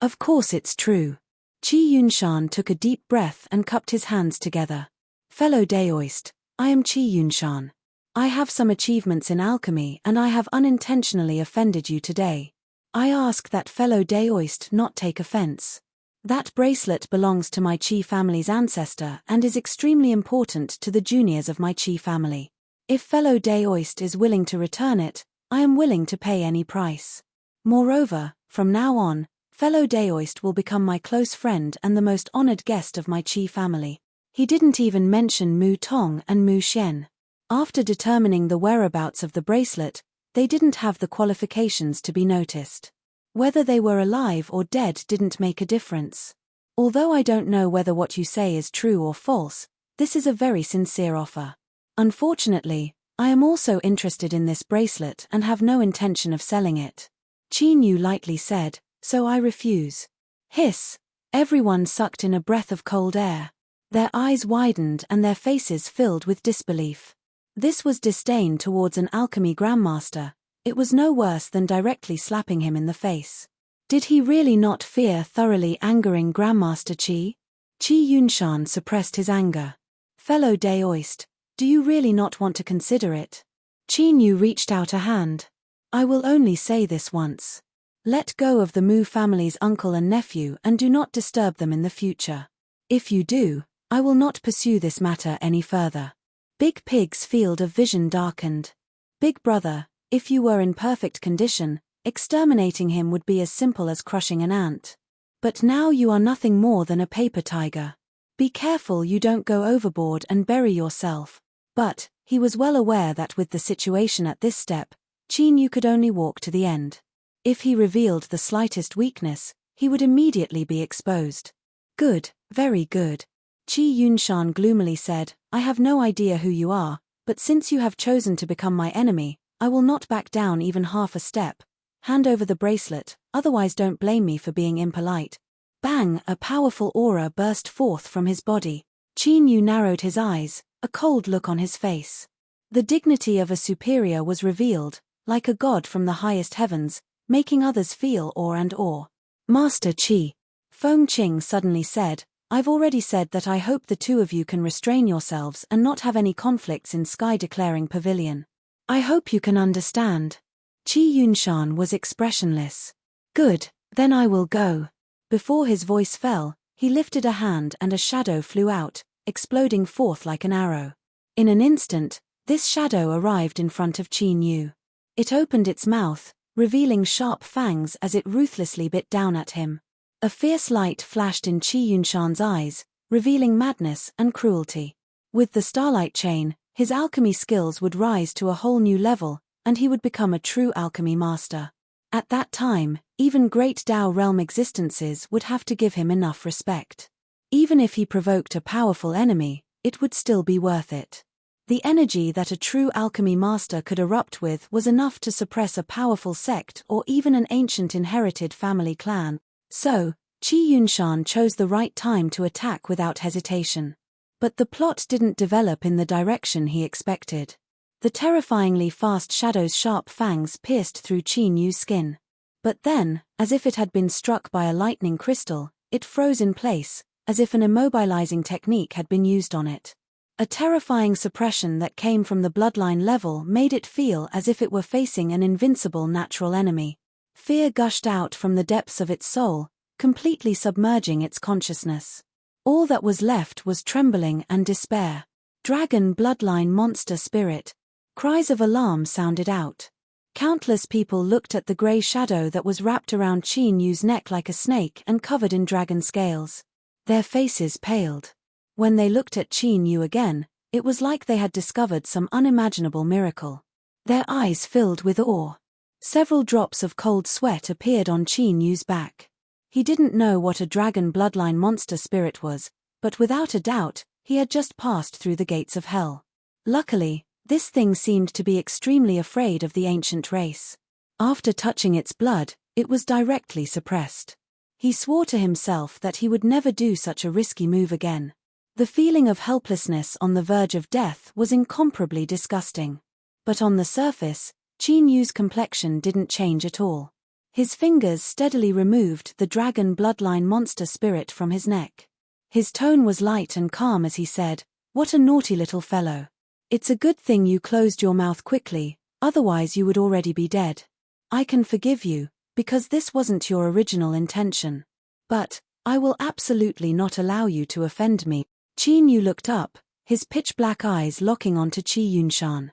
Of course it's true. Qi Yunshan took a deep breath and cupped his hands together. Fellow Daoist, I am Qi Yunshan. I have some achievements in alchemy and I have unintentionally offended you today. I ask that fellow Daoist not take offense. That bracelet belongs to my Qi family's ancestor and is extremely important to the juniors of my Qi family. If fellow Daoist is willing to return it, I am willing to pay any price. Moreover, from now on, fellow Daoist will become my close friend and the most honored guest of my Qi family. He didn't even mention Mu Tong and Mu Xian. After determining the whereabouts of the bracelet, they didn't have the qualifications to be noticed. Whether they were alive or dead didn't make a difference. Although I don't know whether what you say is true or false, this is a very sincere offer. Unfortunately, I am also interested in this bracelet and have no intention of selling it. Qin Yu lightly said, so I refuse. Hiss! Everyone sucked in a breath of cold air. Their eyes widened and their faces filled with disbelief. This was disdain towards an alchemy grandmaster. It was no worse than directly slapping him in the face. Did he really not fear thoroughly angering Grandmaster Qi? Qi Yunshan suppressed his anger. Fellow Daoist, do you really not want to consider it? Qin Yu reached out a hand. I will only say this once. Let go of the Mu family's uncle and nephew and do not disturb them in the future. If you do, I will not pursue this matter any further. Big Pig's field of vision darkened. Big Brother, if you were in perfect condition, exterminating him would be as simple as crushing an ant. But now you are nothing more than a paper tiger. Be careful you don't go overboard and bury yourself. But, he was well aware that with the situation at this step, Qin Yu could only walk to the end. If he revealed the slightest weakness, he would immediately be exposed. Good, very good. Qi Yunshan gloomily said, I have no idea who you are, but since you have chosen to become my enemy, I will not back down even half a step. Hand over the bracelet, otherwise don't blame me for being impolite. Bang! A powerful aura burst forth from his body. Qin Yu narrowed his eyes, a cold look on his face. The dignity of a superior was revealed, like a god from the highest heavens, making others feel awe and awe. Master Qi, Feng Qing suddenly said, I've already said that I hope the two of you can restrain yourselves and not have any conflicts in Sky Declaring Pavilion. I hope you can understand. Qi Yunshan was expressionless. Good, then I will go. Before his voice fell, he lifted a hand and a shadow flew out, exploding forth like an arrow. In an instant, This shadow arrived in front of Qin Yu. It opened its mouth, revealing sharp fangs as it ruthlessly bit down at him. A fierce light flashed in Qi Yunshan's eyes, revealing madness and cruelty. With the Starlight Chain, his alchemy skills would rise to a whole new level, and he would become a true alchemy master. At that time, even great Dao realm existences would have to give him enough respect. Even if he provoked a powerful enemy, it would still be worth it. The energy that a true alchemy master could erupt with was enough to suppress a powerful sect or even an ancient inherited family clan. So, Qi Yunshan chose the right time to attack without hesitation. But the plot didn't develop in the direction he expected. The terrifyingly fast shadow's sharp fangs pierced through Qin Yu's skin. But then, as if it had been struck by a lightning crystal, it froze in place, as if an immobilizing technique had been used on it. A terrifying suppression that came from the bloodline level made it feel as if it were facing an invincible natural enemy. Fear gushed out from the depths of its soul, completely submerging its consciousness. All that was left was trembling and despair. Dragon bloodline monster spirit. Cries of alarm sounded out. Countless people looked at the grey shadow that was wrapped around Qin Yu's neck like a snake and covered in dragon scales. Their faces paled. When they looked at Qin Yu again, it was like they had discovered some unimaginable miracle. Their eyes filled with awe. Several drops of cold sweat appeared on Qin Yu's back. He didn't know what a dragon bloodline monster spirit was, but without a doubt, he had just passed through the gates of hell. Luckily, this thing seemed to be extremely afraid of the ancient race. After touching its blood, it was directly suppressed. He swore to himself that he would never do such a risky move again. The feeling of helplessness on the verge of death was incomparably disgusting. But on the surface, Qin Yu's complexion didn't change at all. His fingers steadily removed the dragon bloodline monster spirit from his neck. His tone was light and calm as he said, "What a naughty little fellow. It's a good thing you closed your mouth quickly, otherwise you would already be dead. I can forgive you, because this wasn't your original intention. But, I will absolutely not allow you to offend me." Qin Yu looked up, his pitch-black eyes locking onto Qi Yunshan.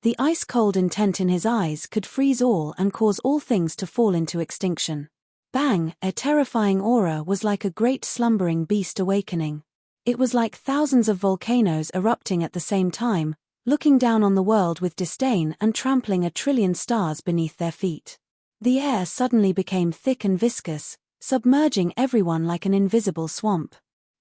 The ice-cold intent in his eyes could freeze all and cause all things to fall into extinction. Bang! A terrifying aura was like a great slumbering beast awakening. It was like thousands of volcanoes erupting at the same time, looking down on the world with disdain and trampling a trillion stars beneath their feet. The air suddenly became thick and viscous, submerging everyone like an invisible swamp.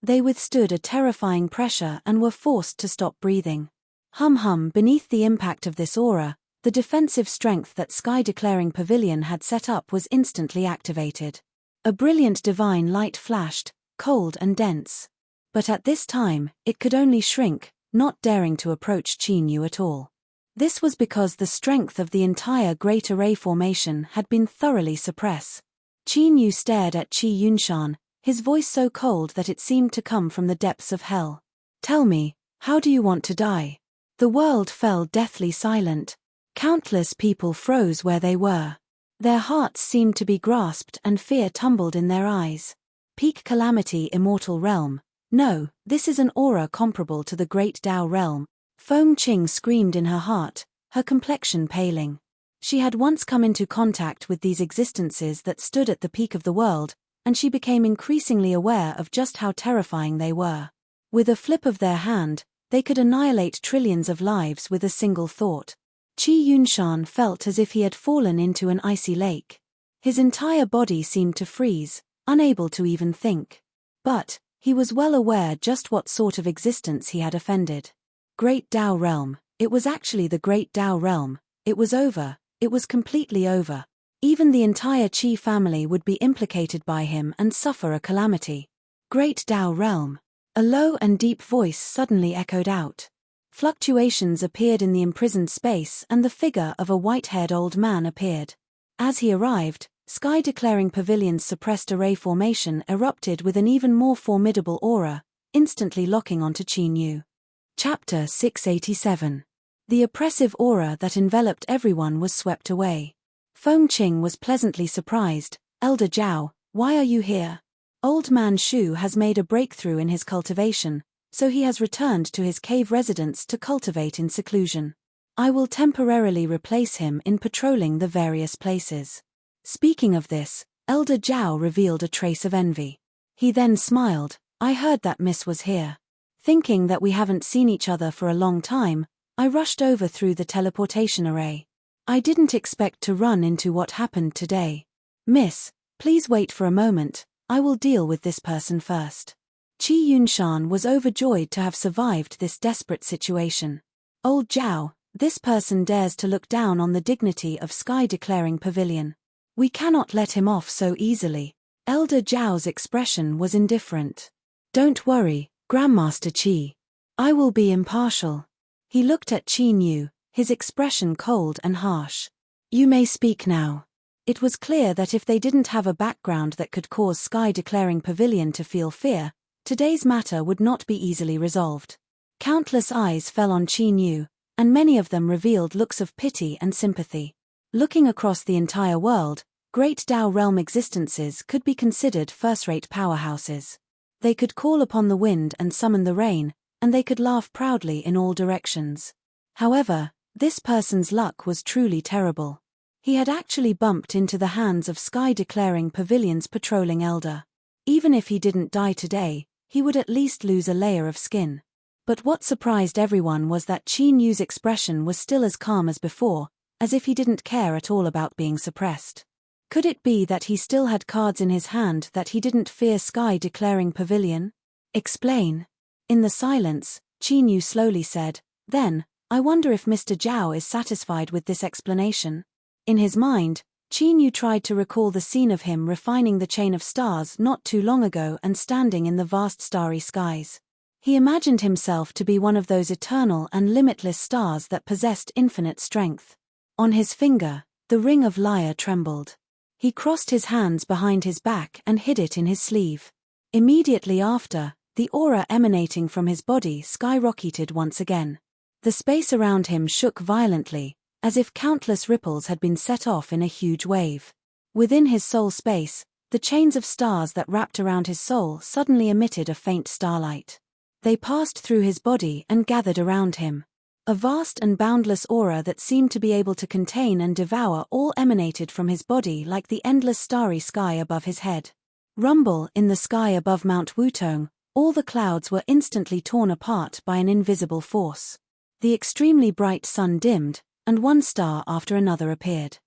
They withstood a terrifying pressure and were forced to stop breathing. Beneath the impact of this aura, the defensive strength that Sky Declaring Pavilion had set up was instantly activated. A brilliant divine light flashed, cold and dense. But at this time, it could only shrink, not daring to approach Qin Yu at all. This was because the strength of the entire Great Array formation had been thoroughly suppressed. Qin Yu stared at Qi Yunshan, his voice so cold that it seemed to come from the depths of hell. "Tell me, how do you want to die?" The world fell deathly silent. Countless people froze where they were. Their hearts seemed to be grasped and fear tumbled in their eyes. Peak calamity immortal realm. No, this is an aura comparable to the great Dao realm. Feng Qing screamed in her heart, her complexion paling. She had once come into contact with these existences that stood at the peak of the world, and she became increasingly aware of just how terrifying they were. With a flip of their hand, they could annihilate trillions of lives with a single thought. Qi Yunshan felt as if he had fallen into an icy lake. His entire body seemed to freeze, unable to even think. But he was well aware just what sort of existence he had offended. Great Dao Realm. It was actually the Great Dao Realm. It was over. It was completely over. Even the entire Qi family would be implicated by him and suffer a calamity. Great Dao Realm. A low and deep voice suddenly echoed out. Fluctuations appeared in the imprisoned space and the figure of a white-haired old man appeared. As he arrived, Sky Declaring Pavilion's suppressed array formation erupted with an even more formidable aura, instantly locking onto Qin Yu. Chapter 687. The oppressive aura that enveloped everyone was swept away. Feng Qing was pleasantly surprised. "Elder Zhao, why are you here?" Old Man Shu has made a breakthrough in his cultivation, so he has returned to his cave residence to cultivate in seclusion. I will temporarily replace him in patrolling the various places. Speaking of this, Elder Zhao revealed a trace of envy. He then smiled. I heard that Miss was here. Thinking that we haven't seen each other for a long time, I rushed over through the teleportation array. I didn't expect to run into what happened today. Miss, please wait for a moment, I will deal with this person first. Qi Yunshan was overjoyed to have survived this desperate situation. Old Zhao, this person dares to look down on the dignity of Sky Declaring Pavilion. We cannot let him off so easily. Elder Zhao's expression was indifferent. Don't worry, Grandmaster Qi. I will be impartial. He looked at Qi Yu, his expression cold and harsh. You may speak now. It was clear that if they didn't have a background that could cause Sky Declaring Pavilion to feel fear, today's matter would not be easily resolved. Countless eyes fell on Qi Yu, and many of them revealed looks of pity and sympathy. Looking across the entire world, great Dao realm existences could be considered first-rate powerhouses. They could call upon the wind and summon the rain, and they could laugh proudly in all directions. However, this person's luck was truly terrible. He had actually bumped into the hands of Sky Declaring Pavilion's patrolling elder. Even if he didn't die today, he would at least lose a layer of skin. But what surprised everyone was that Qi Yu's expression was still as calm as before, as if he didn't care at all about being suppressed. Could it be that he still had cards in his hand that he didn't fear Sky Declaring Pavilion? Explain. In the silence, Qi Yu slowly said, then, I wonder if Mr. Zhao is satisfied with this explanation. In his mind, Qi Yu tried to recall the scene of him refining the chain of stars not too long ago and standing in the vast starry skies. He imagined himself to be one of those eternal and limitless stars that possessed infinite strength. On his finger, the ring of Lyre trembled. He crossed his hands behind his back and hid it in his sleeve. Immediately after, the aura emanating from his body skyrocketed once again. The space around him shook violently, as if countless ripples had been set off in a huge wave. Within his soul space, the chains of stars that wrapped around his soul suddenly emitted a faint starlight. They passed through his body and gathered around him. A vast and boundless aura that seemed to be able to contain and devour all emanated from his body like the endless starry sky above his head. Rumble in the sky above Mount Wutong, all the clouds were instantly torn apart by an invisible force. The extremely bright sun dimmed, and one star after another appeared.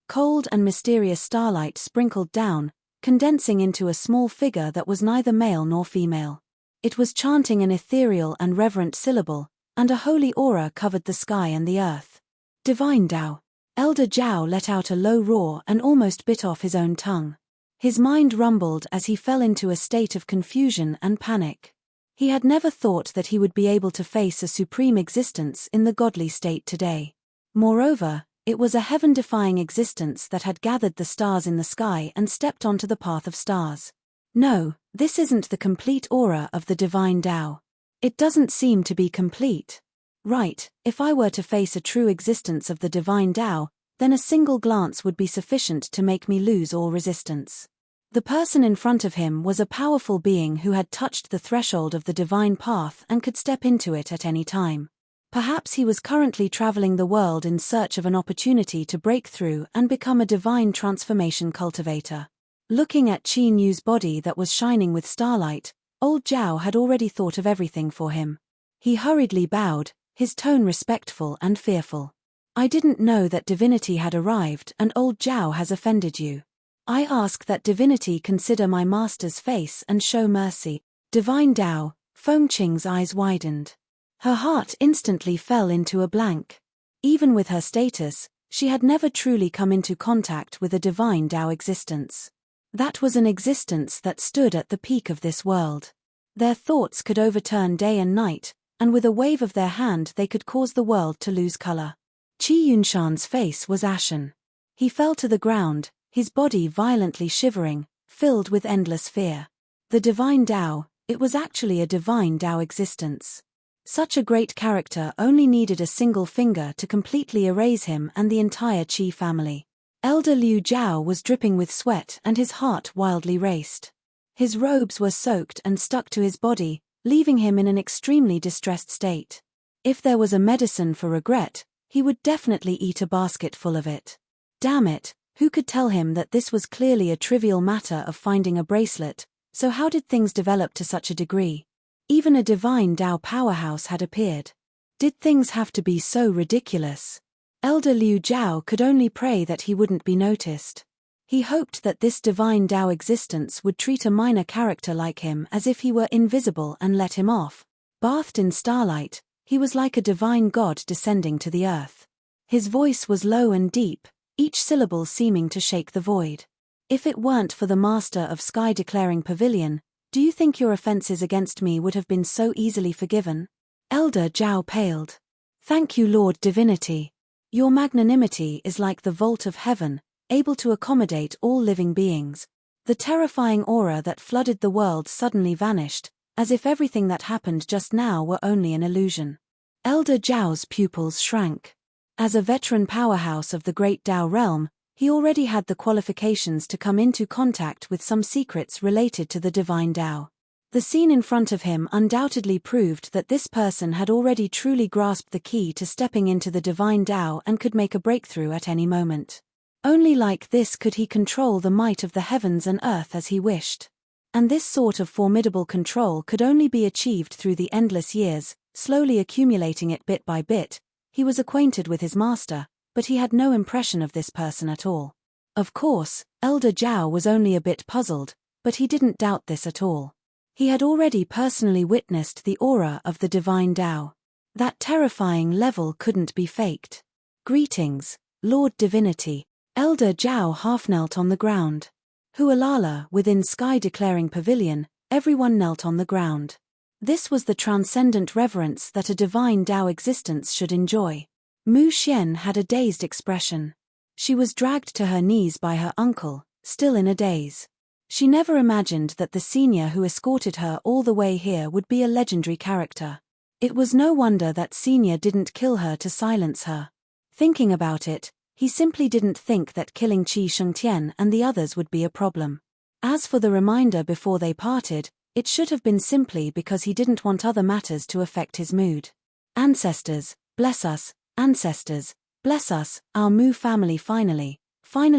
Cold and mysterious starlight sprinkled down, condensing into a small figure that was neither male nor female. It was chanting an ethereal and reverent syllable, and a holy aura covered the sky and the earth. Divine Tao. Elder Zhao let out a low roar and almost bit off his own tongue. His mind rumbled as he fell into a state of confusion and panic. He had never thought that he would be able to face a supreme existence in the godly state today. Moreover, it was a heaven-defying existence that had gathered the stars in the sky and stepped onto the path of stars. No, this isn't the complete aura of the divine Tao. It doesn't seem to be complete. Right, if I were to face a true existence of the divine Tao, then a single glance would be sufficient to make me lose all resistance. The person in front of him was a powerful being who had touched the threshold of the divine path and could step into it at any time. Perhaps he was currently traveling the world in search of an opportunity to break through and become a divine transformation cultivator. Looking at Qi Yu's body that was shining with starlight, old Zhao had already thought of everything for him. He hurriedly bowed, his tone respectful and fearful. I didn't know that divinity had arrived and old Zhao has offended you. I ask that divinity consider my master's face and show mercy. Divine Tao. Feng Qing's eyes widened. Her heart instantly fell into a blank. Even with her status, she had never truly come into contact with a divine Tao existence. That was an existence that stood at the peak of this world. Their thoughts could overturn day and night, and with a wave of their hand they could cause the world to lose color. Qi Yunshan's face was ashen. He fell to the ground, his body violently shivering, filled with endless fear. The divine Tao, it was actually a divine Tao existence. Such a great character only needed a single finger to completely erase him and the entire Qi family. Elder Liu Zhao was dripping with sweat and his heart wildly raced. His robes were soaked and stuck to his body, leaving him in an extremely distressed state. If there was a medicine for regret, he would definitely eat a basket full of it. Damn it, who could tell him that this was clearly a trivial matter of finding a bracelet, so how did things develop to such a degree? Even a divine Tao powerhouse had appeared. Did things have to be so ridiculous? Elder Liu Jiao could only pray that he wouldn't be noticed. He hoped that this divine Tao existence would treat a minor character like him as if he were invisible and let him off. Bathed in starlight, he was like a divine god descending to the earth. His voice was low and deep, each syllable seeming to shake the void. If it weren't for the master of Sky Declaring Pavilion, do you think your offenses against me would have been so easily forgiven? Elder Jiao paled. Thank you, Lord Divinity. Your magnanimity is like the vault of heaven, able to accommodate all living beings. The terrifying aura that flooded the world suddenly vanished, as if everything that happened just now were only an illusion. Elder Jiao's pupils shrank. As a veteran powerhouse of the Great Tao realm, he already had the qualifications to come into contact with some secrets related to the divine Tao. The scene in front of him undoubtedly proved that this person had already truly grasped the key to stepping into the divine Tao and could make a breakthrough at any moment. Only like this could he control the might of the heavens and earth as he wished. And this sort of formidable control could only be achieved through the endless years, slowly accumulating it bit by bit. He was acquainted with his master, but he had no impression of this person at all. Of course, Elder Jiao was only a bit puzzled, but he didn't doubt this at all. He had already personally witnessed the aura of the divine Tao. That terrifying level couldn't be faked. Greetings, Lord Divinity. Elder Jiao half knelt on the ground. Hualala, within Sky Declaring Pavilion, everyone knelt on the ground. This was the transcendent reverence that a divine Tao existence should enjoy. Mu Xian had a dazed expression. She was dragged to her knees by her uncle, still in a daze. She never imagined that the senior who escorted her all the way here would be a legendary character. It was no wonder that senior didn't kill her to silence her. Thinking about it, he simply didn't think that killing Qi Shengtian and the others would be a problem. As for the reminder before they parted, it should have been simply because he didn't want other matters to affect his mood. Ancestors, bless us, ancestors, bless us, our Mu family finally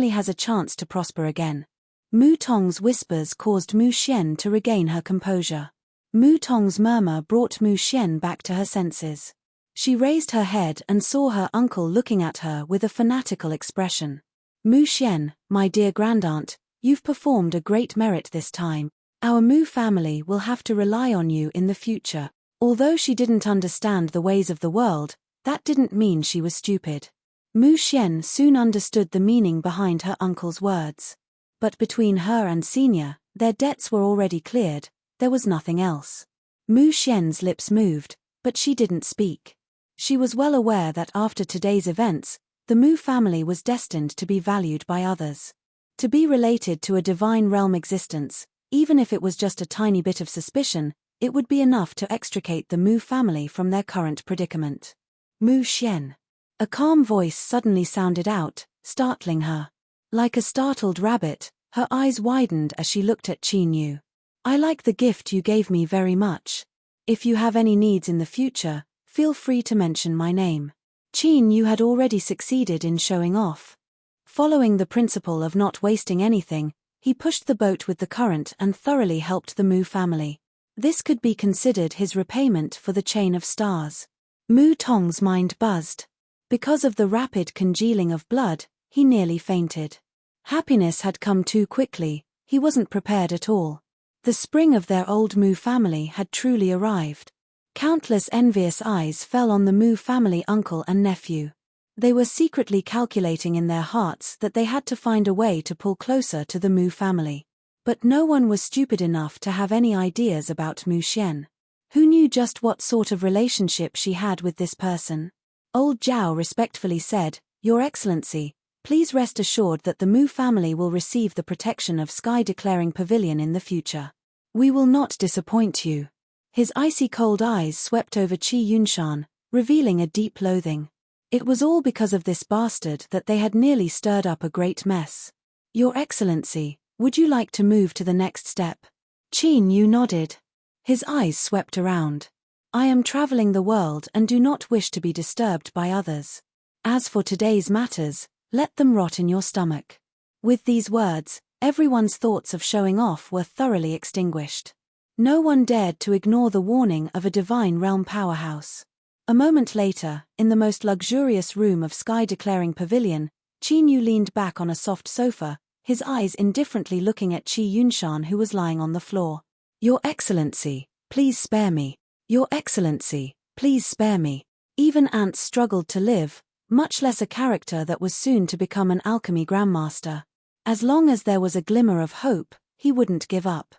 has a chance to prosper again. Mu Tong's whispers caused Mu Xian to regain her composure. Mu Tong's murmur brought Mu Xian back to her senses. She raised her head and saw her uncle looking at her with a fanatical expression. Mu Xian, my dear grandaunt, you've performed a great merit this time. Our Mu family will have to rely on you in the future. Although she didn't understand the ways of the world, that didn't mean she was stupid. Mu Xian soon understood the meaning behind her uncle's words. But between her and senior, their debts were already cleared, there was nothing else. Mu Xian's lips moved, but she didn't speak. She was well aware that after today's events, the Mu family was destined to be valued by others. To be related to a divine realm existence, even if it was just a tiny bit of suspicion, it would be enough to extricate the Mu family from their current predicament. Mu Xian. A calm voice suddenly sounded out, startling her. Like a startled rabbit, her eyes widened as she looked at Qin Yu. I like the gift you gave me very much. If you have any needs in the future, feel free to mention my name. Qin Yu had already succeeded in showing off. Following the principle of not wasting anything, he pushed the boat with the current and thoroughly helped the Mu family. This could be considered his repayment for the chain of stars. Mu Tong's mind buzzed. Because of the rapid congealing of blood, he nearly fainted. Happiness had come too quickly, he wasn't prepared at all. The spring of their old Mu family had truly arrived. Countless envious eyes fell on the Mu family uncle and nephew. They were secretly calculating in their hearts that they had to find a way to pull closer to the Mu family. But no one was stupid enough to have any ideas about Mu Xian. Who knew just what sort of relationship she had with this person? Old Zhao respectfully said, Your Excellency, please rest assured that the Mu family will receive the protection of Sky Declaring Pavilion in the future. We will not disappoint you. His icy cold eyes swept over Qi Yunshan, revealing a deep loathing. It was all because of this bastard that they had nearly stirred up a great mess. Your Excellency, would you like to move to the next step? Qin Yu nodded. His eyes swept around. I am traveling the world and do not wish to be disturbed by others. As for today's matters, let them rot in your stomach. With these words, everyone's thoughts of showing off were thoroughly extinguished. No one dared to ignore the warning of a divine realm powerhouse. A moment later, in the most luxurious room of sky-declaring pavilion, Qin Yu leaned back on a soft sofa, his eyes indifferently looking at Qi Yunshan, who was lying on the floor. Your Excellency, please spare me. Your Excellency, please spare me. Even ants struggled to live, much less a character that was soon to become an alchemy grandmaster. As long as there was a glimmer of hope, he wouldn't give up.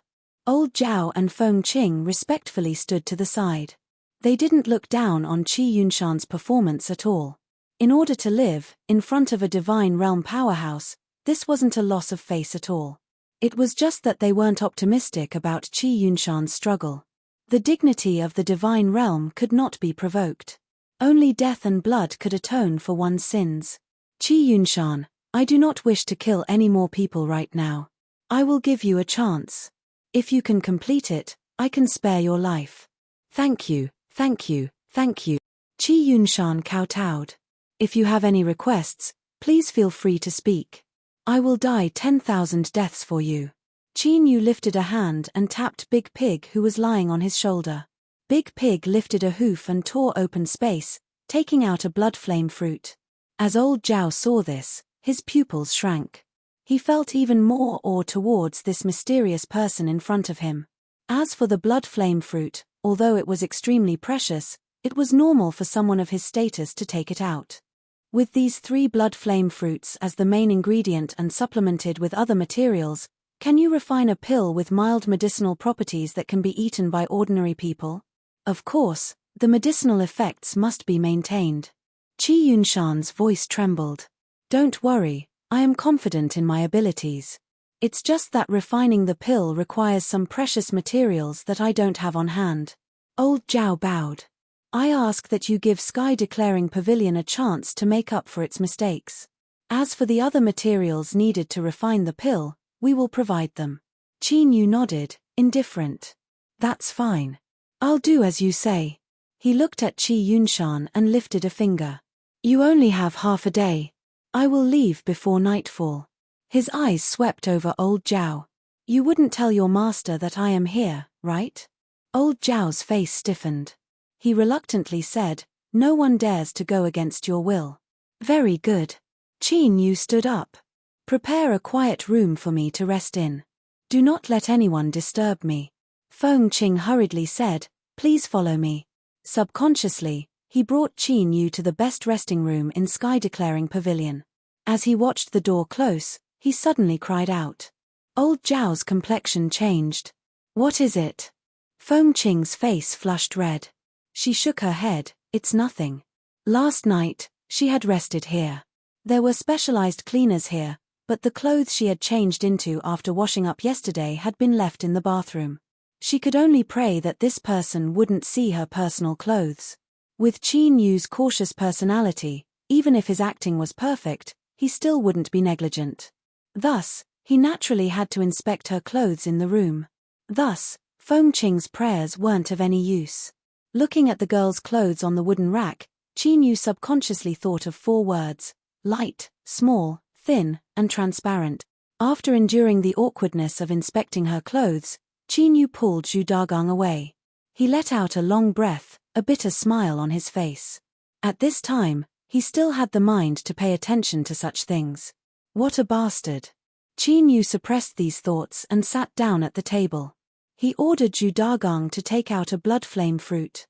Old Zhao and Feng Qing respectfully stood to the side. They didn't look down on Qi Yunshan's performance at all. In order to live, in front of a divine realm powerhouse, this wasn't a loss of face at all. It was just that they weren't optimistic about Qi Yunshan's struggle. The dignity of the divine realm could not be provoked. Only death and blood could atone for one's sins. Qi Yunshan, I do not wish to kill any more people right now. I will give you a chance. If you can complete it, I can spare your life. Thank you, thank you, thank you. Qi Yunshan kowtowed. If you have any requests, please feel free to speak. I will die 10,000 deaths for you. Qin Yu lifted a hand and tapped Big Pig, who was lying on his shoulder. Big Pig lifted a hoof and tore open space, taking out a blood flame fruit. As old Zhao saw this, his pupils shrank. He felt even more awe towards this mysterious person in front of him. As for the blood flame fruit, although it was extremely precious, it was normal for someone of his status to take it out. With these 3 blood flame fruits as the main ingredient and supplemented with other materials, can you refine a pill with mild medicinal properties that can be eaten by ordinary people? Of course, the medicinal effects must be maintained. Qi Yunshan's voice trembled. Don't worry, I am confident in my abilities. It's just that refining the pill requires some precious materials that I don't have on hand. Old Zhao bowed. I ask that you give Sky Declaring Pavilion a chance to make up for its mistakes. As for the other materials needed to refine the pill, we will provide them. Qin Yu nodded, indifferent. That's fine. I'll do as you say. He looked at Qi Yunshan and lifted a finger. You only have half a day. I will leave before nightfall. His eyes swept over old Zhao. You wouldn't tell your master that I am here, right? Old Zhao's face stiffened. He reluctantly said, no one dares to go against your will. Very good. Qin Yu stood up. Prepare a quiet room for me to rest in. Do not let anyone disturb me. Feng Qing hurriedly said, please follow me. Subconsciously, he brought Qin Yu to the best resting room in Sky Declaring Pavilion. As he watched the door close, he suddenly cried out. Old Zhao's complexion changed. What is it? Feng Qing's face flushed red. She shook her head, it's nothing. Last night, she had rested here. There were specialized cleaners here, but the clothes she had changed into after washing up yesterday had been left in the bathroom. She could only pray that this person wouldn't see her personal clothes. With Qin Yu's cautious personality, even if his acting was perfect, he still wouldn't be negligent. Thus, he naturally had to inspect her clothes in the room. Thus, Feng Qing's prayers weren't of any use. Looking at the girl's clothes on the wooden rack, Qin Yu subconsciously thought of 4 words: light, small, thin, and transparent. After enduring the awkwardness of inspecting her clothes, Qin Yu pulled Zhu Dagang away. He let out a long breath, a bitter smile on his face. At this time, he still had the mind to pay attention to such things. What a bastard. Qin Yu suppressed these thoughts and sat down at the table. He ordered Zhu Dagang to take out a blood flame fruit.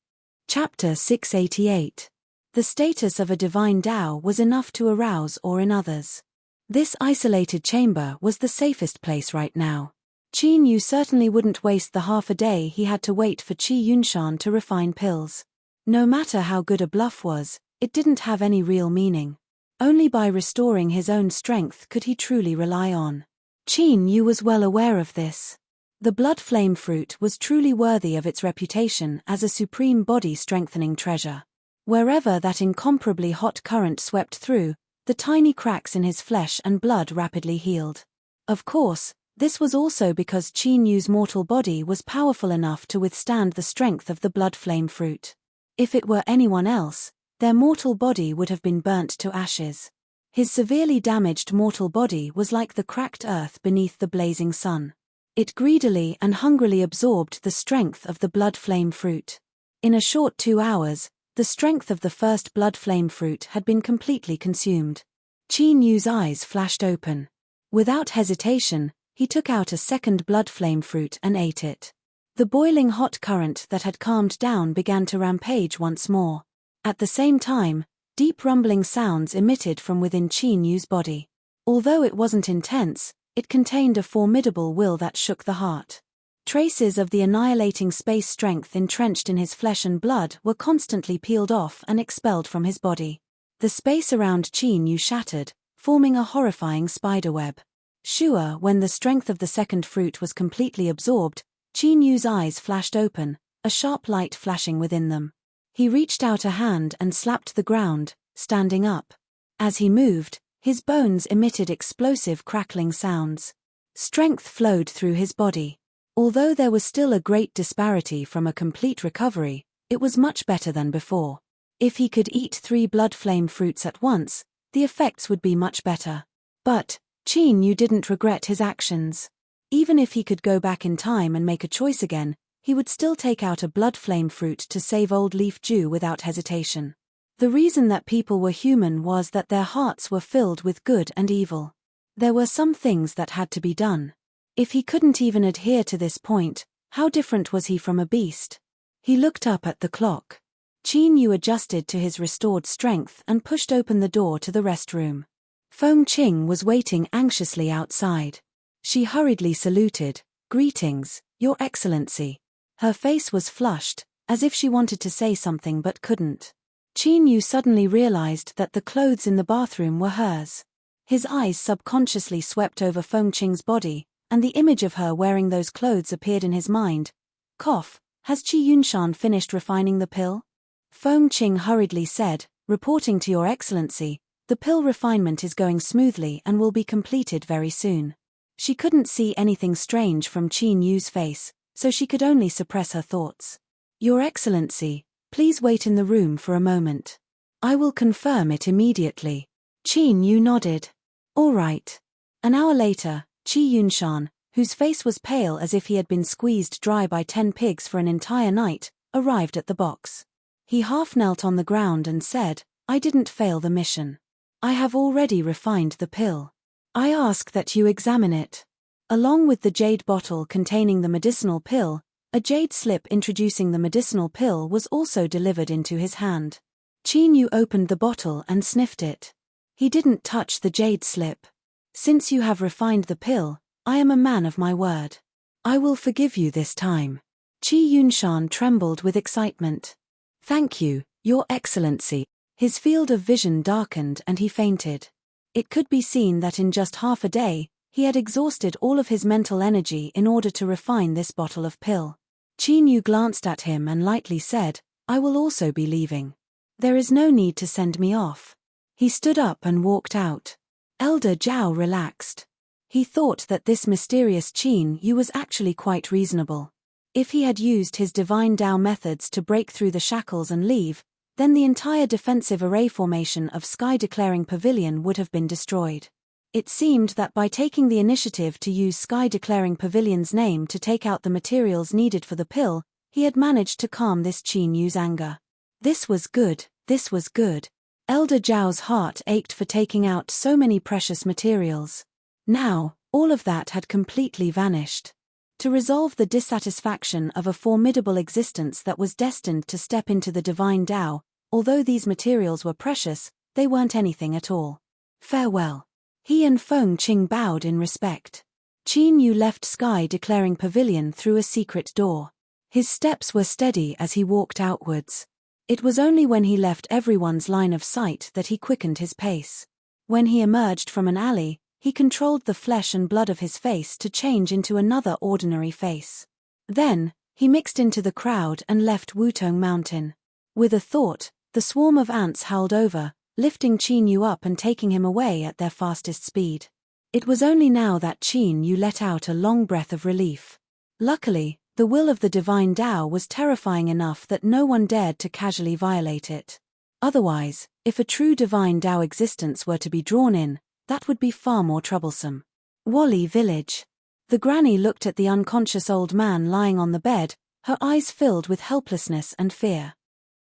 Chapter 688. The status of a divine Tao was enough to arouse awe in others. This isolated chamber was the safest place right now. Qin Yu certainly wouldn't waste the half a day he had to wait for Qi Yunshan to refine pills. No matter how good a bluff was, it didn't have any real meaning. Only by restoring his own strength could he truly rely on. Qin Yu was well aware of this. The blood flame fruit was truly worthy of its reputation as a supreme body-strengthening treasure. Wherever that incomparably hot current swept through, the tiny cracks in his flesh and blood rapidly healed. Of course, This was also because Qin Yu's mortal body was powerful enough to withstand the strength of the blood flame fruit. If it were anyone else, their mortal body would have been burnt to ashes. His severely damaged mortal body was like the cracked earth beneath the blazing sun. It greedily and hungrily absorbed the strength of the blood flame fruit. In a short 2 hours, the strength of the first blood flame fruit had been completely consumed. Qin Yu's eyes flashed open. Without hesitation, he took out a second blood flame fruit and ate it. The boiling hot current that had calmed down began to rampage once more. At the same time, deep rumbling sounds emitted from within Qin Yu's body. Although it wasn't intense, it contained a formidable will that shook the heart. Traces of the annihilating space strength entrenched in his flesh and blood were constantly peeled off and expelled from his body. The space around Qin Yu shattered, forming a horrifying spiderweb. Sure, when the strength of the second fruit was completely absorbed, Qin Yu's eyes flashed open, a sharp light flashing within them. He reached out a hand and slapped the ground, standing up. As he moved, his bones emitted explosive crackling sounds. Strength flowed through his body. Although there was still a great disparity from a complete recovery, it was much better than before. If he could eat 3 blood flame fruits at once, the effects would be much better. But Qin Yu didn't regret his actions. Even if he could go back in time and make a choice again, he would still take out a blood flame fruit to save old Leaf Dew without hesitation. The reason that people were human was that their hearts were filled with good and evil. There were some things that had to be done. If he couldn't even adhere to this point, how different was he from a beast? He looked up at the clock. Qin Yu adjusted to his restored strength and pushed open the door to the restroom. Feng Qing was waiting anxiously outside. She hurriedly saluted. "Greetings, Your Excellency." Her face was flushed, as if she wanted to say something but couldn't. Qin Yu suddenly realized that the clothes in the bathroom were hers. His eyes subconsciously swept over Feng Qing's body, and the image of her wearing those clothes appeared in his mind. Cough, has Qi Yunshan finished refining the pill? Feng Qing hurriedly said, "Reporting to Your Excellency, the pill refinement is going smoothly and will be completed very soon." She couldn't see anything strange from Qin Yu's face, so she could only suppress her thoughts. "Your Excellency, please wait in the room for a moment. I will confirm it immediately." Qin Yu nodded. "All right." An hour later, Qi Yunshan, whose face was pale as if he had been squeezed dry by 10 pigs for an entire night, arrived at the box. He half knelt on the ground and said, "I didn't fail the mission. I have already refined the pill. I ask that you examine it." Along with the jade bottle containing the medicinal pill, a jade slip introducing the medicinal pill was also delivered into his hand. Qin Yu opened the bottle and sniffed it. He didn't touch the jade slip. "Since you have refined the pill, I am a man of my word. I will forgive you this time." Qi Yunshan trembled with excitement. "Thank you, Your Excellency." His field of vision darkened and he fainted. It could be seen that in just half a day, he had exhausted all of his mental energy in order to refine this bottle of pill. Qin Yu glanced at him and lightly said, "I will also be leaving. There is no need to send me off." He stood up and walked out. Elder Zhao relaxed. He thought that this mysterious Qin Yu was actually quite reasonable. If he had used his divine Tao methods to break through the shackles and leave, then the entire defensive array formation of Sky Declaring Pavilion would have been destroyed. It seemed that by taking the initiative to use Sky Declaring Pavilion's name to take out the materials needed for the pill, he had managed to calm this Qin Yu's anger. This was good, this was good. Elder Zhao's heart ached for taking out so many precious materials. Now, all of that had completely vanished. To resolve the dissatisfaction of a formidable existence that was destined to step into the divine Tao, although these materials were precious, they weren't anything at all. Farewell. He and Feng Qing bowed in respect. Qin Yu left Sky Declaring Pavilion through a secret door. His steps were steady as he walked outwards. It was only when he left everyone's line of sight that he quickened his pace. When he emerged from an alley, he controlled the flesh and blood of his face to change into another ordinary face. Then, he mixed into the crowd and left Wutong Mountain. With a thought, the swarm of ants howled over, lifting Qin Yu up and taking him away at their fastest speed. It was only now that Qin Yu let out a long breath of relief. Luckily, the will of the divine Tao was terrifying enough that no one dared to casually violate it. Otherwise, if a true divine Tao existence were to be drawn in, that would be far more troublesome. Wally Village. The granny looked at the unconscious old man lying on the bed, her eyes filled with helplessness and fear.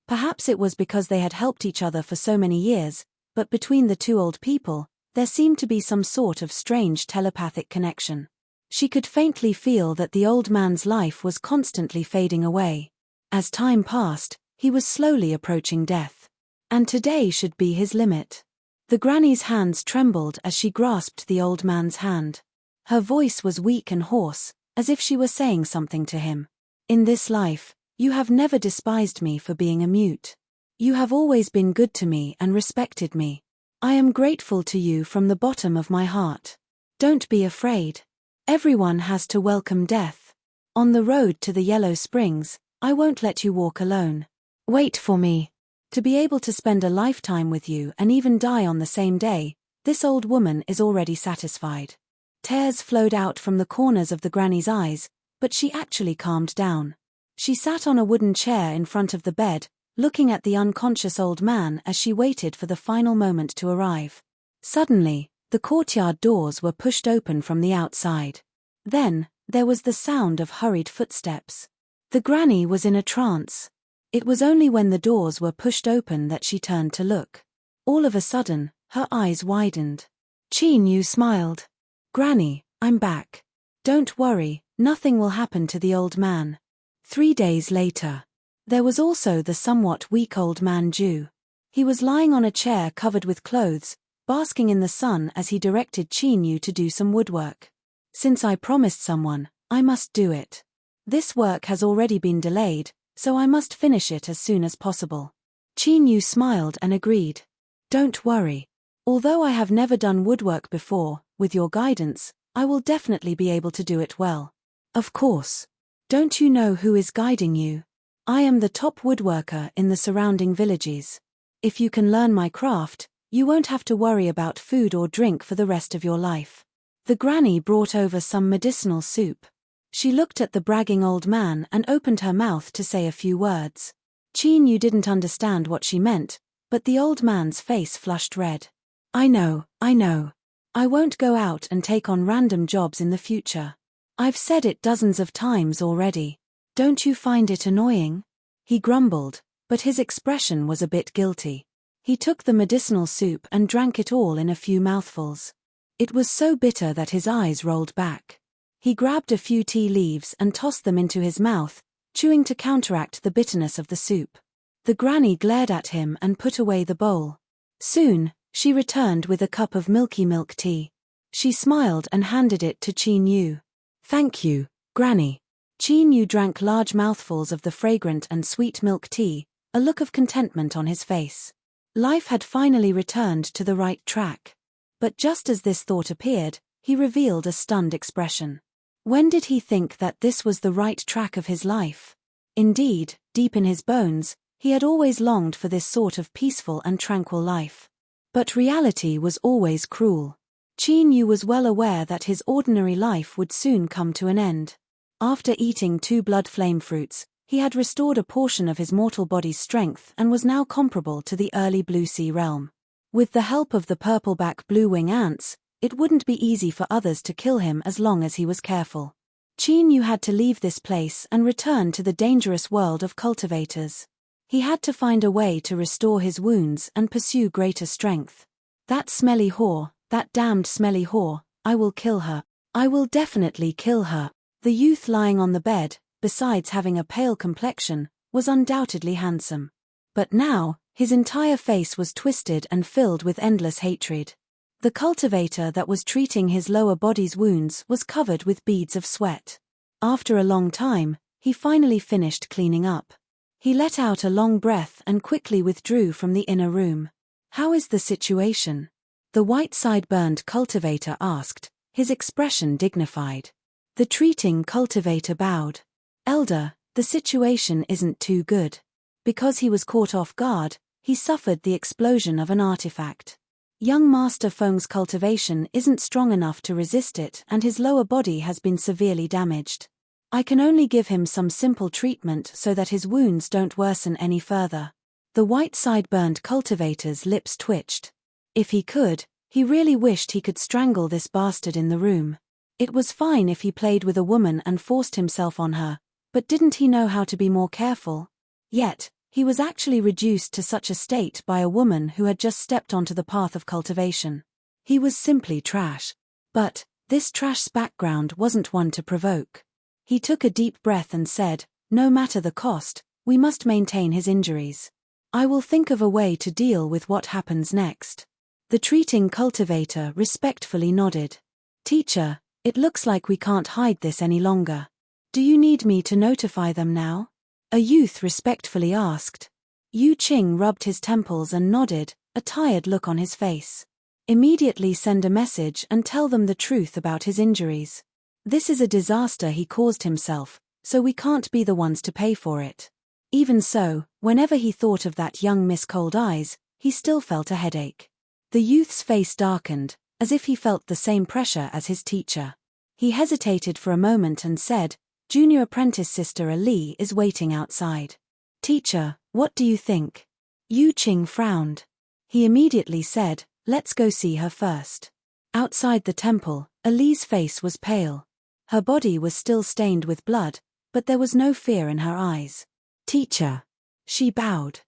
Perhaps it was because they had helped each other for so many years, but between the two old people, there seemed to be some sort of strange telepathic connection. She could faintly feel that the old man's life was constantly fading away. As time passed, he was slowly approaching death. And today should be his limit. The granny's hands trembled as she grasped the old man's hand. Her voice was weak and hoarse, as if she were saying something to him. In this life, you have never despised me for being a mute. You have always been good to me and respected me. I am grateful to you from the bottom of my heart. Don't be afraid. Everyone has to welcome death. On the road to the Yellow Springs, I won't let you walk alone. Wait for me. To be able to spend a lifetime with you and even die on the same day, this old woman is already satisfied. Tears flowed out from the corners of the granny's eyes, but she actually calmed down. She sat on a wooden chair in front of the bed, looking at the unconscious old man as she waited for the final moment to arrive. Suddenly, the courtyard doors were pushed open from the outside. Then, there was the sound of hurried footsteps. The granny was in a trance. It was only when the doors were pushed open that she turned to look. All of a sudden, her eyes widened. Qin Yu smiled. Granny, I'm back. Don't worry, nothing will happen to the old man. 3 days later. There was also the somewhat weak old man Ju. He was lying on a chair covered with clothes, basking in the sun as he directed Qin Yu to do some woodwork. Since I promised someone, I must do it. This work has already been delayed, so I must finish it as soon as possible. Qin Yu smiled and agreed. Don't worry. Although I have never done woodwork before, with your guidance, I will definitely be able to do it well. Of course. Don't you know who is guiding you? I am the top woodworker in the surrounding villages. If you can learn my craft, you won't have to worry about food or drink for the rest of your life. The granny brought over some medicinal soup. She looked at the bragging old man and opened her mouth to say a few words. Qin Yu didn't understand what she meant, but the old man's face flushed red. I know. I won't go out and take on random jobs in the future. I've said it dozens of times already. Don't you find it annoying? He grumbled, but his expression was a bit guilty. He took the medicinal soup and drank it all in a few mouthfuls. It was so bitter that his eyes rolled back. He grabbed a few tea leaves and tossed them into his mouth, chewing to counteract the bitterness of the soup. The granny glared at him and put away the bowl. Soon, she returned with a cup of milky milk tea. She smiled and handed it to Qin Yu. Thank you, Granny. Qin Yu drank large mouthfuls of the fragrant and sweet milk tea, a look of contentment on his face. Life had finally returned to the right track. But just as this thought appeared, he revealed a stunned expression. When did he think that this was the right track of his life? Indeed, deep in his bones, he had always longed for this sort of peaceful and tranquil life. But reality was always cruel. Qin Yu was well aware that his ordinary life would soon come to an end. After eating 2 blood flame fruits, he had restored a portion of his mortal body's strength and was now comparable to the early Blue Sea realm. With the help of the purple-back blue-wing ants, it wouldn't be easy for others to kill him as long as he was careful. Qin Yu had to leave this place and return to the dangerous world of cultivators. He had to find a way to restore his wounds and pursue greater strength. That smelly whore, that damned smelly whore, I will kill her. I will definitely kill her. The youth lying on the bed, besides having a pale complexion, was undoubtedly handsome. But now, his entire face was twisted and filled with endless hatred. The cultivator that was treating his lower body's wounds was covered with beads of sweat. After a long time, he finally finished cleaning up. He let out a long breath and quickly withdrew from the inner room. How is the situation? The white side-burned cultivator asked, his expression dignified. The treating cultivator bowed. Elder, the situation isn't too good. Because he was caught off guard, he suffered the explosion of an artifact. Young Master Feng's cultivation isn't strong enough to resist it and his lower body has been severely damaged. I can only give him some simple treatment so that his wounds don't worsen any further. The white side-burned cultivator's lips twitched. If he could, he really wished he could strangle this bastard in the room. It was fine if he played with a woman and forced himself on her, but didn't he know how to be more careful? Yet, he was actually reduced to such a state by a woman who had just stepped onto the path of cultivation. He was simply trash. But, this trash's background wasn't one to provoke. He took a deep breath and said, "No matter the cost, we must maintain his injuries. I will think of a way to deal with what happens next." The treating cultivator respectfully nodded. "Teacher, it looks like we can't hide this any longer. Do you need me to notify them now?" A youth respectfully asked. Yu Qing rubbed his temples and nodded, a tired look on his face. "Immediately send a message and tell them the truth about his injuries. This is a disaster he caused himself, so we can't be the ones to pay for it." Even so, whenever he thought of that young Miss Cold Eyes, he still felt a headache. The youth's face darkened, as if he felt the same pressure as his teacher. He hesitated for a moment and said, "Junior apprentice Sister Ali is waiting outside." "Teacher, what do you think?" Yu Qing frowned. He immediately said, "Let's go see her first." Outside the temple, Ali's face was pale. Her body was still stained with blood, but there was no fear in her eyes. "Teacher." She bowed.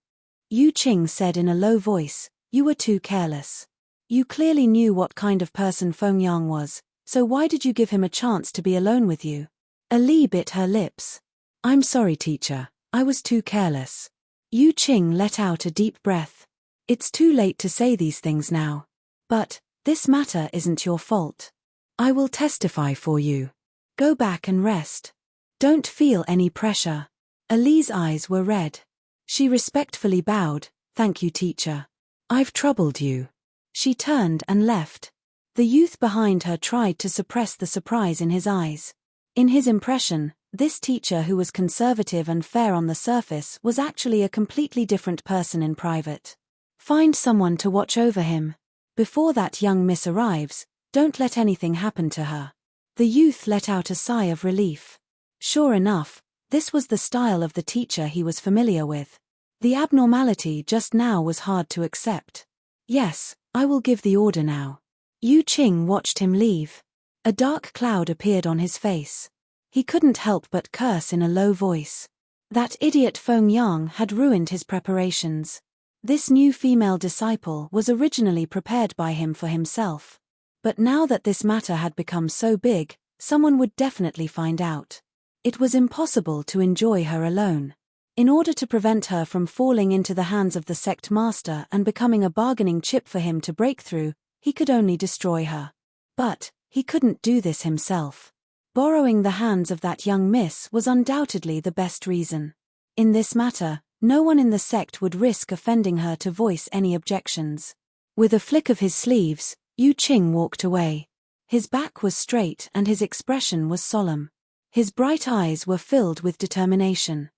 Yu Qing said in a low voice, "You were too careless. You clearly knew what kind of person Feng Yang was, so why did you give him a chance to be alone with you?" Ali bit her lips. "I'm sorry, teacher, I was too careless." Yu Qing let out a deep breath. "It's too late to say these things now. But, this matter isn't your fault. I will testify for you. Go back and rest. Don't feel any pressure." Ali's eyes were red. She respectfully bowed, "Thank you, teacher. I've troubled you." She turned and left. The youth behind her tried to suppress the surprise in his eyes. In his impression, this teacher who was conservative and fair on the surface was actually a completely different person in private. "Find someone to watch over him. Before that young miss arrives, don't let anything happen to her." The youth let out a sigh of relief. Sure enough, this was the style of the teacher he was familiar with. The abnormality just now was hard to accept. "Yes, I will give the order now." Yu Qing watched him leave. A dark cloud appeared on his face. He couldn't help but curse in a low voice. That idiot Feng Yang had ruined his preparations. This new female disciple was originally prepared by him for himself. But now that this matter had become so big, someone would definitely find out. It was impossible to enjoy her alone. In order to prevent her from falling into the hands of the sect master and becoming a bargaining chip for him to break through, he could only destroy her. But he couldn't do this himself. Borrowing the hands of that young miss was undoubtedly the best reason. In this matter, no one in the sect would risk offending her to voice any objections. With a flick of his sleeves, Yu Qing walked away. His back was straight and his expression was solemn. His bright eyes were filled with determination.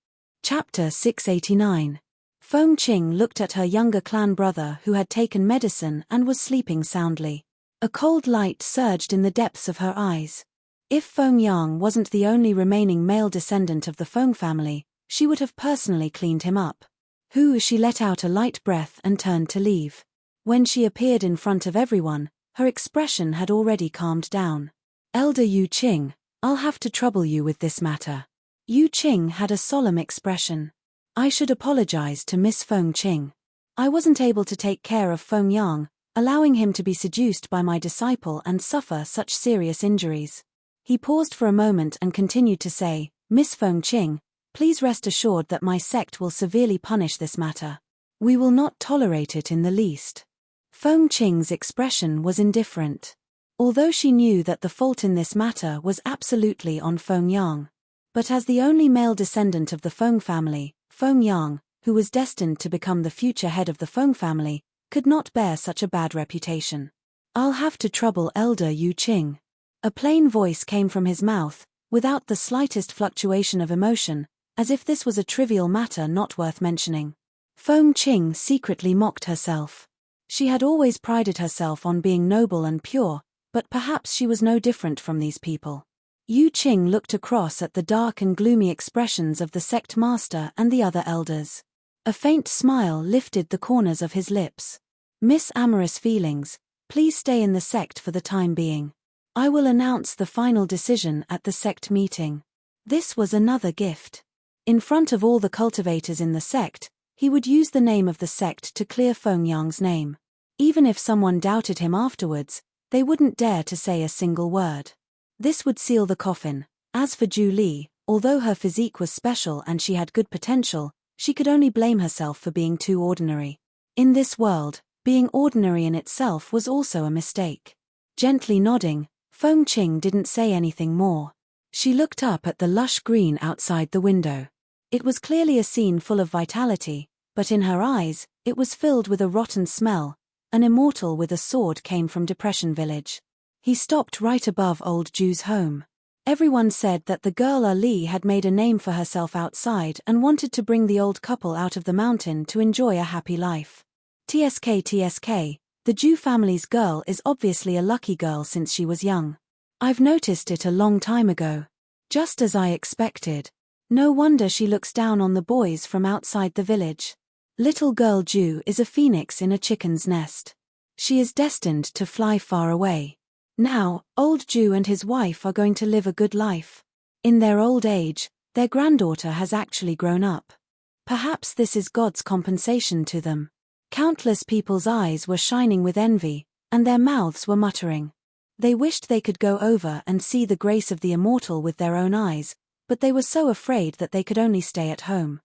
Chapter 689. Feng Qing looked at her younger clan brother who had taken medicine and was sleeping soundly. A cold light surged in the depths of her eyes. If Feng Yang wasn't the only remaining male descendant of the Feng family, she would have personally cleaned him up. She let out a light breath and turned to leave. When she appeared in front of everyone, her expression had already calmed down. "Elder Yu Qing, I'll have to trouble you with this matter." Yu Qing had a solemn expression. "I should apologize to Miss Feng Qing. I wasn't able to take care of Feng Yang, allowing him to be seduced by my disciple and suffer such serious injuries." He paused for a moment and continued to say, "Miss Feng Qing, please rest assured that my sect will severely punish this matter. We will not tolerate it in the least." Feng Qing's expression was indifferent. Although she knew that the fault in this matter was absolutely on Feng Yang. But as the only male descendant of the Feng family, Feng Yang, who was destined to become the future head of the Feng family, could not bear such a bad reputation. "I'll have to trouble Elder Yu Qing." A plain voice came from his mouth, without the slightest fluctuation of emotion, as if this was a trivial matter not worth mentioning. Feng Qing secretly mocked herself. She had always prided herself on being noble and pure, but perhaps she was no different from these people. Yu Qing looked across at the dark and gloomy expressions of the sect master and the other elders. A faint smile lifted the corners of his lips. "Miss Amorous Feelings, please stay in the sect for the time being. I will announce the final decision at the sect meeting." This was another gift. In front of all the cultivators in the sect, he would use the name of the sect to clear Feng Yang's name. Even if someone doubted him afterwards, they wouldn't dare to say a single word. This would seal the coffin. As for Zhu Li, although her physique was special and she had good potential, she could only blame herself for being too ordinary. In this world, being ordinary in itself was also a mistake. Gently nodding, Feng Qing didn't say anything more. She looked up at the lush green outside the window. It was clearly a scene full of vitality, but in her eyes, it was filled with a rotten smell. An immortal with a sword came from Depression Village. He stopped right above old Zhu's home. Everyone said that the girl Ali had made a name for herself outside and wanted to bring the old couple out of the mountain to enjoy a happy life. TSK, the Zhu family's girl is obviously a lucky girl since she was young. I've noticed it a long time ago. Just as I expected. No wonder she looks down on the boys from outside the village. Little girl Zhu is a phoenix in a chicken's nest. She is destined to fly far away. Now, old Zhu and his wife are going to live a good life. In their old age, their granddaughter has actually grown up. Perhaps this is God's compensation to them. Countless people's eyes were shining with envy, and their mouths were muttering. They wished they could go over and see the grace of the immortal with their own eyes, but they were so afraid that they could only stay at home.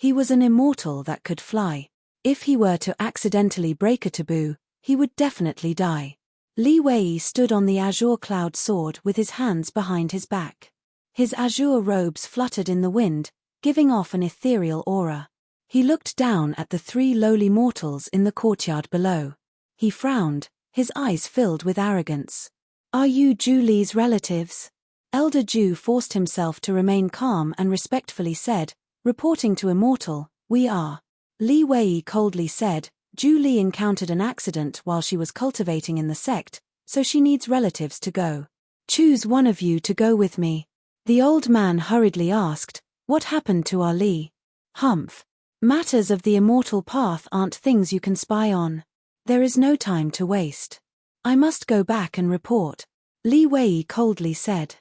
He was an immortal that could fly. If he were to accidentally break a taboo, he would definitely die. Li Wei stood on the azure cloud sword with his hands behind his back. His azure robes fluttered in the wind, giving off an ethereal aura. He looked down at the three lowly mortals in the courtyard below. He frowned, his eyes filled with arrogance. "Are you Zhu Li's relatives?" Elder Zhu forced himself to remain calm and respectfully said, reporting to Immortal, "We are." Li Wei coldly said, "Zhu Li encountered an accident while she was cultivating in the sect, so she needs relatives to go. Choose one of you to go with me." The old man hurriedly asked, "What happened to our Li?" "Humph. Matters of the immortal path aren't things you can spy on. There is no time to waste. I must go back and report," Li Wei coldly said.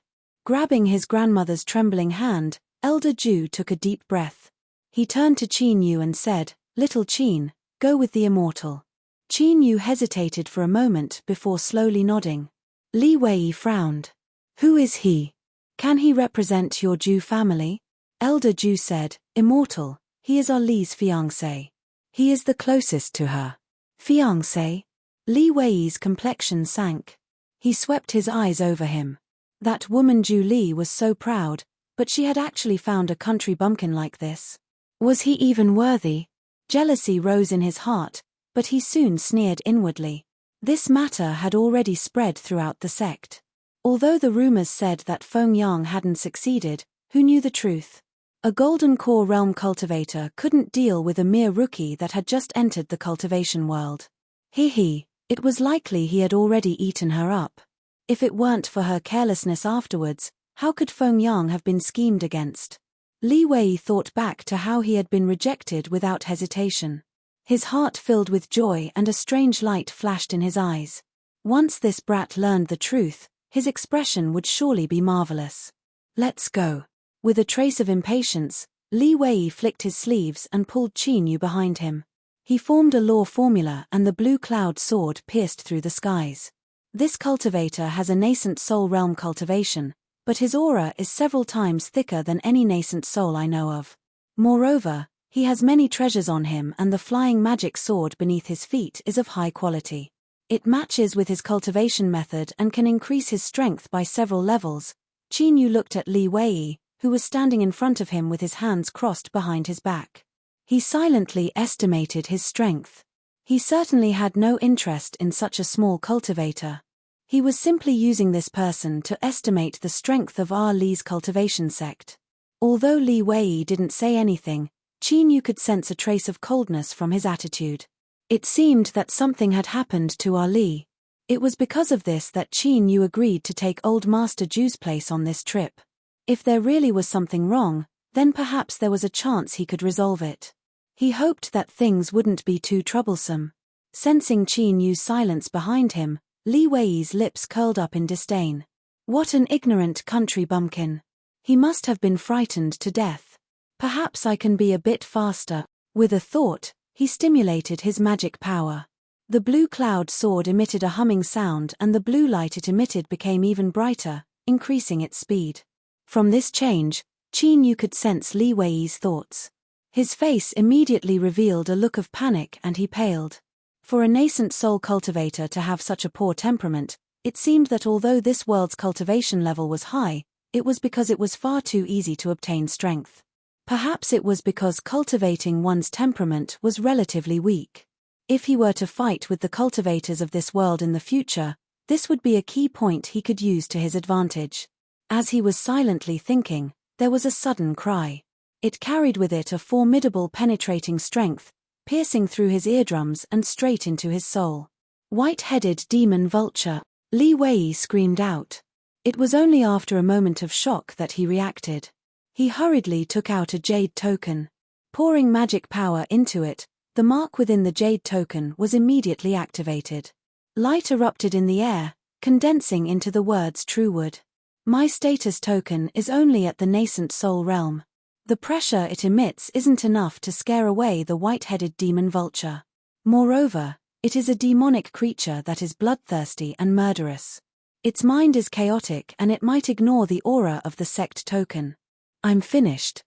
Grabbing his grandmother's trembling hand, Elder Zhu took a deep breath. He turned to Qin Yu and said, "Little Qin, go with the immortal." Qin Yu hesitated for a moment before slowly nodding. Li Wei frowned. "Who is he? Can he represent your Zhu family?" Elder Zhu said, "Immortal, he is our Li's fiancé. He is the closest to her." "Fiancé?" Li Wei's complexion sank. He swept his eyes over him. That woman Zhu Li was so proud, but she had actually found a country bumpkin like this. Was he even worthy? Jealousy rose in his heart, but he soon sneered inwardly. This matter had already spread throughout the sect. Although the rumors said that Feng Yang hadn't succeeded, who knew the truth? A golden core realm cultivator couldn't deal with a mere rookie that had just entered the cultivation world. It was likely he had already eaten her up. If it weren't for her carelessness afterwards, how could Feng Yang have been schemed against? Li Wei thought back to how he had been rejected without hesitation. His heart filled with joy and a strange light flashed in his eyes. Once this brat learned the truth, his expression would surely be marvelous. "Let's go." With a trace of impatience, Li Wei flicked his sleeves and pulled Qin Yu behind him. He formed a law formula and the blue cloud sword pierced through the skies. This cultivator has a nascent soul realm cultivation, but his aura is several times thicker than any nascent soul I know of. Moreover, he has many treasures on him and the flying magic sword beneath his feet is of high quality. It matches with his cultivation method and can increase his strength by several levels. Qin Yu looked at Li Wei, who was standing in front of him with his hands crossed behind his back. He silently estimated his strength. He certainly had no interest in such a small cultivator. He was simply using this person to estimate the strength of our Li's cultivation sect. Although Li Wei didn't say anything, Qin Yu could sense a trace of coldness from his attitude. It seemed that something had happened to Ali. It was because of this that Qin Yu agreed to take Old Master Ju's place on this trip. If there really was something wrong, then perhaps there was a chance he could resolve it. He hoped that things wouldn't be too troublesome. Sensing Qin Yu's silence behind him, Li Wei's lips curled up in disdain. What an ignorant country bumpkin. He must have been frightened to death. Perhaps I can be a bit faster. With a thought, he stimulated his magic power. The blue cloud sword emitted a humming sound, and the blue light it emitted became even brighter, increasing its speed. From this change, Qin Yu could sense Li Wei's thoughts. His face immediately revealed a look of panic and he paled. For a nascent soul cultivator to have such a poor temperament, it seemed that although this world's cultivation level was high, it was because it was far too easy to obtain strength. Perhaps it was because cultivating one's temperament was relatively weak. If he were to fight with the cultivators of this world in the future, this would be a key point he could use to his advantage. As he was silently thinking, there was a sudden cry. It carried with it a formidable penetrating strength, piercing through his eardrums and straight into his soul. "White-headed demon vulture!" Li Wei screamed out. It was only after a moment of shock that he reacted. He hurriedly took out a jade token. Pouring magic power into it, the mark within the jade token was immediately activated. Light erupted in the air, condensing into the words Truewood. "My status token is only at the nascent soul realm. The pressure it emits isn't enough to scare away the white-headed demon vulture. Moreover, it is a demonic creature that is bloodthirsty and murderous. Its mind is chaotic and it might ignore the aura of the sect token. I'm finished.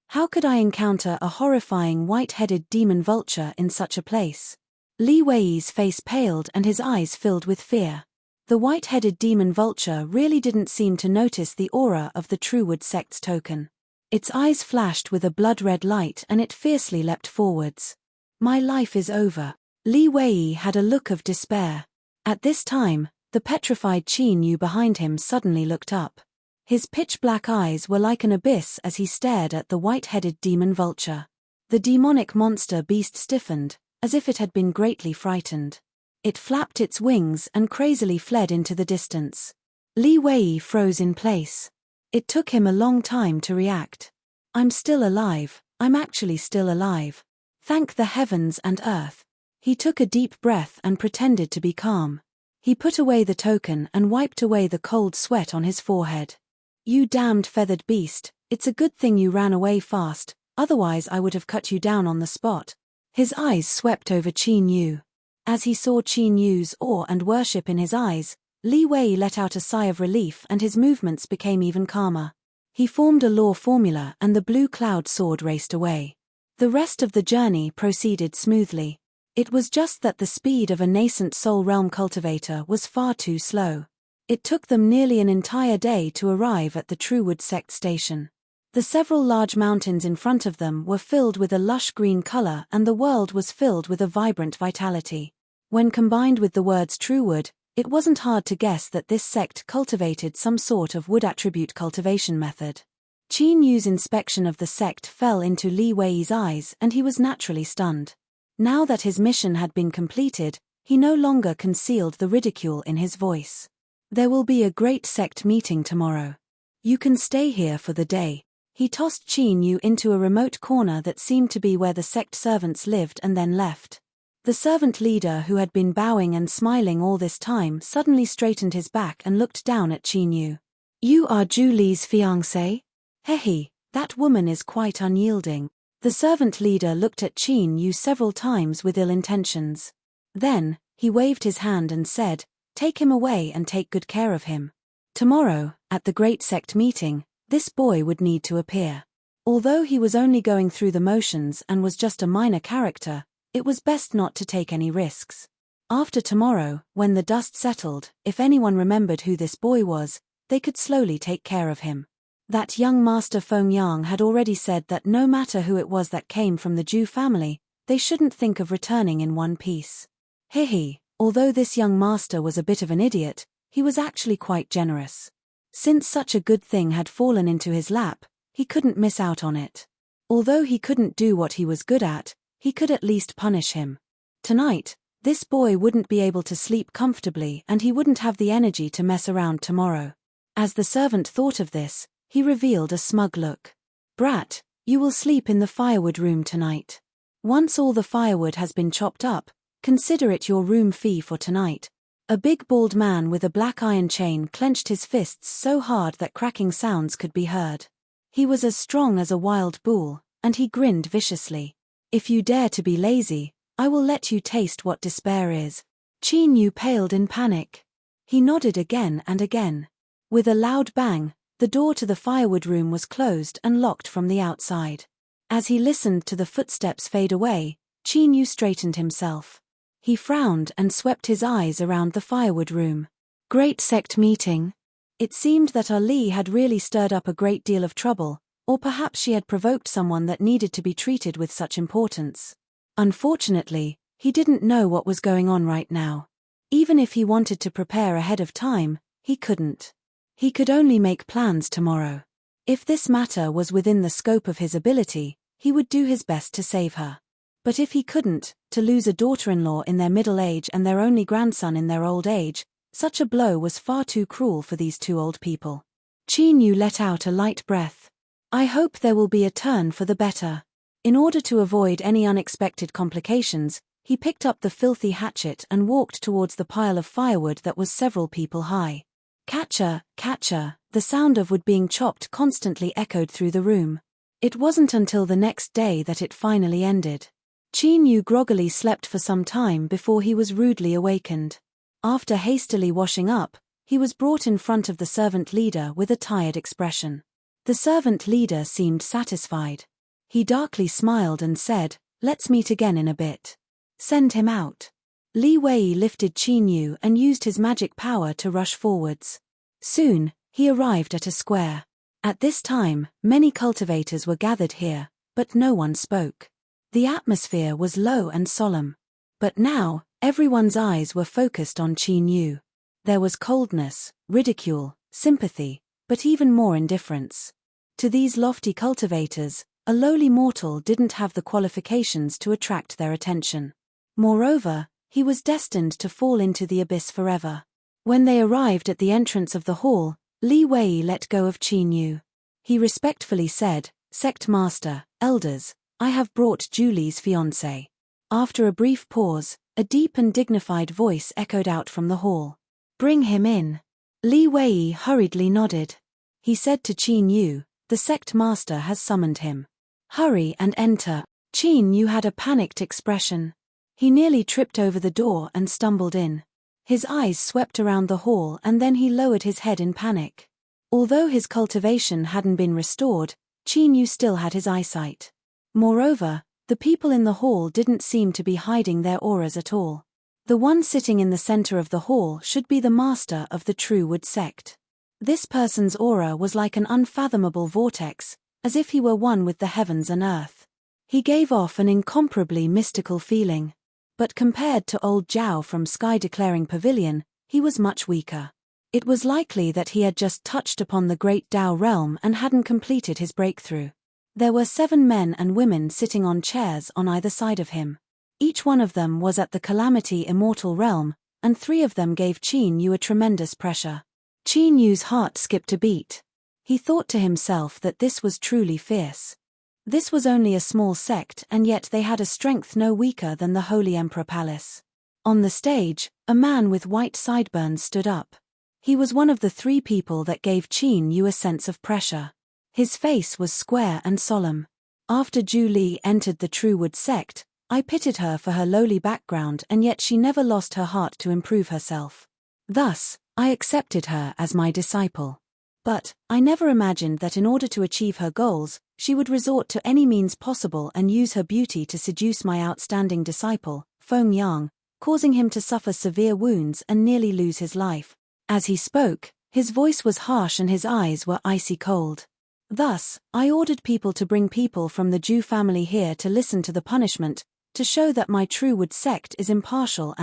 How could I encounter a horrifying white-headed demon vulture in such a place?" Li Wei's face paled and his eyes filled with fear. The white-headed demon vulture really didn't seem to notice the aura of the Truewood sect's token. Its eyes flashed with a blood-red light and it fiercely leapt forwards. "My life is over." Li Wei had a look of despair. At this time, the petrified Qin Yu behind him suddenly looked up. His pitch-black eyes were like an abyss as he stared at the white-headed demon vulture. The demonic monster beast stiffened, as if it had been greatly frightened. It flapped its wings and crazily fled into the distance. Li Wei froze in place. It took him a long time to react. "I'm still alive. I'm actually still alive. Thank the heavens and earth." He took a deep breath and pretended to be calm. He put away the token and wiped away the cold sweat on his forehead. "You damned feathered beast, it's a good thing you ran away fast, otherwise I would have cut you down on the spot." His eyes swept over Qin Yu. As he saw Qin Yu's awe and worship in his eyes, Li Wei let out a sigh of relief and his movements became even calmer. He formed a law formula and the blue cloud sword raced away. The rest of the journey proceeded smoothly. It was just that the speed of a nascent soul realm cultivator was far too slow. It took them nearly an entire day to arrive at the Truewood sect station. The several large mountains in front of them were filled with a lush green color and the world was filled with a vibrant vitality. When combined with the words Truewood, it wasn't hard to guess that this sect cultivated some sort of wood attribute cultivation method. Qin Yu's inspection of the sect fell into Li Wei's eyes and he was naturally stunned. Now that his mission had been completed, he no longer concealed the ridicule in his voice. "There will be a great sect meeting tomorrow. You can stay here for the day." He tossed Qin Yu into a remote corner that seemed to be where the sect servants lived and then left. The servant leader who had been bowing and smiling all this time suddenly straightened his back and looked down at Qin Yu. "You are Julie's fiancé? Hehe, that woman is quite unyielding." The servant leader looked at Qin Yu several times with ill intentions. Then, he waved his hand and said, "Take him away and take good care of him. Tomorrow, at the great sect meeting, this boy would need to appear. Although he was only going through the motions and was just a minor character, it was best not to take any risks. After tomorrow, when the dust settled, if anyone remembered who this boy was, they could slowly take care of him." That young Master Feng Yang had already said that no matter who it was that came from the Ju family, they shouldn't think of returning in one piece. Hehe, although this young master was a bit of an idiot, he was actually quite generous. Since such a good thing had fallen into his lap, he couldn't miss out on it. Although he couldn't do what he was good at, he could at least punish him. Tonight, this boy wouldn't be able to sleep comfortably and he wouldn't have the energy to mess around tomorrow. As the servant thought of this, he revealed a smug look. Brat, you will sleep in the firewood room tonight. Once all the firewood has been chopped up, consider it your room fee for tonight. A big bald man with a black iron chain clenched his fists so hard that cracking sounds could be heard. He was as strong as a wild bull, and he grinned viciously. If you dare to be lazy, I will let you taste what despair is. Qin Yu paled in panic. He nodded again and again. With a loud bang, the door to the firewood room was closed and locked from the outside. As he listened to the footsteps fade away, Qin Yu straightened himself. He frowned and swept his eyes around the firewood room. Great sect meeting. It seemed that Ali had really stirred up a great deal of trouble, or perhaps she had provoked someone that needed to be treated with such importance. Unfortunately, he didn't know what was going on right now. Even if he wanted to prepare ahead of time, he couldn't. He could only make plans tomorrow. If this matter was within the scope of his ability, he would do his best to save her. But if he couldn't, to lose a daughter-in-law in their middle age and their only grandson in their old age, such a blow was far too cruel for these two old people. Qin Yu let out a light breath. I hope there will be a turn for the better. In order to avoid any unexpected complications, he picked up the filthy hatchet and walked towards the pile of firewood that was several people high. Catcher, catcher, the sound of wood being chopped constantly echoed through the room. It wasn't until the next day that it finally ended. Qin Yu groggily slept for some time before he was rudely awakened. After hastily washing up, he was brought in front of the servant leader with a tired expression. The servant leader seemed satisfied. He darkly smiled and said, "Let's meet again in a bit." "Send him out." Li Wei lifted Qin Yu and used his magic power to rush forwards. Soon, he arrived at a square. At this time, many cultivators were gathered here, but no one spoke. The atmosphere was low and solemn. But now, everyone's eyes were focused on Qin Yu. There was coldness, ridicule, sympathy, but even more indifference. To these lofty cultivators, a lowly mortal didn't have the qualifications to attract their attention. Moreover, he was destined to fall into the abyss forever. When they arrived at the entrance of the hall, Li Wei let go of Qin Yu. He respectfully said, "Sect Master, Elders, I have brought Julie's fiancé." After a brief pause, a deep and dignified voice echoed out from the hall. "Bring him in." Li Wei hurriedly nodded. He said to Qin Yu, "The sect master has summoned him. Hurry and enter." Qin Yu had a panicked expression. He nearly tripped over the door and stumbled in. His eyes swept around the hall and then he lowered his head in panic. Although his cultivation hadn't been restored, Qin Yu still had his eyesight. Moreover, the people in the hall didn't seem to be hiding their auras at all. The one sitting in the center of the hall should be the master of the True Wood sect. This person's aura was like an unfathomable vortex, as if he were one with the heavens and earth. He gave off an incomparably mystical feeling. But compared to old Zhao from Sky Declaring Pavilion, he was much weaker. It was likely that he had just touched upon the great Dao realm and hadn't completed his breakthrough. There were 7 men and women sitting on chairs on either side of him. Each one of them was at the Calamity Immortal realm, and 3 of them gave Qin Yu a tremendous pressure. Qin Yu's heart skipped a beat. He thought to himself that this was truly fierce. This was only a small sect and yet they had a strength no weaker than the Holy Emperor Palace. On the stage, a man with white sideburns stood up. He was one of the 3 people that gave Qin Yu a sense of pressure. His face was square and solemn. After Julie entered the True Wood sect, I pitied her for her lowly background and yet she never lost her heart to improve herself. Thus, I accepted her as my disciple. But, I never imagined that in order to achieve her goals, she would resort to any means possible and use her beauty to seduce my outstanding disciple, Feng Yang, causing him to suffer severe wounds and nearly lose his life. As he spoke, his voice was harsh and his eyes were icy cold. Thus, I ordered people to bring people from the Zhu family here to listen to the punishment, to show that my True Wood sect is impartial.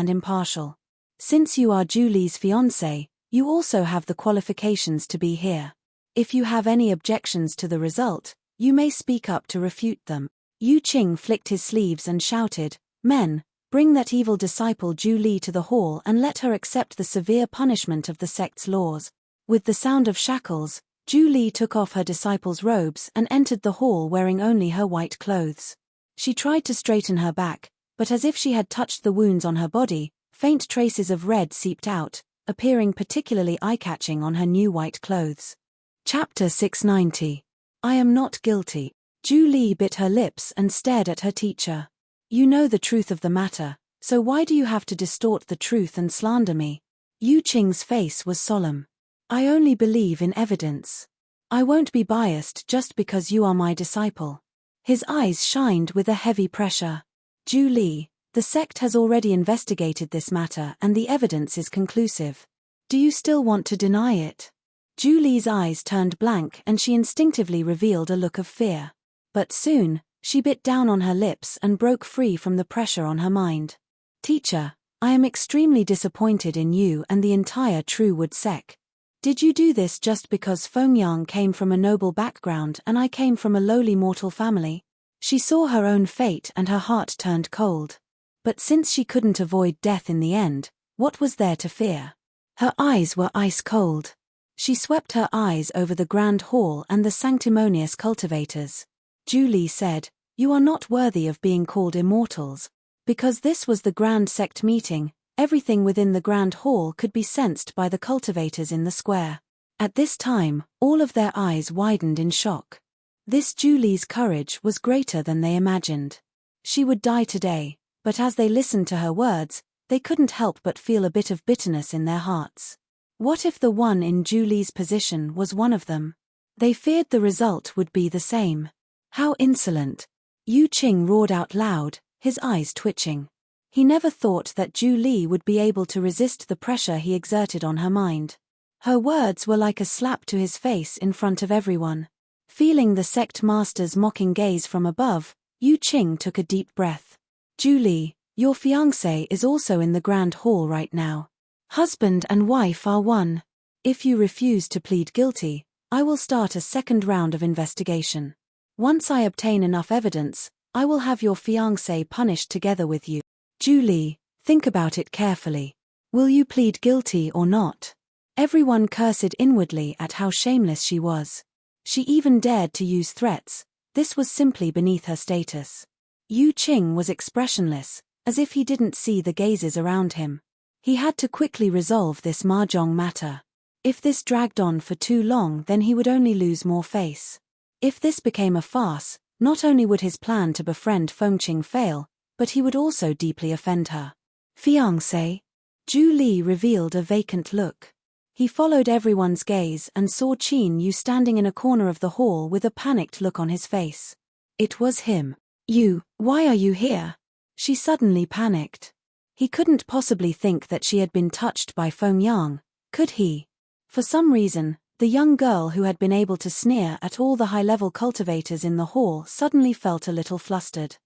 Since you are Julie's fiancé, you also have the qualifications to be here. If you have any objections to the result, you may speak up to refute them. Yu Qing flicked his sleeves and shouted, "Men, bring that evil disciple Zhu Li to the hall and let her accept the severe punishment of the sect's laws." With the sound of shackles, Zhu Li took off her disciple's robes and entered the hall wearing only her white clothes. She tried to straighten her back, but as if she had touched the wounds on her body, faint traces of red seeped out, appearing particularly eye-catching on her new white clothes. Chapter 690. I am not guilty. Zhu Li bit her lips and stared at her teacher. "You know the truth of the matter, so why do you have to distort the truth and slander me?" Yu Qing's face was solemn. "I only believe in evidence. I won't be biased just because you are my disciple." His eyes shined with a heavy pressure. "Zhu Li, the sect has already investigated this matter and the evidence is conclusive. Do you still want to deny it?" Zhu Li's eyes turned blank and she instinctively revealed a look of fear. But soon, she bit down on her lips and broke free from the pressure on her mind. "Teacher, I am extremely disappointed in you and the entire True Wood sect. Did you do this just because Fengyang came from a noble background and I came from a lowly mortal family?" She saw her own fate and her heart turned cold. But since she couldn't avoid death in the end, what was there to fear? Her eyes were ice cold. She swept her eyes over the grand hall and the sanctimonious cultivators. Zhu Li said, "You are not worthy of being called immortals." Because this was the grand sect meeting, everything within the grand hall could be sensed by the cultivators in the square. At this time, all of their eyes widened in shock. This Zhu Li's courage was greater than they imagined. She would die today, but as they listened to her words, they couldn't help but feel a bit of bitterness in their hearts. What if the one in Zhu Li's position was one of them? They feared the result would be the same. "How insolent!" Yu Qing roared out loud, his eyes twitching. He never thought that Zhu Li would be able to resist the pressure he exerted on her mind. Her words were like a slap to his face in front of everyone. Feeling the sect master's mocking gaze from above, Yu Qing took a deep breath. "Zhu Li, your fiancé is also in the grand hall right now. Husband and wife are one. If you refuse to plead guilty, I will start a second round of investigation. Once I obtain enough evidence, I will have your fiancé punished together with you. Zhu Li, think about it carefully. Will you plead guilty or not?" Everyone cursed inwardly at how shameless she was. She even dared to use threats. This was simply beneath her status. Yu Qing was expressionless, as if he didn't see the gazes around him. He had to quickly resolve this mahjong matter. If this dragged on for too long, then he would only lose more face. If this became a farce, not only would his plan to befriend Fengqing fail, but he would also deeply offend her. "Fiancé?" Zhu Li revealed a vacant look. He followed everyone's gaze and saw Qin Yu standing in a corner of the hall with a panicked look on his face. It was him. "You, why are you here?" She suddenly panicked. He couldn't possibly think that she had been touched by Fengyang, could he? For some reason, the young girl who had been able to sneer at all the high-level cultivators in the hall suddenly felt a little flustered.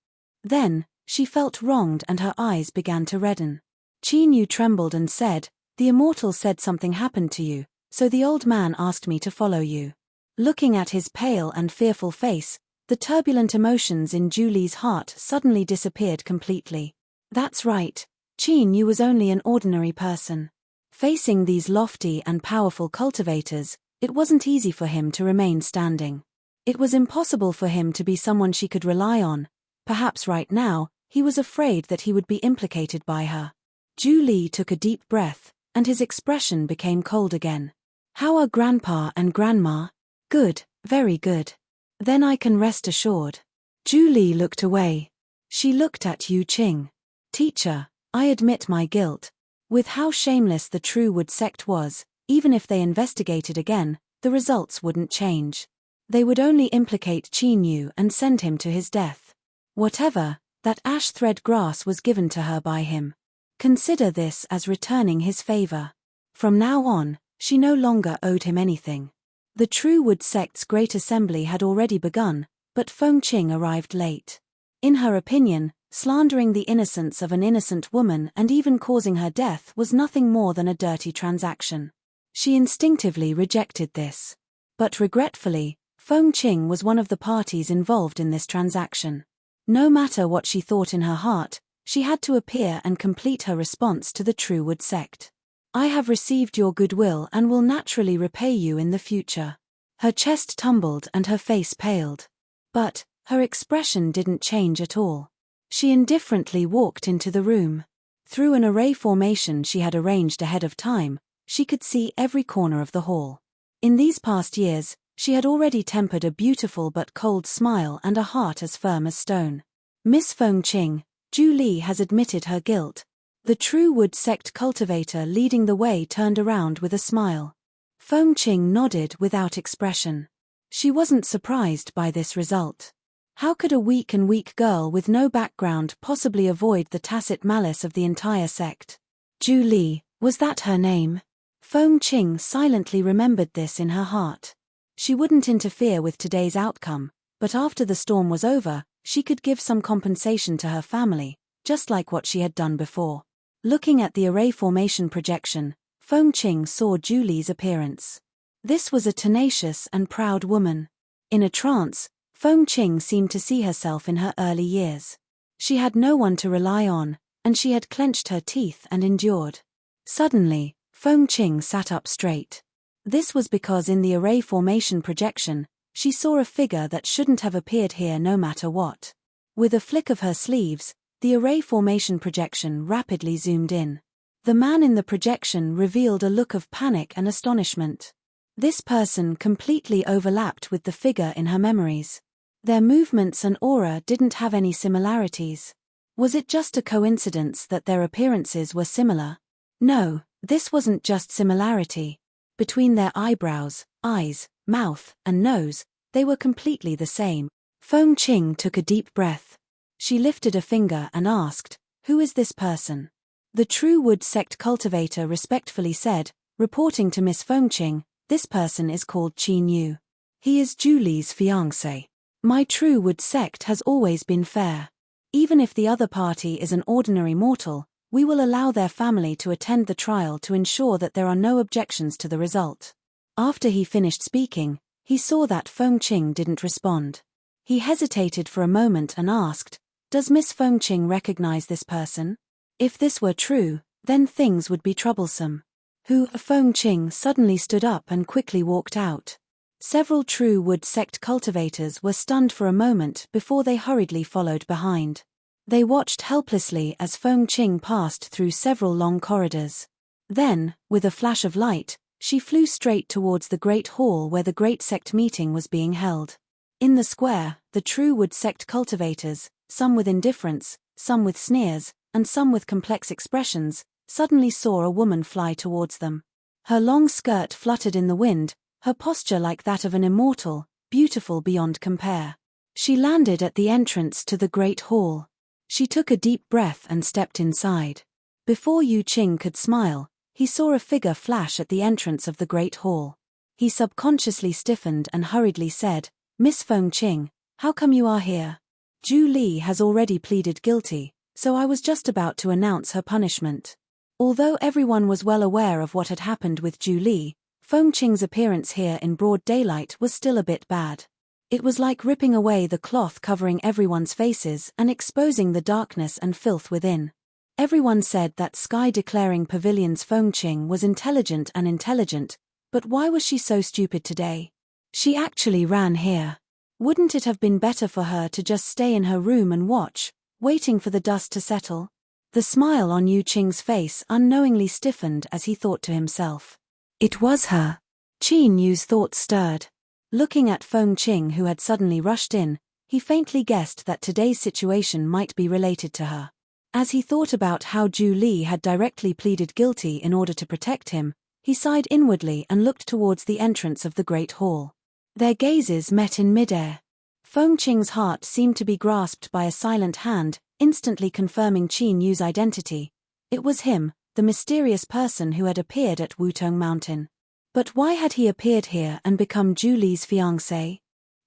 Then, she felt wronged and her eyes began to redden. Qin Yu trembled and said, "The immortal said something happened to you, so the old man asked me to follow you." Looking at his pale and fearful face, the turbulent emotions in Zhu Li's heart suddenly disappeared completely. That's right, Qin Yu was only an ordinary person. Facing these lofty and powerful cultivators, it wasn't easy for him to remain standing. It was impossible for him to be someone she could rely on. Perhaps right now, he was afraid that he would be implicated by her. Zhu Li took a deep breath, and his expression became cold again. "How are Grandpa and Grandma?" "Good, very good. Then I can rest assured." Zhu Li looked away. She looked at Yu Qing. "Teacher, I admit my guilt. With how shameless the True Wood sect was, even if they investigated again, the results wouldn't change. They would only implicate Qin Yu and send him to his death. Whatever, that ash thread grass was given to her by him. Consider this as returning his favor. From now on, she no longer owed him anything." The True Wood sect's great assembly had already begun, but Fengqing arrived late. In her opinion, slandering the innocence of an innocent woman and even causing her death was nothing more than a dirty transaction. She instinctively rejected this. But regretfully, Fengqing was one of the parties involved in this transaction. No matter what she thought in her heart, she had to appear and complete her response to the True Wood sect. I have received your goodwill and will naturally repay you in the future. Her chest tumbled and her face paled. But her expression didn't change at all. She indifferently walked into the room. Through an array formation she had arranged ahead of time, she could see every corner of the hall. In these past years, she had already tempered a beautiful but cold smile and a heart as firm as stone. Miss Feng-Qing, Zhu Li has admitted her guilt. The True Wood sect cultivator leading the way turned around with a smile. Feng-Qing nodded without expression. She wasn't surprised by this result. How could a weak girl with no background possibly avoid the tacit malice of the entire sect? Zhu Li, was that her name? Feng-Qing silently remembered this in her heart. She wouldn't interfere with today's outcome, but after the storm was over, she could give some compensation to her family, just like what she had done before. Looking at the array formation projection, Feng-Qing saw Zhu Li's appearance. This was a tenacious and proud woman. In a trance, Feng-Qing seemed to see herself in her early years. She had no one to rely on, and she had clenched her teeth and endured. Suddenly, Feng-Qing sat up straight. This was because in the array formation projection, she saw a figure that shouldn't have appeared here no matter what. With a flick of her sleeves, the array formation projection rapidly zoomed in. The man in the projection revealed a look of panic and astonishment. This person completely overlapped with the figure in her memories. Their movements and aura didn't have any similarities. Was it just a coincidence that their appearances were similar? No, this wasn't just similarity. Between their eyebrows, eyes, mouth, and nose, they were completely the same. Feng-Qing took a deep breath. She lifted a finger and asked, "Who is this person?" The True Wood sect cultivator respectfully said, reporting to Miss Feng-Qing, "This person is called Qin Yu. He is Zhu Li's fiancé. My True Wood sect has always been fair. Even if the other party is an ordinary mortal, we will allow their family to attend the trial to ensure that there are no objections to the result." After he finished speaking, he saw that Feng-Qing didn't respond. He hesitated for a moment and asked, "Does Miss Feng-Qing recognize this person? If this were true, then things would be troublesome." Feng-Qing suddenly stood up and quickly walked out. Several True Wood sect cultivators were stunned for a moment before they hurriedly followed behind. They watched helplessly as Feng-Qing passed through several long corridors. Then, with a flash of light, she flew straight towards the great hall where the great sect meeting was being held. In the square, the True Wood sect cultivators, some with indifference, some with sneers, and some with complex expressions, suddenly saw a woman fly towards them. Her long skirt fluttered in the wind, her posture like that of an immortal, beautiful beyond compare. She landed at the entrance to the great hall. She took a deep breath and stepped inside. Before Yu Qing could smile, he saw a figure flash at the entrance of the great hall. He subconsciously stiffened and hurriedly said, "Miss Feng-Qing, how come you are here?" Zhu Li has already pleaded guilty, so I was just about to announce her punishment. Although everyone was well aware of what had happened with Zhu Li, Feng-Qing's appearance here in broad daylight was still a bit bad. It was like ripping away the cloth covering everyone's faces and exposing the darkness and filth within. Everyone said that sky-declaring Pavilion's Feng-Qing was intelligent, but why was she so stupid today? She actually ran here. Wouldn't it have been better for her to just stay in her room and watch, waiting for the dust to settle? The smile on Yu Qing's face unknowingly stiffened as he thought to himself. It was her. Qin Yu's thoughts stirred. Looking at Feng-Qing, who had suddenly rushed in, he faintly guessed that today's situation might be related to her. As he thought about how Zhu Li had directly pleaded guilty in order to protect him, he sighed inwardly and looked towards the entrance of the great hall. Their gazes met in midair. Feng-Qing's heart seemed to be grasped by a silent hand, instantly confirming Qin Yu's identity. It was him, the mysterious person who had appeared at Wutong Mountain. But why had he appeared here and become Zhu Li's fiancé?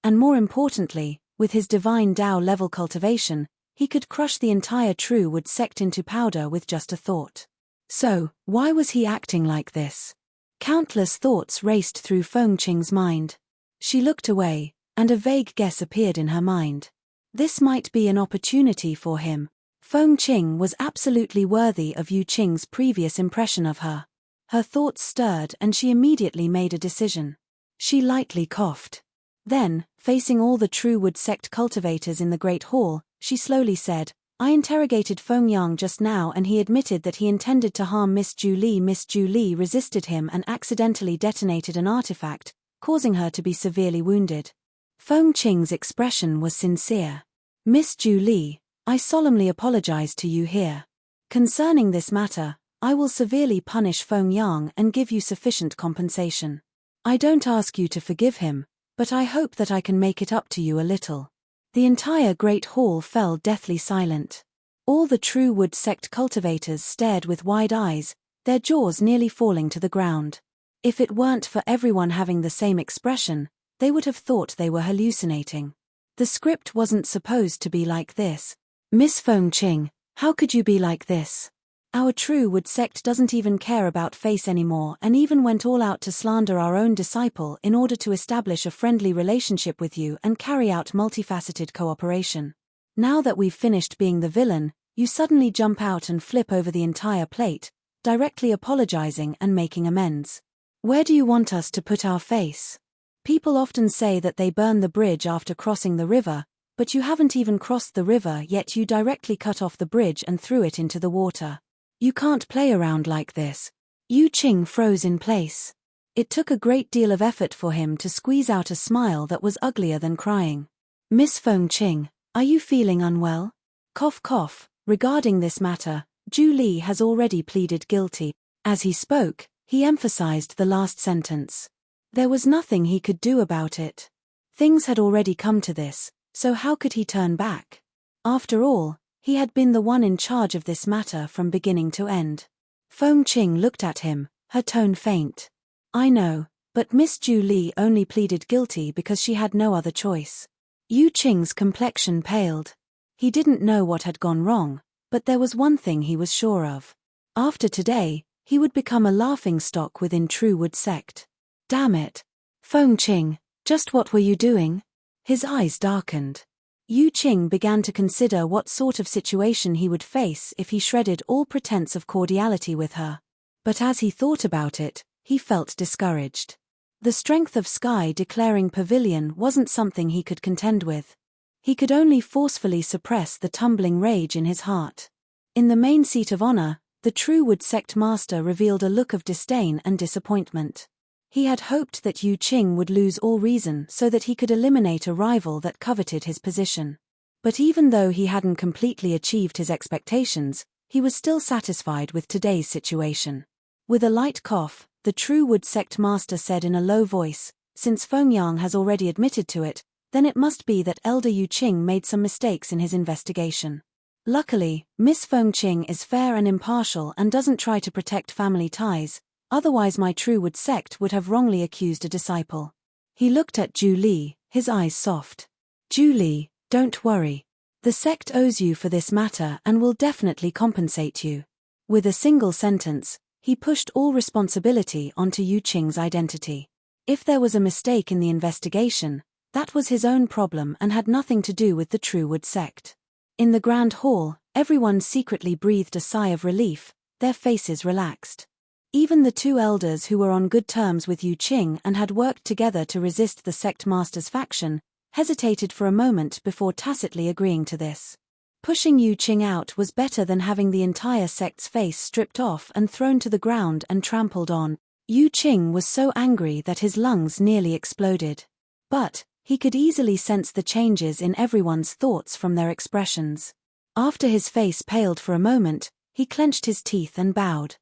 And more importantly, with his divine Tao level cultivation, he could crush the entire True Wood sect into powder with just a thought. So, why was he acting like this? Countless thoughts raced through Feng-Qing's mind. She looked away, and a vague guess appeared in her mind. This might be an opportunity for him. Feng Qing was absolutely worthy of Yu Qing's previous impression of her. Her thoughts stirred and she immediately made a decision. She lightly coughed. Then, facing all the True Wood sect cultivators in the Great Hall, she slowly said, I interrogated Feng Yang just now and he admitted that he intended to harm Miss Ju Li. Miss Ju Li resisted him and accidentally detonated an artifact, causing her to be severely wounded. Feng Qing's expression was sincere. Miss Ju Li, I solemnly apologize to you here. Concerning this matter, I will severely punish Feng Yang and give you sufficient compensation. I don't ask you to forgive him, but I hope that I can make it up to you a little. The entire Great Hall fell deathly silent. All the True Wood sect cultivators stared with wide eyes, their jaws nearly falling to the ground. If it weren't for everyone having the same expression, they would have thought they were hallucinating. The script wasn't supposed to be like this. Miss Feng Qing, how could you be like this? Our True Wood sect doesn't even care about face anymore and even went all out to slander our own disciple in order to establish a friendly relationship with you and carry out multifaceted cooperation. Now that we've finished being the villain, you suddenly jump out and flip over the entire plate, directly apologizing and making amends. Where do you want us to put our face? People often say that they burn the bridge after crossing the river, but you haven't even crossed the river yet you directly cut off the bridge and threw it into the water. You can't play around like this. Yu Qing froze in place. It took a great deal of effort for him to squeeze out a smile that was uglier than crying. Miss Feng Qing, are you feeling unwell? Cough cough, regarding this matter, Ju Li has already pleaded guilty. As he spoke, he emphasized the last sentence. There was nothing he could do about it. Things had already come to this, so how could he turn back? After all, he had been the one in charge of this matter from beginning to end. Feng Qing looked at him, her tone faint. I know, but Miss Ju Li only pleaded guilty because she had no other choice. Yu Qing's complexion paled. He didn't know what had gone wrong, but there was one thing he was sure of. After today, he would become a laughingstock within True Wood sect. Damn it. Feng Qing, just what were you doing? His eyes darkened. Yu Qing began to consider what sort of situation he would face if he shredded all pretense of cordiality with her. But as he thought about it, he felt discouraged. The strength of Sky declaring pavilion wasn't something he could contend with. He could only forcefully suppress the tumbling rage in his heart. In the main seat of honor, the True Wood sect master revealed a look of disdain and disappointment. He had hoped that Yu Qing would lose all reason so that he could eliminate a rival that coveted his position. But even though he hadn't completely achieved his expectations, he was still satisfied with today's situation. With a light cough, the True Wood sect master said in a low voice, since Feng Yang has already admitted to it, then it must be that Elder Yu Qing made some mistakes in his investigation. Luckily, Miss Feng Qing is fair and impartial and doesn't try to protect family ties. Otherwise my True Wood sect would have wrongly accused a disciple. He looked at Ju Li, his eyes soft. Ju Li, don't worry. The sect owes you for this matter and will definitely compensate you. With a single sentence, he pushed all responsibility onto Yu Qing's identity. If there was a mistake in the investigation, that was his own problem and had nothing to do with the True Wood sect. In the Grand Hall, everyone secretly breathed a sigh of relief, their faces relaxed. Even the two elders who were on good terms with Yu Qing and had worked together to resist the sect master's faction, hesitated for a moment before tacitly agreeing to this. Pushing Yu Qing out was better than having the entire sect's face stripped off and thrown to the ground and trampled on. Yu Qing was so angry that his lungs nearly exploded. But he could easily sense the changes in everyone's thoughts from their expressions. After his face paled for a moment, he clenched his teeth and bowed.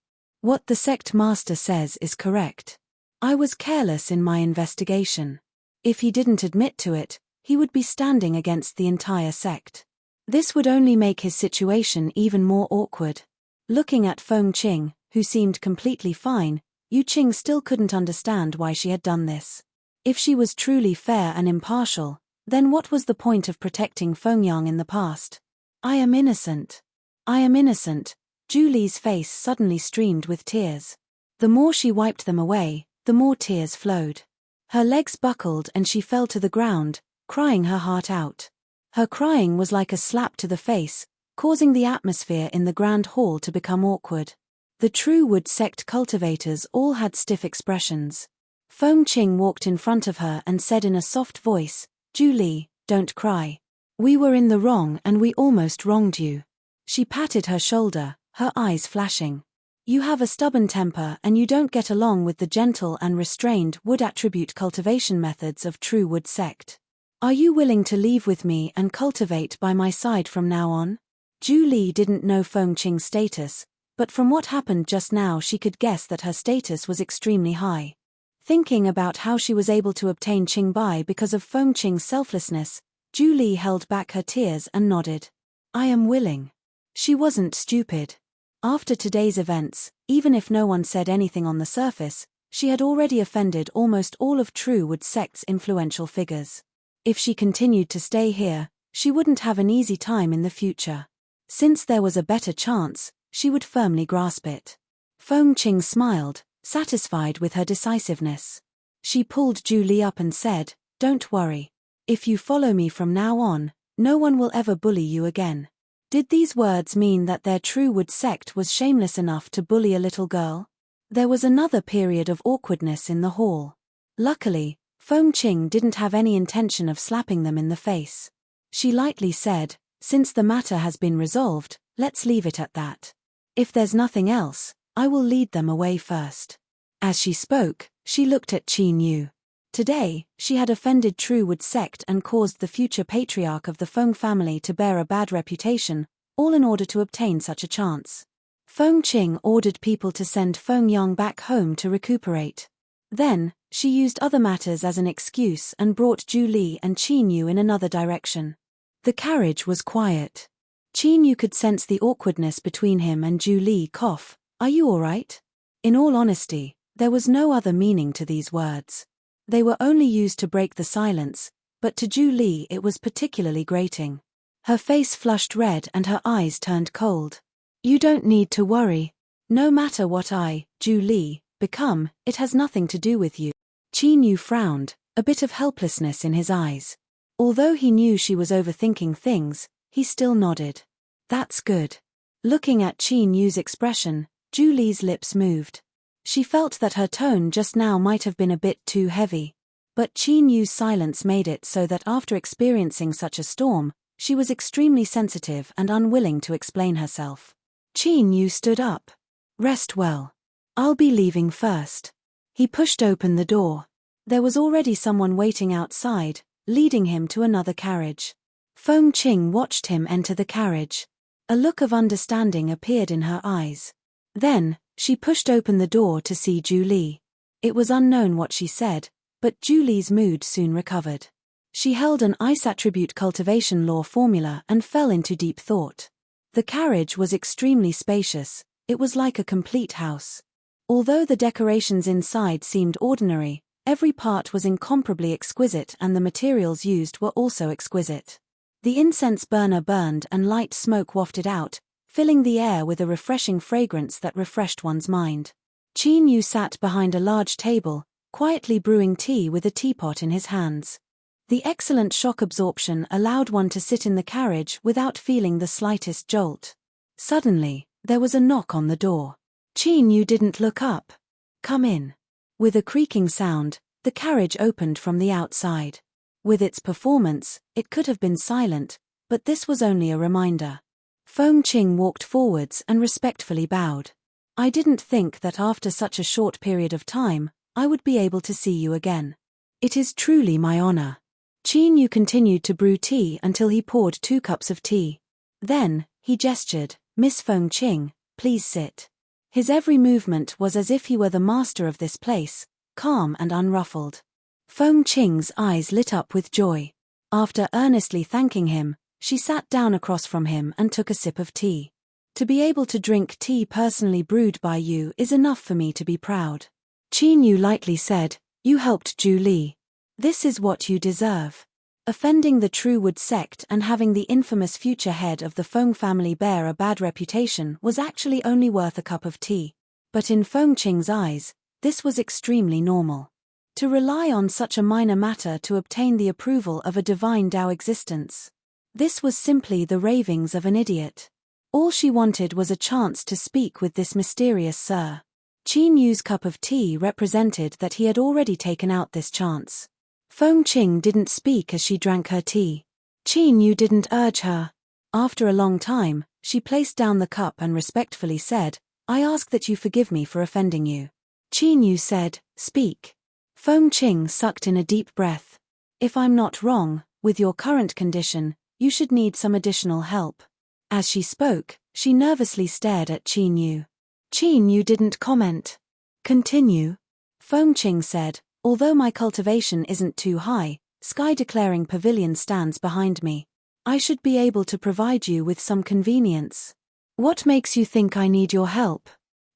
What the sect master says is correct. I was careless in my investigation. If he didn't admit to it, he would be standing against the entire sect. This would only make his situation even more awkward. Looking at Feng Qing, who seemed completely fine, Yu Qing still couldn't understand why she had done this. If she was truly fair and impartial, then what was the point of protecting Feng Yang in the past? I am innocent. I am innocent. Ju Li's face suddenly streamed with tears. The more she wiped them away, the more tears flowed. Her legs buckled and she fell to the ground, crying her heart out. Her crying was like a slap to the face, causing the atmosphere in the grand hall to become awkward. The True Wood sect cultivators all had stiff expressions. Feng Qing walked in front of her and said in a soft voice, "Julie, don't cry. We were in the wrong and we almost wronged you." She patted her shoulder, her eyes flashing. "You have a stubborn temper and you don't get along with the gentle and restrained wood attribute cultivation methods of True Wood sect. Are you willing to leave with me and cultivate by my side from now on?" Julie didn't know Feng Qing's status, but from what happened just now she could guess that her status was extremely high. Thinking about how she was able to obtain Qingbai because of Feng Qing's selflessness, Julie held back her tears and nodded. "I am willing." She wasn't stupid. After today's events, even if no one said anything on the surface, she had already offended almost all of True Wood sect's influential figures. If she continued to stay here, she wouldn't have an easy time in the future. Since there was a better chance, she would firmly grasp it. Feng Qing smiled, satisfied with her decisiveness. She pulled Julie up and said, "Don't worry. If you follow me from now on, no one will ever bully you again." Did these words mean that their True Wood sect was shameless enough to bully a little girl? There was another period of awkwardness in the hall. Luckily, Feng Qing didn't have any intention of slapping them in the face. She lightly said, "Since the matter has been resolved, let's leave it at that. If there's nothing else, I will lead them away first." As she spoke, she looked at Qin Yu. Today, she had offended True Wood sect and caused the future patriarch of the Feng family to bear a bad reputation, all in order to obtain such a chance. Feng Qing ordered people to send Feng Yang back home to recuperate. Then, she used other matters as an excuse and brought Julie and Qin Yu in another direction. The carriage was quiet. Qin Yu could sense the awkwardness between him and Julie. "Cough, are you all right?" In all honesty, there was no other meaning to these words. They were only used to break the silence, but to Julie it was particularly grating. Her face flushed red and her eyes turned cold. "You don't need to worry. No matter what I, Julie, become, it has nothing to do with you." Qin Yu frowned, a bit of helplessness in his eyes. Although he knew she was overthinking things, he still nodded. "That's good." Looking at Qin Yu's expression, Julie's lips moved. She felt that her tone just now might have been a bit too heavy. But Qin Yu's silence made it so that after experiencing such a storm, she was extremely sensitive and unwilling to explain herself. Qin Yu stood up. "Rest well. I'll be leaving first." He pushed open the door. There was already someone waiting outside, leading him to another carriage. Feng Qing watched him enter the carriage. A look of understanding appeared in her eyes. Then, she pushed open the door to see Julie. It was unknown what she said, but Julie's mood soon recovered. She held an ice attribute cultivation law formula and fell into deep thought. The carriage was extremely spacious. It was like a complete house. Although the decorations inside seemed ordinary, every part was incomparably exquisite and the materials used were also exquisite. The incense burner burned and light smoke wafted out, filling the air with a refreshing fragrance that refreshed one's mind. Qin Yu sat behind a large table, quietly brewing tea with a teapot in his hands. The excellent shock absorption allowed one to sit in the carriage without feeling the slightest jolt. Suddenly, there was a knock on the door. Qin Yu didn't look up. "Come in." With a creaking sound, the carriage opened from the outside. With its performance, it could have been silent, but this was only a reminder. Feng Qing walked forwards and respectfully bowed. "I didn't think that after such a short period of time, I would be able to see you again. It is truly my honor." Qin Yu continued to brew tea until he poured 2 cups of tea. Then, he gestured, "Miss Feng Qing, please sit." His every movement was as if he were the master of this place, calm and unruffled. Feng Qing's eyes lit up with joy. After earnestly thanking him, she sat down across from him and took a sip of tea. "To be able to drink tea personally brewed by you is enough for me to be proud." Qin Yu lightly said, "You helped Julie. This is what you deserve." Offending the True Wood sect and having the infamous future head of the Feng family bear a bad reputation was actually only worth a cup of tea. But in Feng Qing's eyes, this was extremely normal. To rely on such a minor matter to obtain the approval of a divine Tao existence. This was simply the ravings of an idiot. All she wanted was a chance to speak with this mysterious sir. Qin Yu's cup of tea represented that he had already taken out this chance. Feng Qing didn't speak as she drank her tea. Qin Yu didn't urge her. After a long time, she placed down the cup and respectfully said, "I ask that you forgive me for offending you." Qin Yu said, "Speak." Feng Qing sucked in a deep breath. "If I'm not wrong, with your current condition, you should need some additional help." As she spoke, she nervously stared at Qin Yu. Qin Yu didn't comment. "Continue." Feng Qing said, "Although my cultivation isn't too high, Sky Declaring Pavilion stands behind me. I should be able to provide you with some convenience." "What makes you think I need your help?"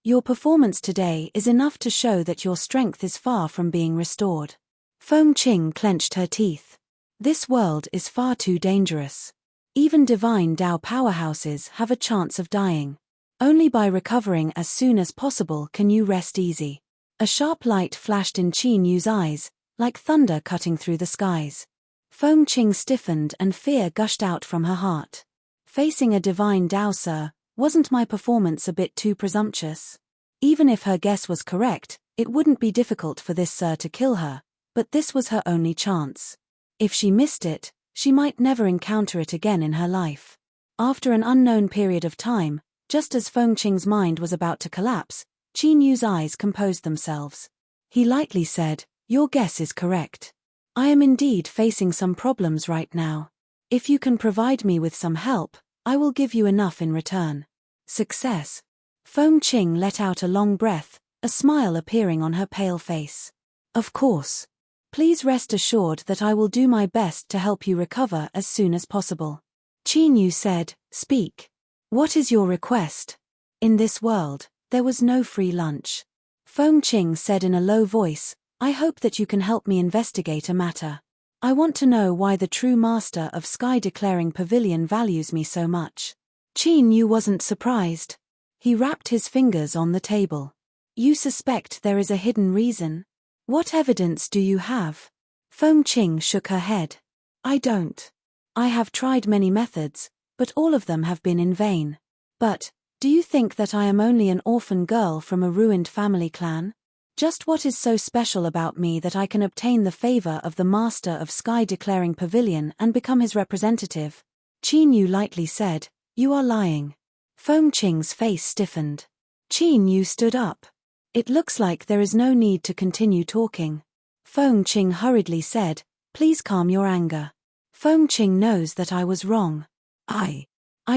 "Your performance today is enough to show that your strength is far from being restored." Feng Qing clenched her teeth. This world is far too dangerous. Even divine Dao powerhouses have a chance of dying. Only by recovering as soon as possible can you rest easy. A sharp light flashed in Qin Yu's eyes, like thunder cutting through the skies. Feng Qing stiffened and fear gushed out from her heart. "Facing a divine Dao, sir, wasn't my performance a bit too presumptuous?" Even if her guess was correct, it wouldn't be difficult for this sir to kill her, but this was her only chance. If she missed it, she might never encounter it again in her life. After an unknown period of time, just as Feng Qing's mind was about to collapse, Qin Yu's eyes composed themselves. He lightly said, "Your guess is correct. I am indeed facing some problems right now. If you can provide me with some help, I will give you enough in return." "Success." Feng Qing let out a long breath, a smile appearing on her pale face. "Of course. Please rest assured that I will do my best to help you recover as soon as possible." Qin Yu said, "Speak. What is your request?" In this world, there was no free lunch. Feng Qing said in a low voice, "I hope that you can help me investigate a matter. I want to know why the true master of Sky Declaring Pavilion values me so much." Qin Yu wasn't surprised. He rapped his fingers on the table. "You suspect there is a hidden reason? What evidence do you have?" Feng Qing shook her head. "I don't. I have tried many methods, but all of them have been in vain. But, do you think that I am only an orphan girl from a ruined family clan? Just what is so special about me that I can obtain the favor of the master of Sky Declaring Pavilion and become his representative?" Qin Yu lightly said, "You are lying." Feng Qing's face stiffened. Qin Yu stood up. "It looks like there is no need to continue talking." Feng Qing hurriedly said, "Please calm your anger. Feng Qing knows that I was wrong. I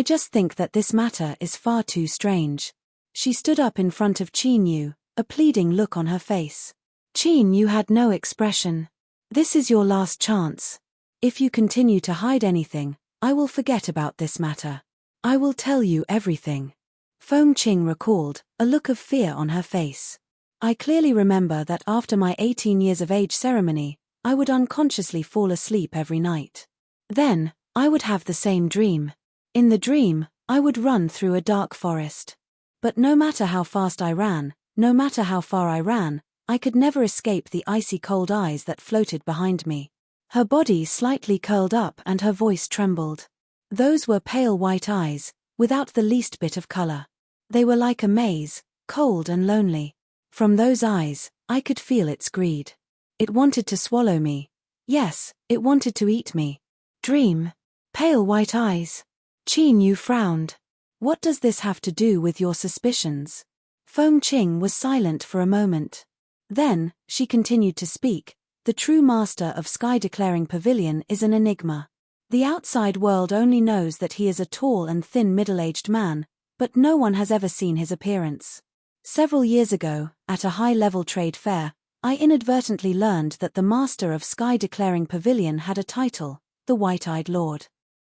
just think that this matter is far too strange." She stood up in front of Qin Yu, a pleading look on her face. Qin Yu had no expression. "This is your last chance. If you continue to hide anything, I will forget about this matter. I will tell you everything." Feng Qing recalled, a look of fear on her face. "I clearly remember that after my 18 years of age ceremony, I would unconsciously fall asleep every night. Then, I would have the same dream. In the dream, I would run through a dark forest. But no matter how fast I ran, no matter how far I ran, I could never escape the icy cold eyes that floated behind me." Her body slightly curled up and her voice trembled. Those were pale white eyes, without the least bit of color. They were like a maze, cold and lonely. From those eyes, I could feel its greed. It wanted to swallow me. Yes, it wanted to eat me. Dream. Pale white eyes. Qin Yu frowned. "What does this have to do with your suspicions?" Feng Qing was silent for a moment. Then, she continued to speak. "The true master of Sky Declaring Pavilion is an enigma. The outside world only knows that he is a tall and thin middle-aged man, but no one has ever seen his appearance. Several years ago, at a high-level trade fair, I inadvertently learned that the master of Sky Declaring Pavilion had a title, the White-Eyed Lord.